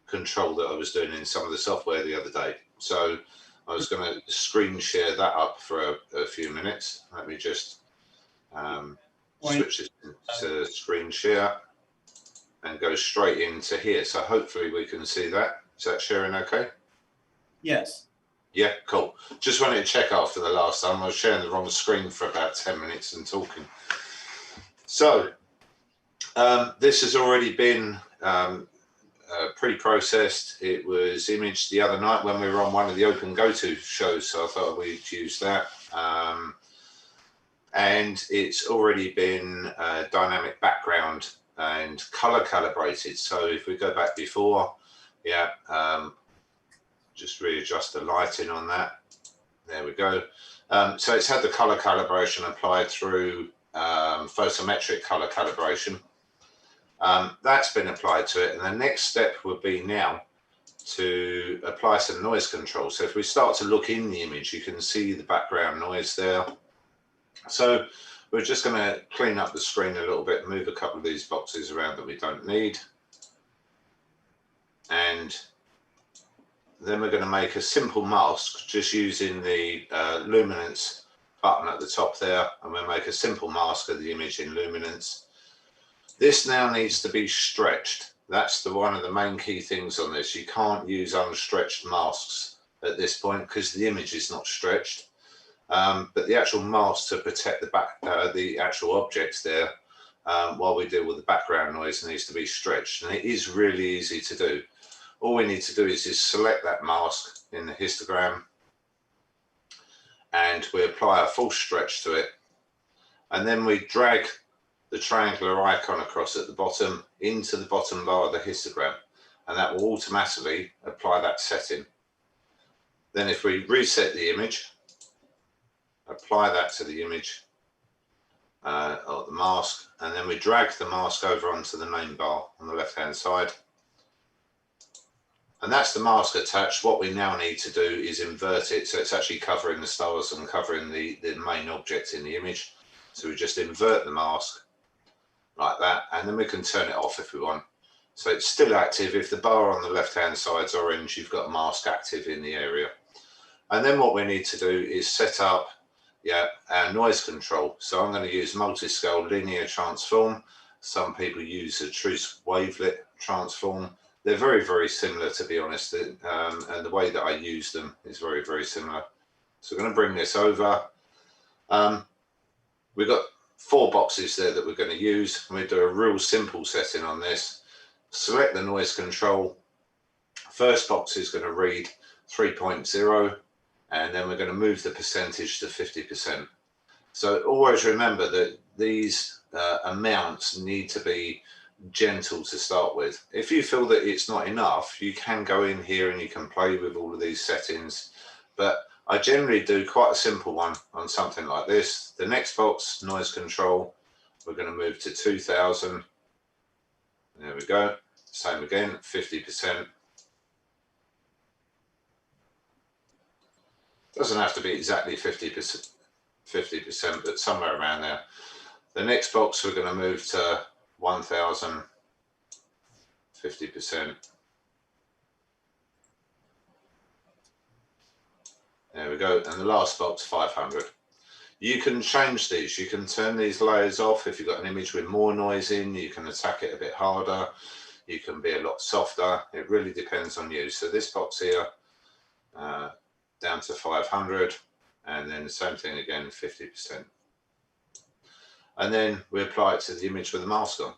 control that I was doing in some of the software the other day. So I was going to screen share that up for a few minutes. Let me just switch this to screen share and go straight into here. So hopefully we can see that. Is that sharing okay? Yes. Yeah, cool. Just wanted to check after the last time. I was sharing the wrong screen for about 10 minutes and talking. So this has already been pre-processed. It was imaged the other night when we were on one of the Open Go-To shows, so I thought we'd use that. And it's already been dynamic background and color calibrated. So if we go back before, just readjust the lighting on that. There we go. So it's had the color calibration applied through photometric color calibration. That's been applied to it, and the next step would be now to apply some noise control. So if we start to look in the image, you can see the background noise there. So we're just going to clean up the screen a little bit, move a couple of these boxes around that we don't need. And then we're going to make a simple mask just using the luminance button at the top there, and we'll make a simple mask of the image in luminance. This now needs to be stretched. That's one of the main key things on this. You can't use unstretched masks at this point because the image is not stretched. But the actual mask to protect the actual objects there while we deal with the background noise needs to be stretched. And it is really easy to do. All we need to do is just select that mask in the histogram and we apply a full stretch to it. And then we drag the triangular icon across at the bottom into the bottom bar of the histogram, and that will automatically apply that setting. Then if we reset the image, apply that to the image or the mask, and then we drag the mask over onto the name bar on the left hand side. And that's the mask attached. What we now need to do is invert it so it's actually covering the stars and covering the main object in the image. So we just invert the mask like that, and then we can turn it off if we want. So it's still active. If the bar on the left hand side is orange, you've got mask active in the area. And then what we need to do is set up our noise control. So I'm going to use multi-scale linear transform. Some people use a true wavelet transform. They're very, very similar, to be honest, and the way that I use them is very, very similar. So we're going to bring this over. We've got 4 boxes there that we're going to use. We do a real simple setting on this. select the noise control. First box is going to read 3.0, and then we're going to move the percentage to 50%. So always remember that these amounts need to be gentle to start with. If you feel that it's not enough, you can go in here and you can play with all of these settings. But I generally do quite a simple one on something like this. The next box, noise control, we're going to move to 2000. There we go. Same again, 50%. Doesn't have to be exactly 50%, but somewhere around there. The next box, we're going to move to 1000, 50%. There we go. And the last box, 500. You can change these. You can turn these layers off. If you've got an image with more noise in, you can attack it a bit harder. You can be a lot softer. It really depends on you. So this box here, down to 500, and then the same thing again, 50%. And then we apply it to the image with the mask on.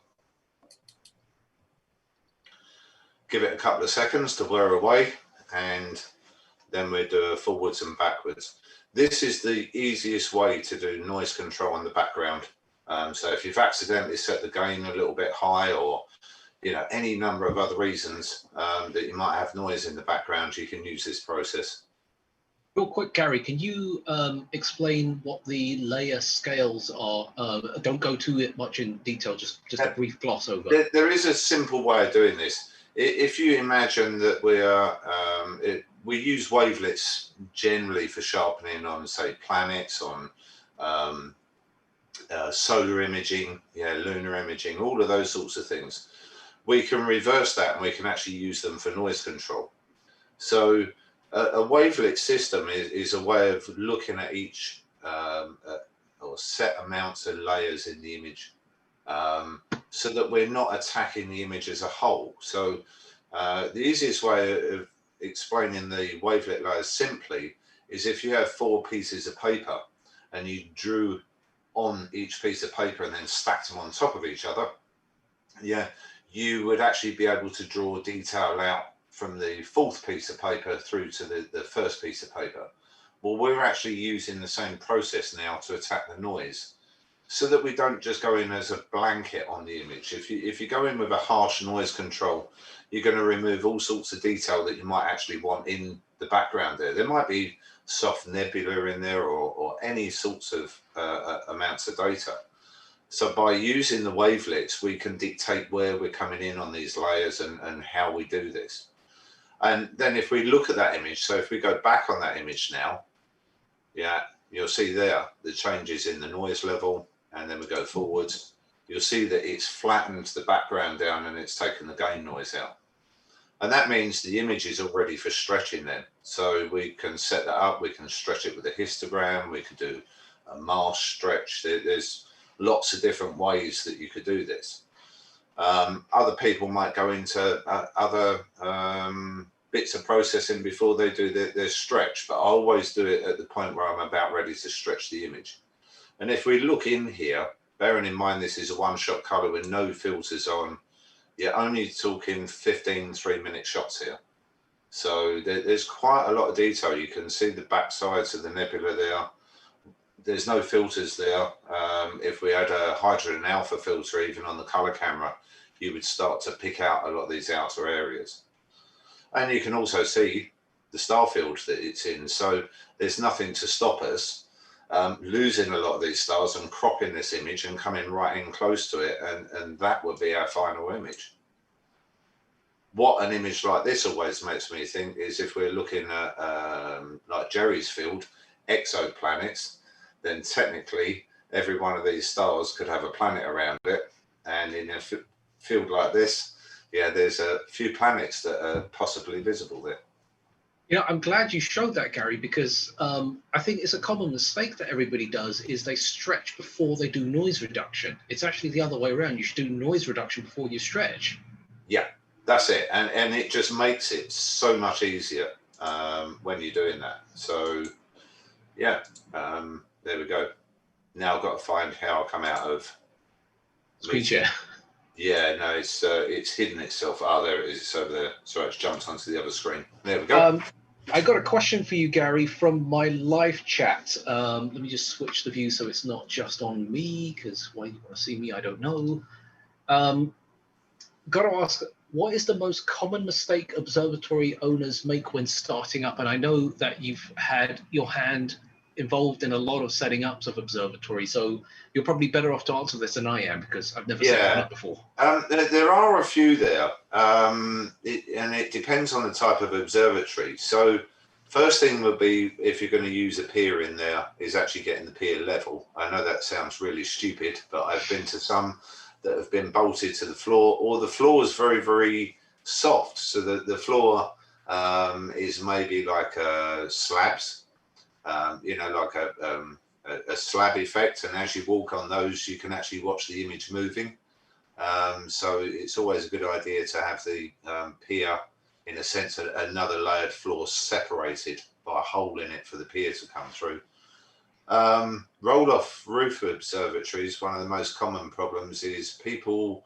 Give it a couple of seconds to wear away, and then we do forwards and backwards. This is the easiest way to do noise control on the background. So if you've accidentally set the gain a little bit high, or any number of other reasons that you might have noise in the background, you can use this process. Real quick, Gary, can you explain what the layer scales are? Don't go too much in detail, just a brief gloss over. There is a simple way of doing this. If you imagine that we use wavelets generally for sharpening on, say, planets, on solar imaging, lunar imaging, all of those sorts of things. We can reverse that, and we can actually use them for noise control. So a wavelet system is a way of looking at each or set amounts of layers in the image, so that we're not attacking the image as a whole. So the easiest way of explaining the wavelet layers simply is if you have 4 pieces of paper and you drew on each piece of paper and then stacked them on top of each other, you would actually be able to draw detail out from the 4th piece of paper through to the first piece of paper. Well, we're actually using the same process now to attack the noise, so that we don't just go in as a blanket on the image. If you go in with a harsh noise control, you're going to remove all sorts of detail that you might actually want in the background there. There might be soft nebula in there, or any sorts of amounts of data. So by using the wavelets, we can dictate where we're coming in on these layers and how we do this. And then if we look at that image, so if we go back on that image now, you'll see there the changes in the noise level, and then we go forwards. You'll see that it's flattened the background down and it's taken the gain noise out. And that means the image is all ready for stretching then. So we can set that up, we can stretch it with a histogram, we could do a mask stretch. There's lots of different ways that you could do this. Other people might go into other bits of processing before they do their stretch, but I always do it at the point where I'm about ready to stretch the image. And if we look in here, bearing in mind this is a one-shot color with no filters on, you're only talking 15 3-minute shots here. So there's quite a lot of detail. You can see the back sides of the nebula there. There's no filters there. If we had a hydrogen alpha filter even on the color camera, you would start to pick out a lot of these outer areas. And you can also see the star field that it's in. So there's nothing to stop us losing a lot of these stars and cropping this image and coming right in close to it. And that would be our final image. What an image like this always makes me think is if we're looking at, like Jerry's field, exoplanets, then technically every one of these stars could have a planet around it. And in a field like this, there's a few planets that are possibly visible there. Yeah, I'm glad you showed that, Gary, because I think it's a common mistake that everybody does is they stretch before they do noise reduction. It's actually the other way around. You should do noise reduction before you stretch. Yeah, that's it. And it just makes it so much easier when you're doing that. So, there we go. Now I've got to find how I come out of screen share. Yeah, no, it's hidden itself. Oh, there it is. It's over there. Sorry, it's jumped onto the other screen. There we go. I got a question for you, Gary, from my live chat. Let me just switch the view so it's not just on me, because why you want to see me, I don't know. Got to ask, what is the most common mistake observatory owners make when starting up? And I know that you've had your hand involved in a lot of setting ups of observatories, so you're probably better off to answer this than I am, because I've never set one up before. There are a few there, and it depends on the type of observatory. So first thing would be, if you're going to use a pier in there, is actually getting the pier level. I know that sounds really stupid, but I've been to some that have been bolted to the floor, or the floor is very, very soft. So the floor is maybe like slabs, like a slab effect. And as you walk on those, you can actually watch the image moving. So it's always a good idea to have the pier, in a sense, another layered floor separated by a hole in it for the pier to come through. Roll-off roof observatories, one of the most common problems is people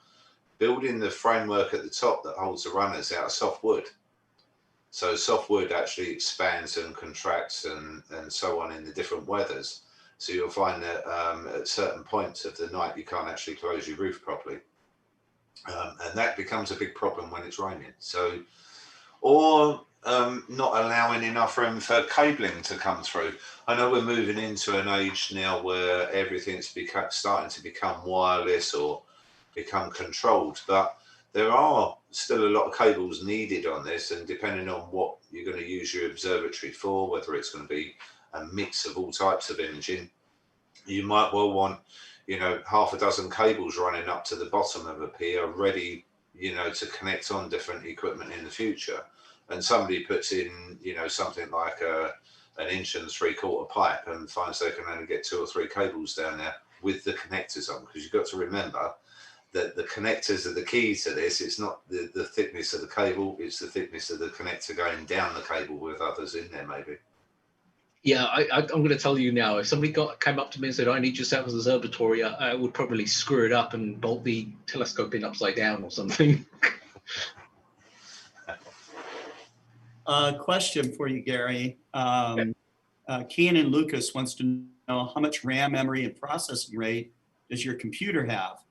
building the framework at the top that holds the runners out of soft wood. So soft wood actually expands and contracts and so on in the different weathers. So you'll find that at certain points of the night, you can't actually close your roof properly. And that becomes a big problem when it's raining. So, or not allowing enough room for cabling to come through. I know we're moving into an age now where everything's starting to become wireless or become controlled, but there are still a lot of cables needed on this, and depending on what you're going to use your observatory for, whether it's going to be a mix of all types of imaging, you might well want, half a dozen cables running up to the bottom of a pier ready, to connect on different equipment in the future. And somebody puts in, something like an 1 3/4 pipe and finds they can only get 2 or 3 cables down there with the connectors on, because you've got to remember that the connectors are the key to this. It's not the thickness of the cable, it's the thickness of the connector going down the cable with others in there maybe. Yeah, I'm going to tell you now, if somebody came up to me and said, I need your South Observatory, I would probably screw it up and bolt the telescope in upside down or something. Question for you, Gary. Keanan Lucas wants to know, how much RAM memory and processing rate does your computer have?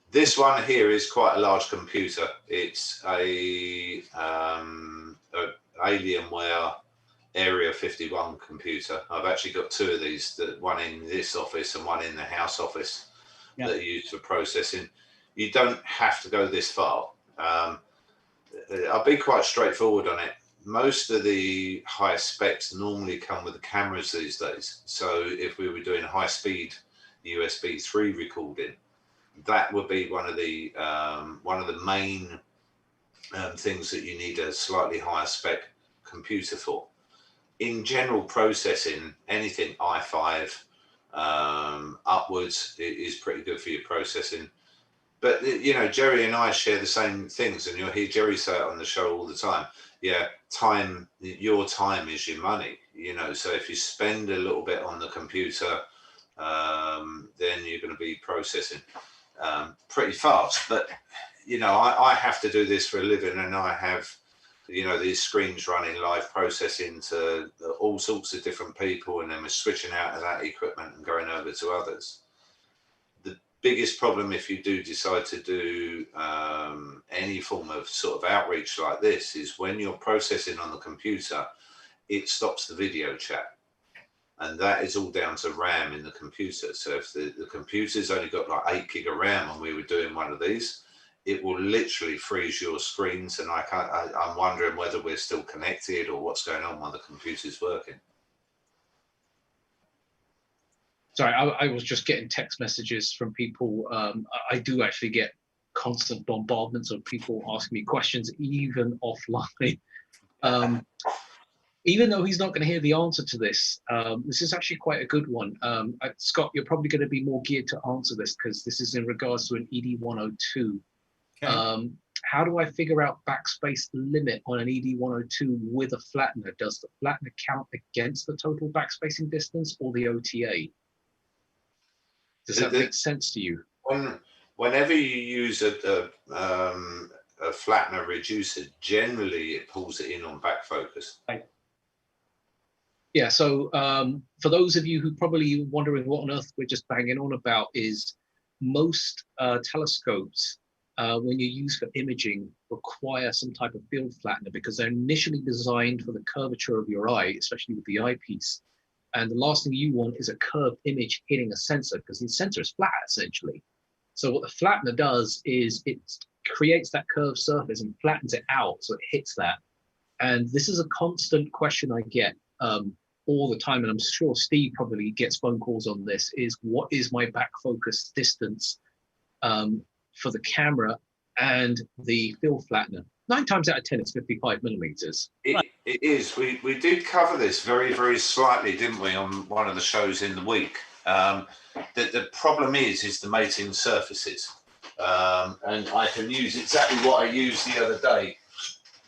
This one here is quite a large computer. It's a Alienware Area 51 computer. I've actually got 2 of these, one in this office and one in the house office, that are used for processing. You don't have to go this far. I'll be quite straightforward on it. Most of the high specs normally come with the cameras these days. So if we were doing high speed USB 3 recording, that would be one of the main things that you need a slightly higher spec computer for. In general processing, anything i5 upwards is pretty good for your processing. But, Jerry and I share the same things, and you'll hear Jerry say it on the show all the time. Yeah, your time is your money, so if you spend a little bit on the computer, then you're going to be processing pretty fast. But, I have to do this for a living, and I have, these screens running live processing to all sorts of different people, and then we're switching out of that equipment and going over to others. The biggest problem, if you do decide to do any form of sort of outreach like this, is when you're processing on the computer, it stops the video chat. And that is all down to RAM in the computer. So if the computer's only got like 8 gig of RAM and we were doing one of these, it will literally freeze your screens. And I'm wondering whether we're still connected or what's going on while the computer's working. Sorry, I was just getting text messages from people. I do actually get constant bombardments of people asking me questions, even offline. Even though he's not going to hear the answer to this, this is actually quite a good one. Scott, you're probably going to be more geared to answer this because this is in regards to an ED102. Okay. How do I figure out backspace limit on an ED102 with a flattener? Does the flattener count against the total backspacing distance or the OTA? Does that make sense to you? whenever you use a flattener reducer, generally it pulls it in on back focus. Right. Yeah, so for those of you who probably wondering what on earth we're just banging on about is most telescopes, when you use for imaging, require some type of field flattener because they're initially designed for the curvature of your eye, especially with the eyepiece. And the last thing you want is a curved image hitting a sensor because the sensor is flat essentially. So what the flattener does is it creates that curved surface and flattens it out so it hits that. And this is a constant question I get all the time, and I'm sure Steve probably gets phone calls on this, is what is my back focus distance for the camera and the field flattener? 9 times out of 10, it's 55 millimeters. It is. We did cover this very, very slightly, didn't we, on one of the shows in the week. The problem is the mating surfaces. And I can use exactly what I used the other day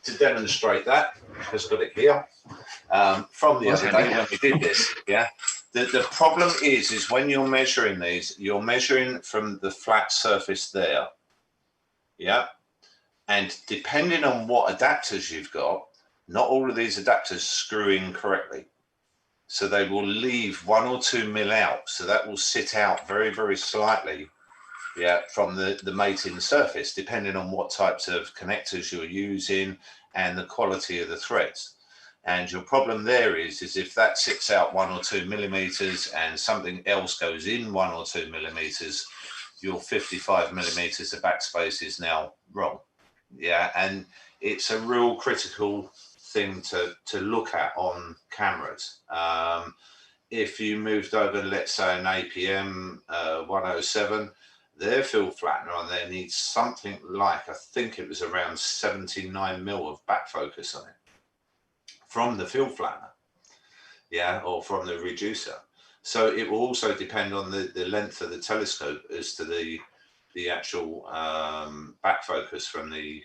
to demonstrate that. I've got it here from the other day when we did this. Yeah. The problem is when you're measuring these, you're measuring from the flat surface there. Yeah. And depending on what adapters you've got, not all of these adapters screw in correctly. So they will leave 1 or 2 mil out. So that will sit out very, very slightly, yeah, from the mating surface, depending on what types of connectors you're using and the quality of the threads. And your problem there is if that sits out 1 or 2 millimeters and something else goes in 1 or 2 millimeters, your 55 millimeters of backspace is now wrong. Yeah, and it's a real critical thing to look at on cameras. If you moved over, let's say, an APM 107, their field flattener on there needs something like, I think it was around 79 mil of back focus on it from the field flattener, yeah, or from the reducer. So it will also depend on the length of the telescope as to the actual back focus from the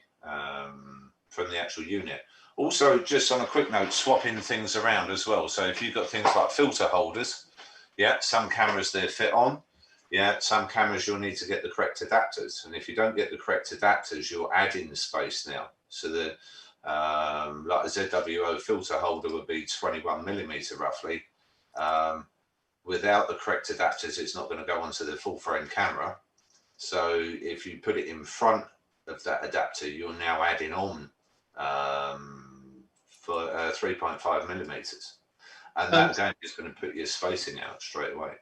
actual unit. Also, just on a quick note, swapping things around as well. So if you've got things like filter holders, yeah, some cameras they're fit on. Yeah, some cameras you'll need to get the correct adapters. And if you don't get the correct adapters, you're adding space now. So the like a ZWO filter holder would be 21 millimeter roughly. Without the correct adapters, it's not going to go onto the full frame camera. So if you put it in front of that adapter, you're now adding on for 3.5 millimeters. And that again is going to put your spacing out straight away.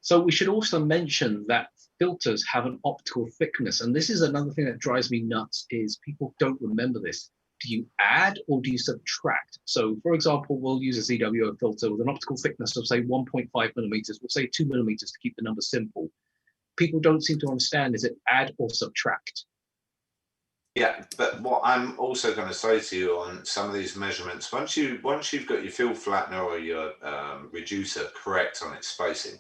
So we should also mention that filters have an optical thickness. And this is another thing that drives me nuts is people don't remember this. Do you add or do you subtract? So for example, we'll use a ZWO filter with an optical thickness of say 1.5 millimeters. We'll say 2 millimeters to keep the number simple. People don't seem to understand, is it add or subtract? Yeah, but what I'm also going to say to you on some of these measurements, once you've got your field flattener or your reducer correct on its spacing,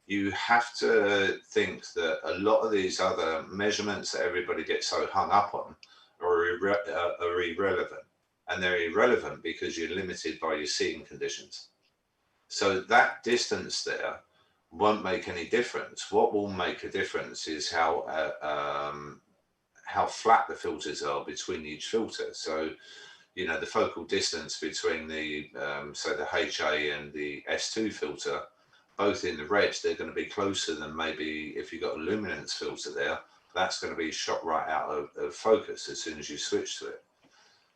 you have to think that a lot of these other measurements that everybody gets so hung up on are irrelevant. And they're irrelevant because you're limited by your seeing conditions. So that distance there won't make any difference. What will make a difference is how flat the filters are between each filter. So, you know, the focal distance between the, so the HA and the S2 filter, both in the red, they're going to be closer than maybe if you've got a luminance filter there, that's going to be shot right out of focus as soon as you switch to it.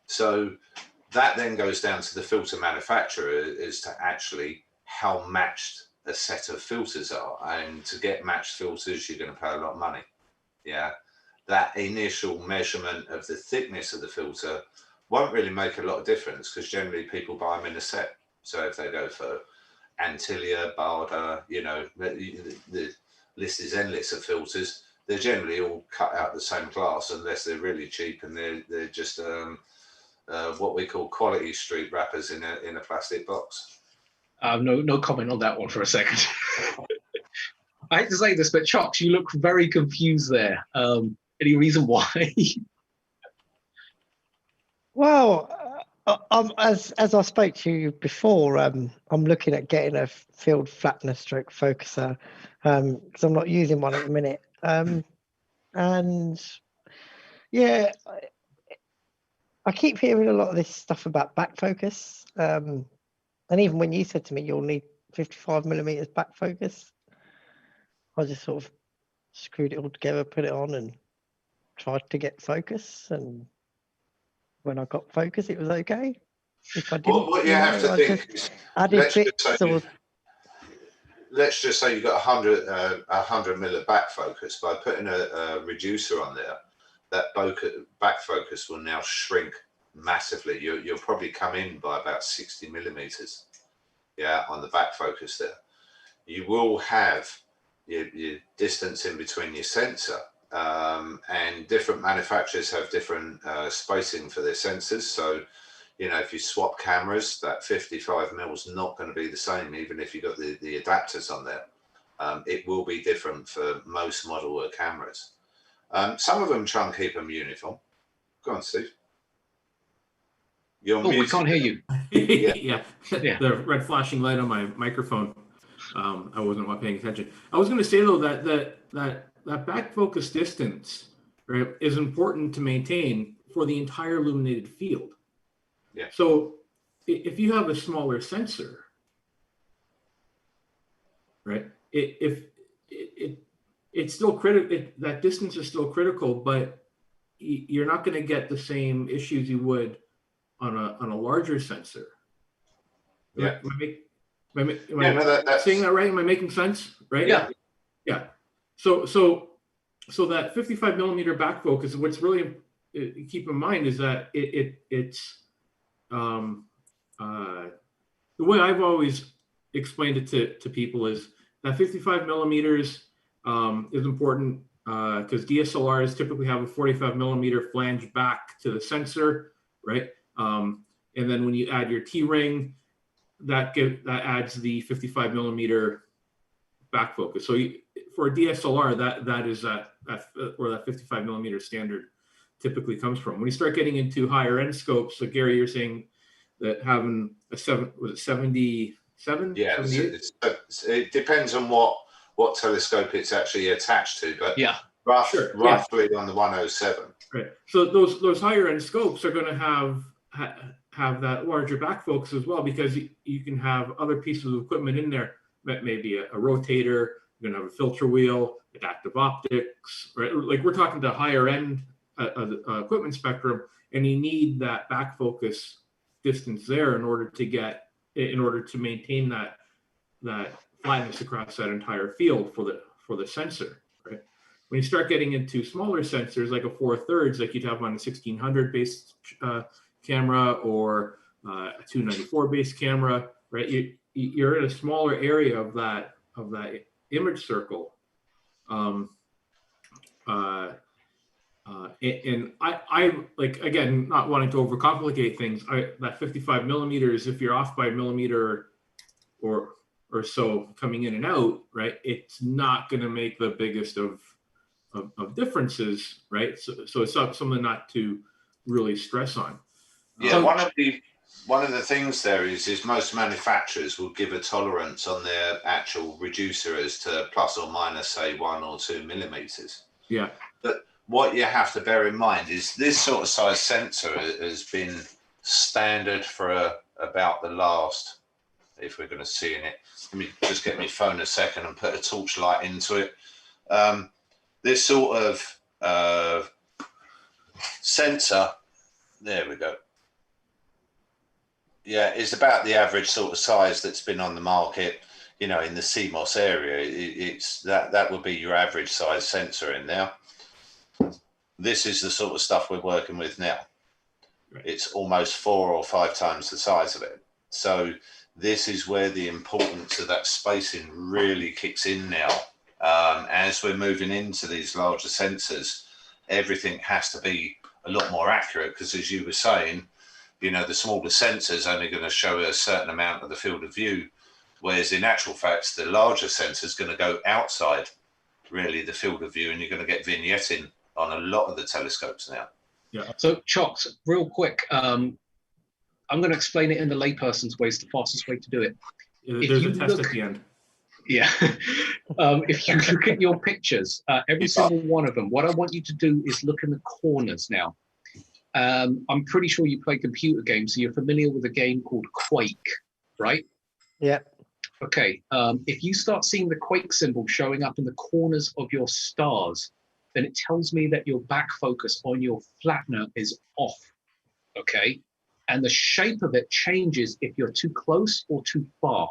So that then goes down to the filter manufacturer as to actually how matched a set of filters are. And to get matched filters, you're going to pay a lot of money. Yeah. That initial measurement of the thickness of the filter won't really make a lot of difference because generally people buy them in a set. So if they go for Antilia, Barda, you know, the list is endless of filters. They're generally all cut out the same class unless they're really cheap and they're just what we call quality street wrappers in a plastic box. No comment on that one for a second. I hate to say this, but Chocks, you look very confused there. Any reason why? Well, as I spoke to you before, I'm looking at getting a field flattener stroke focuser because I'm not using one at the minute. And yeah, I keep hearing a lot of this stuff about back focus. And even when you said to me, you'll need 55mm back focus, I just sort of screwed it all together, put it on and tried to get focus. And when I got focus, it was okay. If I didn't, What you have to I think just is, added bits or let's just say you've got 100 mil of back focus. By putting a reducer on there, that back focus will now shrink massively. You'll probably come in by about 60mm, yeah, on the back focus there. You will have your distance in between your sensor, and different manufacturers have different spacing for their sensors. So, you know, if you swap cameras, that 55mm is not going to be the same, even if you've got the adapters on there. It will be different for most model cameras. Some of them try and keep them uniform. Go on, Steve. Oh, we can't hear you. Yeah. Yeah. The red flashing light on my microphone. I wasn't paying attention. I was going to say though that back focus distance, right, is important to maintain for the entire illuminated field. Yeah. So if you have a smaller sensor, right, it's still critical. That distance is still critical, but you're not going to get the same issues you would on a larger sensor. Yeah. Am I saying that right? Am I making sense? Right? Yeah. Yeah. So that 55mm back focus, what's really keep in mind is that it's the way I've always explained it to people is that 55mm is important because DSLRs typically have a 45mm flange back to the sensor, right? And then when you add your T-ring, that adds the 55mm back focus. So for a DSLR, that is where that 55mm standard typically comes from. When you start getting into higher end scopes, so Gary, you're saying that having a 77? Yeah, it depends on what telescope it's actually attached to, but yeah, roughly on the 107. Right. So those higher end scopes are going to have that larger back focus as well, because you can have other pieces of equipment in there. That may be a rotator, you're going to have a filter wheel, adaptive optics, right? Like we're talking to higher end equipment spectrum, and you need that back focus distance there in order to maintain that flatness across that entire field for the sensor, right? When you start getting into smaller sensors, like a 4/3, like you'd have on a 1600 base camera or a 294 base camera, right? You're in a smaller area of that image circle. And I like, again, not wanting to overcomplicate things, that 55mm, if you're off by a millimeter or so coming in and out, right, it's not going to make the biggest of differences, right? So it's not something not to really stress on. Yeah, one of the things there is most manufacturers will give a tolerance on their actual reducer as to plus or minus, say, 1 or 2 millimeters. Yeah. But what you have to bear in mind is this sort of size sensor has been standard for about the last, if we're going to see in it, let me just get my phone a second and put a torchlight into it. This sort of sensor, there we go. Yeah, it's about the average sort of size that's been on the market, you know, in the CMOS area. It's that would be your average size sensor in there. This is the sort of stuff we're working with now. Right. It's almost 4 or 5 times the size of it. So this is where the importance of that spacing really kicks in now. As we're moving into these larger sensors, everything has to be a lot more accurate because, as you were saying, you know, the smaller sensors only going to show a certain amount of the field of view, whereas in actual fact, the larger sensor is going to go outside really the field of view, and you're going to get vignetting on a lot of the telescopes now. Yeah. So, Chocks, real quick, I'm going to explain it in the layperson's way. It's the fastest way to do it. There's a test at the end. Yeah. If you look at your pictures, every single one of them, what I want you to do is look in the corners now. I'm pretty sure you play computer games, so you're familiar with a game called Quake, right? Yeah. Okay. If you start seeing the Quake symbol showing up in the corners of your stars, then it tells me that your back focus on your flattener is off. Okay. And the shape of it changes if you're too close or too far.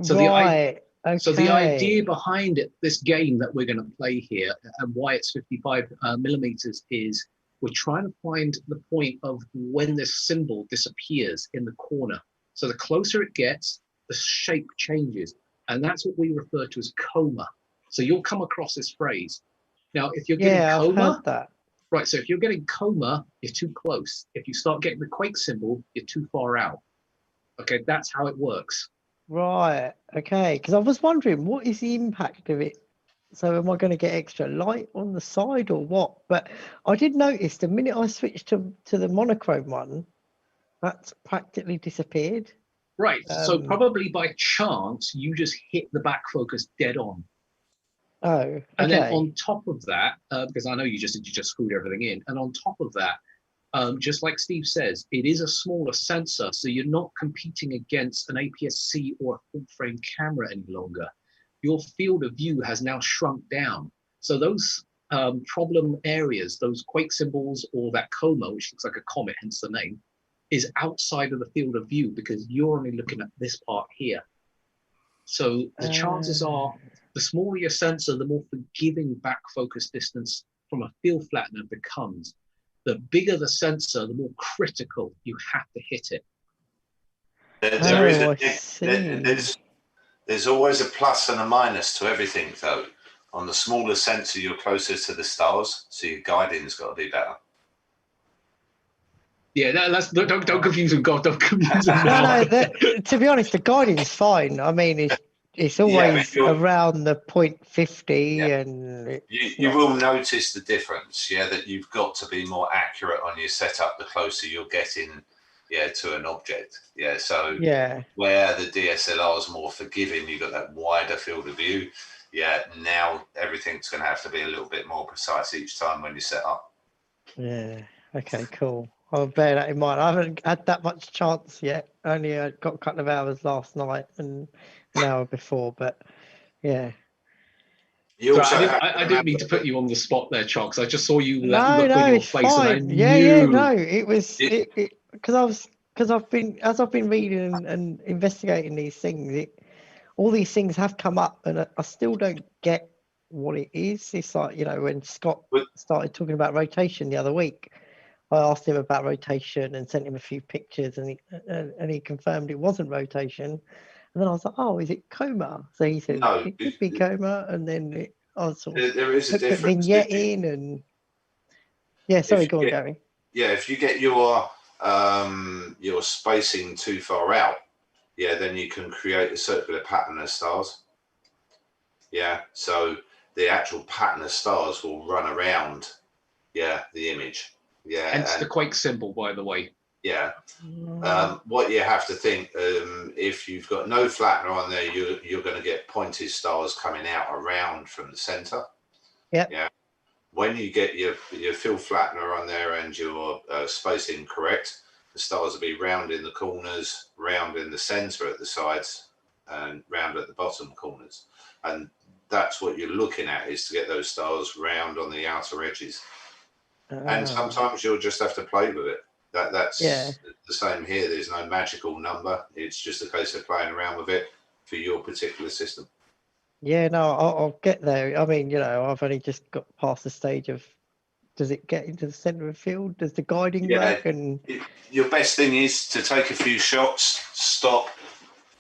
So Right. So the idea Okay. behind it, this game that we're going to play here, and why it's 55 millimeters, is we're trying to find the point of when this symbol disappears in the corner. So the closer it gets, the shape changes. And that's what we refer to as coma. So you'll come across this phrase. Now, if you're getting Yeah, I've coma, heard that. right, so if you're getting coma, you're too close. If you start getting the Quake symbol, you're too far out. Okay, that's how it works. Right. Okay. Because I was wondering, what is the impact of it? So am I going to get extra light on the side or what? But I did notice the minute I switched to the monochrome one, that's practically disappeared. Right, so probably by chance, you just hit the back focus dead on. Oh, okay. And then on top of that, because I know you just screwed everything in, and on top of that, just like Steve says, it is a smaller sensor, so you're not competing against an APS-C or a full-frame camera any longer. Your field of view has now shrunk down. So those problem areas, those Quake symbols or that coma, which looks like a comet, hence the name, is outside of the field of view because you're only looking at this part here. So the chances are, the smaller your sensor, the more forgiving back focus distance from a field flattener becomes. The bigger the sensor, the more critical you have to hit it. There's always a plus and a minus to everything, though. On the smaller sensor, you're closer to the stars, so your guiding's got to be better. Yeah, don't confuse them, God. Don't confuse them now. No, to be honest, the guiding's fine. I mean, it's always around the 0.50, and you will notice the difference. Yeah, that you've got to be more accurate on your setup the closer you're getting, to an object. Yeah, so where the DSLR is more forgiving, you've got that wider field of view. Yeah, now everything's going to have to be a little bit more precise each time when you set up. Yeah. Okay. Cool. I'll bear that in mind. I haven't had that much chance yet. Only got a couple of hours last night and an hour before, but yeah. So I didn't mean to put you on the spot there, Chocks. I just saw you look No, on your it's face, fine. and I knew. No, it was because I've been reading and investigating these things. All these things have come up, and I still don't get what it is. It's like, when Scott started talking about rotation the other week, I asked him about rotation and sent him a few pictures, and he confirmed it wasn't rotation. And then I was like, "Oh, is it coma?" So he said it could be coma, and then I was sort of there is a difference. Vignette in, and sorry, go on, Gary. Yeah, if you get your spacing too far out, then you can create a circular pattern of stars. Yeah, so the actual pattern of stars will run around, the image. Yeah, hence the Quake symbol, by the way. Yeah. What you have to think, if you've got no flattener on there, you're going to get pointed stars coming out around from the center. Yeah. When you get your field flattener on there and your spacing correct, the stars will be round in the corners, round in the center at the sides, and round at the bottom corners. And that's what you're looking at, is to get those stars round on the outer edges. And sometimes you'll just have to play with it. That's the same here. There's no magical number. It's just a case of playing around with it for your particular system. Yeah, no, I'll get there. I mean, I've only just got past the stage of, does it get into the center of the field? Does the guiding work? And your best thing is to take a few shots, stop,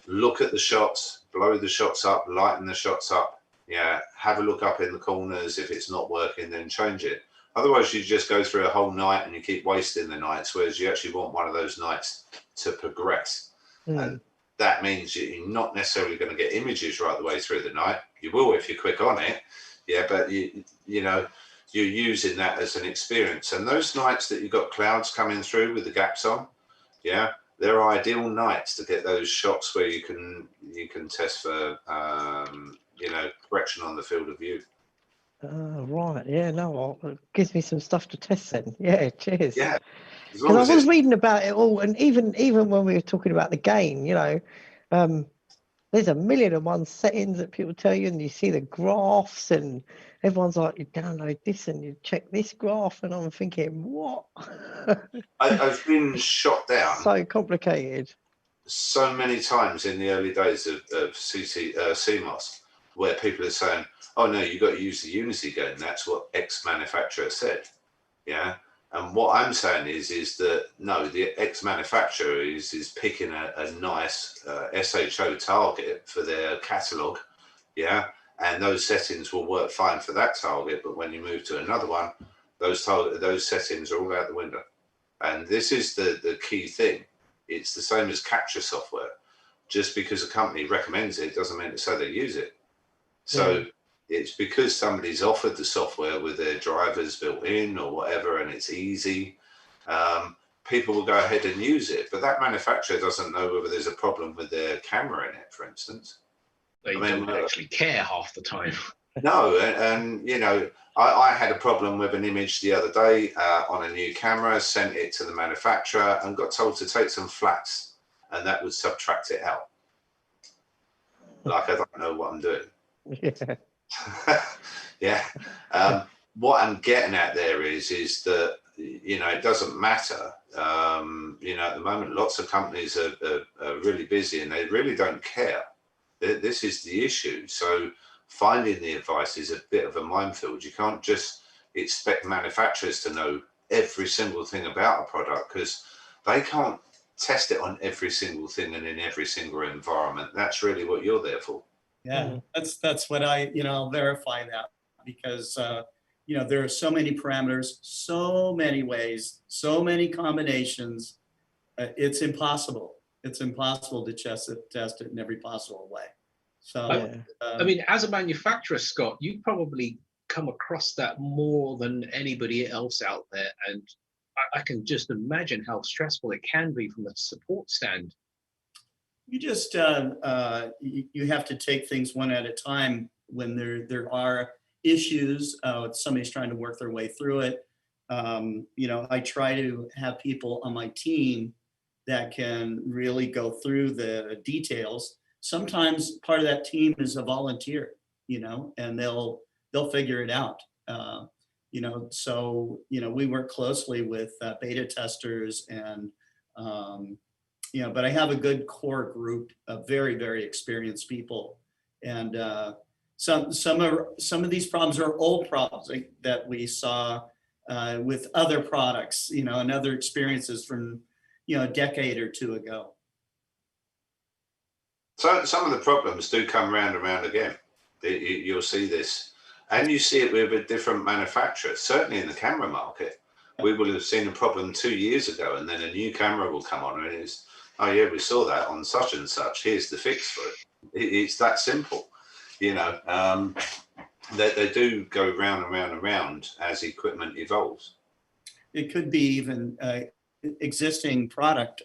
look at the shots, blow the shots up, lighten the shots up. Yeah, have a look up in the corners. If it's not working, then change it. Otherwise, you just go through a whole night and you keep wasting the nights, whereas you actually want one of those nights to progress. And that means you're not necessarily going to get images right the way through the night. You will if you're quick on it. Yeah, but you're using that as an experience. And those nights that you've got clouds coming through with the gaps on, they're ideal nights to get those shots where you can test for correction on the field of view. Right. Yeah. No. It gives me some stuff to test then. Yeah. Cheers. Yeah. Because I was reading about it all, and even when we were talking about the gain, there's a million and one settings that people tell you, and you see the graphs, and everyone's like, you download this and you check this graph, and I'm thinking, what? I've been shot down So complicated. so many times in the early days of CMOS, where people are saying, "Oh no, you got to use the Unity gain. That's what X manufacturer said." Yeah. And what I'm saying is that no, the X manufacturer is picking a nice SHO target for their catalog, yeah, and those settings will work fine for that target. But when you move to another one, those settings are all out the window. And this is the key thing. It's the same as capture software. Just because a company recommends it doesn't mean to say they use it. So. It's because somebody's offered the software with their drivers built in or whatever, and it's easy. People will go ahead and use it, but that manufacturer doesn't know whether there's a problem with their camera in it, for instance. They don't actually care half the time. No, and I had a problem with an image the other day on a new camera, sent it to the manufacturer and got told to take some flats, and that would subtract it out. Like, I don't know what I'm doing. Yeah. Yeah. What I'm getting at there is that it doesn't matter. At the moment, lots of companies are really busy and they really don't care. This is the issue. So finding the advice is a bit of a minefield. You can't just expect manufacturers to know every single thing about a product, because they can't test it on every single thing and in every single environment. That's really what you're there for. Yeah, that's what I'll verify that, because there are so many parameters, so many ways, so many combinations. It's impossible. It's impossible to test it in every possible way. So, I mean, as a manufacturer, Scott, you probably come across that more than anybody else out there, and I can just imagine how stressful it can be from a support stand. You just you have to take things one at a time. When there are issues, somebody's trying to work their way through it. I try to have people on my team that can really go through the details. Sometimes part of that team is a volunteer, and they'll figure it out. So we work closely with beta testers and. But I have a good core group of very, very experienced people, and some of these problems are old problems that we saw with other products, and other experiences from a decade or two ago. So some of the problems do come round and round again. You'll see this, and you see it with a different manufacturer. Certainly in the camera market, we will have seen a problem 2 years ago, and then a new camera will come on, and it's, oh yeah, we saw that on such and such. Here's the fix for it. It's that simple, They do go round and round and round as equipment evolves. It could be even existing product.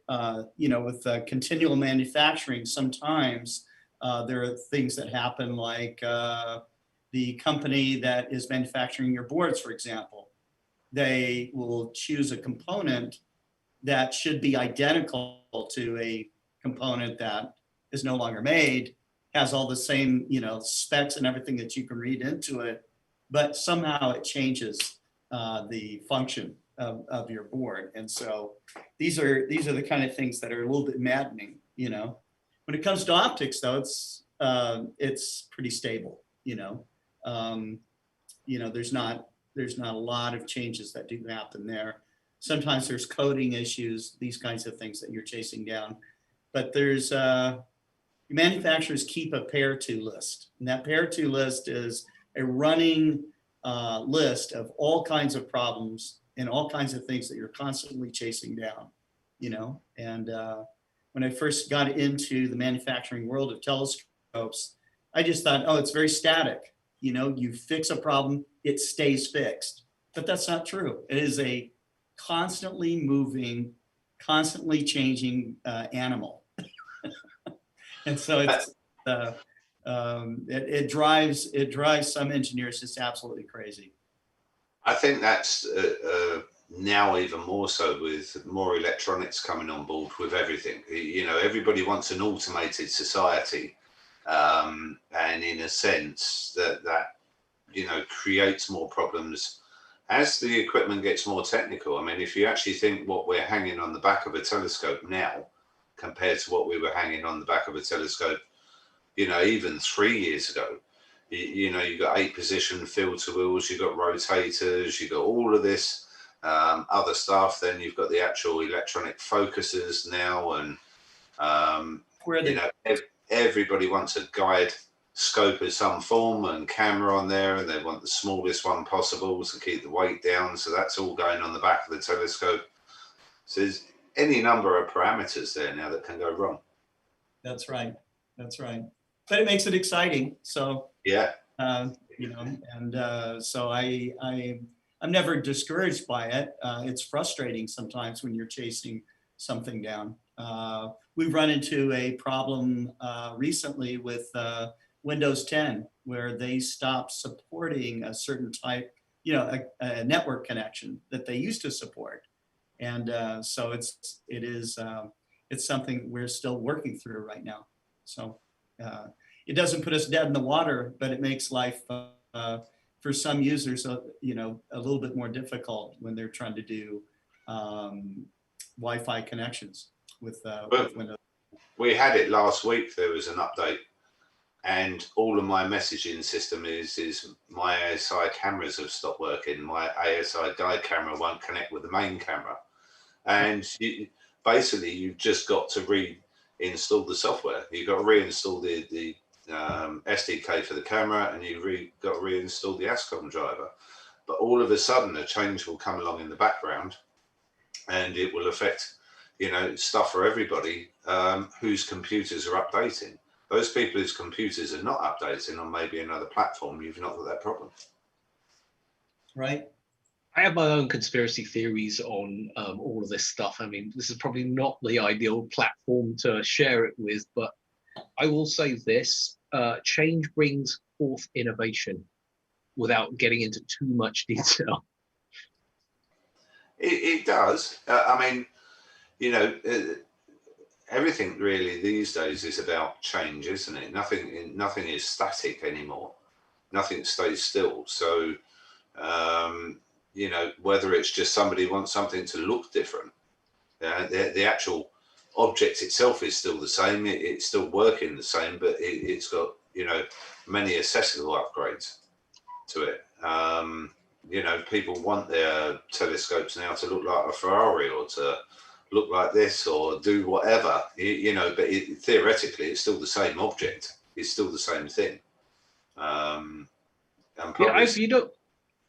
With continual manufacturing, sometimes there are things that happen, like the company that is manufacturing your boards, for example. They will choose a component that should be identical to a component that is no longer made, has all the same, specs and everything that you can read into it, but somehow it changes the function of your board. And so these are the kind of things that are a little bit maddening. When it comes to optics, though, it's pretty stable. There's not a lot of changes that do happen there. Sometimes there's coding issues, these kinds of things that you're chasing down. But there's manufacturers keep a pair to list. And that pair to list is a running list of all kinds of problems and all kinds of things that you're constantly chasing down, And when I first got into the manufacturing world of telescopes, I just thought, oh, it's very static. You fix a problem, it stays fixed. But that's not true. It is a constantly moving, constantly changing animal. And so it's, it drives some engineers just absolutely crazy. I think that's now even more so with more electronics coming on board with everything. You know, everybody wants an automated society, and in a sense that you know creates more problems as the equipment gets more technical. I mean, if you actually think what we're hanging on the back of a telescope now compared to what we were hanging on the back of a telescope, you know, even 3 years ago, you know, you got 8-position filter wheels, you got rotators, you got all of this other stuff. Then you've got the actual electronic focusers now, and you know, everybody wants a guide scope of some form and camera on there, and they want the smallest one possible to keep the weight down. So that's all going on the back of the telescope. So there's any number of parameters there now that can go wrong. That's right. That's right. But it makes it exciting. So yeah, you know, and so I'm never discouraged by it. It's frustrating sometimes when you're chasing something down. We've run into a problem recently with Windows 10, where they stopped supporting a certain type, you know, a network connection that they used to support. And so it's something we're still working through right now. So it doesn't put us dead in the water, but it makes life for some users, you know, a little bit more difficult when they're trying to do Wi-Fi connections with Windows. We had it last week. There was an update, and all of my messaging system is my ASI cameras have stopped working. My ASI guide camera won't connect with the main camera, and basically you've just got to reinstall the software. You've got to reinstall the SDK for the camera, and you've got to reinstall the ASCOM driver. But all of a sudden, a change will come along in the background, and it will affect, you know, stuff for everybody whose computers are updating. Those people whose computers are not updating on maybe another platform, you've not got that problem. Right. I have my own conspiracy theories on all of this stuff. I mean, this is probably not the ideal platform to share it with, but I will say this, change brings forth innovation without getting into too much detail. It does. I mean, you know, everything really these days is about change, isn't it? Nothing is static anymore. Nothing stays still. So, you know, whether it's just somebody wants something to look different, the actual object itself is still the same. It's still working the same, but it's got, you know, many accessible upgrades to it. You know, people want their telescopes now to look like a Ferrari, or to look like this, or do whatever, you know, but theoretically it's still the same object. It's still the same thing. And yeah,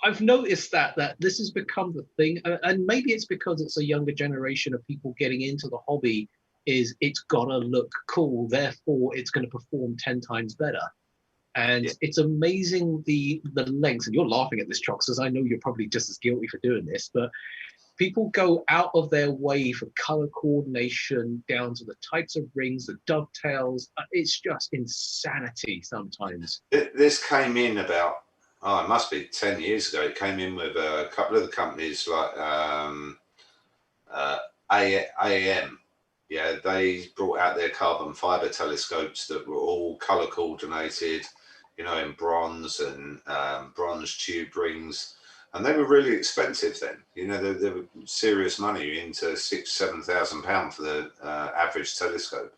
I've noticed that this has become the thing, and maybe it's because it's a younger generation of people getting into the hobby. Is it's gotta look cool, therefore it's going to perform 10 times better. And it's amazing the lengths, and you're laughing at this, Chox, as I know you're probably just as guilty for doing this, but people go out of their way for color coordination, down to the types of rings, the dovetails. It's just insanity sometimes. This came in about, it must be 10 years ago. It came in with a couple of the companies like AAM. Yeah, they brought out their carbon fiber telescopes that were all color coordinated, you know, in bronze and bronze tube rings. And they were really expensive then. You know, they were serious money, into £6,000-7,000 for the average telescope.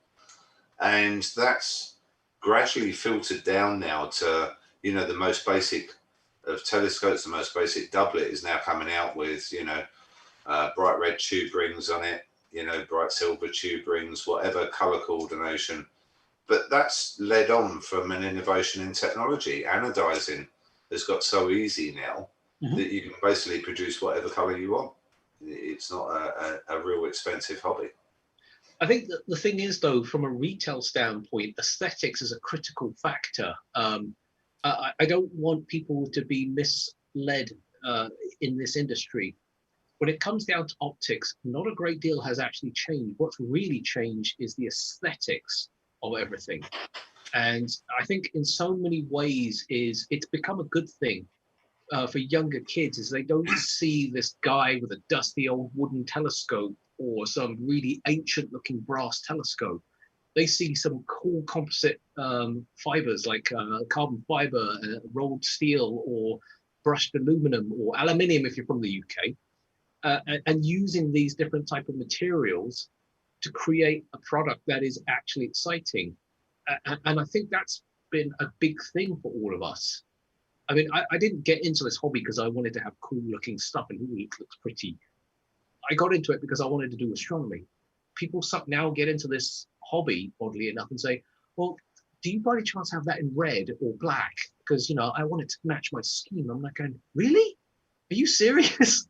And that's gradually filtered down now to, you know, the most basic of telescopes. The most basic doublet is now coming out with, you know, bright red tube rings on it, you know, bright silver tube rings, whatever color coordination. But that's led on from an innovation in technology. Anodizing has got so easy now that you can basically produce whatever color you want. It's not a real expensive hobby. I think that the thing is, though, from a retail standpoint, aesthetics is a critical factor. I don't want people to be misled in this industry. when it comes down to optics, not a great deal has actually changed. What's really changed is the aesthetics of everything. And I think in so many ways it's become a good thing for younger kids, is they don't see this guy with a dusty old wooden telescope or some really ancient looking brass telescope. They see some cool composite fibers like carbon fiber, rolled steel, or brushed aluminum or aluminium if you're from the UK. And using these different type of materials to create a product that is actually exciting. And I think that's been a big thing for all of us. I mean, I didn't get into this hobby because I wanted to have cool looking stuff and ooh, it looks pretty. I got into it because I wanted to do astronomy. People now get into this hobby, oddly enough, and say, well, do you by any chance have that in red or black? Because, you know, I want it to match my scheme. I'm like going, really? Are you serious?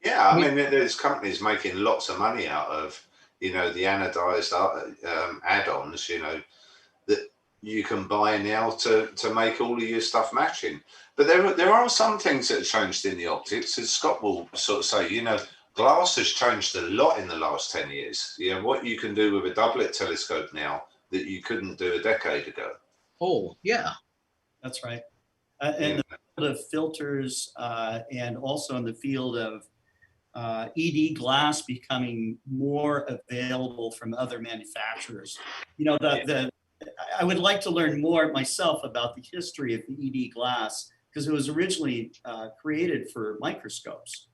Yeah, I mean, there's companies making lots of money out of, you know, the anodized add-ons, you know, that you can buy now to make all of your stuff matching. But there are some things that have changed in the optics, as Scott will sort of say, you know, glass has changed a lot in the last 10 years. You know, what you can do with a doublet telescope now that you couldn't do a decade ago. Oh, yeah. That's right. In the field of filters and also in the field of ED glass becoming more available from other manufacturers. You know, I would like to learn more myself about the history of the ED glass, because it was originally created for microscopes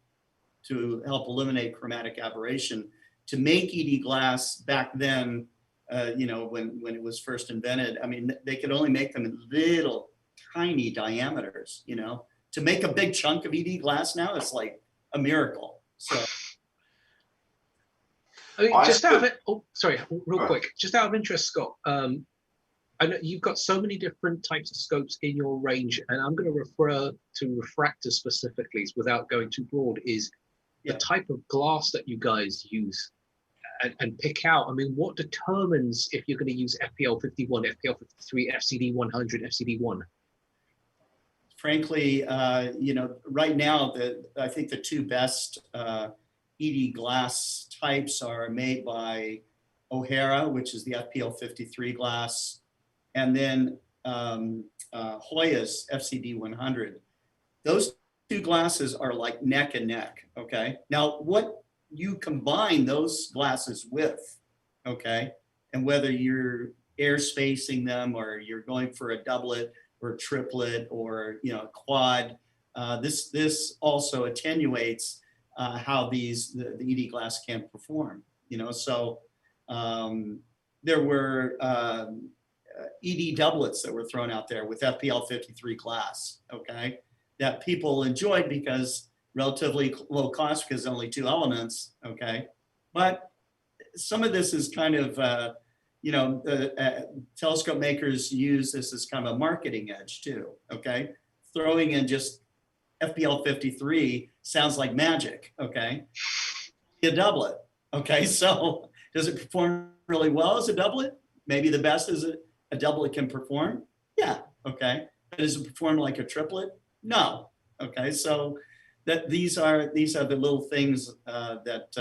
to help eliminate chromatic aberration. To make ED glass back then, you know, when it was first invented, I mean, they could only make them in little tiny diameters, you know. To make a big chunk of ED glass now, it's like a miracle. So, I mean, just out of it, oh, sorry, real quick, just out of interest, Scott, I know you've got so many different types of scopes in your range, and I'm going to refer to refractors specifically without going too broad, is the type of glass that you guys use and pick out. I mean, what determines if you're going to use FPL 51, FPL 53, FCD 100, FCD 1? Frankly, you know, right now, I think the two best ED glass types are made by O'Hara, which is the FPL 53 glass, and then Hoya's FCD 100. Those two glasses are like neck and neck, okay? Now, what you combine those glasses with, okay, and whether you're air spacing them or you're going for a doublet or a triplet or, you know, a quad, this also attenuates how the ED glass can perform, you know? So there were ED doublets that were thrown out there with FPL 53 glass, okay, that people enjoyed because relatively low cost because only two elements, okay? But some of this is kind of, you know, telescope makers use this as kind of a marketing edge too, okay? Throwing in just FPL 53 sounds like magic, okay? A doublet, okay? So does it perform really well as a doublet? Maybe the best is a doublet can perform? Yeah, okay. But does it perform like a triplet? No, okay. So that these are the little things that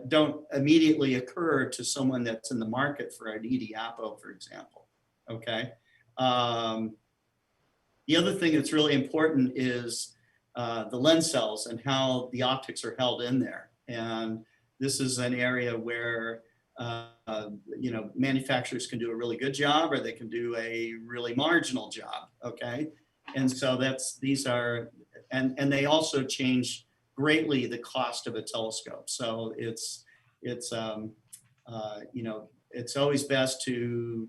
don't immediately occur to someone that's in the market for an ED Apo, for example, okay? The other thing that's really important is the lens cells and how the optics are held in there. And this is an area where you know, manufacturers can do a really good job or they can do a really marginal job, okay? And so these are, and they also change greatly the cost of a telescope. So it's you know, it's always best to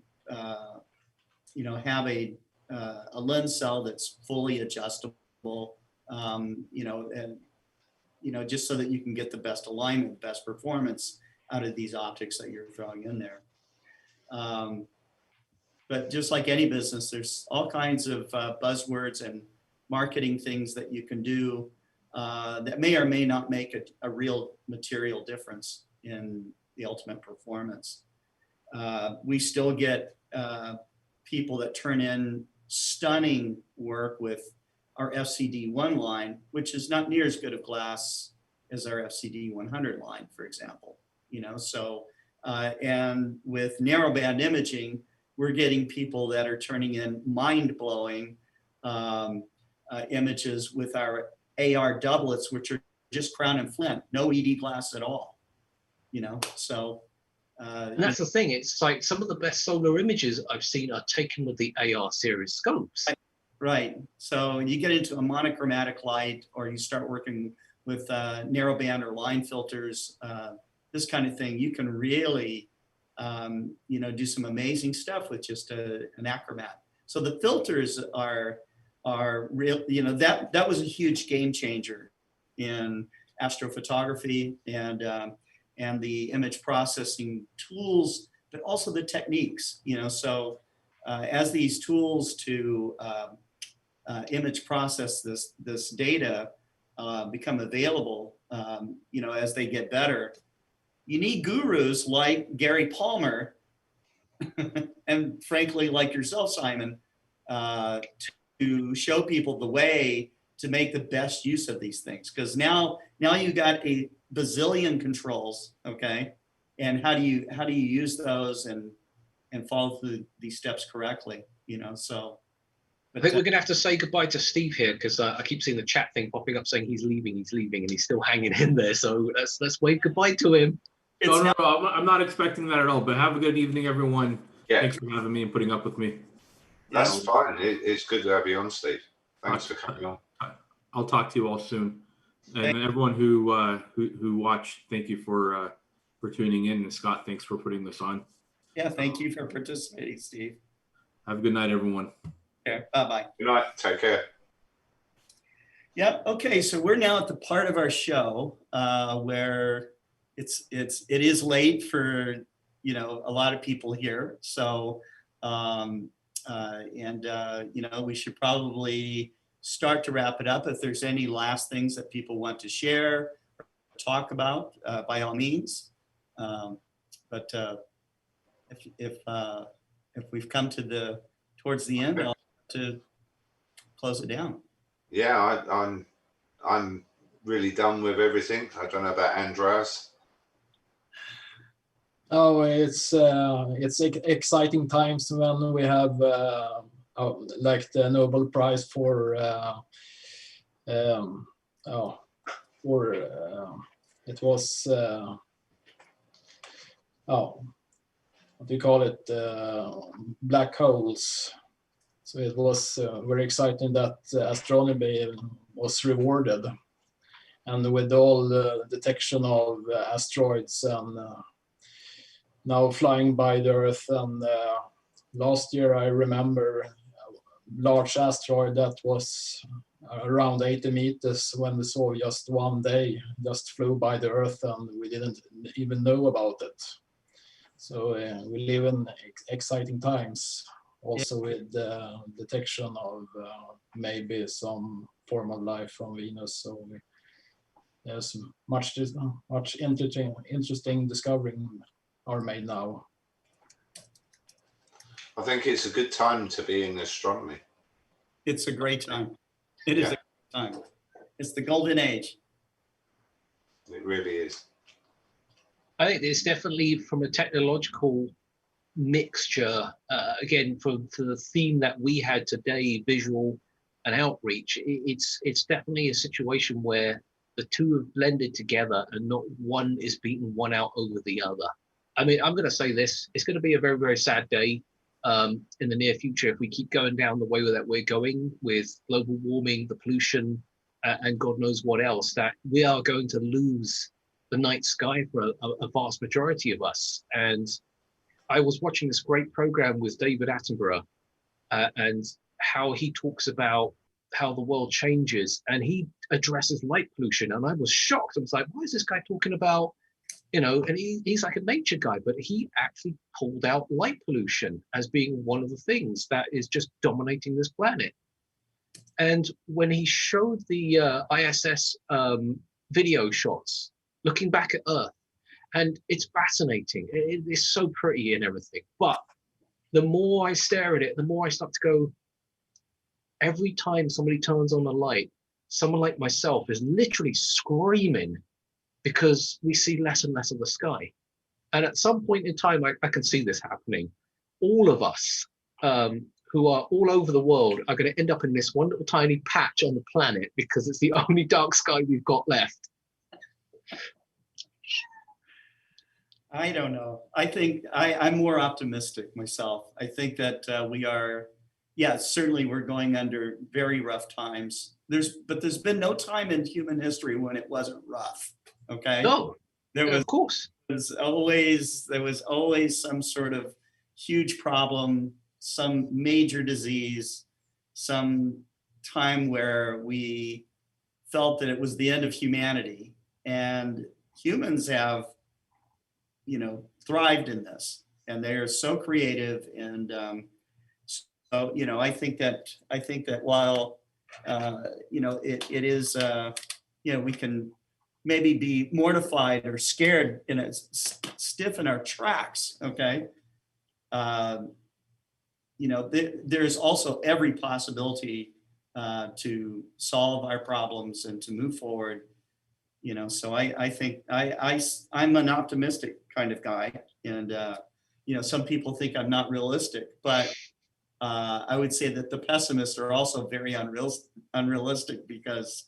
you know, have a lens cell that's fully adjustable, you know, and you know, just so that you can get the best alignment, best performance out of these optics that you're throwing in there. But just like any business, there's all kinds of buzzwords and marketing things that you can do that may or may not make a real material difference in the ultimate performance. We still get people that turn in stunning work with our FCD1 line, which is not near as good of glass as our FCD 100 line, for example. So and with narrowband imaging, we're getting people that are turning in mind-blowing images with our AR doublets, which are just crown and flint, no ED glass at all. So and that's the thing. It's like some of the best solar images I've seen are taken with the AR series scopes. Right. So you get into a monochromatic light, or you start working with narrowband or line filters, this kind of thing, you can really, do some amazing stuff with just an achromat. So the filters are real. That was a huge game changer in astrophotography and the image processing tools, but also the techniques. So as these tools to image process this data become available, as they get better, you need gurus like Gary Palmer and frankly, like yourself, Simon, to show people the way to make the best use of these things. Because now you got a bazillion controls, okay? And how do you use those and follow through these steps correctly? So. I think we're going to have to say goodbye to Steve here, because I keep seeing the chat thing popping up saying he's leaving, and he's still hanging in there. So let's wave goodbye to him. No, I'm not expecting that at all. But have a good evening, everyone. Yeah. Thanks for having me and putting up with me. That's fine. It's good to have you on, Steve. Thanks for coming on. I'll talk to you all soon. And everyone who watched, thank you for tuning in. And Scott, thanks for putting this on. Yeah, thank you for participating, Steve. Have a good night, everyone. Yeah, bye-bye. Good night. Take care. Yep. Okay. So we're now at the part of our show where it is late for a lot of people here. So we should probably start to wrap it up. If there's any last things that people want to share or talk about, by all means. But if we've come towards the end, I'll have to close it down. Yeah, I'm really done with everything. I don't know about Andreas. Oh, it's exciting times when we have like the Nobel Prize for it was what do you call it, black holes. So it was very exciting that astronomy was rewarded, and with all the detection of asteroids and now flying by the Earth. And last year I remember a large asteroid that was around 80 meters when we saw just one day, just flew by the Earth and we didn't even know about it. So we live in exciting times, also with detection of maybe some form of life from Venus. So there's much interesting discovering are made now. I think it's a good time to be in astronomy. It's a great time. It is a great time. It's the golden age. It really is. I think it's definitely, from a technological mixture, again, for the theme that we had today, visual and outreach, it's definitely a situation where the two have blended together and not one is beating one out over the other. I mean, I'm going to say this, it's going to be a very, very sad day in the near future if we keep going down the way that we're going with global warming, the pollution, and God knows what else, that we are going to lose the night sky for a vast majority of us. And I was watching this great program with David Attenborough and how he talks about how the world changes, and he addresses light pollution. And I was shocked. I was like, why is this guy talking about, and he's like a nature guy, but he actually pulled out light pollution as being one of the things that is just dominating this planet. And when he showed the ISS video shots, looking back at Earth, and it's fascinating. It is so pretty and everything. But the more I stare at it, the more I start to go, every time somebody turns on a light, someone like myself is literally screaming because we see less and less of the sky. And at some point in time, I can see this happening. All of us who are all over the world are going to end up in this one little tiny patch on the planet because it's the only dark sky we've got left. I don't know. I think I'm more optimistic myself. I think that we are, yeah, certainly we're going under very rough times. But there's been no time in human history when it wasn't rough. Okay. No, there was, of course. There was always some sort of huge problem, some major disease, some time where we felt that it was the end of humanity, and humans have, thrived in this, and they are so creative. And so, I think that while, it is, we can maybe be mortified or scared stiff in our tracks. Okay. There's also every possibility to solve our problems and to move forward. So I think I'm an optimistic kind of guy, and some people think I'm not realistic, but I would say that the pessimists are also very unrealistic because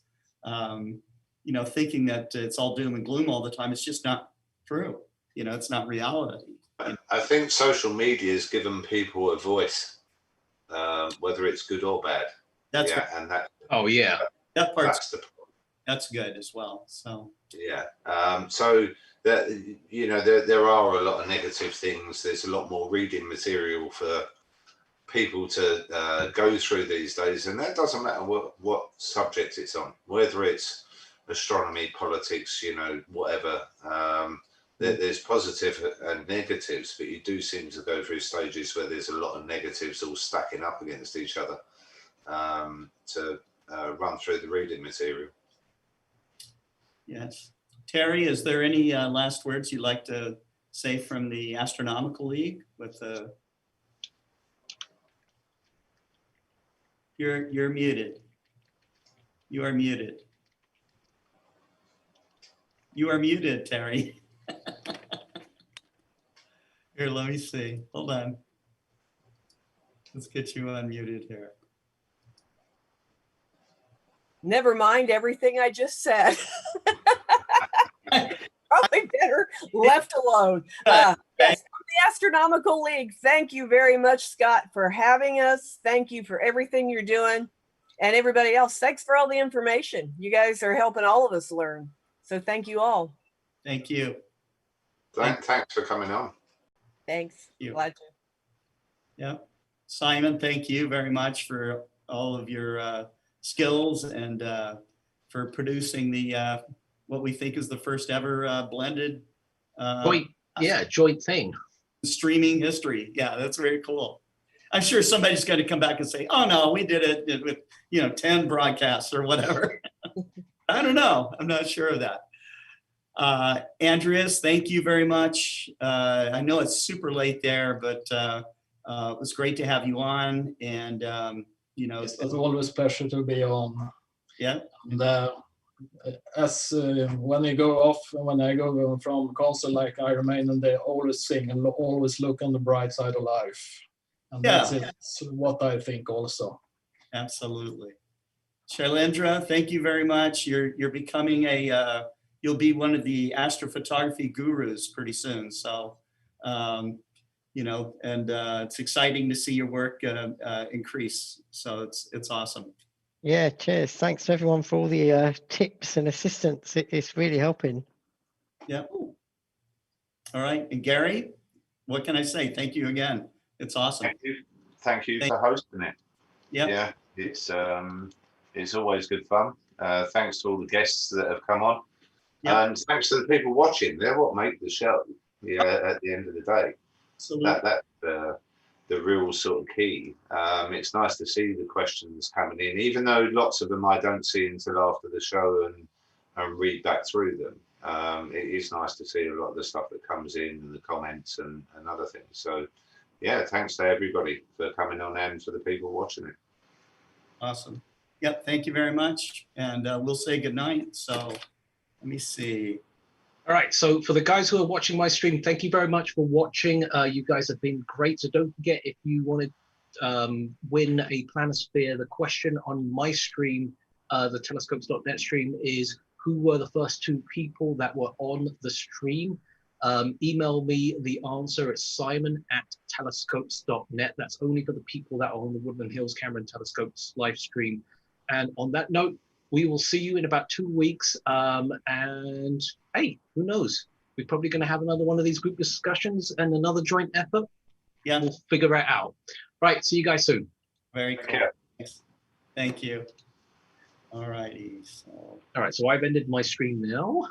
thinking that it's all doom and gloom all the time, it's just not true. It's not reality. I think social media has given people a voice, whether it's good or bad. That's yeah, right. And that. Oh yeah, that part's that's good as well. So yeah, so that there are a lot of negative things. There's a lot more reading material for people to go through these days, and that doesn't matter what subject it's on, whether it's astronomy, politics, whatever. There's positive and negatives, but you do seem to go through stages where there's a lot of negatives all stacking up against each other to run through the reading material. Yes. Terry, is there any last words you'd like to say from the Astronomical League with the... You're muted. You are muted. You are muted, Terry. Here, let me see. Hold on. Let's get you unmuted here. Never mind everything I just said. Probably better left alone. Yes, the Astronomical League, thank you very much, Scott, for having us. Thank you for everything you're doing. And everybody else, thanks for all the information. You guys are helping all of us learn. So thank you all. Thank you. Thanks for coming on. Thanks. Glad to. Yeah. Simon, thank you very much for all of your skills and for producing the what we think is the first ever blended joint thing. Streaming history. Yeah, that's very cool. I'm sure somebody's going to come back and say, oh no, we did it with 10 broadcasts or whatever. I don't know. I'm not sure of that. Andreas, thank you very much. I know it's super late there, but it was great to have you on. And, it's always a pleasure to be on. Yeah. And, when I go from concert like Iron Maiden, they always sing and always look on the bright side of life. And that's what I think also. Absolutely. Shailendra, thank you very much. You're becoming you'll be one of the astrophotography gurus pretty soon. So, it's exciting to see your work increase. So it's awesome. Yeah, cheers. Thanks to everyone for all the tips and assistance. It's really helping. Yeah. All right. And Gary, what can I say? Thank you again. It's awesome. Thank you for hosting it. Yeah. It's always good fun. Thanks to all the guests that have come on. And thanks to the people watching. They're what make the show at the end of the day. Absolutely. That's the real sort of key. It's nice to see the questions coming in, even though lots of them I don't see until after the show and read back through them. It is nice to see a lot of the stuff that comes in and the comments and other things. So yeah, thanks to everybody for coming on and for the people watching it. Awesome. Yep. Thank you very much. And we'll say goodnight. So let me see. All right, so for the guys who are watching my stream, thank you very much for watching. You guys have been great. So don't forget, if you want to win a Planisphere, the question on my stream, the telescopes.net stream, is who were the first 2 people that were on the stream? Email me the answer at simon@telescopes.net. That's only for the people that are on the Woodland Hills Camera and Telescopes live stream. And on that note, we will see you in about 2 weeks. And hey, who knows? We're probably going to have another one of these group discussions and another joint effort. Yeah. We'll figure it out. Right. See you guys soon. Very cool. Okay. Thank you. All righty. So. All right. So I've ended my stream now.